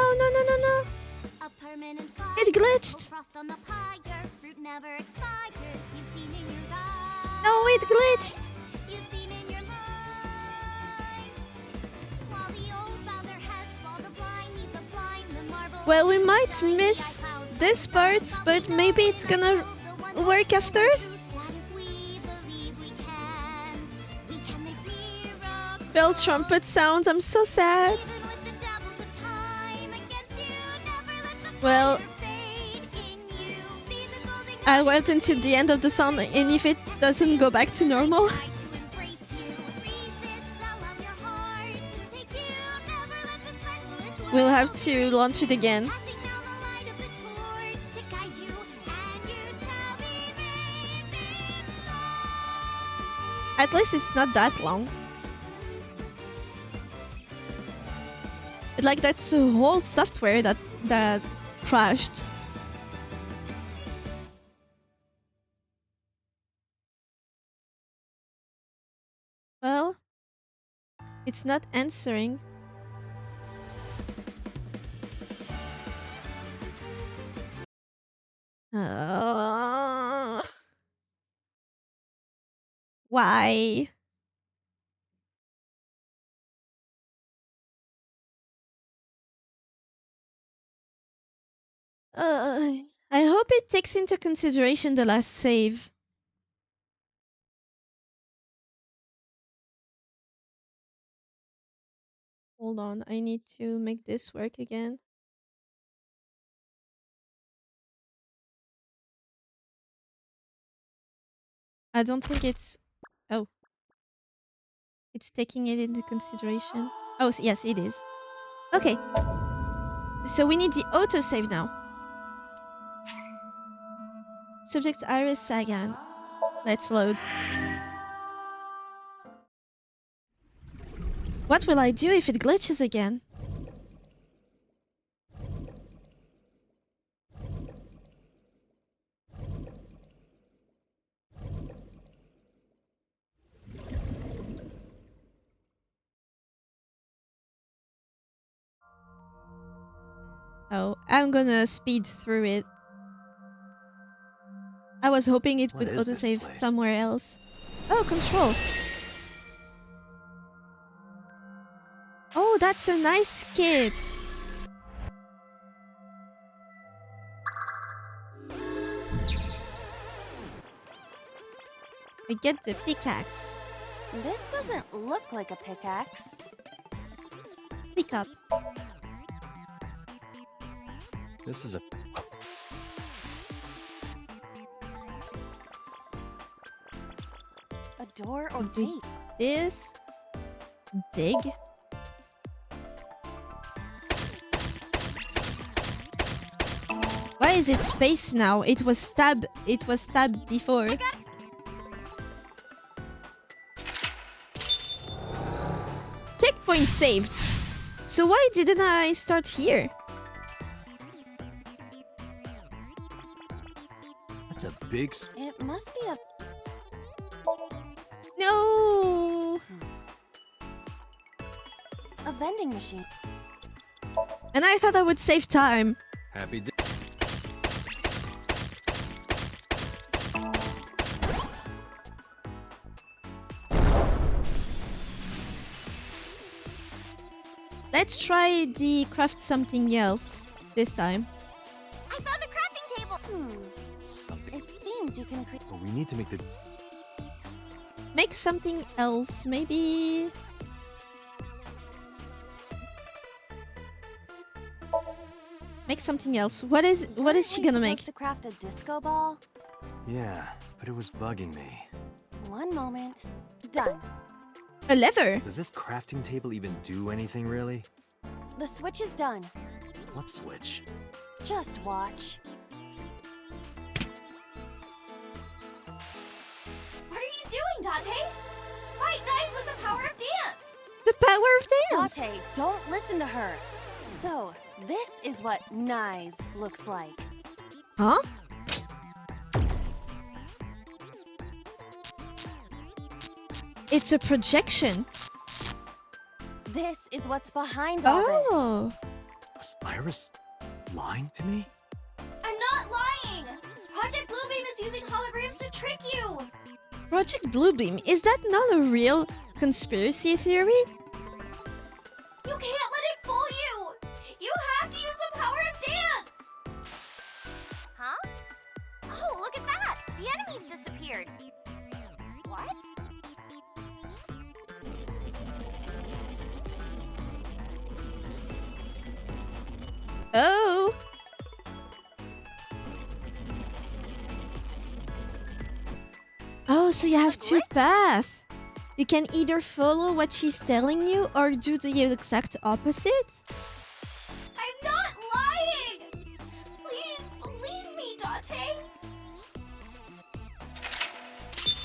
A permanent fire. It glitched. Frost on the pyre. Fruit never expires. You've seen in your life. No, it glitched. You've seen in your life. While the old bow their heads, while the blind meet the blind, the marble. Well, we might miss this part, but maybe it's gonna work after. Bell trumpet sounds, I'm so sad. Well, I'll wait until the end of the song, and if it doesn't go back to normal, we'll have to launch it again. At least it's not that long. Like, that's a whole software that crashed. Well, it's not answering. Why? I hope it takes into consideration the last save. Hold on, I need to make this work again. I don't think it's... Oh. It's taking it into consideration. Oh, yes, it is. Okay. So we need the autosave now. Subject Iris Sagan. Let's load. What will I do if it glitches again? Oh, I'm gonna speed through it. I was hoping it would autosave somewhere else. Oh, control. Oh, that's a nice skip. We get the pickaxe. This doesn't look like a pickaxe. Pick up. This is a... A door or gate? This. Dig. Why is it space now? It was tab. It was tab before. Checkpoint saved. So why didn't I start here? That's a big... It must be a... No. A vending machine. And I thought I would save time. Happy day. Let's try the craft something else this time. I found a crafting table. Something. It seems you can create... But we need to make the... Make something else, maybe. Make something else. What is she gonna make? Supposed to craft a disco ball? Yeah, but it was bugging me. One moment. Done. A lever. Does this crafting table even do anything, really? The switch is done. What switch? Just watch. What are you doing, Dante? Fight nice with the power of dance. The power of dance. Dante, don't listen to her. So, this is what nice looks like. Huh? It's a projection. This is what's behind all this. Oh. Was Iris lying to me? I'm not lying. Project Bluebeam is using holograms to trick you. Project Bluebeam. Is that not a real conspiracy theory? You can't let it fool you. You have to use the power of dance. Huh? Oh, look at that. The enemies disappeared. What? Oh. so you have two paths. You can either follow what she's telling you or do the exact opposite. I'm not lying! Please believe me, Date.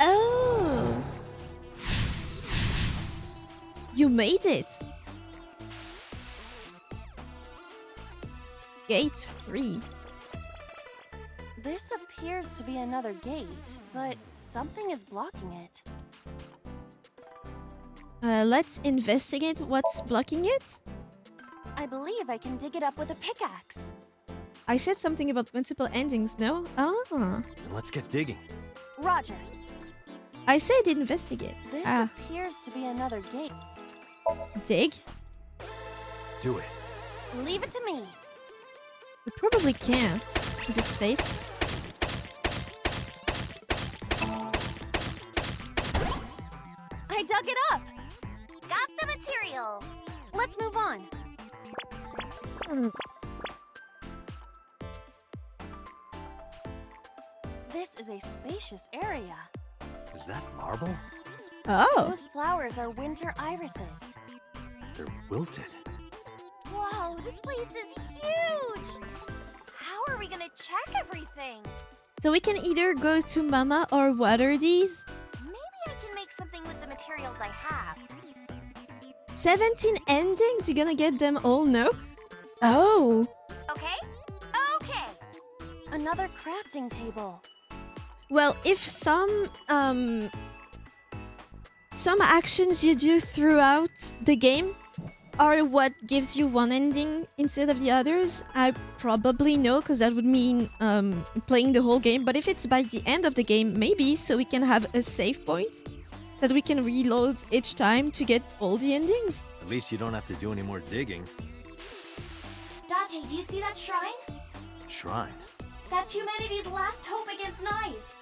Oh. You made it. Gate 3. This appears to be another gate, but something is blocking it. Let's investigate what's blocking it. I believe I can dig it up with a pickaxe. I said something about multiple endings, no? Ah. Then let's get digging. Roger. I said investigate. This appears to be another gate. Dig? Do it. Leave it to me. We probably can't. Is it space? I dug it up. Got the material. Let's move on. This is a spacious area. Is that marble? Oh. Those flowers are winter irises. They're wilted. Whoa, this place is huge! How are we gonna check everything? So we can either go to Mama or water these. Maybe I can make something with the materials I have. 17 endings? You're gonna get them all? No? Oh. Okay? Okay! Another crafting table. Well, if some actions you do throughout the game are what gives you one ending instead of the others, I probably know, because that would mean playing the whole game. But if it's by the end of the game, maybe, so we can have a save point that we can reload each time to get all the endings. At least you don't have to do any more digging. Date, do you see that shrine? Shrine. That's humanity's last hope against Nice.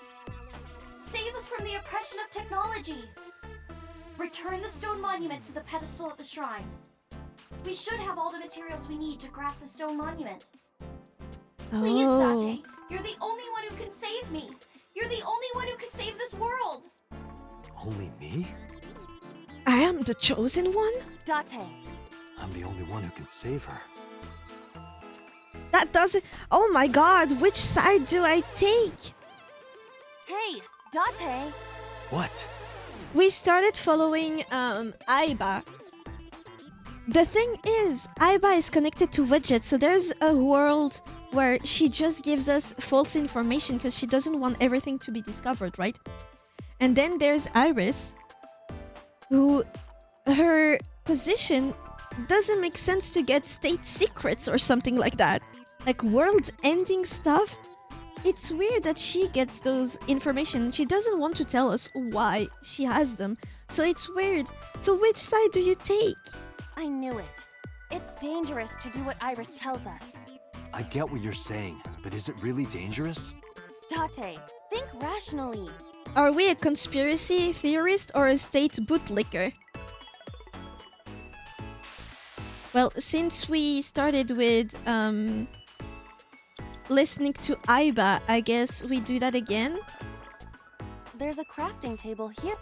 Save us from the oppression of technology. Return the stone monument to the pedestal at the shrine. We should have all the materials we need to craft the stone monument. Please, Oh. Date, you're the only one who can save me. You're the only one who can save this world. Only me? I am the chosen one? Date. I'm the only one who can save her. That doesn't... Oh my god, which side do I take? Hey, Date. What? We started following Aiba. The thing is, Aiba is connected to Widget, so there's a world where she just gives us false information because she doesn't want everything to be discovered, right? And then there's Iris, who her position doesn't make sense to get state secrets or something like that. Like world-ending stuff. It's weird that she gets those information. She doesn't want to tell us why she has them. So it's weird. So which side do you take? I knew it. It's dangerous to do what Iris tells us. I get what you're saying, but is it really dangerous? Date, think rationally. Are we a conspiracy theorist or a state bootlicker? Well, since we started with listening to Aiba, I guess we do that again. There's a crafting table here.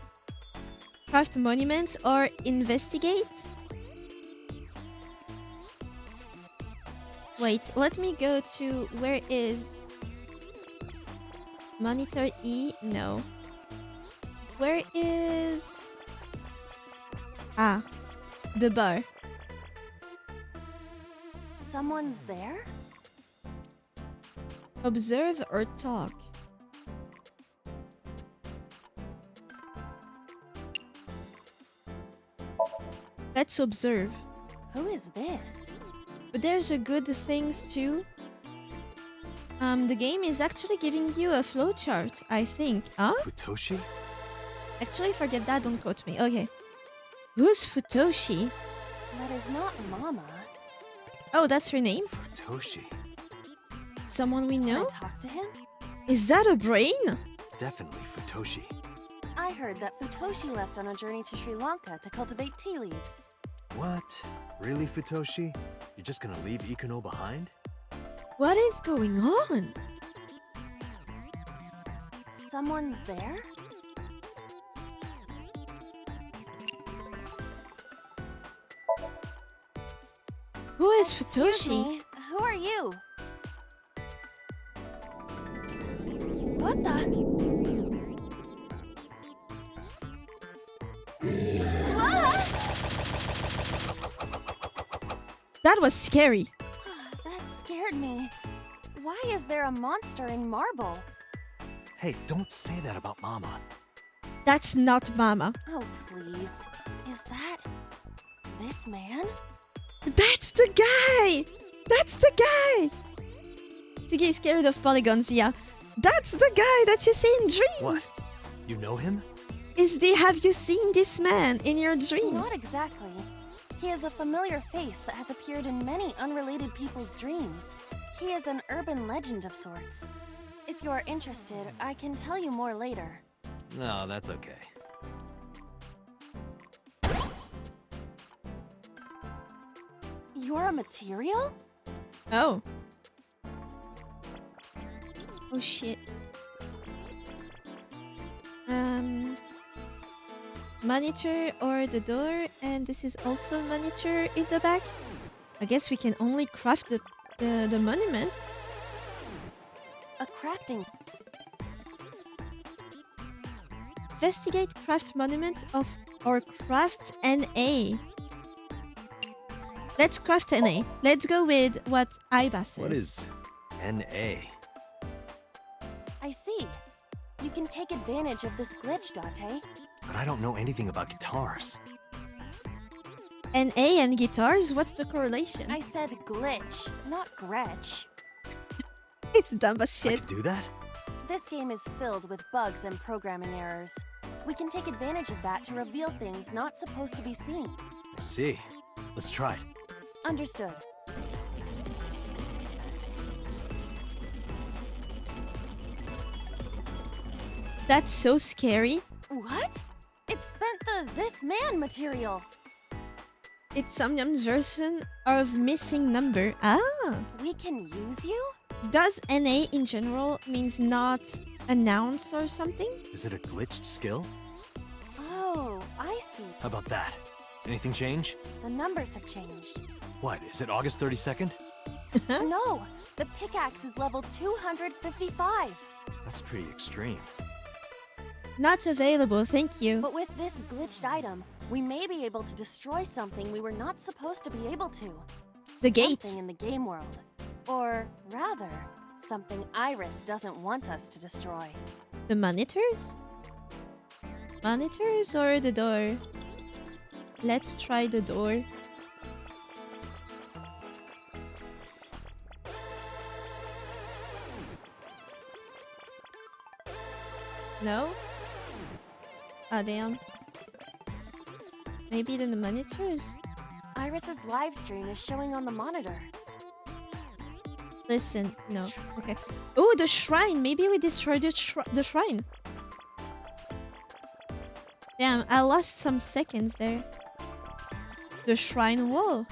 Craft monuments or investigate? Wait, let me go to where is monitor E? No. Where is the bar? Someone's there? Observe or talk? Let's observe. Who is this? But there's a good things too. The game is actually giving you a flowchart, I think. Huh? Futoshi? Actually, forget that. Don't quote me. Okay. Who's Futoshi? That is not Mama. Oh, that's her name? Futoshi. Someone we know? Can I talk to him? Is that a brain? Definitely Futoshi. I heard that Futoshi left on a journey to Sri Lanka to cultivate tea leaves. What? Really, Futoshi? You're just gonna leave Ikuno behind? What is going on? Someone's there? Who is Excuse Futoshi? me, who are you? What the? That was scary. That scared me. Why is there a monster in marble? Hey, don't say that about Mama. That's not Mama. Oh, please. Is that this man? That's the guy! That's the guy! Tiggy is scared of polygons, yeah. That's the guy that you see in dreams! What? You know him? Have you seen this man in your dreams? Not exactly. He is a familiar face that has appeared in many unrelated people's dreams. He is an urban legend of sorts. If you are interested, I can tell you more later. No, that's okay. You're a material? Oh. Oh shit. Monitor or the door, and this is also monitor in the back. I guess we can only craft the monument. A crafting. Investigate craft monument of or craft NA. Let's craft NA. Let's go with what Iba says. What is NA? I see. You can take advantage of this glitch, Date. But I don't know anything about guitars. NA and guitars? What's the correlation? I said glitch, not Gretch. It's dumb as shit. I could do that? This game is filled with bugs and programming errors. We can take advantage of that to reveal things not supposed to be seen. I see. Let's try it. Understood. That's so scary. What? It spent the this man material. It's Somnium's version of missing number. Ah. We can use you? Does NA in general means not announce or something? Is it a glitched skill? Oh, I see. How about that? Anything change? The numbers have changed. What, is it August 32nd? No, the pickaxe is level 255. That's pretty extreme. Not available, thank you. But with this glitched item, we may be able to destroy something we were not supposed to be able to. The gate. Something in the game world. Or rather, something Iris doesn't want us to destroy. The monitors? Monitors or the door? Let's try the door. No? Oh, damn. Maybe the monitors? Iris's live stream is showing on the monitor. Listen, no. Okay. Oh, the shrine! Maybe we destroyed the shrine. Damn, I lost some seconds there. The shrine wall.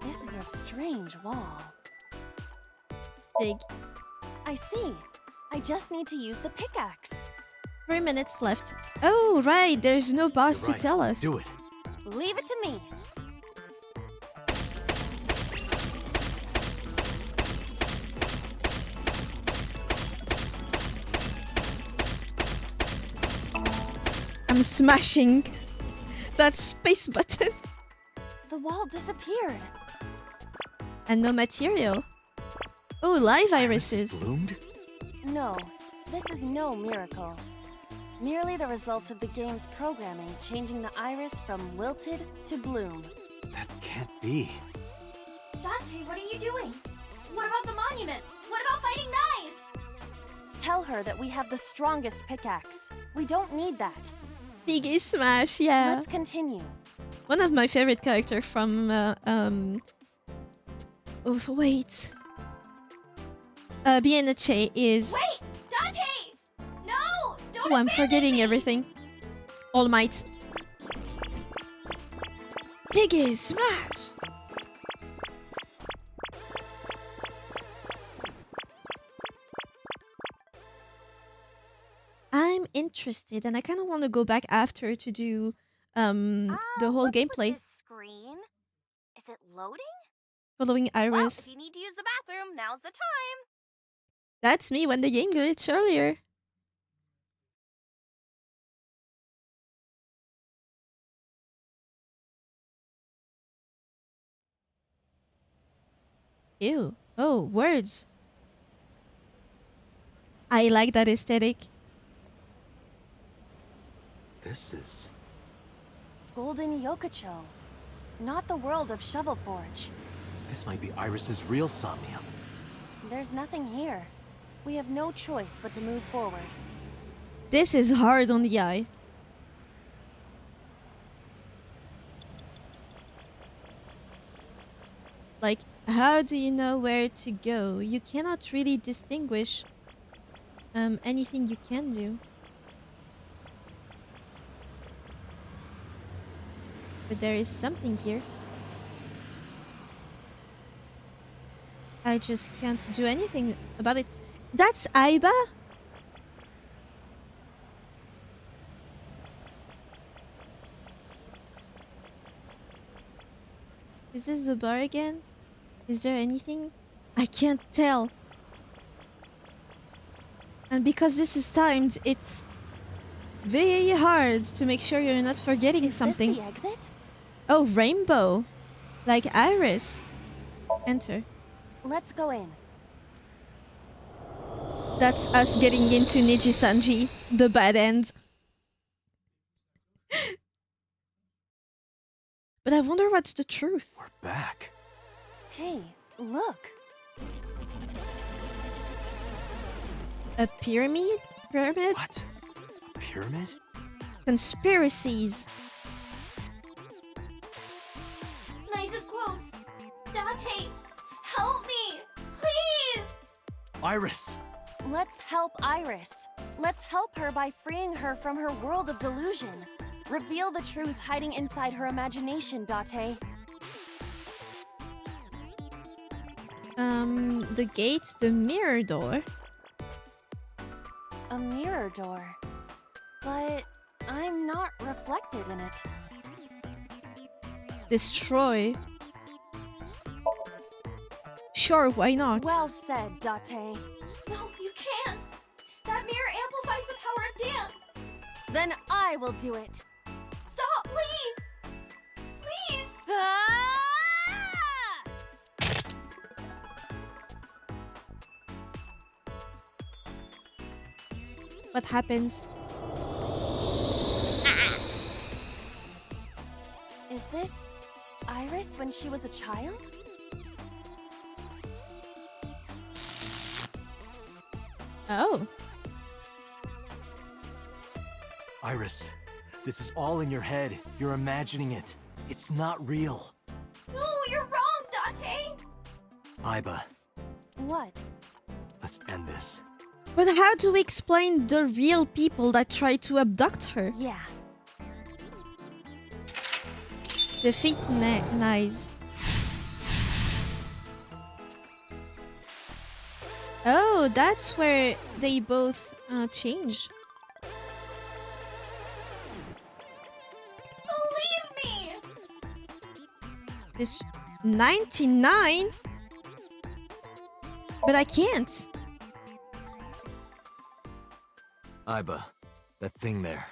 This is a strange wall. Dig. I see. I just need to use the pickaxe. 3 minutes left. Oh, right. There's no boss to tell us. Do it. Leave it to me. I'm smashing that space button. The wall disappeared. And no material. Oh, live irises. Bloomed? No, this is no miracle. Merely the result of the game's programming changing the iris from wilted to bloom. That can't be. Dante, what are you doing? What about the monument? What about fighting knives? Tell her that we have the strongest pickaxe. We don't need that. Piggy Smash, yeah. Let's continue. One of my favorite characters from oh wait. BNH is. Wait, Dante! No! Don't Oh, I'm abandon forgetting me! everything. All Might. Diggy Smash! I'm intrigued. interested, and I kind of want to go back after to do the whole gameplay. This screen. Is it loading? Following Well, Iris. if you need to use the bathroom, now's the time. That's me when the game glitched earlier. Ew. Oh, words. I like that aesthetic. This is... Golden Yokocho. Not the world of Shovelforge. This might be Iris's real Somnium. There's nothing here. We have no choice but to move forward. This is hard on the eye. Like, how do you know where to go? You cannot really distinguish anything you can do. But there is something here. I just can't do anything about it. That's Aiba? Is this the bar again? Is there anything? I can't tell. And because this is timed, it's very hard to make sure you're not forgetting something. Is this the exit? Oh, rainbow. Like Iris. Enter. Let's go in. That's us getting into Niji-sanji, the bad end. But I wonder what's the truth. We're back. Hey, look. A pyramid? Pyramid? What? Pyramid? Conspiracies. Nice is close. Date, help me, please. Iris! Let's help Iris. Let's help her by freeing her from her world of delusion. Reveal the truth hiding inside her imagination, Date. The gate, the mirror door. A mirror door. But I'm not reflected in it. Destroy. Sure, why not? Well said, Date. No, you can't. That mirror amplifies the power of dance. Then I will do it. Stop, please. Please. What happens? Is this Iris when she was a child? Oh. Iris, this is all in your head. You're imagining it. It's not real. No, you're wrong, Date. Aiba, What? let's end this. But how do we explain the real people that try to abduct her? Yeah. Defeat Nice. Oh, that's where they both change. Believe me. This 99? But I can't. Aiba, that thing there.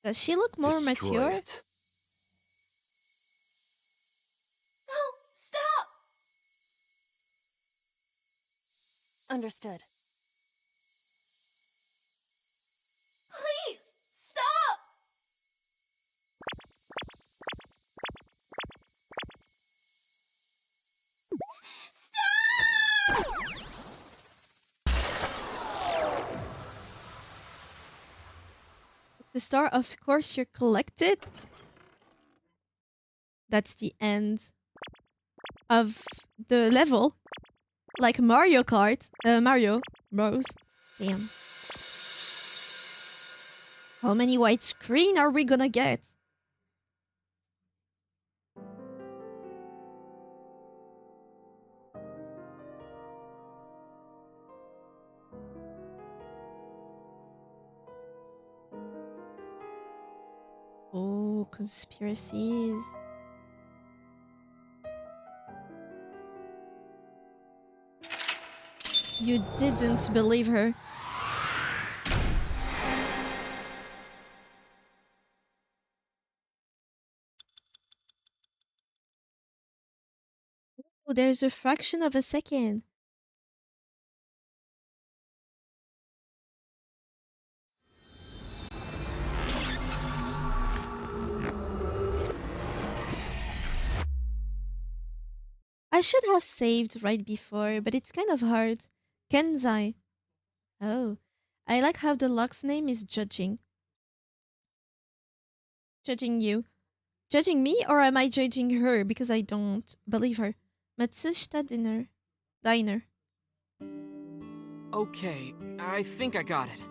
Does she look more Destroy mature? it. No, stop. Understood. Please, stop. Stop. The star, of course, you're collected. That's the end of the level. Like Mario Kart. Mario Bros. Damn. How many white screen are we gonna get? Oh, conspiracies. You didn't believe her. Oh, there's a fraction of a second. I should have saved right before, but it's kind of hard. Kenzai. Oh, I like how the lock's name is judging. Judging you. Judging me, or am I judging her because I don't believe her? Matsushita Diner. Okay, I think I got it.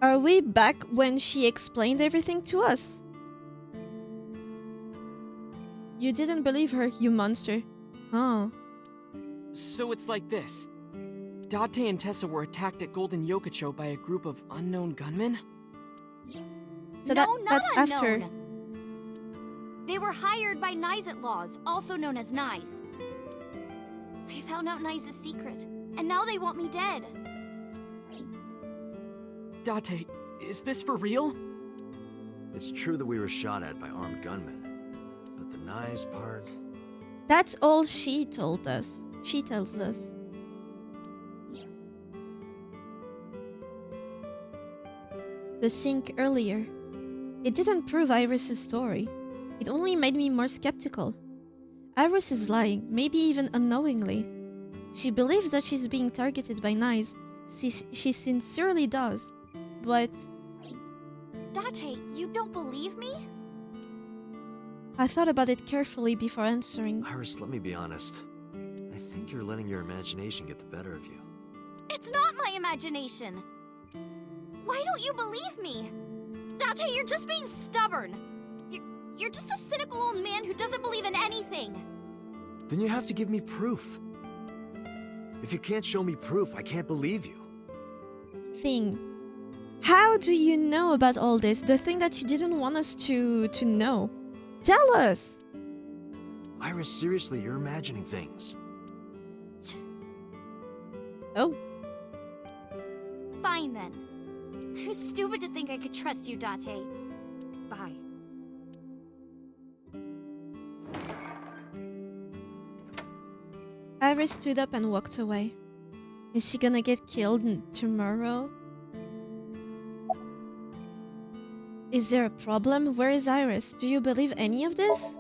Are we back when she explained everything to us? You didn't believe her, you monster. Huh. So it's like this. Date and Tessa were attacked at Golden Yokocho by a group of unknown gunmen? So no, that's not after. unknown. They were hired by Nyset Laws, also known as Nyes. I found out Nyes' secret, and now they want me dead. Date, is this for real? It's true that we were shot at by armed gunmen. But the nice part... That's all she told us. She tells us. The sync earlier. It didn't prove Iris's story. It only made me more skeptical. Iris is lying, maybe even unknowingly. She believes that she's being targeted by Nyes. She sincerely does. But... Date, you don't believe me? I thought about it carefully before answering. Iris, let me be honest. I think you're letting your imagination get the better of you. It's not my imagination. Why don't you believe me? Date, you're just being stubborn. You're just a cynical old man who doesn't believe in anything. Then you have to give me proof. If you can't show me proof, I can't believe you. Thing. How do you know about all this? The thing that you didn't want us to know. Tell us! Iris, seriously, you're imagining things. Oh. Fine then. I was stupid to think I could trust you, Date. Bye. Iris stood up and walked away. Is she gonna get killed tomorrow? Is there a problem? Where is Iris? Do you believe any of this?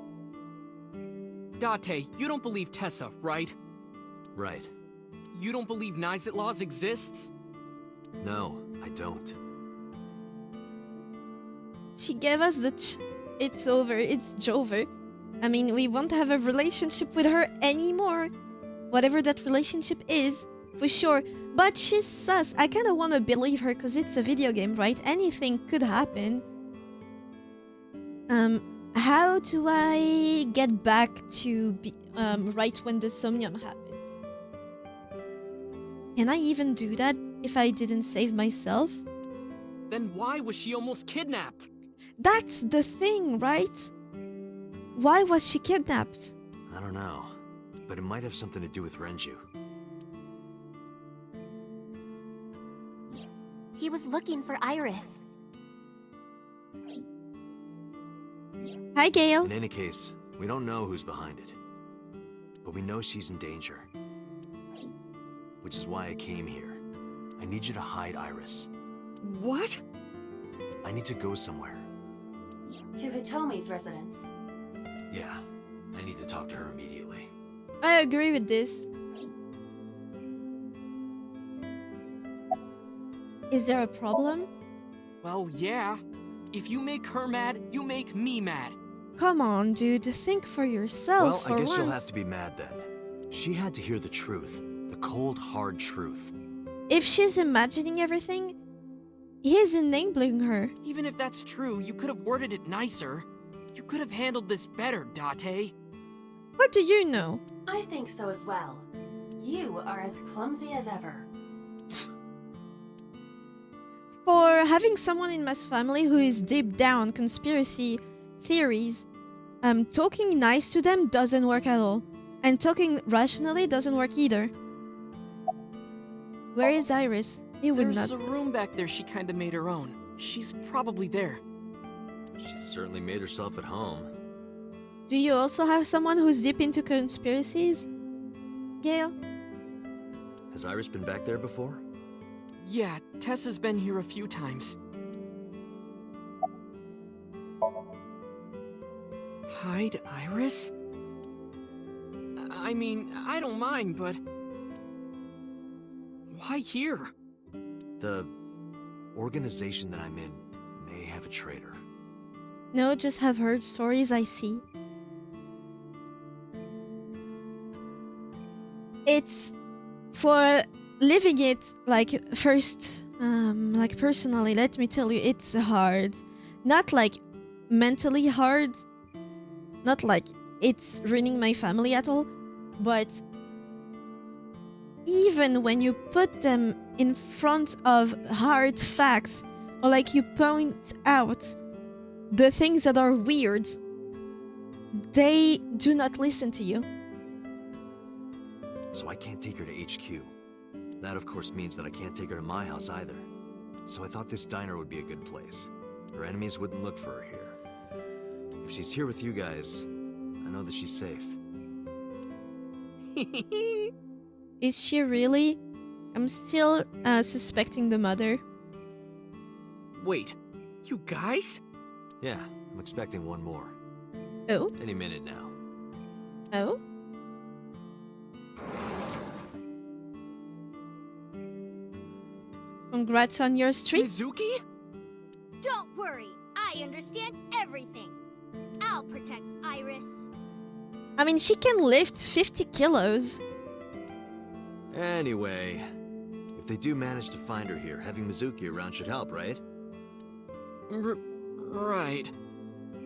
Date, you don't believe Tessa, right? Right. You don't believe Nyset Laws exists? No, I don't. She gave us the it's over, it's Jover. I mean, we won't have a relationship with her anymore. Whatever that relationship is, for sure. But she's sus. I kind of want to believe her because it's a video game, right? Anything could happen. How do I get back to right when the Somnium happens? Can I even do that if I didn't save myself? Then why was she almost kidnapped? That's the thing, right? Why was she kidnapped? I don't know, but it might have something to do with Renju. He was looking for Iris. Hi, Gale. In any case, we don't know who's behind it. But we know she's in danger. Which is why I came here. I need you to hide Iris. What? I need to go somewhere. To Hitomi's residence. Yeah, I need to talk to her immediately. I agree with this. Is there a problem? Well, yeah. If you make her mad, you make me mad. Come on, dude. Think for yourself. Well, I guess you'll have to be mad then. She had to hear the truth. The cold, hard truth. If she's imagining everything, he's enabling her. Even if that's true, you could have worded it nicer. You could have handled this better, Date. What do you know? I think so as well. You are as clumsy as ever. for having someone in my family who is deep down conspiracy theories, talking nice to them doesn't work at all. And talking rationally doesn't work either. Where is Iris? He would There's not. a room back there she kinda made her own. She's probably there. She certainly made herself at home. Do you also have someone who's deep into conspiracies, Gail? Has Iris been back there before? Yeah, Tessa's been here a few times. Hide Iris? I mean, I don't mind, but... why here? The organization that I'm in may have a traitor. No, just have heard stories, I see. It's for living it like first, like personally, let me tell you, it's hard. Not like mentally hard, not like it's ruining my family at all, but even when you put them in front of hard facts, or like you point out the things that are weird, they do not listen to you. So I can't take her to HQ. That of course means that I can't take her to my house either. So I thought this diner would be a good place. Her enemies wouldn't look for her here. If she's here with you guys, I know that she's safe. Is she really? I'm still suspecting the mother. Wait, you guys? Yeah, I'm expecting one more. Oh? Any minute now. Oh? Congrats on your streak. Mizuki? Don't worry, I understand everything. I'll protect Iris. I mean, she can lift 50 kilos. Anyway, if they do manage to find her here, having Mizuki around should help, right? Right.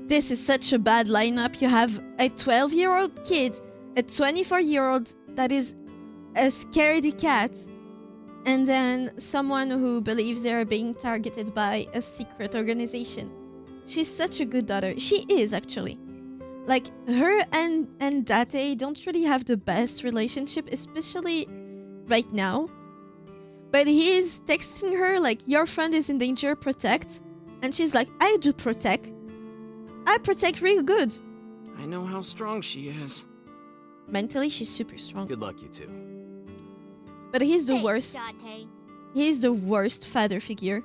This is such a bad lineup. You have a 12-year-old kid, a 24-year-old that is a scaredy cat, and then someone who believes they're being targeted by a secret organization. She's such a good daughter. She is, actually. Like, her and Date don't really have the best relationship, especially right now. But he is texting her like, your friend is in danger, protect. And she's like, I do protect. I protect real good. I know how strong she is. Mentally, she's super strong. Good luck, you two. But he's the Thanks, worst. Date. He's the worst father figure.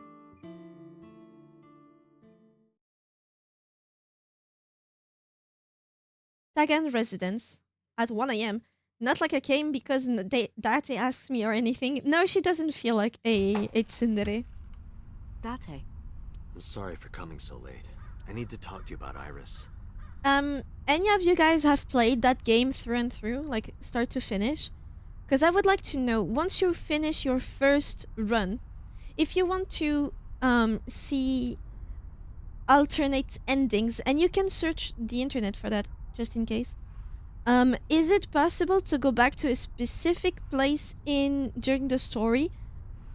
Tagan residence at 1 a.m. Not like I came because Date asked me or anything. No, she doesn't feel like a tsundere. Date. I'm sorry for coming so late. I need to talk to you about Iris. Any of you guys have played that game through and through, like start to finish? Because I would like to know, once you finish your first run, if you want to see alternate endings, and you can search the internet for that, just in case. Is it possible to go back to a specific place during the story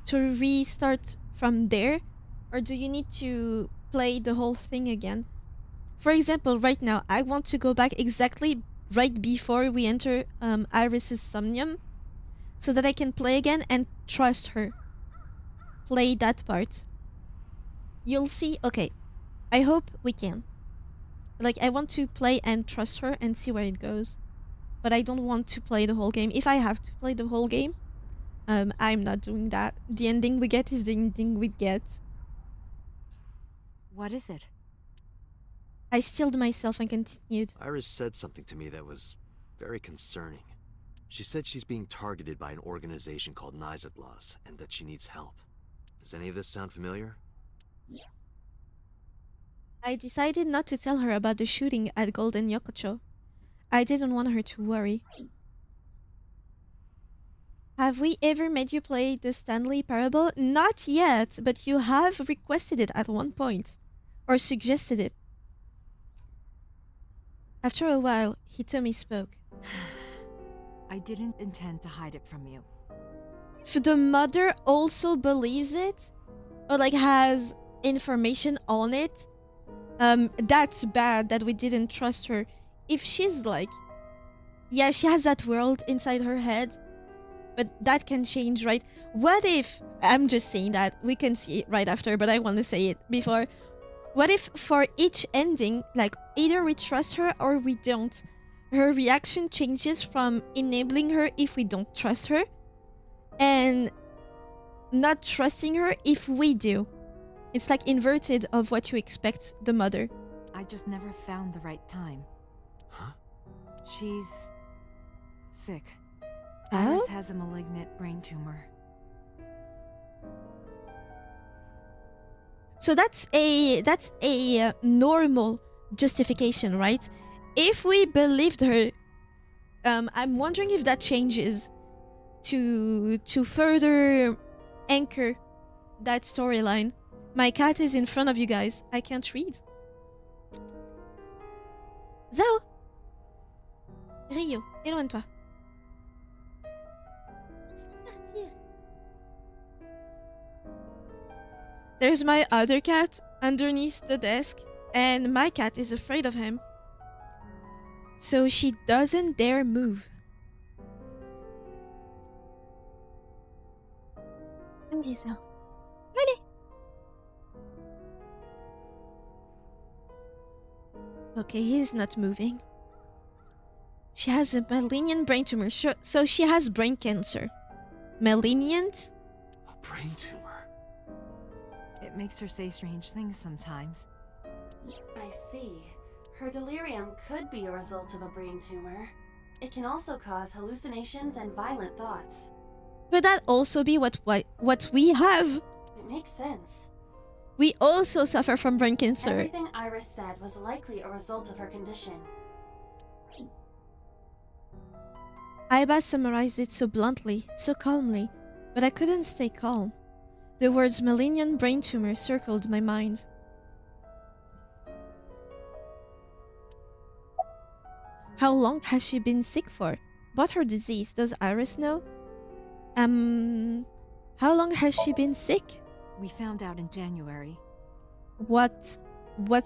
to restart from there? Or do you need to play the whole thing again? For example, right now, I want to go back exactly right before we enter Iris's Somnium, so that I can play again and trust her. Play that part. You'll see. Okay, I hope we can. Like, I want to play and trust her and see where it goes. But I don't want to play the whole game. If I have to play the whole game, I'm not doing that. The ending we get is the ending we get. What is it? I stilled myself and continued. Iris said something to me that was very concerning. She said she's being targeted by an organization called Nizatlaws, and that she needs help. Does any of this sound familiar? I decided not to tell her about the shooting at Golden Yokocho. I didn't want her to worry. Have we ever made you play the Stanley Parable? Not yet, but you have requested it at one point. Or suggested it. After a while, Hitomi spoke. I didn't intend to hide it from you. If the mother also believes it, or like has information on it, that's bad that we didn't trust her. If she's like, yeah, she has that world inside her head, but that can change, right? What if, I'm just saying that, we can see it right after, but I want to say it before. What if for each ending, like either we trust her or we don't, her reaction changes from enabling her if we don't trust her, and not trusting her if we do. It's like inverted of what you expect the mother. I just never found the right time. Huh? She's sick. Oh? Iris has a malignant brain tumor. So that's a normal justification, right? If we believed her, I'm wondering if that changes to further anchor that storyline. My cat is in front of you guys. I can't read. Zao, Rio, éloigne-toi. There's my other cat underneath the desk, and my cat is afraid of him. So she doesn't dare move. Allez, Zao. Allez. Okay, he's not moving. She has a malignant brain tumor, so she has brain cancer. Malignant? A brain tumor? It makes her say strange things sometimes. I see. Her delirium could be a result of a brain tumor. It can also cause hallucinations and violent thoughts. Could that also be what we have? It makes sense. We also suffer from brain cancer. Everything Iris said was likely a result of her condition. Aiba summarized it so bluntly, so calmly, but I couldn't stay calm. The words malignant brain tumor circled my mind. How long has she been sick for? About her disease, does Iris know? How long has she been sick? We found out in January. What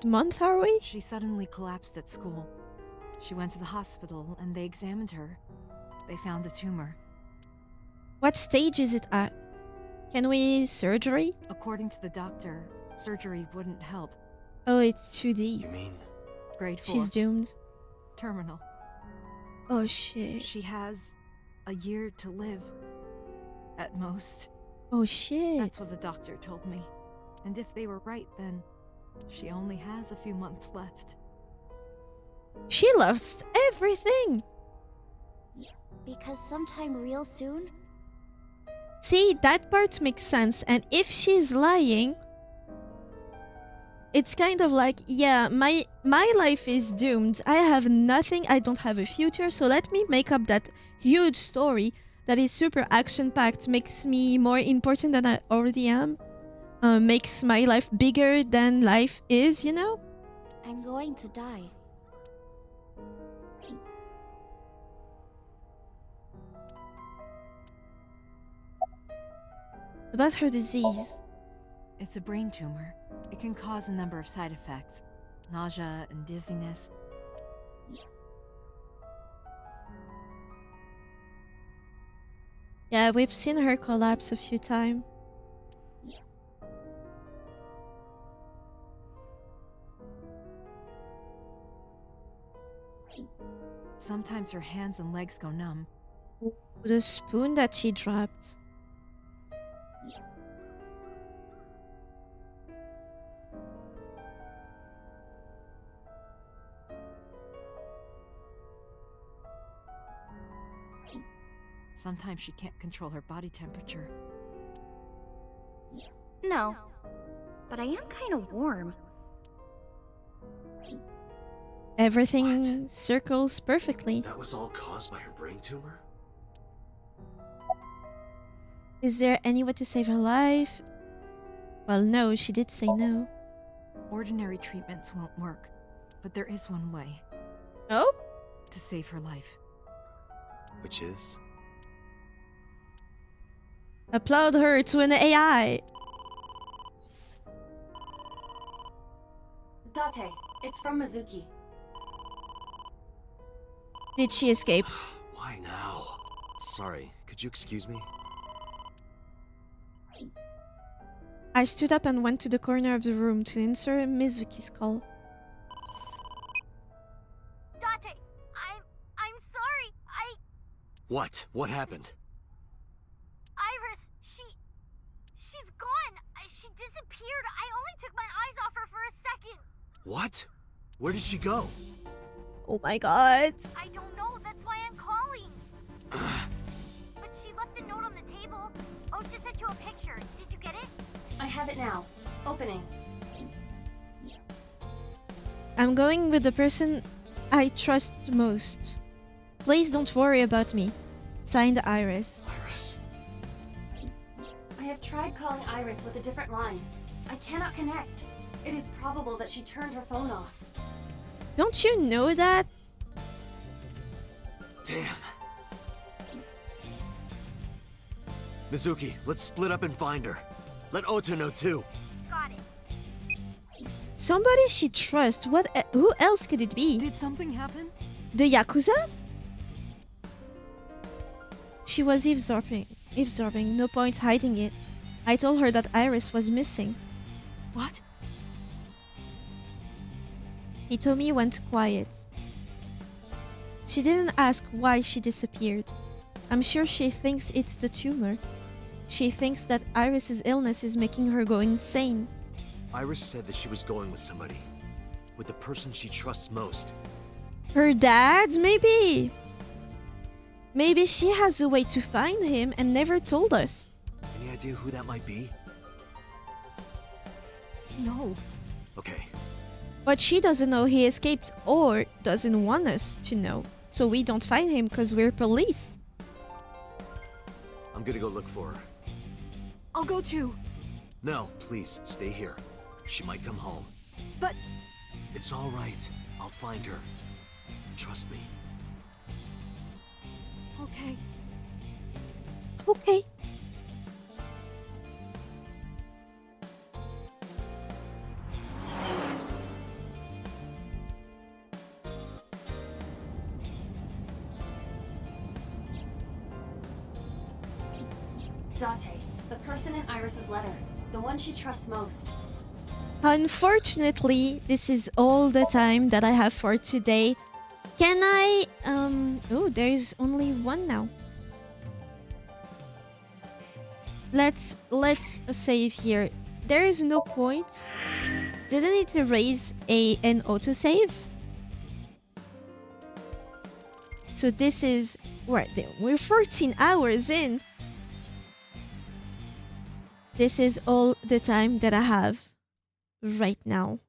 month are we? She suddenly collapsed at school. She went to the hospital and they examined her. They found a tumor. What stage is it at? Can we surgery? According to the doctor, surgery wouldn't help. Oh, it's 2D. You mean? Grade 4. She's doomed. Terminal. Oh shit. She has a year to live. At most. Oh shit. That's what the doctor told me. And if they were right, then she only has a few months left. She lost everything. Because sometime real soon? See, that part makes sense. And if she's lying, it's kind of like, yeah, my life is doomed. I have nothing. I don't have a future. So let me make up that huge story that is super action-packed, makes me more important than I already am, makes my life bigger than life is, you know? I'm going to die. About her disease. It's a brain tumor. It can cause a number of side effects. Nausea and dizziness. Yeah, we've seen her collapse a few times. Sometimes her hands and legs go numb. The spoon that she dropped. Sometimes she can't control her body temperature. No. But I am kind of warm. Everything circles perfectly. That was all caused by her brain tumor? Is there any way to save her life? Well, no, she did say no. Ordinary treatments won't work, but there is one way. Oh? To save her life. Which is? Upload her to an AI. Date, it's from Mizuki. Did she escape? Why now? Sorry, could you excuse me? I stood up and went to the corner of the room to answer Mizuki's call. Date, I'm sorry. What? What happened? Iris, she's gone. She disappeared. I only took my eyes off her for a second. What? Where did she go? Oh my god. I don't know. That's why I'm calling. But she left a note on the table. Oh, just sent you a picture. Did you get it? I have it now. Opening. I'm going with the person I trust most. Please don't worry about me. Signed, Iris. Iris. I have tried calling Iris with a different line. I cannot connect. It is probable that she turned her phone off. Don't you know that? Damn. Mizuki, let's split up and find her. Let Ota know too. Got it. Somebody she trusts. Who else could it be? Did something happen? The Yakuza? She was eavesdropping. No point hiding it. I told her that Iris was missing. What? Hitomi went quiet. She didn't ask why she disappeared. I'm sure she thinks it's the tumor. She thinks that Iris's illness is making her go insane. Iris said that she was going with somebody. With the person she trusts most. Her dad, maybe? Maybe she has a way to find him and never told us. Any idea who that might be? No. Okay. But she doesn't know he escaped or doesn't want us to know. So we don't find him because we're police. I'm gonna go look for her. I'll go too. No, please, stay here. She might come home. But... It's all right. I'll find her. Trust me. Okay. Okay. Date, the person in Iris's letter. The one she trusts most. Unfortunately, this is all the time that I have for today. Can I... Oh, there's only one now. Let's save here. There is no point. Didn't it erase an autosave? So this is... We're 14 hours in. This is all the time that I have right now.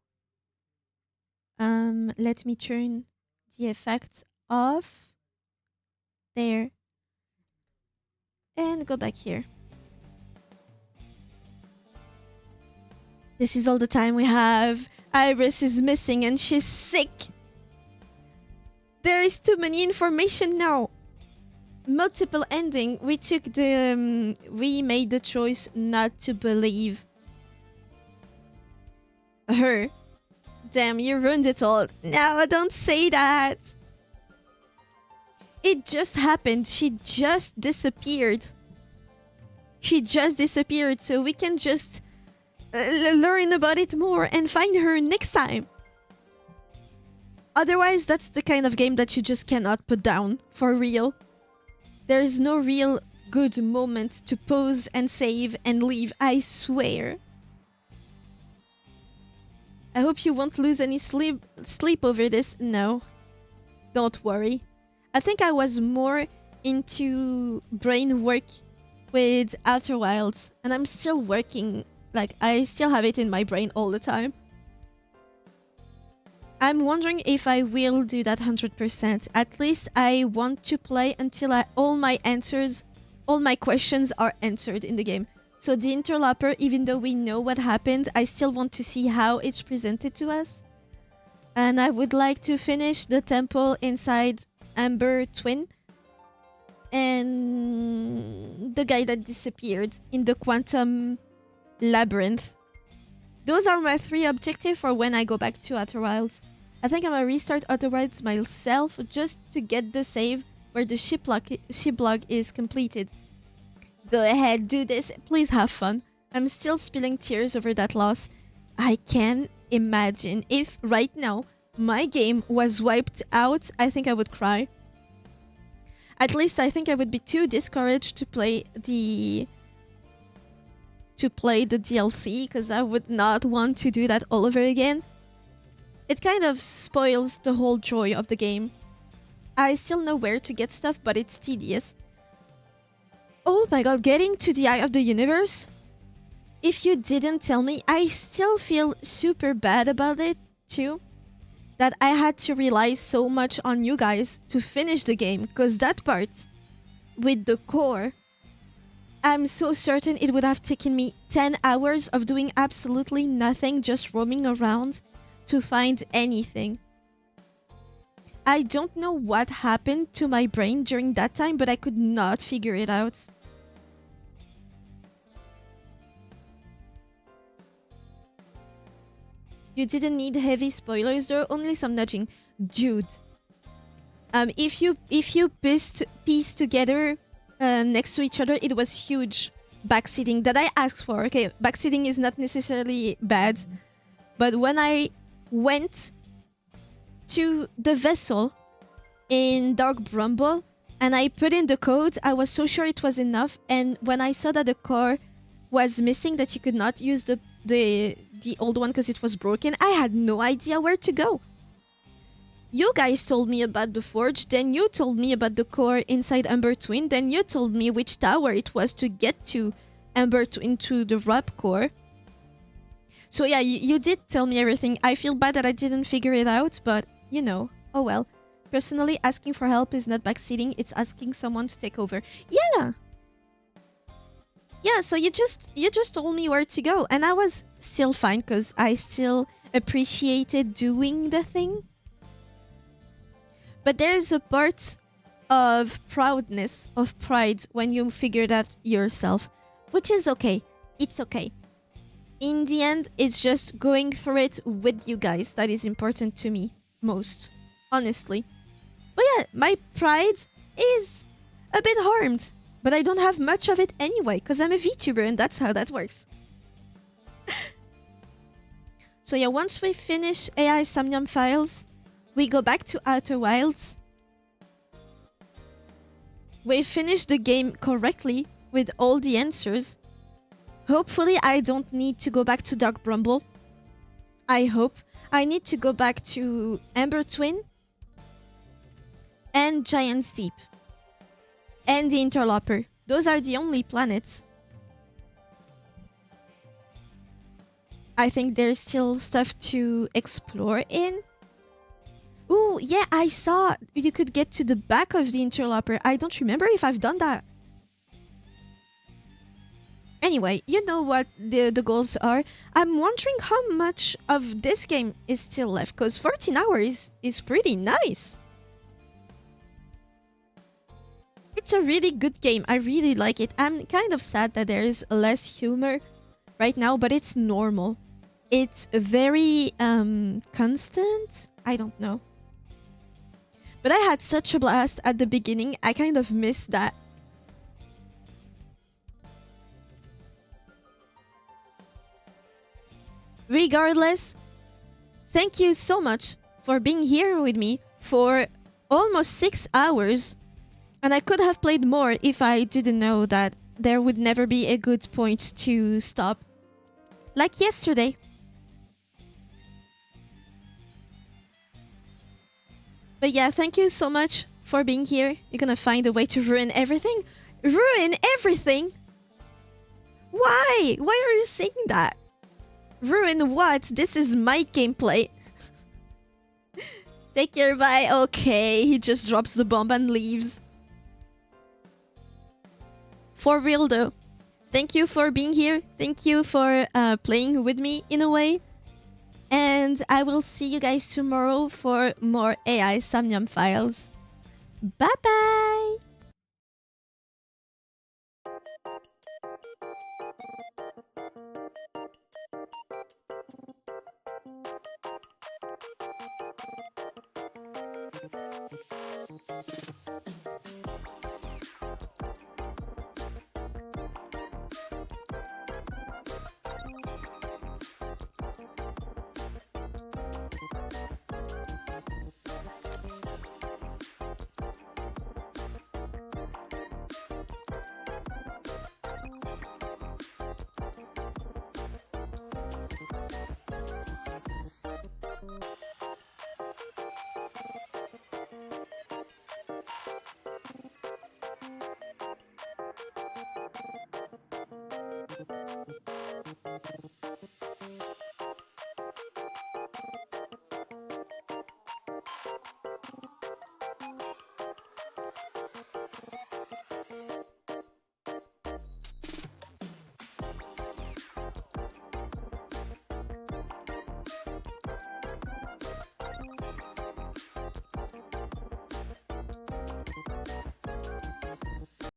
Let me turn the effect off. There. And go back here. This is all the time we have. Iris is missing and she's sick. There is too many information now. Multiple ending. We took the... we made the choice not to believe her. Damn, you ruined it all. No, don't say that. It just happened. She just disappeared. So we can just learn about it more and find her next time. Otherwise, that's the kind of game that you just cannot put down. For real. There is no real good moment to pause and save and leave, I swear. I hope you won't lose any sleep over this. No, don't worry. I think I was more into brain work with Outer Wilds, and I'm still working. Like, I still have it in my brain all the time. I'm wondering if I will do that 100%. At least I want to play until all my questions are answered in the game. So the interloper, even though we know what happened, I still want to see how it's presented to us. And I would like to finish the temple inside Amber Twin. And the guy that disappeared in the quantum labyrinth. Those are my 3 objectives for when I go back to Outer Wilds. I think I'm gonna restart Outer Wilds myself just to get the save where the ship log is completed. Go ahead, do this. Please have fun. I'm still spilling tears over that loss. I can imagine if right now my game was wiped out, I think I would cry. At least I think I would be too discouraged to play the DLC because I would not want to do that all over again. It kind of spoils the whole joy of the game. I still know where to get stuff, but it's tedious. Oh my god, getting to the Eye of the Universe? If you didn't tell me, I still feel super bad about it too. That I had to rely so much on you guys to finish the game, because that part with the core, I'm so certain it would have taken me 10 hours of doing absolutely nothing, just roaming around to find anything. I don't know what happened to my brain during that time, but I could not figure it out. You didn't need heavy spoilers though, only some nudging. Dude. If you pieced together next to each other, it was huge backseating that I asked for. Okay, backseating is not necessarily bad, but when I went to the vessel in Dark Bramble and I put in the code, I was so sure it was enough, and when I saw that the core was missing, that you could not use the old one because it was broken, I had no idea where to go. You guys told me about the forge, then you told me about the core inside Ember Twin, then you told me which tower it was to get to Ember Twin, to the Rub core. So yeah, you did tell me everything. I feel bad that I didn't figure it out, but you know, oh well. Personally, asking for help is not backseating, it's asking someone to take over. Yeah! Yeah, so you just told me where to go, and I was still fine because I still appreciated doing the thing. But there's a part of proudness, of pride, when you figure that yourself, which is okay. It's okay. In the end, it's just going through it with you guys that is important to me most, honestly. But yeah, my pride is a bit harmed, but I don't have much of it anyway, because I'm a VTuber and that's how that works. So yeah, once we finish Somnium Files, we go back to Outer Wilds. We finish the game correctly with all the answers. Hopefully I don't need to go back to Dark Bramble. I hope. I need to go back to Ember Twin and Giant's Deep and the Interloper. Those are the only planets. I think there's still stuff to explore in. Ooh, yeah, I saw you could get to the back of the Interloper. I don't remember if I've done that. Anyway, you know what the goals are. I'm wondering how much of this game is still left, because 14 hours is pretty nice. It's a really good game. I really like it. I'm kind of sad that there is less humor right now, but it's normal. It's very constant. I don't know. But I had such a blast at the beginning. I kind of missed that. Regardless, thank you so much for being here with me for almost 6 hours. And I could have played more if I didn't know that there would never be a good point to stop. Like yesterday. But yeah, thank you so much for being here. You're gonna find a way to ruin everything? Ruin everything? Why? Why are you saying that? Ruin what? This is my gameplay. Take care, bye. Okay, he just drops the bomb and leaves. For real though. Thank you for being here. Thank you for playing with me in a way. And I will see you guys tomorrow for more Somnium Files. Bye-bye!